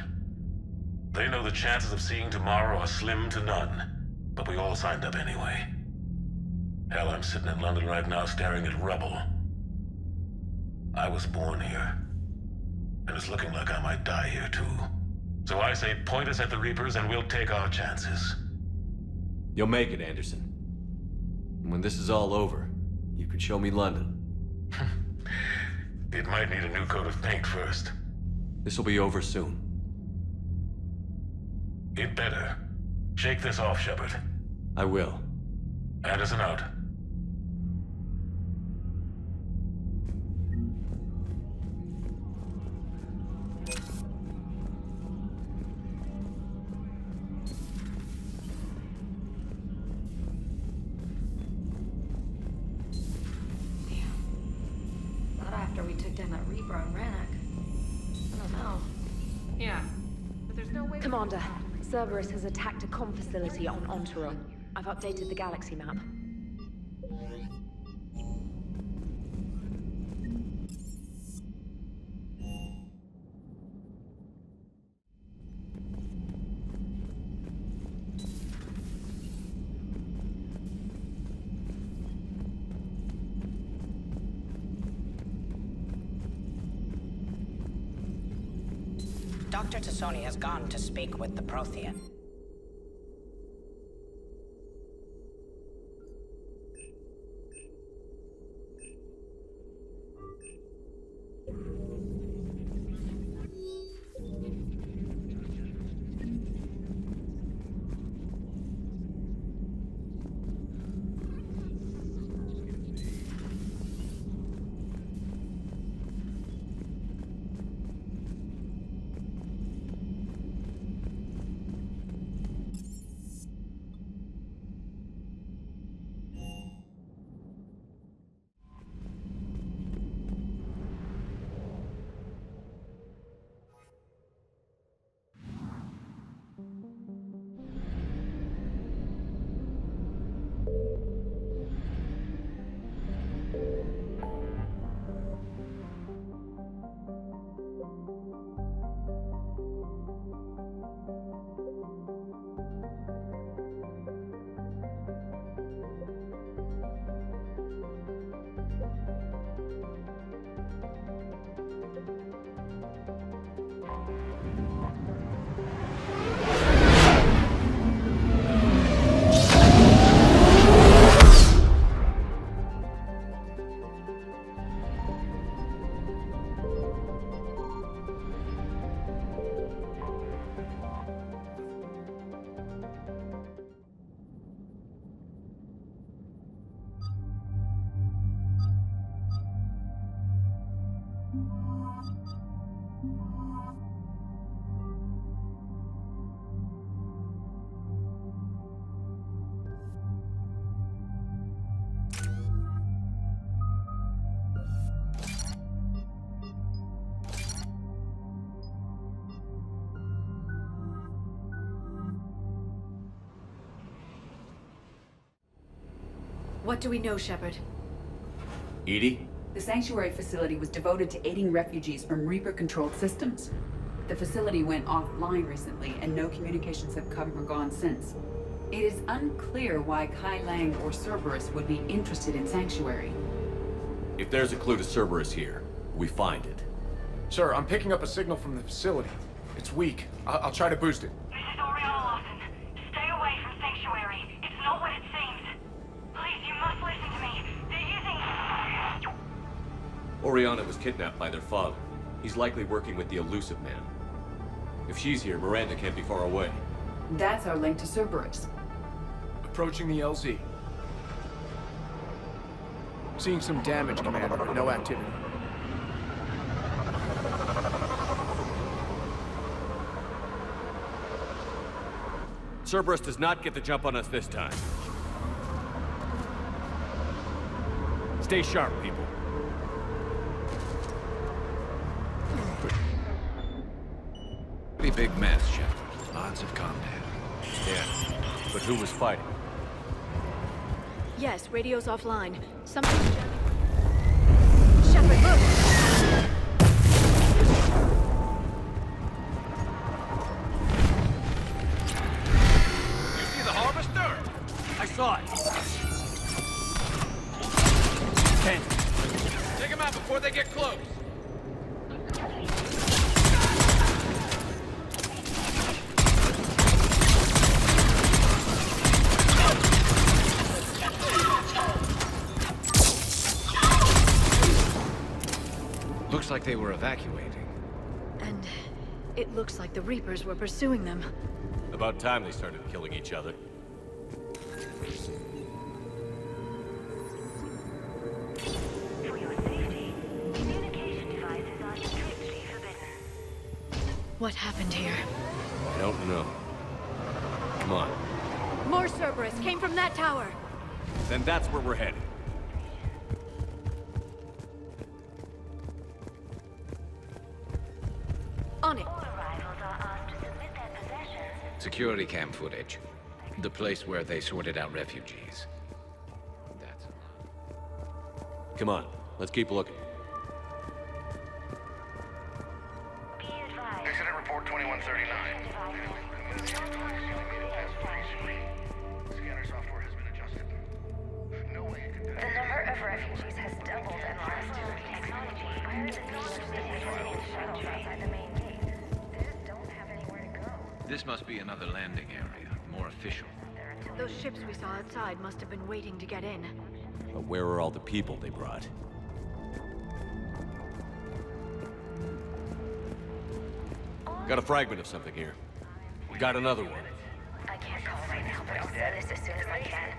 They know the chances of seeing tomorrow are slim to none. But we all signed up anyway. Hell, I'm sitting in London right now staring at rubble. I was born here. And it's looking like I might die here too. So I say point us at the Reapers and we'll take our chances. You'll make it, Anderson. And when this is all over, you can show me London. It might need a new coat of paint first. This'll be over soon. It better. Shake this off, Shepard. I will. Anderson out. Not after we took down that Reaper on Rannoch. I don't know. Yeah, but there's no way... Commander, Cerberus has attacked a comm facility on Ontario. I've updated the galaxy map. Dr. Tassoni has gone to speak with the Prothean. What do we know, Shepard? Edie? The Sanctuary facility was devoted to aiding refugees from Reaper-controlled systems. The facility went offline recently, and no communications have come or gone since. It is unclear why Kai Lang or Cerberus would be interested in Sanctuary. If there's a clue to Cerberus here, we find it. Sir, I'm picking up a signal from the facility. It's weak. I'll try to boost it. This is Oriana Lawson. Stay away from Sanctuary. It's not what it seems. Please, you must listen to me. They're using... Oriana was kidnapped by their father. He's likely working with the Elusive Man. If she's here, Miranda can't be far away. That's our link to Cerberus. Approaching the LZ. Seeing some damage, Commander, but no activity. Cerberus does not get the jump on us this time. Stay sharp, people. Pretty big mess, Shepard. Lots of combat. Yeah, but who was fighting? Yes, radio's offline. Something's jamming. Shepard, look! You see the harvester? I saw it. Ken. Take them out before they get close. Looks like they were evacuating. And it looks like the Reapers were pursuing them. About time they started killing each other. For your safety, communication devices are strictly forbidden. What happened here? I don't know. Come on. More Cerberus came from that tower. Then that's where we're headed. On it. Security cam footage. The place where they sorted out refugees. That's... Come on, let's keep looking. Incident report 2139. Scanner software has been adjusted. No way it can... The number of refugees has doubled in the last 2 weeks. I heard that shuttles outside the main gate. They just don't have anywhere to go. This must be another landing area, more official. Those ships we saw outside must have been waiting to get in. But where are all the people they brought? Got a fragment of something here. Got another one. I can't call right now, but I'll send this as soon as I can.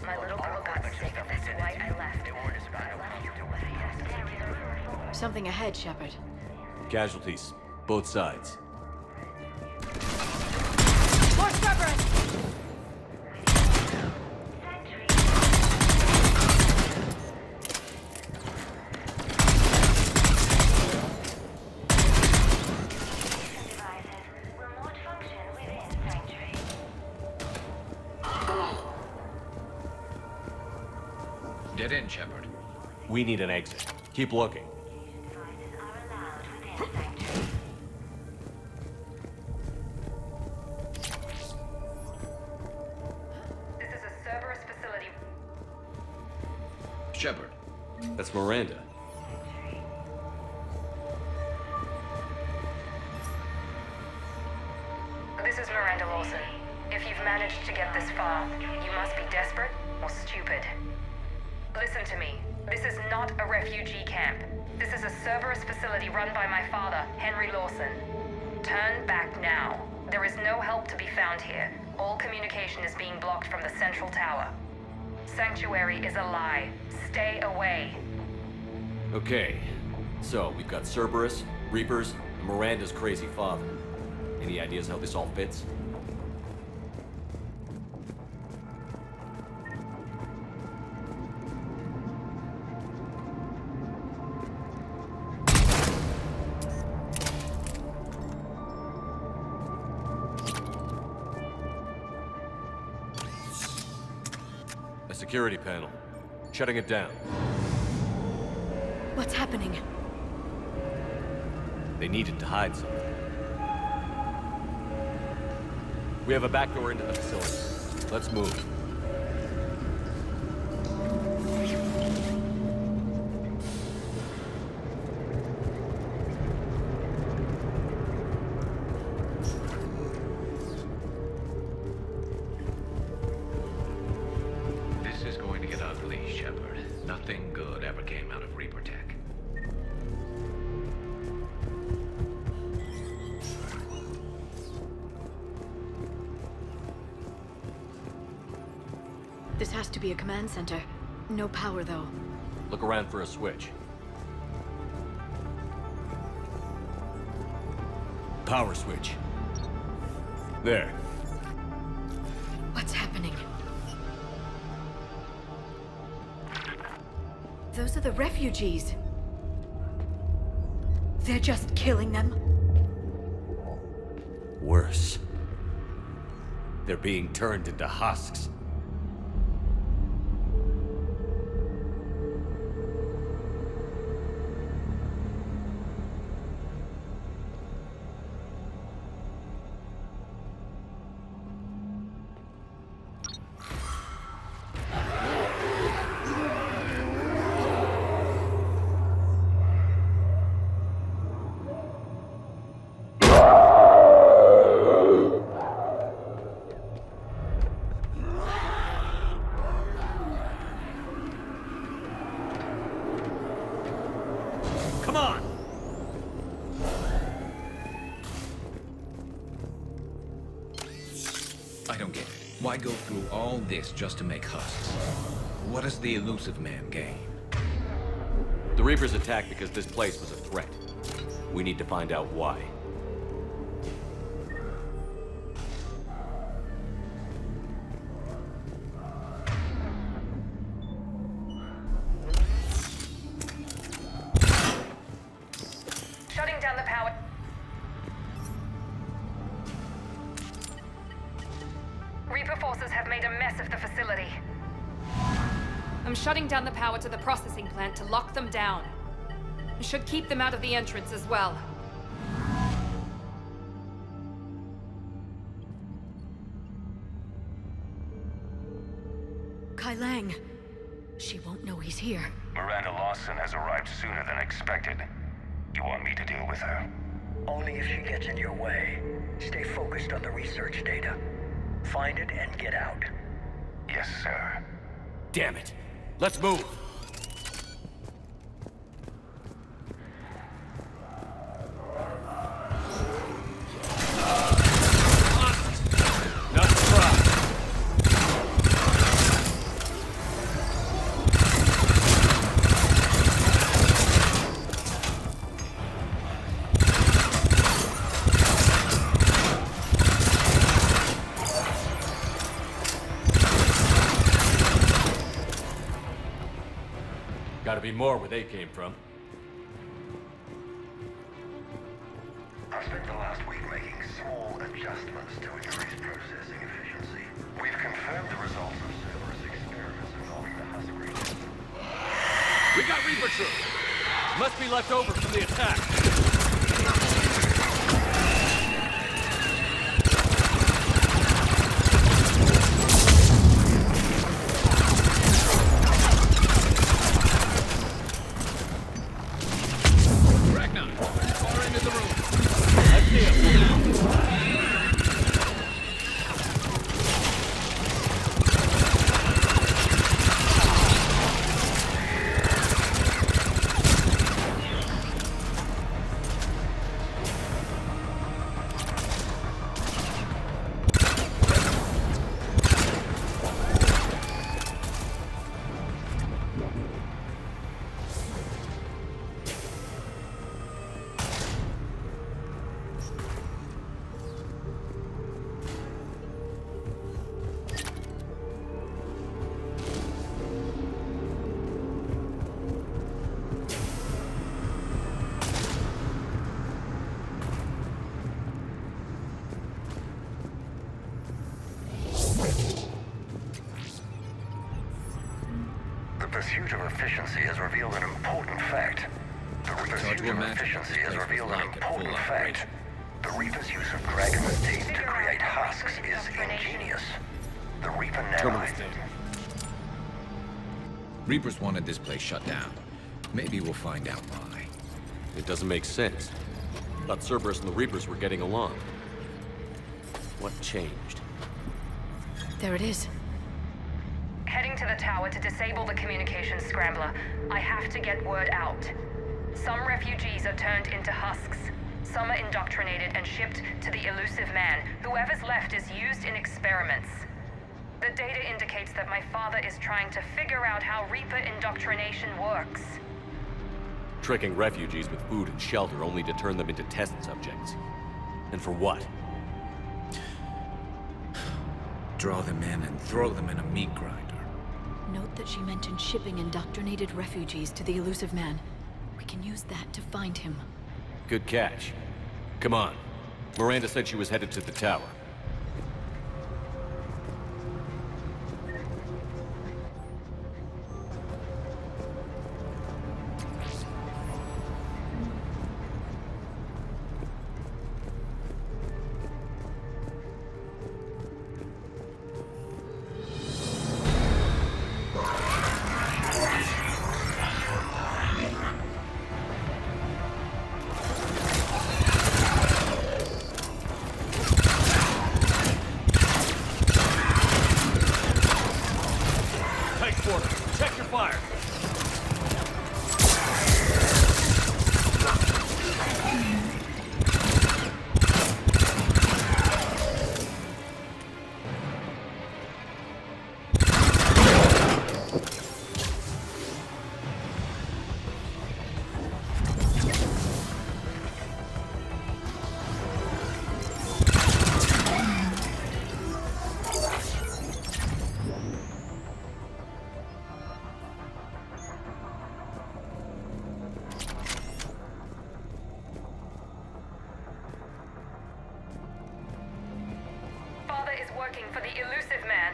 My little girl got sick, that's why I left. Something ahead, Shepard. Casualties, both sides. More Cerberus! Get in, Shepard. We need an exit. Keep looking. This is a Cerberus facility. Shepard. That's Miranda. This is Miranda Lawson. If you've managed to get this far, you must be desperate or stupid. Listen to me. This is not a refugee camp. This is a Cerberus facility run by my father, Henry Lawson. Turn back now. There is no help to be found here. All communication is being blocked from the central tower. Sanctuary is a lie. Stay away. Okay, so we've got Cerberus, Reapers, and Miranda's crazy father. Any ideas how this all fits? A security panel. Shutting it down. What's happening? They needed to hide something. We have a back door into the facility. Let's move. This is going to get ugly, Shepard. Nothing good ever came out of Reaper Tech. This has to be a command center. No power, though. Look around for a switch. Power switch. There. What's happening? Those are the refugees. They're just killing them. Worse. They're being turned into husks. Come on! I don't get it. Why go through all this just to make husks? What does the elusive man gain? The Reapers attacked because this place was a threat. We need to find out why. Shutting down the power. Reaper forces have made a mess of the facility. I'm shutting down the power to the processing plant to lock them down. It should keep them out of the entrance as well. Kai Lang. She won't know he's here. Miranda Lawson has arrived sooner than expected. You want me to deal with her? Only if she gets in your way. Stay focused on the research data. Find it and get out. Yes, sir. Damn it! Let's move! Not surprised. Gotta be more where they came from. I spent the last week making small adjustments to increase processing efficiency. We've confirmed the results of Cerberus experiments involving the husk region. We got Reaper troops! Must be left over from the attack. pursuit of efficiency has revealed an important fact. The pursuit of efficiency has revealed an important fact. The Reaper's use of Dragon's teeth to create husks is ingenious. The Reaper now... Reapers wanted this place shut down. Maybe we'll find out why. It doesn't make sense. Thought Cerberus and the Reapers were getting along. What changed? There it is. Heading to the tower to disable the communications scrambler. I have to get word out. Some refugees are turned into husks. Some are indoctrinated and shipped to the elusive man. Whoever's left is used in experiments. The data indicates that my father is trying to figure out how Reaper indoctrination works. Tricking refugees with food and shelter only to turn them into test subjects. And for what? Draw them in and throw them in a meat grinder. Note that she mentioned shipping indoctrinated refugees to the elusive man. We can use that to find him. Good catch. Come on. Miranda said she was headed to the tower. Check your fire. Working for the elusive man.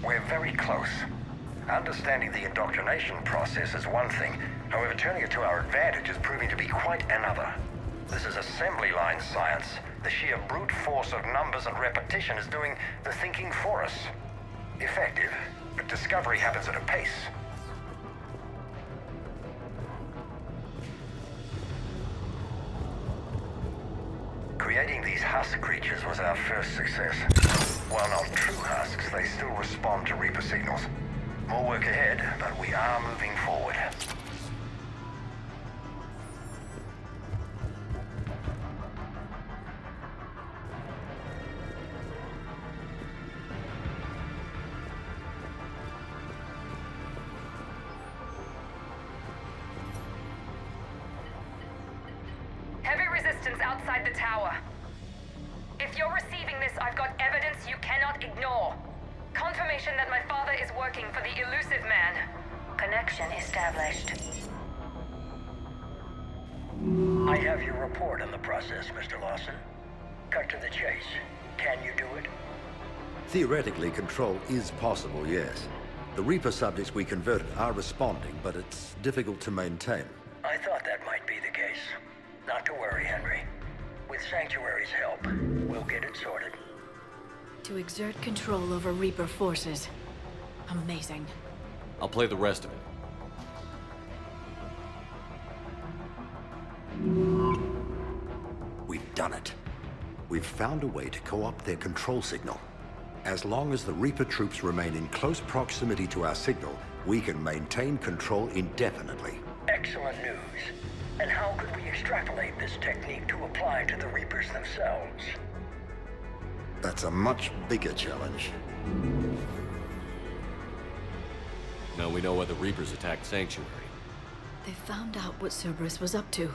We're very close. Understanding the indoctrination process is one thing. However, turning it to our advantage is proving to be quite another. This is assembly line science. The sheer brute force of numbers and repetition is doing the thinking for us. Effective, but discovery happens at a pace. Creating these husk creatures was our first success. While not true husks, they still respond to Reaper signals. More work ahead, but we are moving forward. Outside the tower. If you're receiving this, I've got evidence you cannot ignore. Confirmation that my father is working for the elusive man. Connection established. I have your report on the process, Mr. Lawson. Cut to the chase. Can you do it? Theoretically, control is possible, yes. The Reaper subjects we converted are responding, but it's difficult to maintain. I thought that might be the case. Not to worry, Henry. With Sanctuary's help, we'll get it sorted. To exert control over Reaper forces. Amazing. I'll play the rest of it. We've done it. We've found a way to co-opt their control signal. As long as the Reaper troops remain in close proximity to our signal, we can maintain control indefinitely. Excellent news. And how could we extrapolate this technique to apply to the Reapers themselves? That's a much bigger challenge. Now we know why the Reapers attacked Sanctuary. They found out what Cerberus was up to.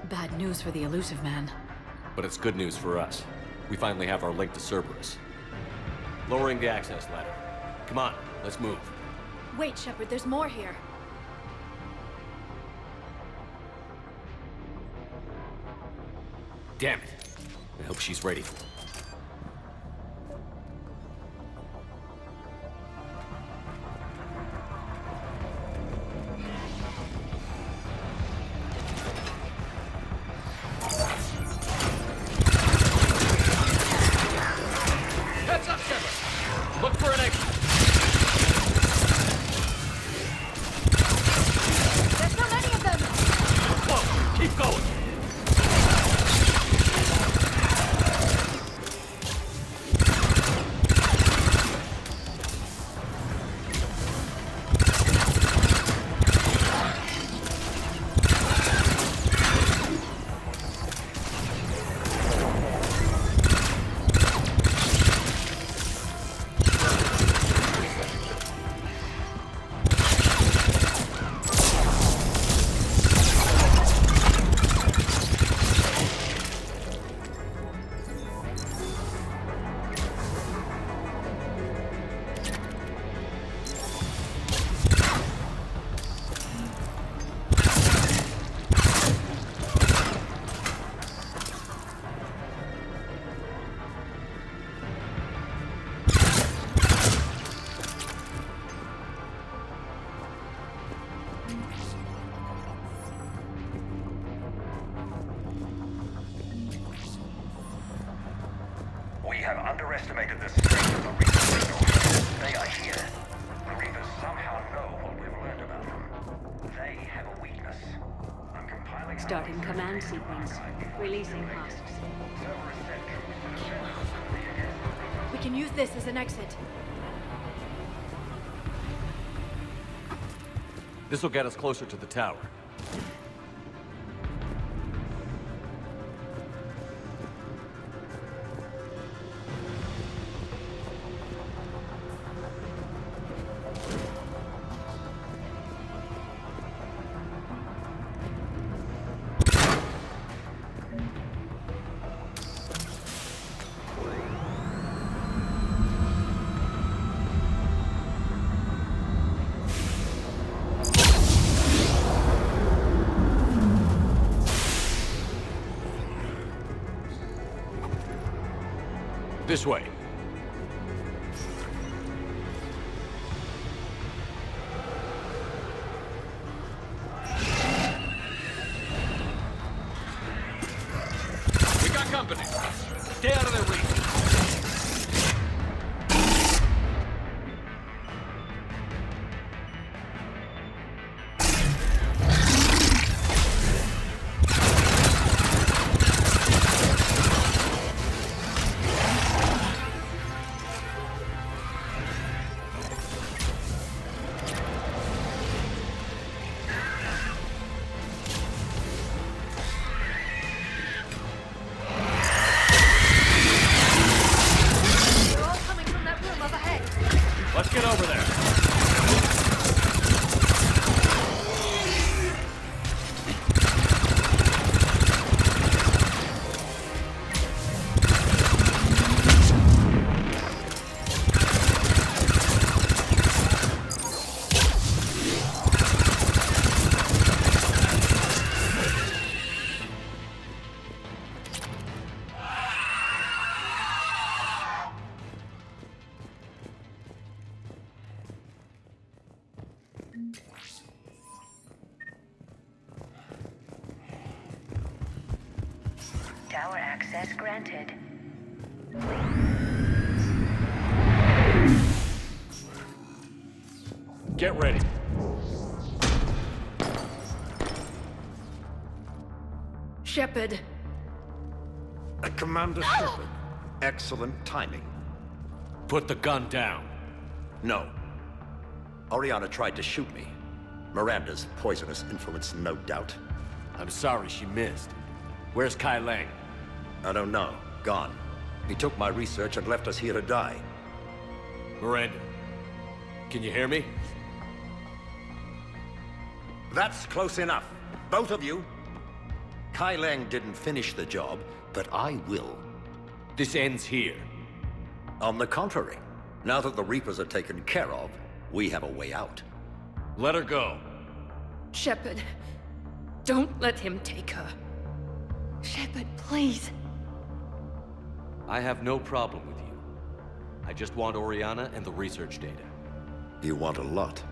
Bad news for the elusive man. But it's good news for us. We finally have our link to Cerberus. Lowering the access ladder. Come on, let's move. Wait, Shepard, there's more here. Damn it. I hope she's ready. Heads up, Shepard! Look for an exit! There's so many of them! Whoa! Keep going! We have underestimated the strength of the Reaper signal. They are here. The Reapers somehow know what we've learned about them. They have a weakness. I'm compiling... Starting command sequence. Releasing husks. We can use this as an exit. This'll get us closer to the tower. This way. We got company. Stay out of their reach. Let's get over there. Tower access granted. Get ready. Shepard. Commander Shepard. Excellent timing. Put the gun down. No. Oriana tried to shoot me. Miranda's poisonous influence, no doubt. I'm sorry she missed. Where's Kai Lang? I don't know. Gone. He took my research and left us here to die. Miranda, can you hear me? That's close enough. Both of you. Kai Lang didn't finish the job, but I will. This ends here. On the contrary, now that the Reapers are taken care of, We have a way out. Let her go. Shepard, don't let him take her. Shepard, please. I have no problem with you. I just want Oriana and the research data. You want a lot.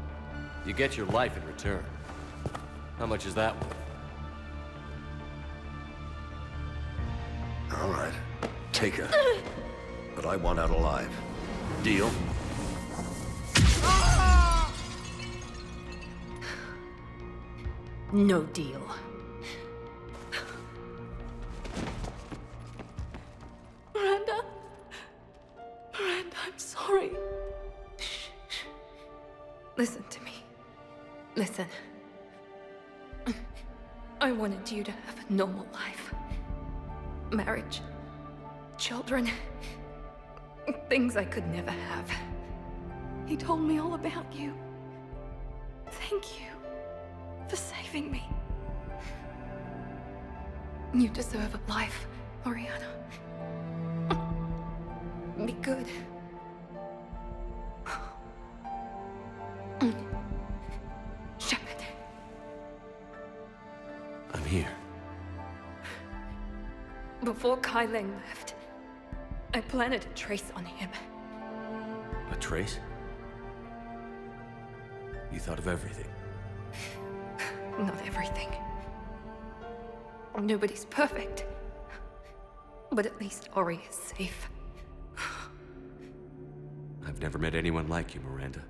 You get your life in return. How much is that worth? All right. Take her. But I want out alive. Deal? No deal. Miranda? Miranda, I'm sorry. Shh. Listen to me. Listen. I wanted you to have a normal life. Marriage. Children. Things I could never have. He told me all about you. Thank you for saving me. You deserve a life, Oriana. Be good. Shepard. I'm here. Before Kai Lang left, I planted a trace on him. A trace? You thought of everything. Not everything. Nobody's perfect. But at least Ori is safe. I've never met anyone like you, Miranda.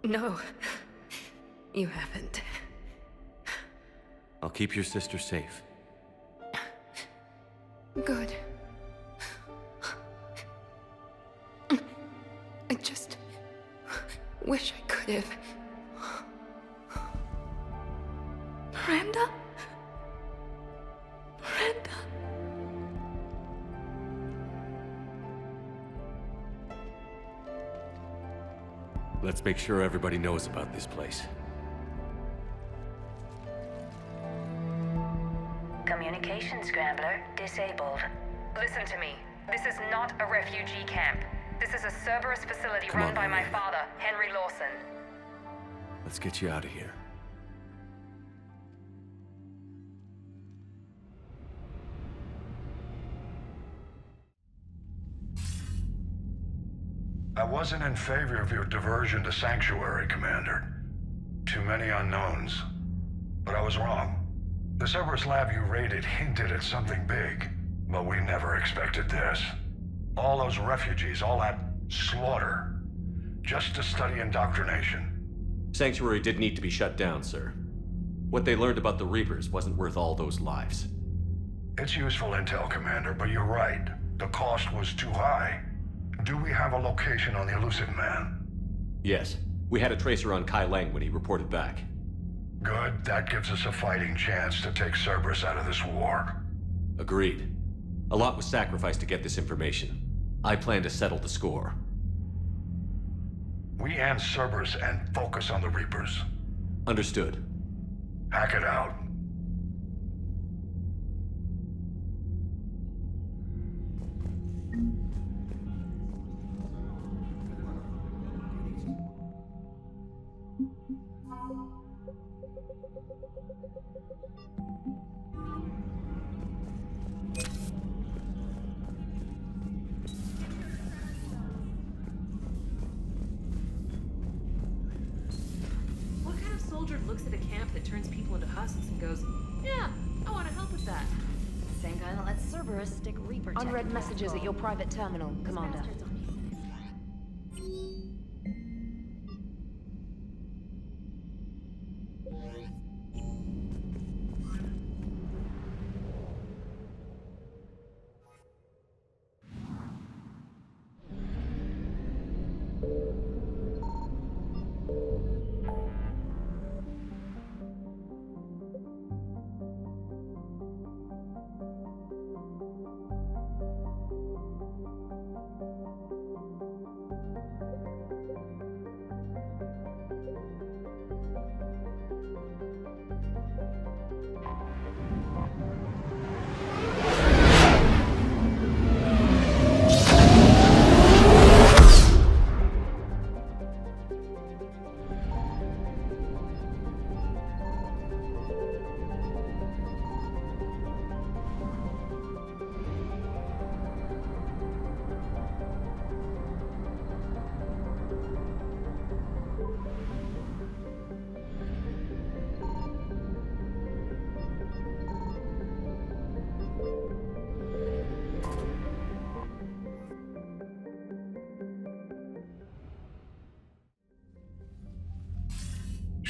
No, you haven't. I'll keep your sister safe. Good. I just wish I could have. Miranda? Miranda? Let's make sure everybody knows about this place. Communication scrambler disabled. Listen to me. This is not a refugee camp. This is a Cerberus facility run by my father, Henry Lawson. Let's get you out of here. I wasn't in favor of your diversion to Sanctuary, Commander. Too many unknowns. But I was wrong. The Cerberus lab you raided hinted at something big, but we never expected this. All those refugees, all that slaughter, just to study indoctrination. Sanctuary did need to be shut down, sir. What they learned about the Reapers wasn't worth all those lives. It's useful intel, Commander, but you're right. The cost was too high. Do we have a location on the elusive man? Yes. We had a tracer on Kai Lang when he reported back. Good. That gives us a fighting chance to take Cerberus out of this war. Agreed. A lot was sacrificed to get this information. I plan to settle the score. We end Cerberus and focus on the Reapers. Understood. Hack it out. What kind of soldier looks at a camp that turns people into husks and goes, yeah, I want to help with that? Same guy that lets Cerberus stick Reaper tech Unread in messages at your private terminal, Commander.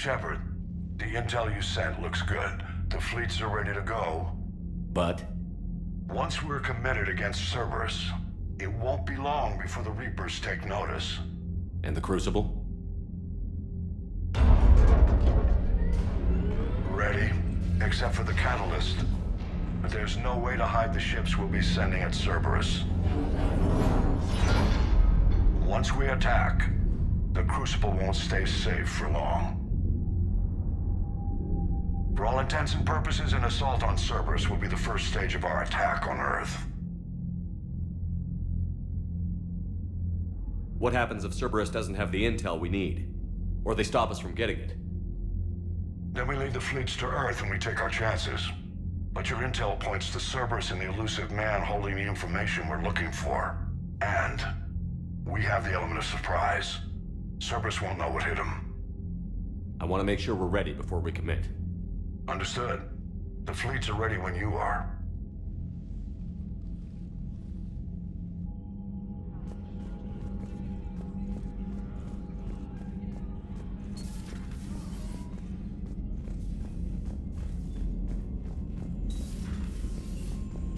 Shepard, the intel you sent looks good. The fleets are ready to go. But? Once we're committed against Cerberus, it won't be long before the Reapers take notice. And the Crucible? Ready, except for the catalyst. But there's no way to hide the ships we'll be sending at Cerberus. Once we attack, the Crucible won't stay safe for long. For all intents and purposes, an assault on Cerberus will be the first stage of our attack on Earth. What happens if Cerberus doesn't have the intel we need? Or they stop us from getting it? Then we lead the fleets to Earth and we take our chances. But your intel points to Cerberus and the elusive man holding the information we're looking for. And we have the element of surprise. Cerberus won't know what hit him. I want to make sure we're ready before we commit. Understood. The fleets are ready when you are.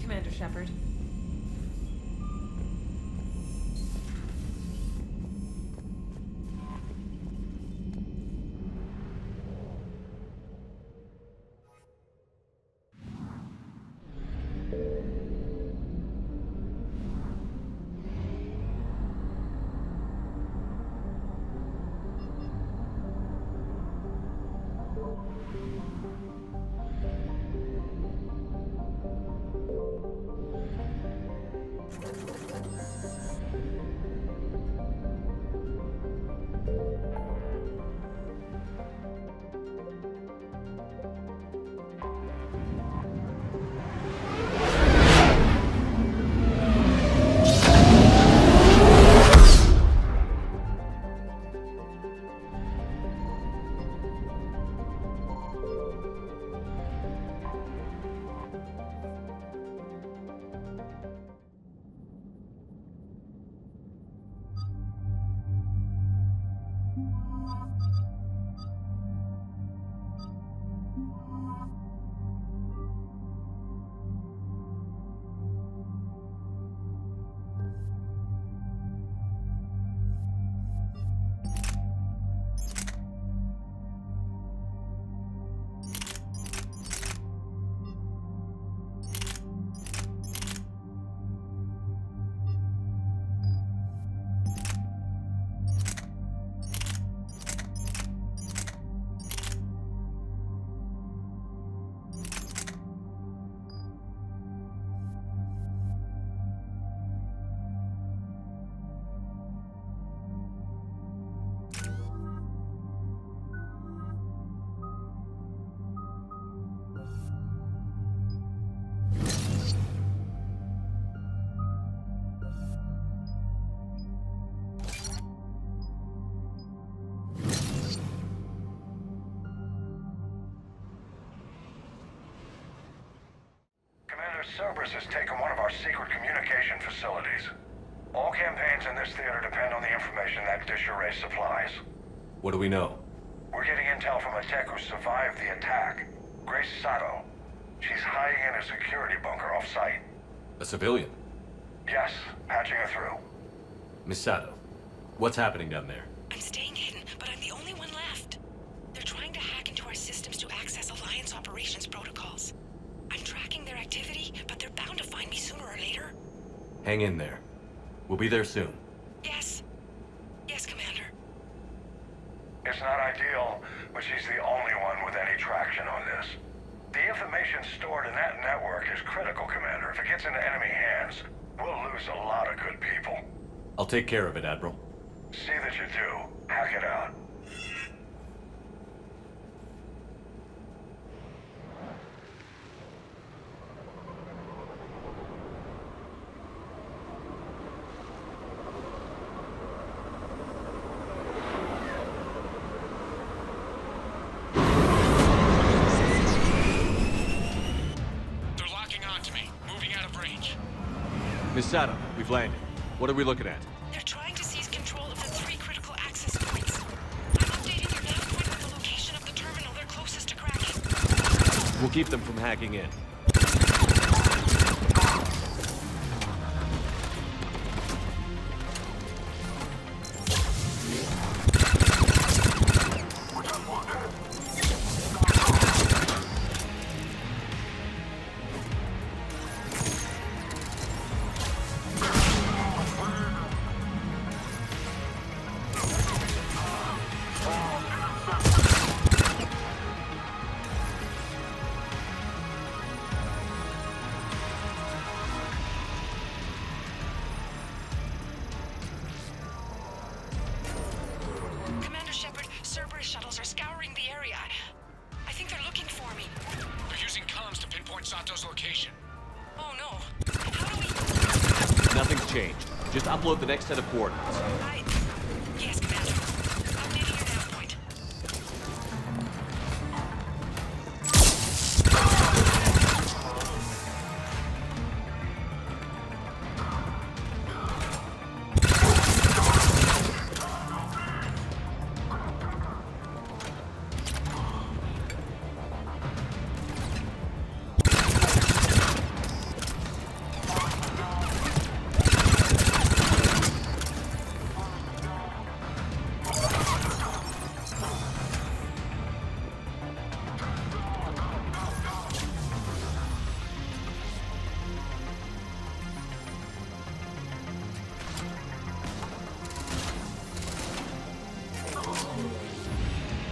Commander Shepard. Cerberus has taken one of our secret communication facilities. All campaigns in this theater depend on the information that dish array supplies. What do we know? We're getting intel from a tech who survived the attack. Grace Sato. She's hiding in a security bunker off-site. A civilian? Yes, patching her through. Miss Sato, what's happening down there? I'm staying hidden, but I'm the only one left. They're trying to hack into our systems to access Alliance operations protocols. I'm tracking their activity, but they're bound to find me sooner or later. Hang in there. We'll be there soon. Yes. Yes, Commander. It's not ideal, but she's the only one with any traction on this. The information stored in that network is critical, Commander. If it gets into enemy hands, we'll lose a lot of good people. I'll take care of it, Admiral. See that you do. Hack it out. Miss Sato, we've landed. What are we looking at? They're trying to seize control of the 3 critical access points. I'm updating your nav point with the location of We'll keep them from hacking in. Commander Shepard, Cerberus shuttles are scouring the area. I think they're looking for me. They're using comms to pinpoint Sato's location. Oh no. How do we... Nothing's changed. Just upload the next set of coordinates. Yes, Commander. Updating your nav point.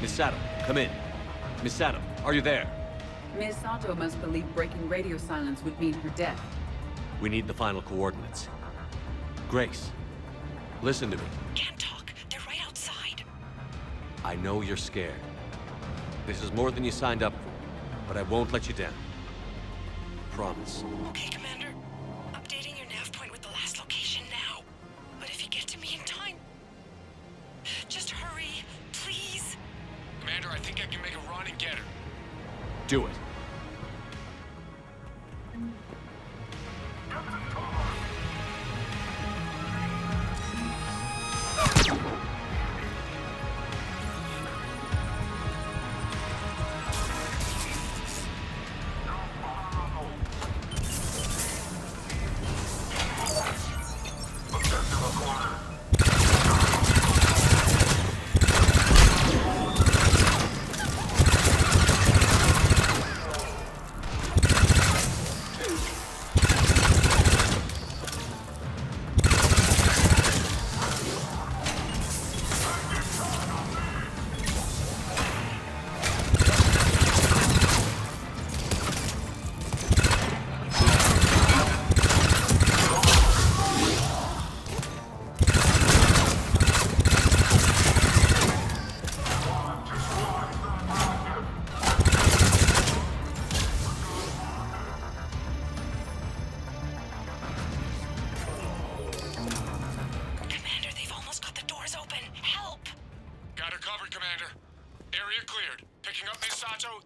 Miss Sato, come in. Miss Sato, are you there? Ms. Sato must believe breaking radio silence would mean her death. We need the final coordinates. Grace, listen to me. Can't talk. They're right outside. I know you're scared. This is more than you signed up for, but I won't let you down. Promise. Okay, Commander. Updating your nav point with the last location now. But if you get to me in time... Just hurry, please. Commander, I think I can make a run and get her. Do it.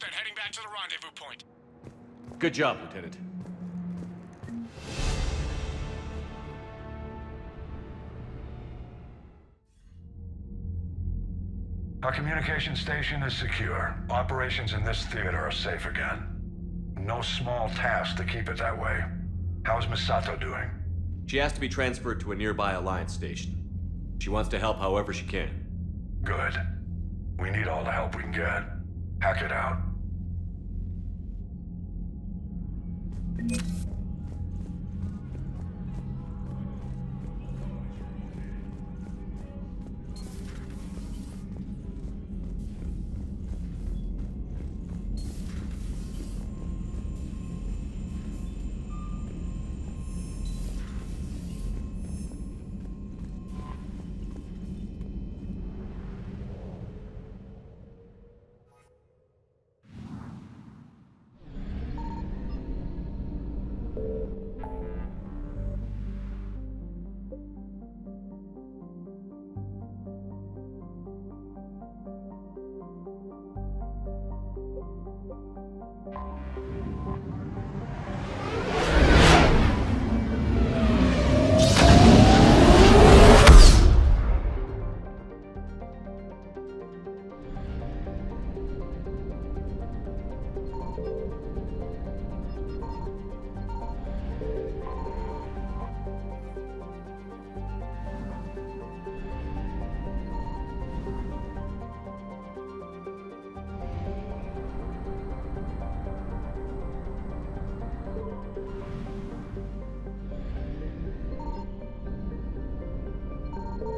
then heading back to the rendezvous point. Good job, Lieutenant. Our communication station is secure. Operations in this theater are safe again. No small task to keep it that way. How's Misato doing? She has to be transferred to a nearby Alliance station. She wants to help however she can. Good. We need all the help we can get. Hack it out.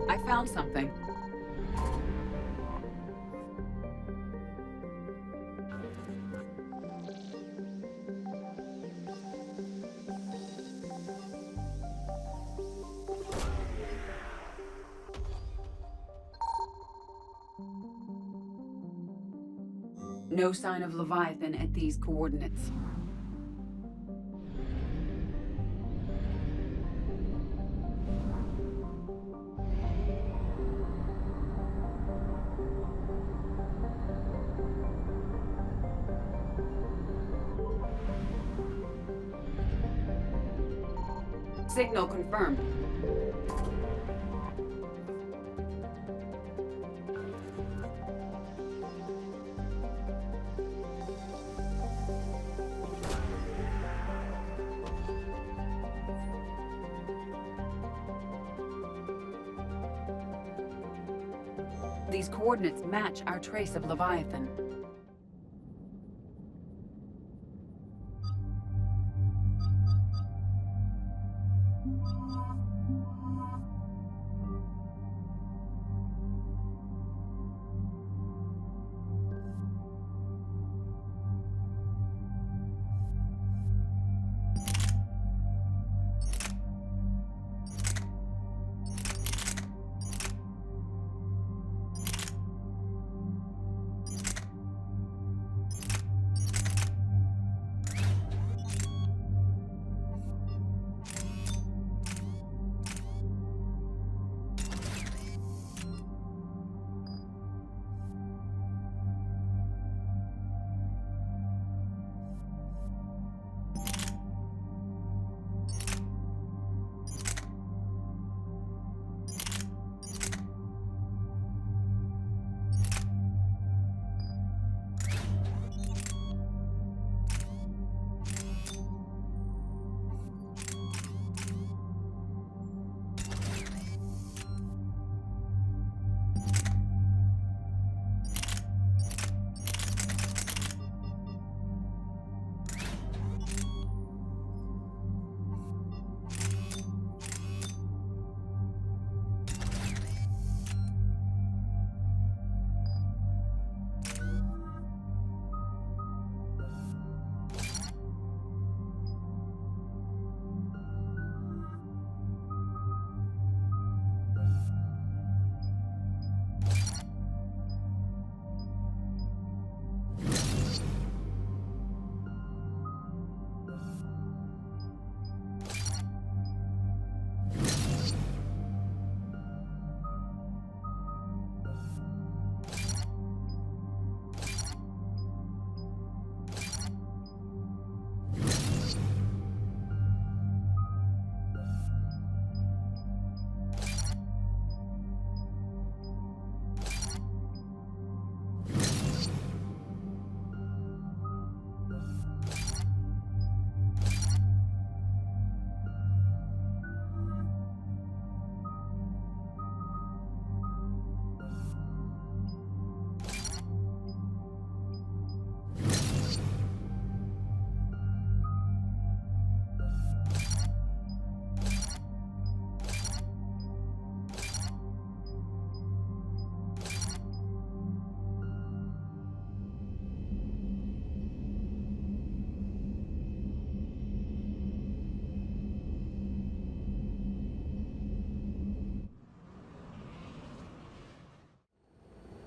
I found something. No sign of Leviathan at these coordinates. Signal confirmed. These coordinates match our trace of Leviathan.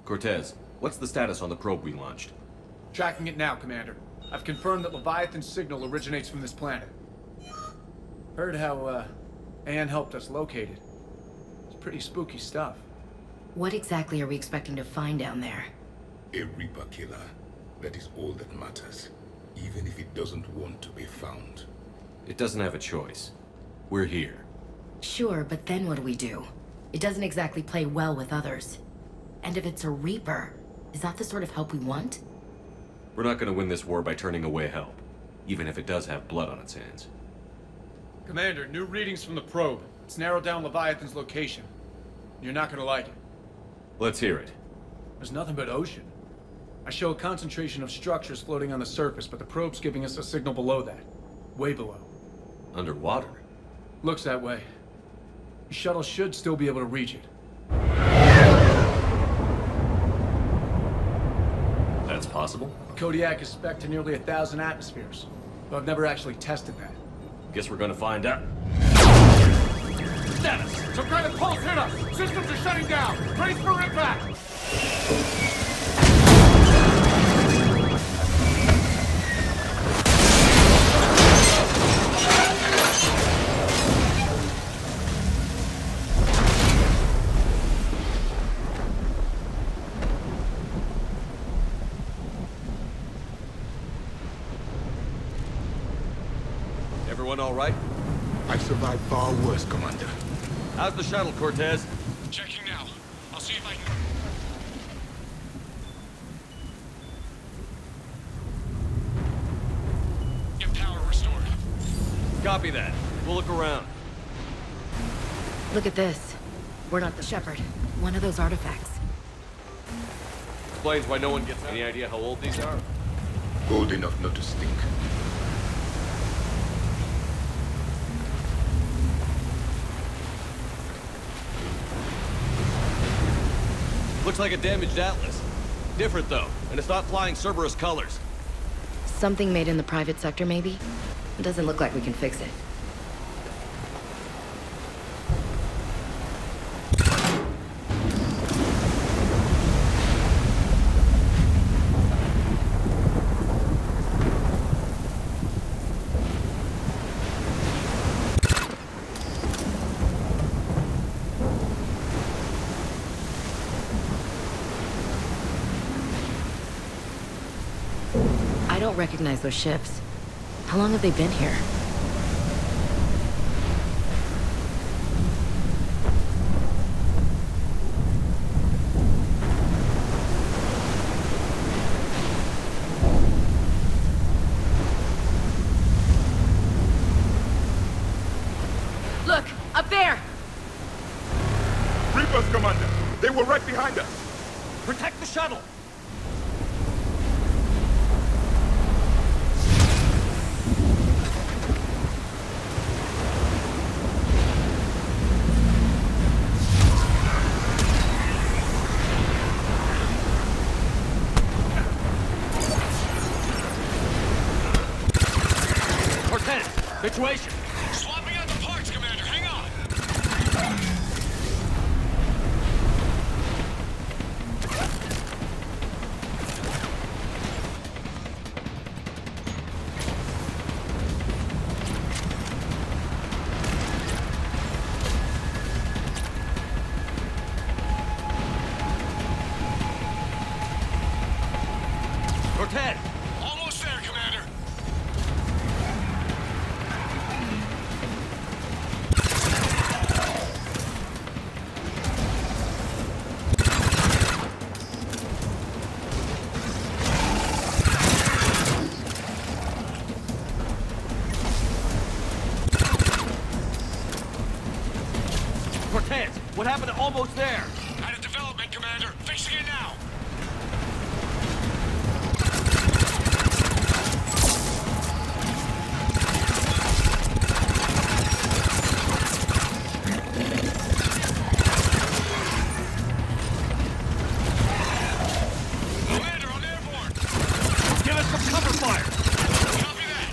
Cortez, what's the status on the probe we launched? Tracking it now, Commander. I've confirmed that Leviathan's signal originates from this planet. Heard how, Anne helped us locate it. It's pretty spooky stuff. What exactly are we expecting to find down there? A Reaper killer. That is all that matters. Even if it doesn't want to be found. It doesn't have a choice. We're here. Sure, but then what do we do? It doesn't exactly play well with others. And if it's a Reaper, is that the sort of help we want? We're not gonna win this war by turning away help, even if it does have blood on its hands. Commander, new readings from the probe. It's narrowed down Leviathan's location. You're not gonna like it. Let's hear it. There's nothing but ocean. I show a concentration of structures floating on the surface, but the probe's giving us a signal below that. Way below. Underwater? Looks that way. The shuttle should still be able to reach it. possible? Kodiak is spec'd to nearly 1,000 atmospheres, but I've never actually tested that. Guess we're gonna find out. Status! Some kind of pulse hit us! Systems are shutting down! Brace for impact! Everyone all right? I survived far worse, Commander. How's the shuttle, Cortez? Checking now. I'll see if I can... Get power restored. Copy that. We'll look around. Look at this. We're not the Shepherd. One of those artifacts. Explains why no one gets any idea how old these are. Old enough not to stink. Looks like a damaged Atlas. Different though, and it's not flying Cerberus colors. Something made in the private sector, maybe? It doesn't look like we can fix it. I don't recognize those ships. How long have they been here? Look, up there! Reapers, Commander! They were right behind us! Protect the shuttle! Cortez, situation! Swapping out the parts, Commander. Hang on. Cortez! Almost there, Commander. Cortez! What happened to almost there? Out of development, Commander. Fixing it now. Commander, I'm airborne. Give us some cover fire! Copy that.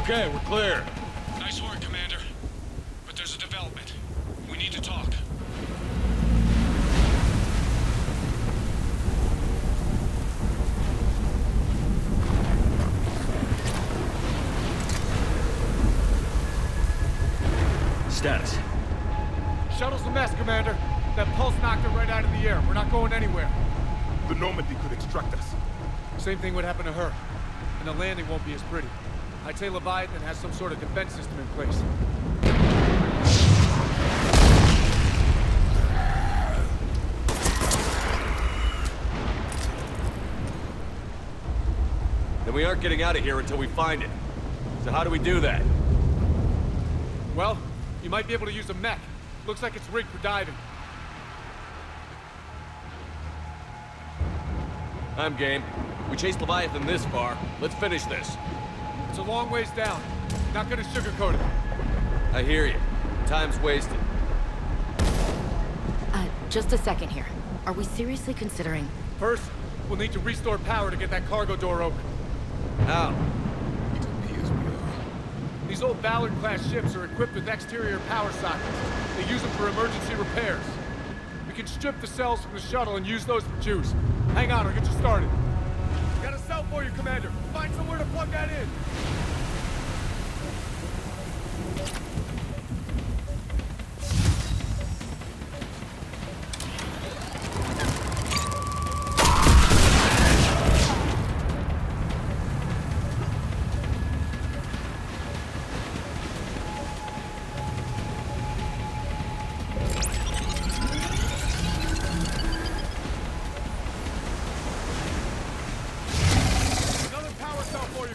Okay, we're clear. Nice work, Commander. But there's a development. We need to talk. Status. Shuttle's a mess, Commander. That pulse knocked it right out of the air. We're not going anywhere. The Normandy could extract us. Same thing would happen to her. And the landing won't be as pretty. I'd say Leviathan has some sort of defense system in place. Then we aren't getting out of here until we find it. So how do we do that? Well, you might be able to use a mech. Looks like it's rigged for diving. I'm game. We chased Leviathan this far. Let's finish this. It's a long ways down. Not gonna sugarcoat it. I hear you. Time's wasted. Just a second here. Are we seriously considering... First, we'll need to restore power to get that cargo door open. How? It appears we are. These old Ballard-class ships are equipped with exterior power sockets. They use them for emergency repairs. We can strip the cells from the shuttle and use those for juice. Hang on, I'll get you started. Got a cell for you, Commander. Find somewhere to plug that in.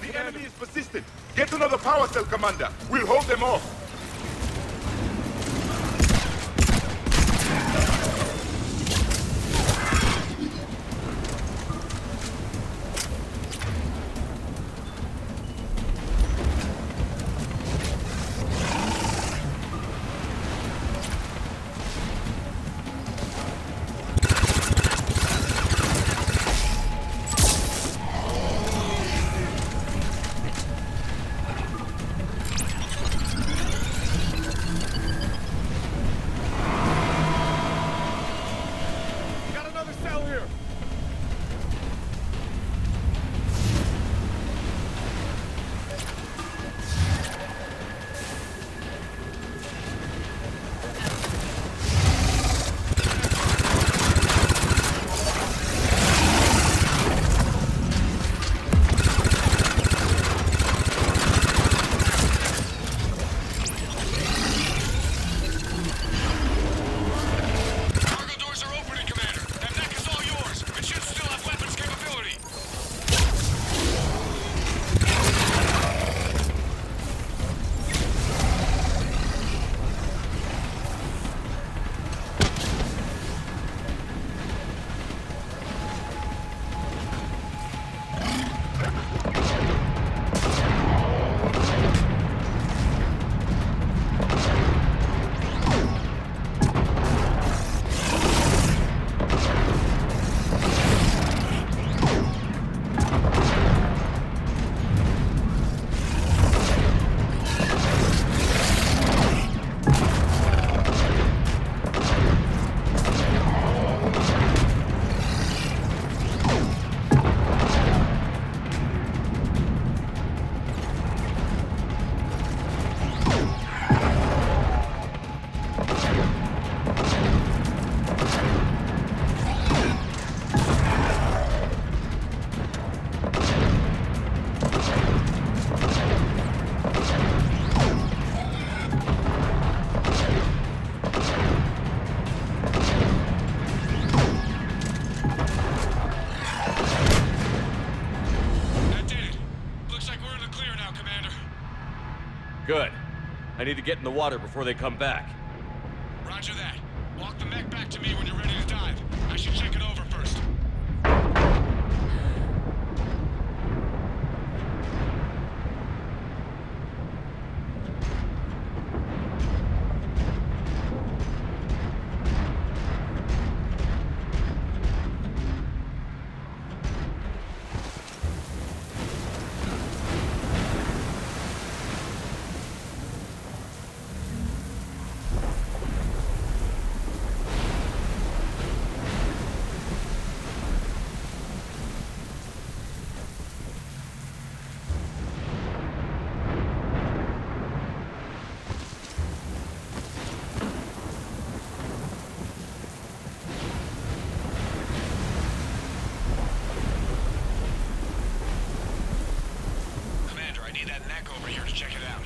The enemy is persistent. Get another power cell, Commander. We'll hold them off. Good. I need to get in the water before they come back. Roger that. Walk the mech back to me when you're ready to dive. I should check it over first. here to check it out.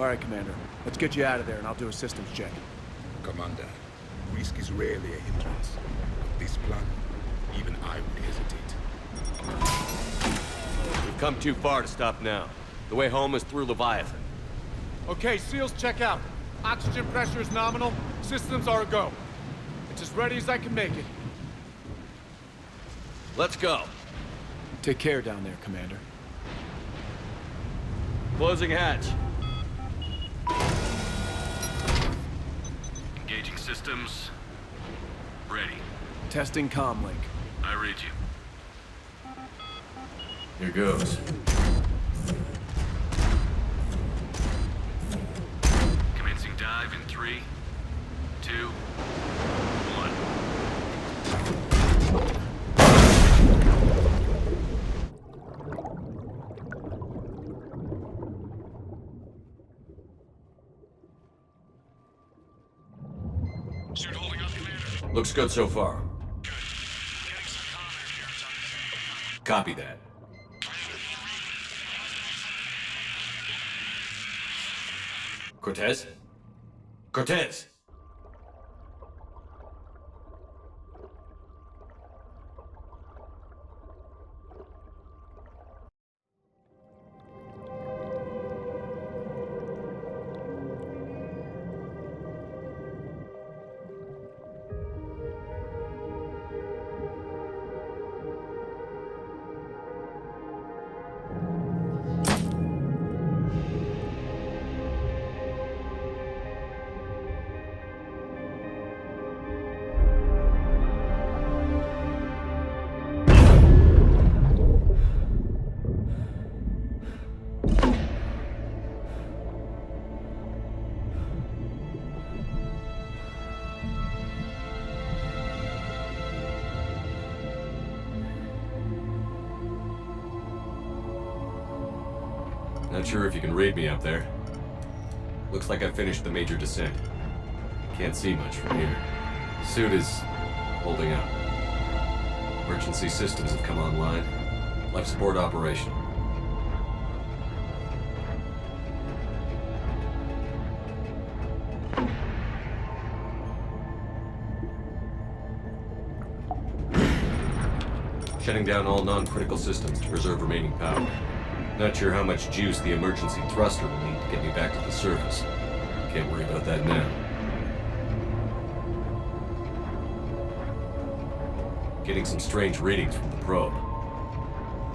All right, Commander. Let's get you out of there, and I'll do a systems check. Commander, risk is rarely a hindrance. This plan, even I would hesitate. We've come too far to stop now. The way home is through Leviathan. Okay, SEALs, check out. Oxygen pressure is nominal. Systems are a go. It's as ready as I can make it. Let's go. Take care down there, Commander. Closing hatch. Engaging systems. Ready. Testing comm link. I read you. Here goes. Commencing dive in 3, 2, 1. Suit holding up, Commander. Looks good so far. Copy that. Cortez? Cortez! Not sure if you can read me up there. Looks like I finished the major descent. Can't see much from here. Suit is holding up. Emergency systems have come online. Life support operational. Shutting down all non-critical systems to preserve remaining power. Not sure how much juice the emergency thruster will need to get me back to the surface. Can't worry about that now. Getting some strange readings from the probe.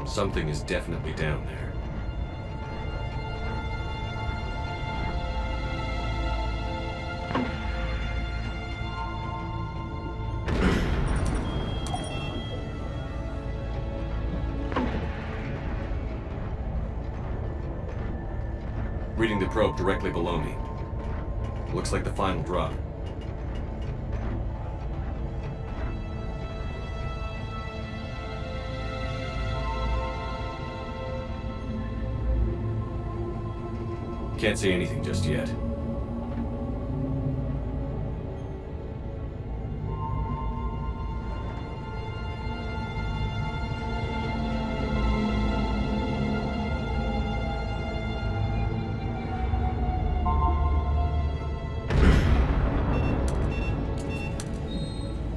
Something is definitely down there. Reading the probe directly below me. Looks like the final drop. Can't see anything just yet.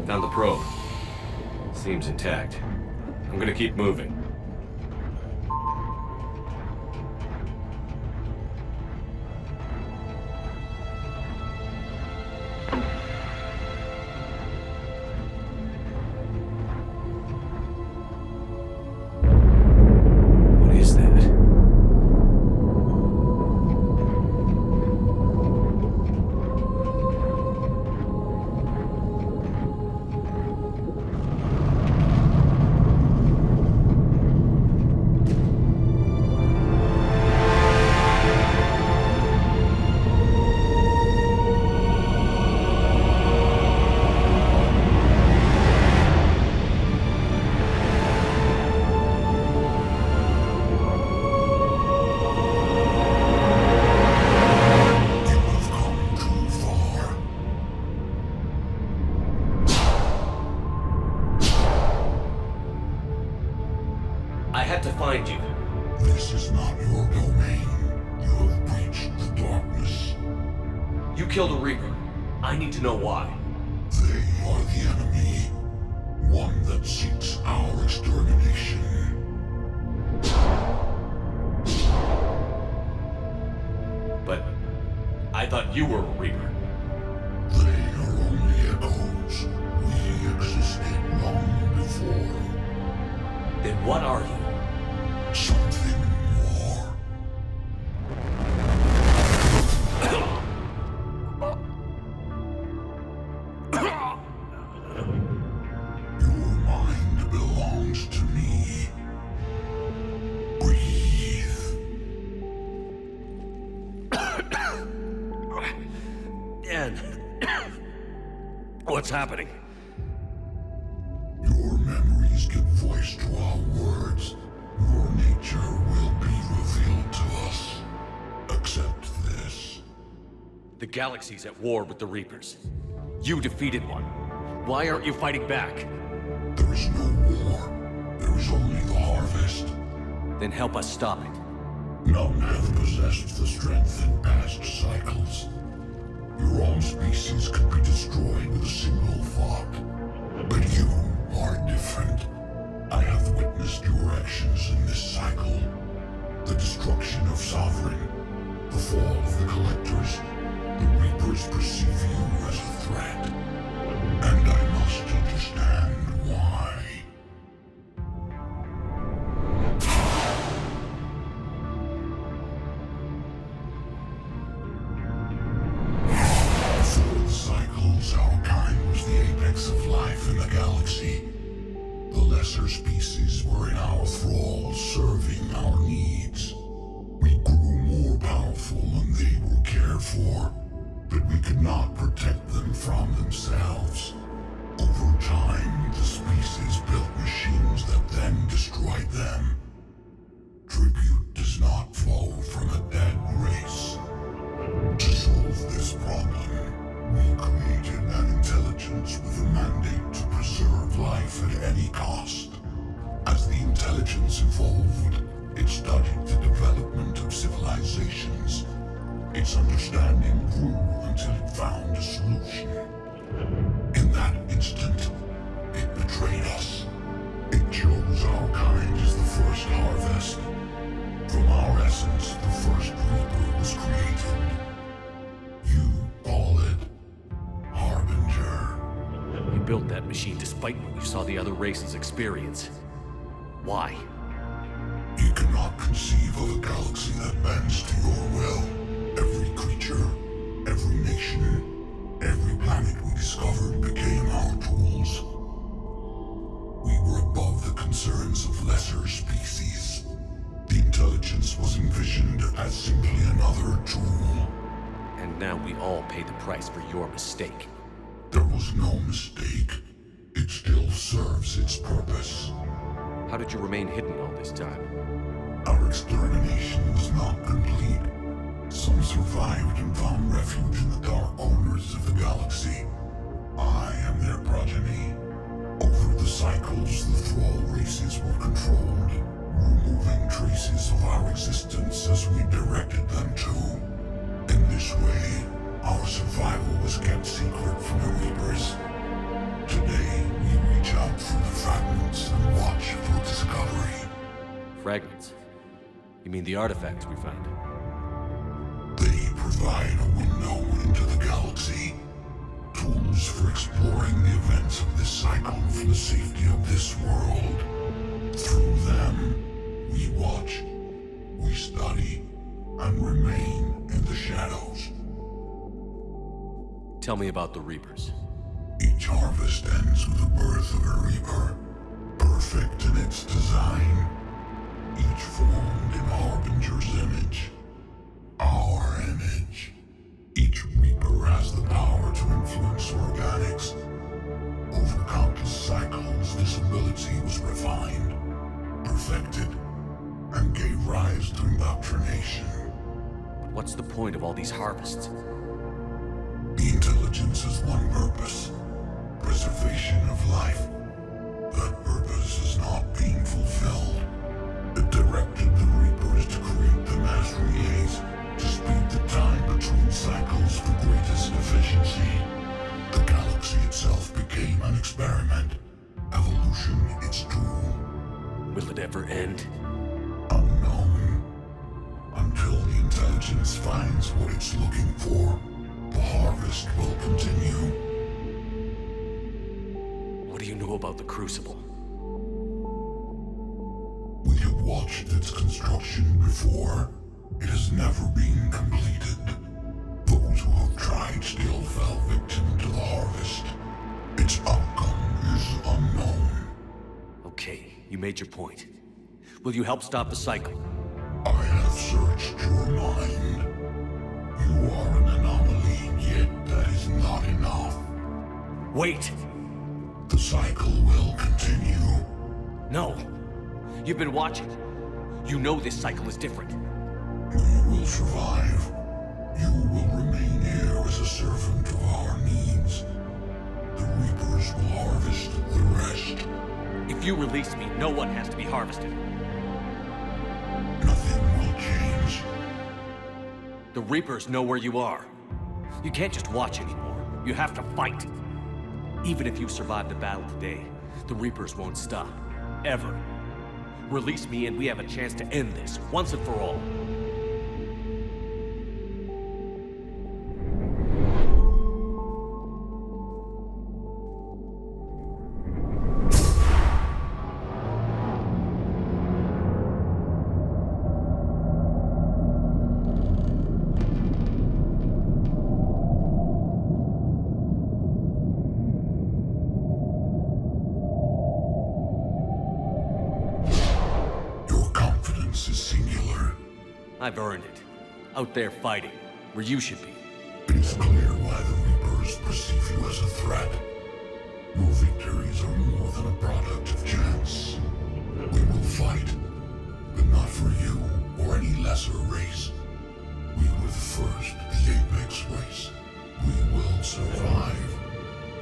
Found the probe. Seems intact. I'm gonna keep moving. What is that? find you. This is not your domain. You have breached the darkness. You killed a Reaper. I need to know why. They are the enemy. One that seeks our extermination. But I thought you were a Reaper. They are only echoes. We existed long before. Then what are you? Something more. Your mind belongs to me. Breathe. And what's happening? Your memories give voice to our words. Your nature will be revealed to us. Accept this. The galaxy's at war with the Reapers. You defeated one. Why aren't you fighting back? There is no war. There is only the harvest. Then help us stop it. None have possessed the strength in past cycles. Your own species could be destroyed with a single thought. But you are different. I have witnessed your actions in this cycle. The destruction of Sovereign, the fall of the Collectors. The Reapers perceive you as a threat. And I must understand why. Before the cycles, our kind was the apex of life in the galaxy. The lesser species were in our thrall, serving our needs. We grew more powerful and they were cared for, but we could not protect them from themselves. Over time, the species built machines that then destroyed them. Tribute does not flow from a dead race. To solve this problem, we created an intelligence with a mandate to preserve life at any cost. As the intelligence evolved, it studied the development of civilizations. Its understanding grew until it found a solution. In that instant, it betrayed us. It chose our kind as the first harvest. From our essence, the first Reaper was created. You call it Harbinger. You built that machine despite what you saw the other races experience. Why? You cannot conceive of a galaxy that bends to your will. Every creature, every nation, every planet we discovered became our tools. We were above the concerns of lesser species. The intelligence was envisioned as simply another tool. And now we all pay the price for your mistake. There was no mistake. It still serves its purpose. How did you remain hidden all this time? Our extermination was not complete. Some survived and found refuge in the dark corners of the galaxy. I am their progeny. Over the cycles, the thrall races were controlled, removing traces of our existence as we directed them to. In this way, our survival was kept secret from the Reapers. Today, we reach out through the fragments and watch for discovery. Fragments? You mean the artifacts we found? They provide a window into the galaxy. Tools for exploring the events of this cycle from the safety of this world. Through them, we watch, we study, and remain in the shadows. Tell me about the Reapers. Each harvest ends with the birth of a Reaper, perfect in its design. Each formed in Harbinger's image. Our image. Each Reaper has the power to influence organics. Over countless cycles, this ability was refined, perfected, and gave rise to indoctrination. What's the point of all these harvests? The intelligence has one purpose. Preservation of life. That purpose is not being fulfilled. It frequencies to speed the time between cycles for greatest efficiency. The galaxy itself became an experiment. Evolution its tool. Will it ever end? Unknown. Until the intelligence finds what it's looking for, the harvest will continue. What do you know about the Crucible? We have watched its construction before. It has never been completed. Those who have tried still fell victim to the harvest. Its outcome is unknown. Okay, you made your point. Will you help stop the cycle? I have searched your mind. You are an anomaly, yet that is not enough. Wait! The cycle will continue. No. You've been watching. You know this cycle is different. We will survive. You will remain here as a servant of our needs. The Reapers will harvest the rest. If you release me, no one has to be harvested. Nothing will change. The Reapers know where you are. You can't just watch anymore. You have to fight. Even if you survive the battle today, the Reapers won't stop. Ever. Release me and we have a chance to end this, once and for all. I've earned it. Out there fighting, where you should be. It is clear why the Reapers perceive you as a threat. Your victories are more than a product of chance. We will fight, but not for you or any lesser race. We were the first, the Apex race. We will survive.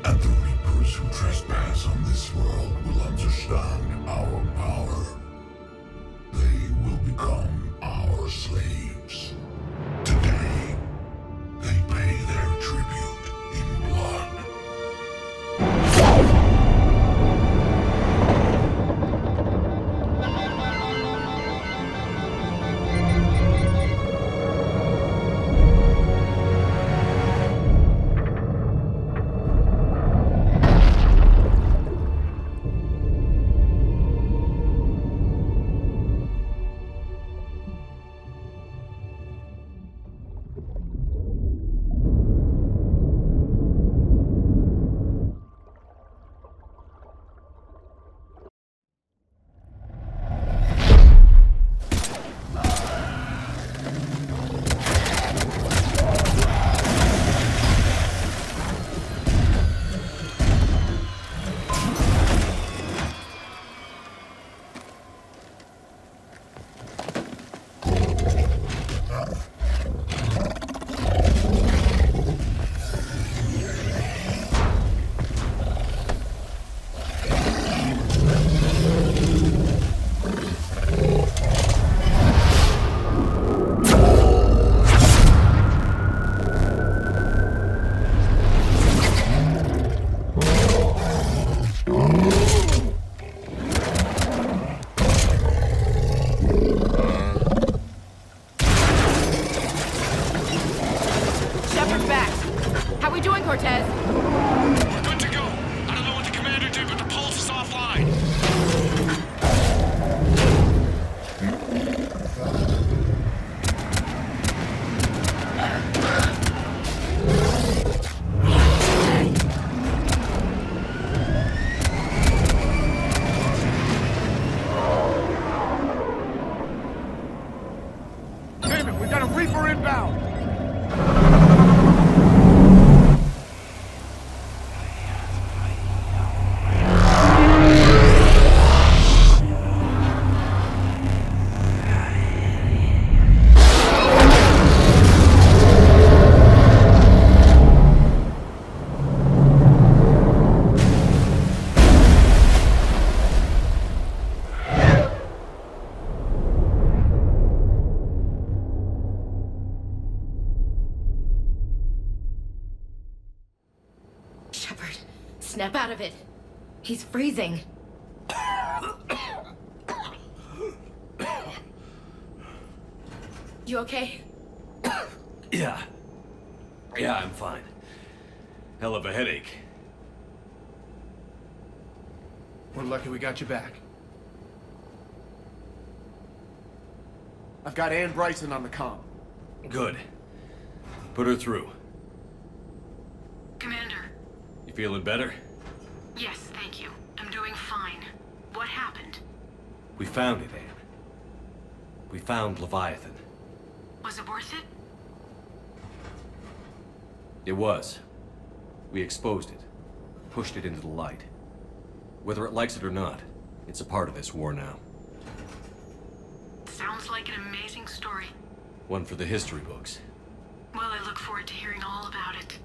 And the Reapers who trespass on this world will understand our power. They will become our slaves. Today, they pay their tribute in blood. snap out of it. He's freezing. You okay? Yeah. Yeah, I'm fine. Hell of a headache. We're lucky we got you back. I've got Ann Bryson on the comm. Good. Put her through. Commander. You feeling better? Yes, thank you. I'm doing fine. What happened? We found it, Anne. We found Leviathan. Was it worth it? It was. We exposed it. Pushed it into the light. Whether it likes it or not, it's a part of this war now. Sounds like an amazing story. One for the history books. Well, I look forward to hearing all about it.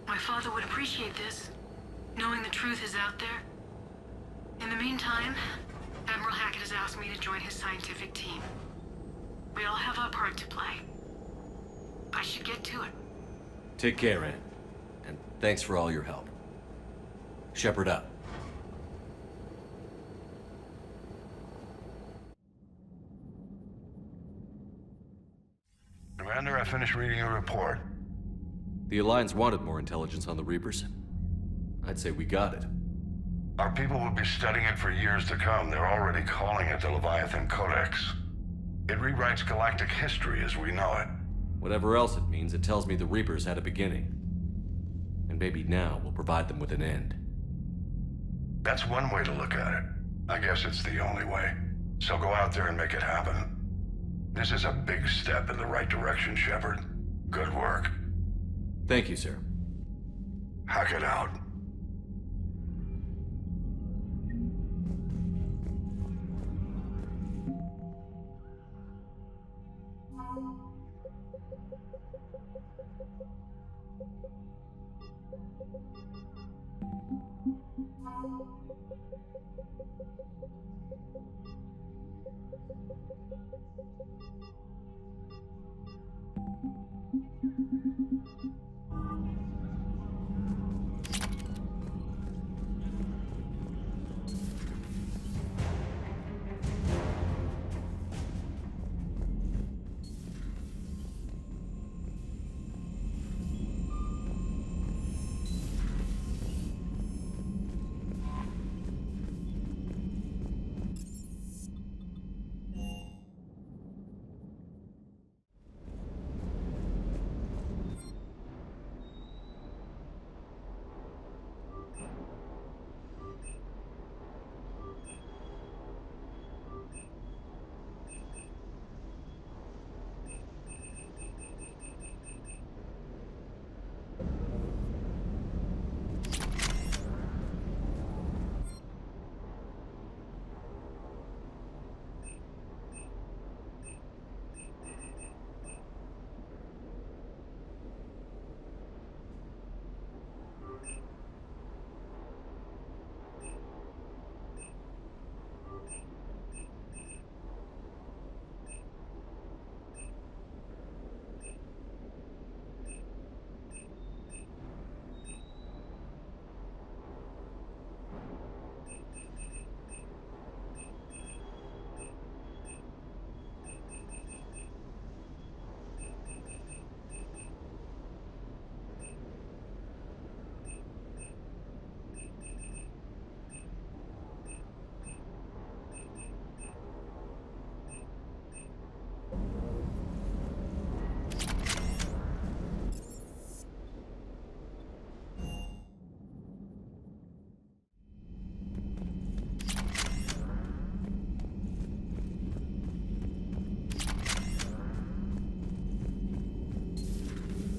My father would appreciate this, knowing the truth is out there. In the meantime, Admiral Hackett has asked me to join his scientific team. We all have our part to play. I should get to it. Take care, Anne. And thanks for all your help. Shepherd up. Commander, I finished reading your report. The Alliance wanted more intelligence on the Reapers. I'd say we got it. Our people will be studying it for years to come. They're already calling it the Leviathan Codex. It rewrites galactic history as we know it. Whatever else it means, it tells me the Reapers had a beginning. And maybe now we'll provide them with an end. That's one way to look at it. I guess it's the only way. So go out there and make it happen. This is a big step in the right direction, Shepard. Good work. Thank you, sir. Hack it out.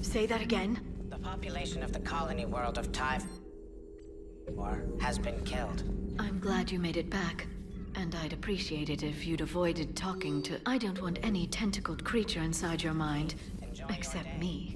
Say that again? The population of the colony world of Tyve has been killed. I'm glad you made it back. And I'd appreciate it if you'd avoided talking to... I don't want any tentacled creature inside your mind. Except me.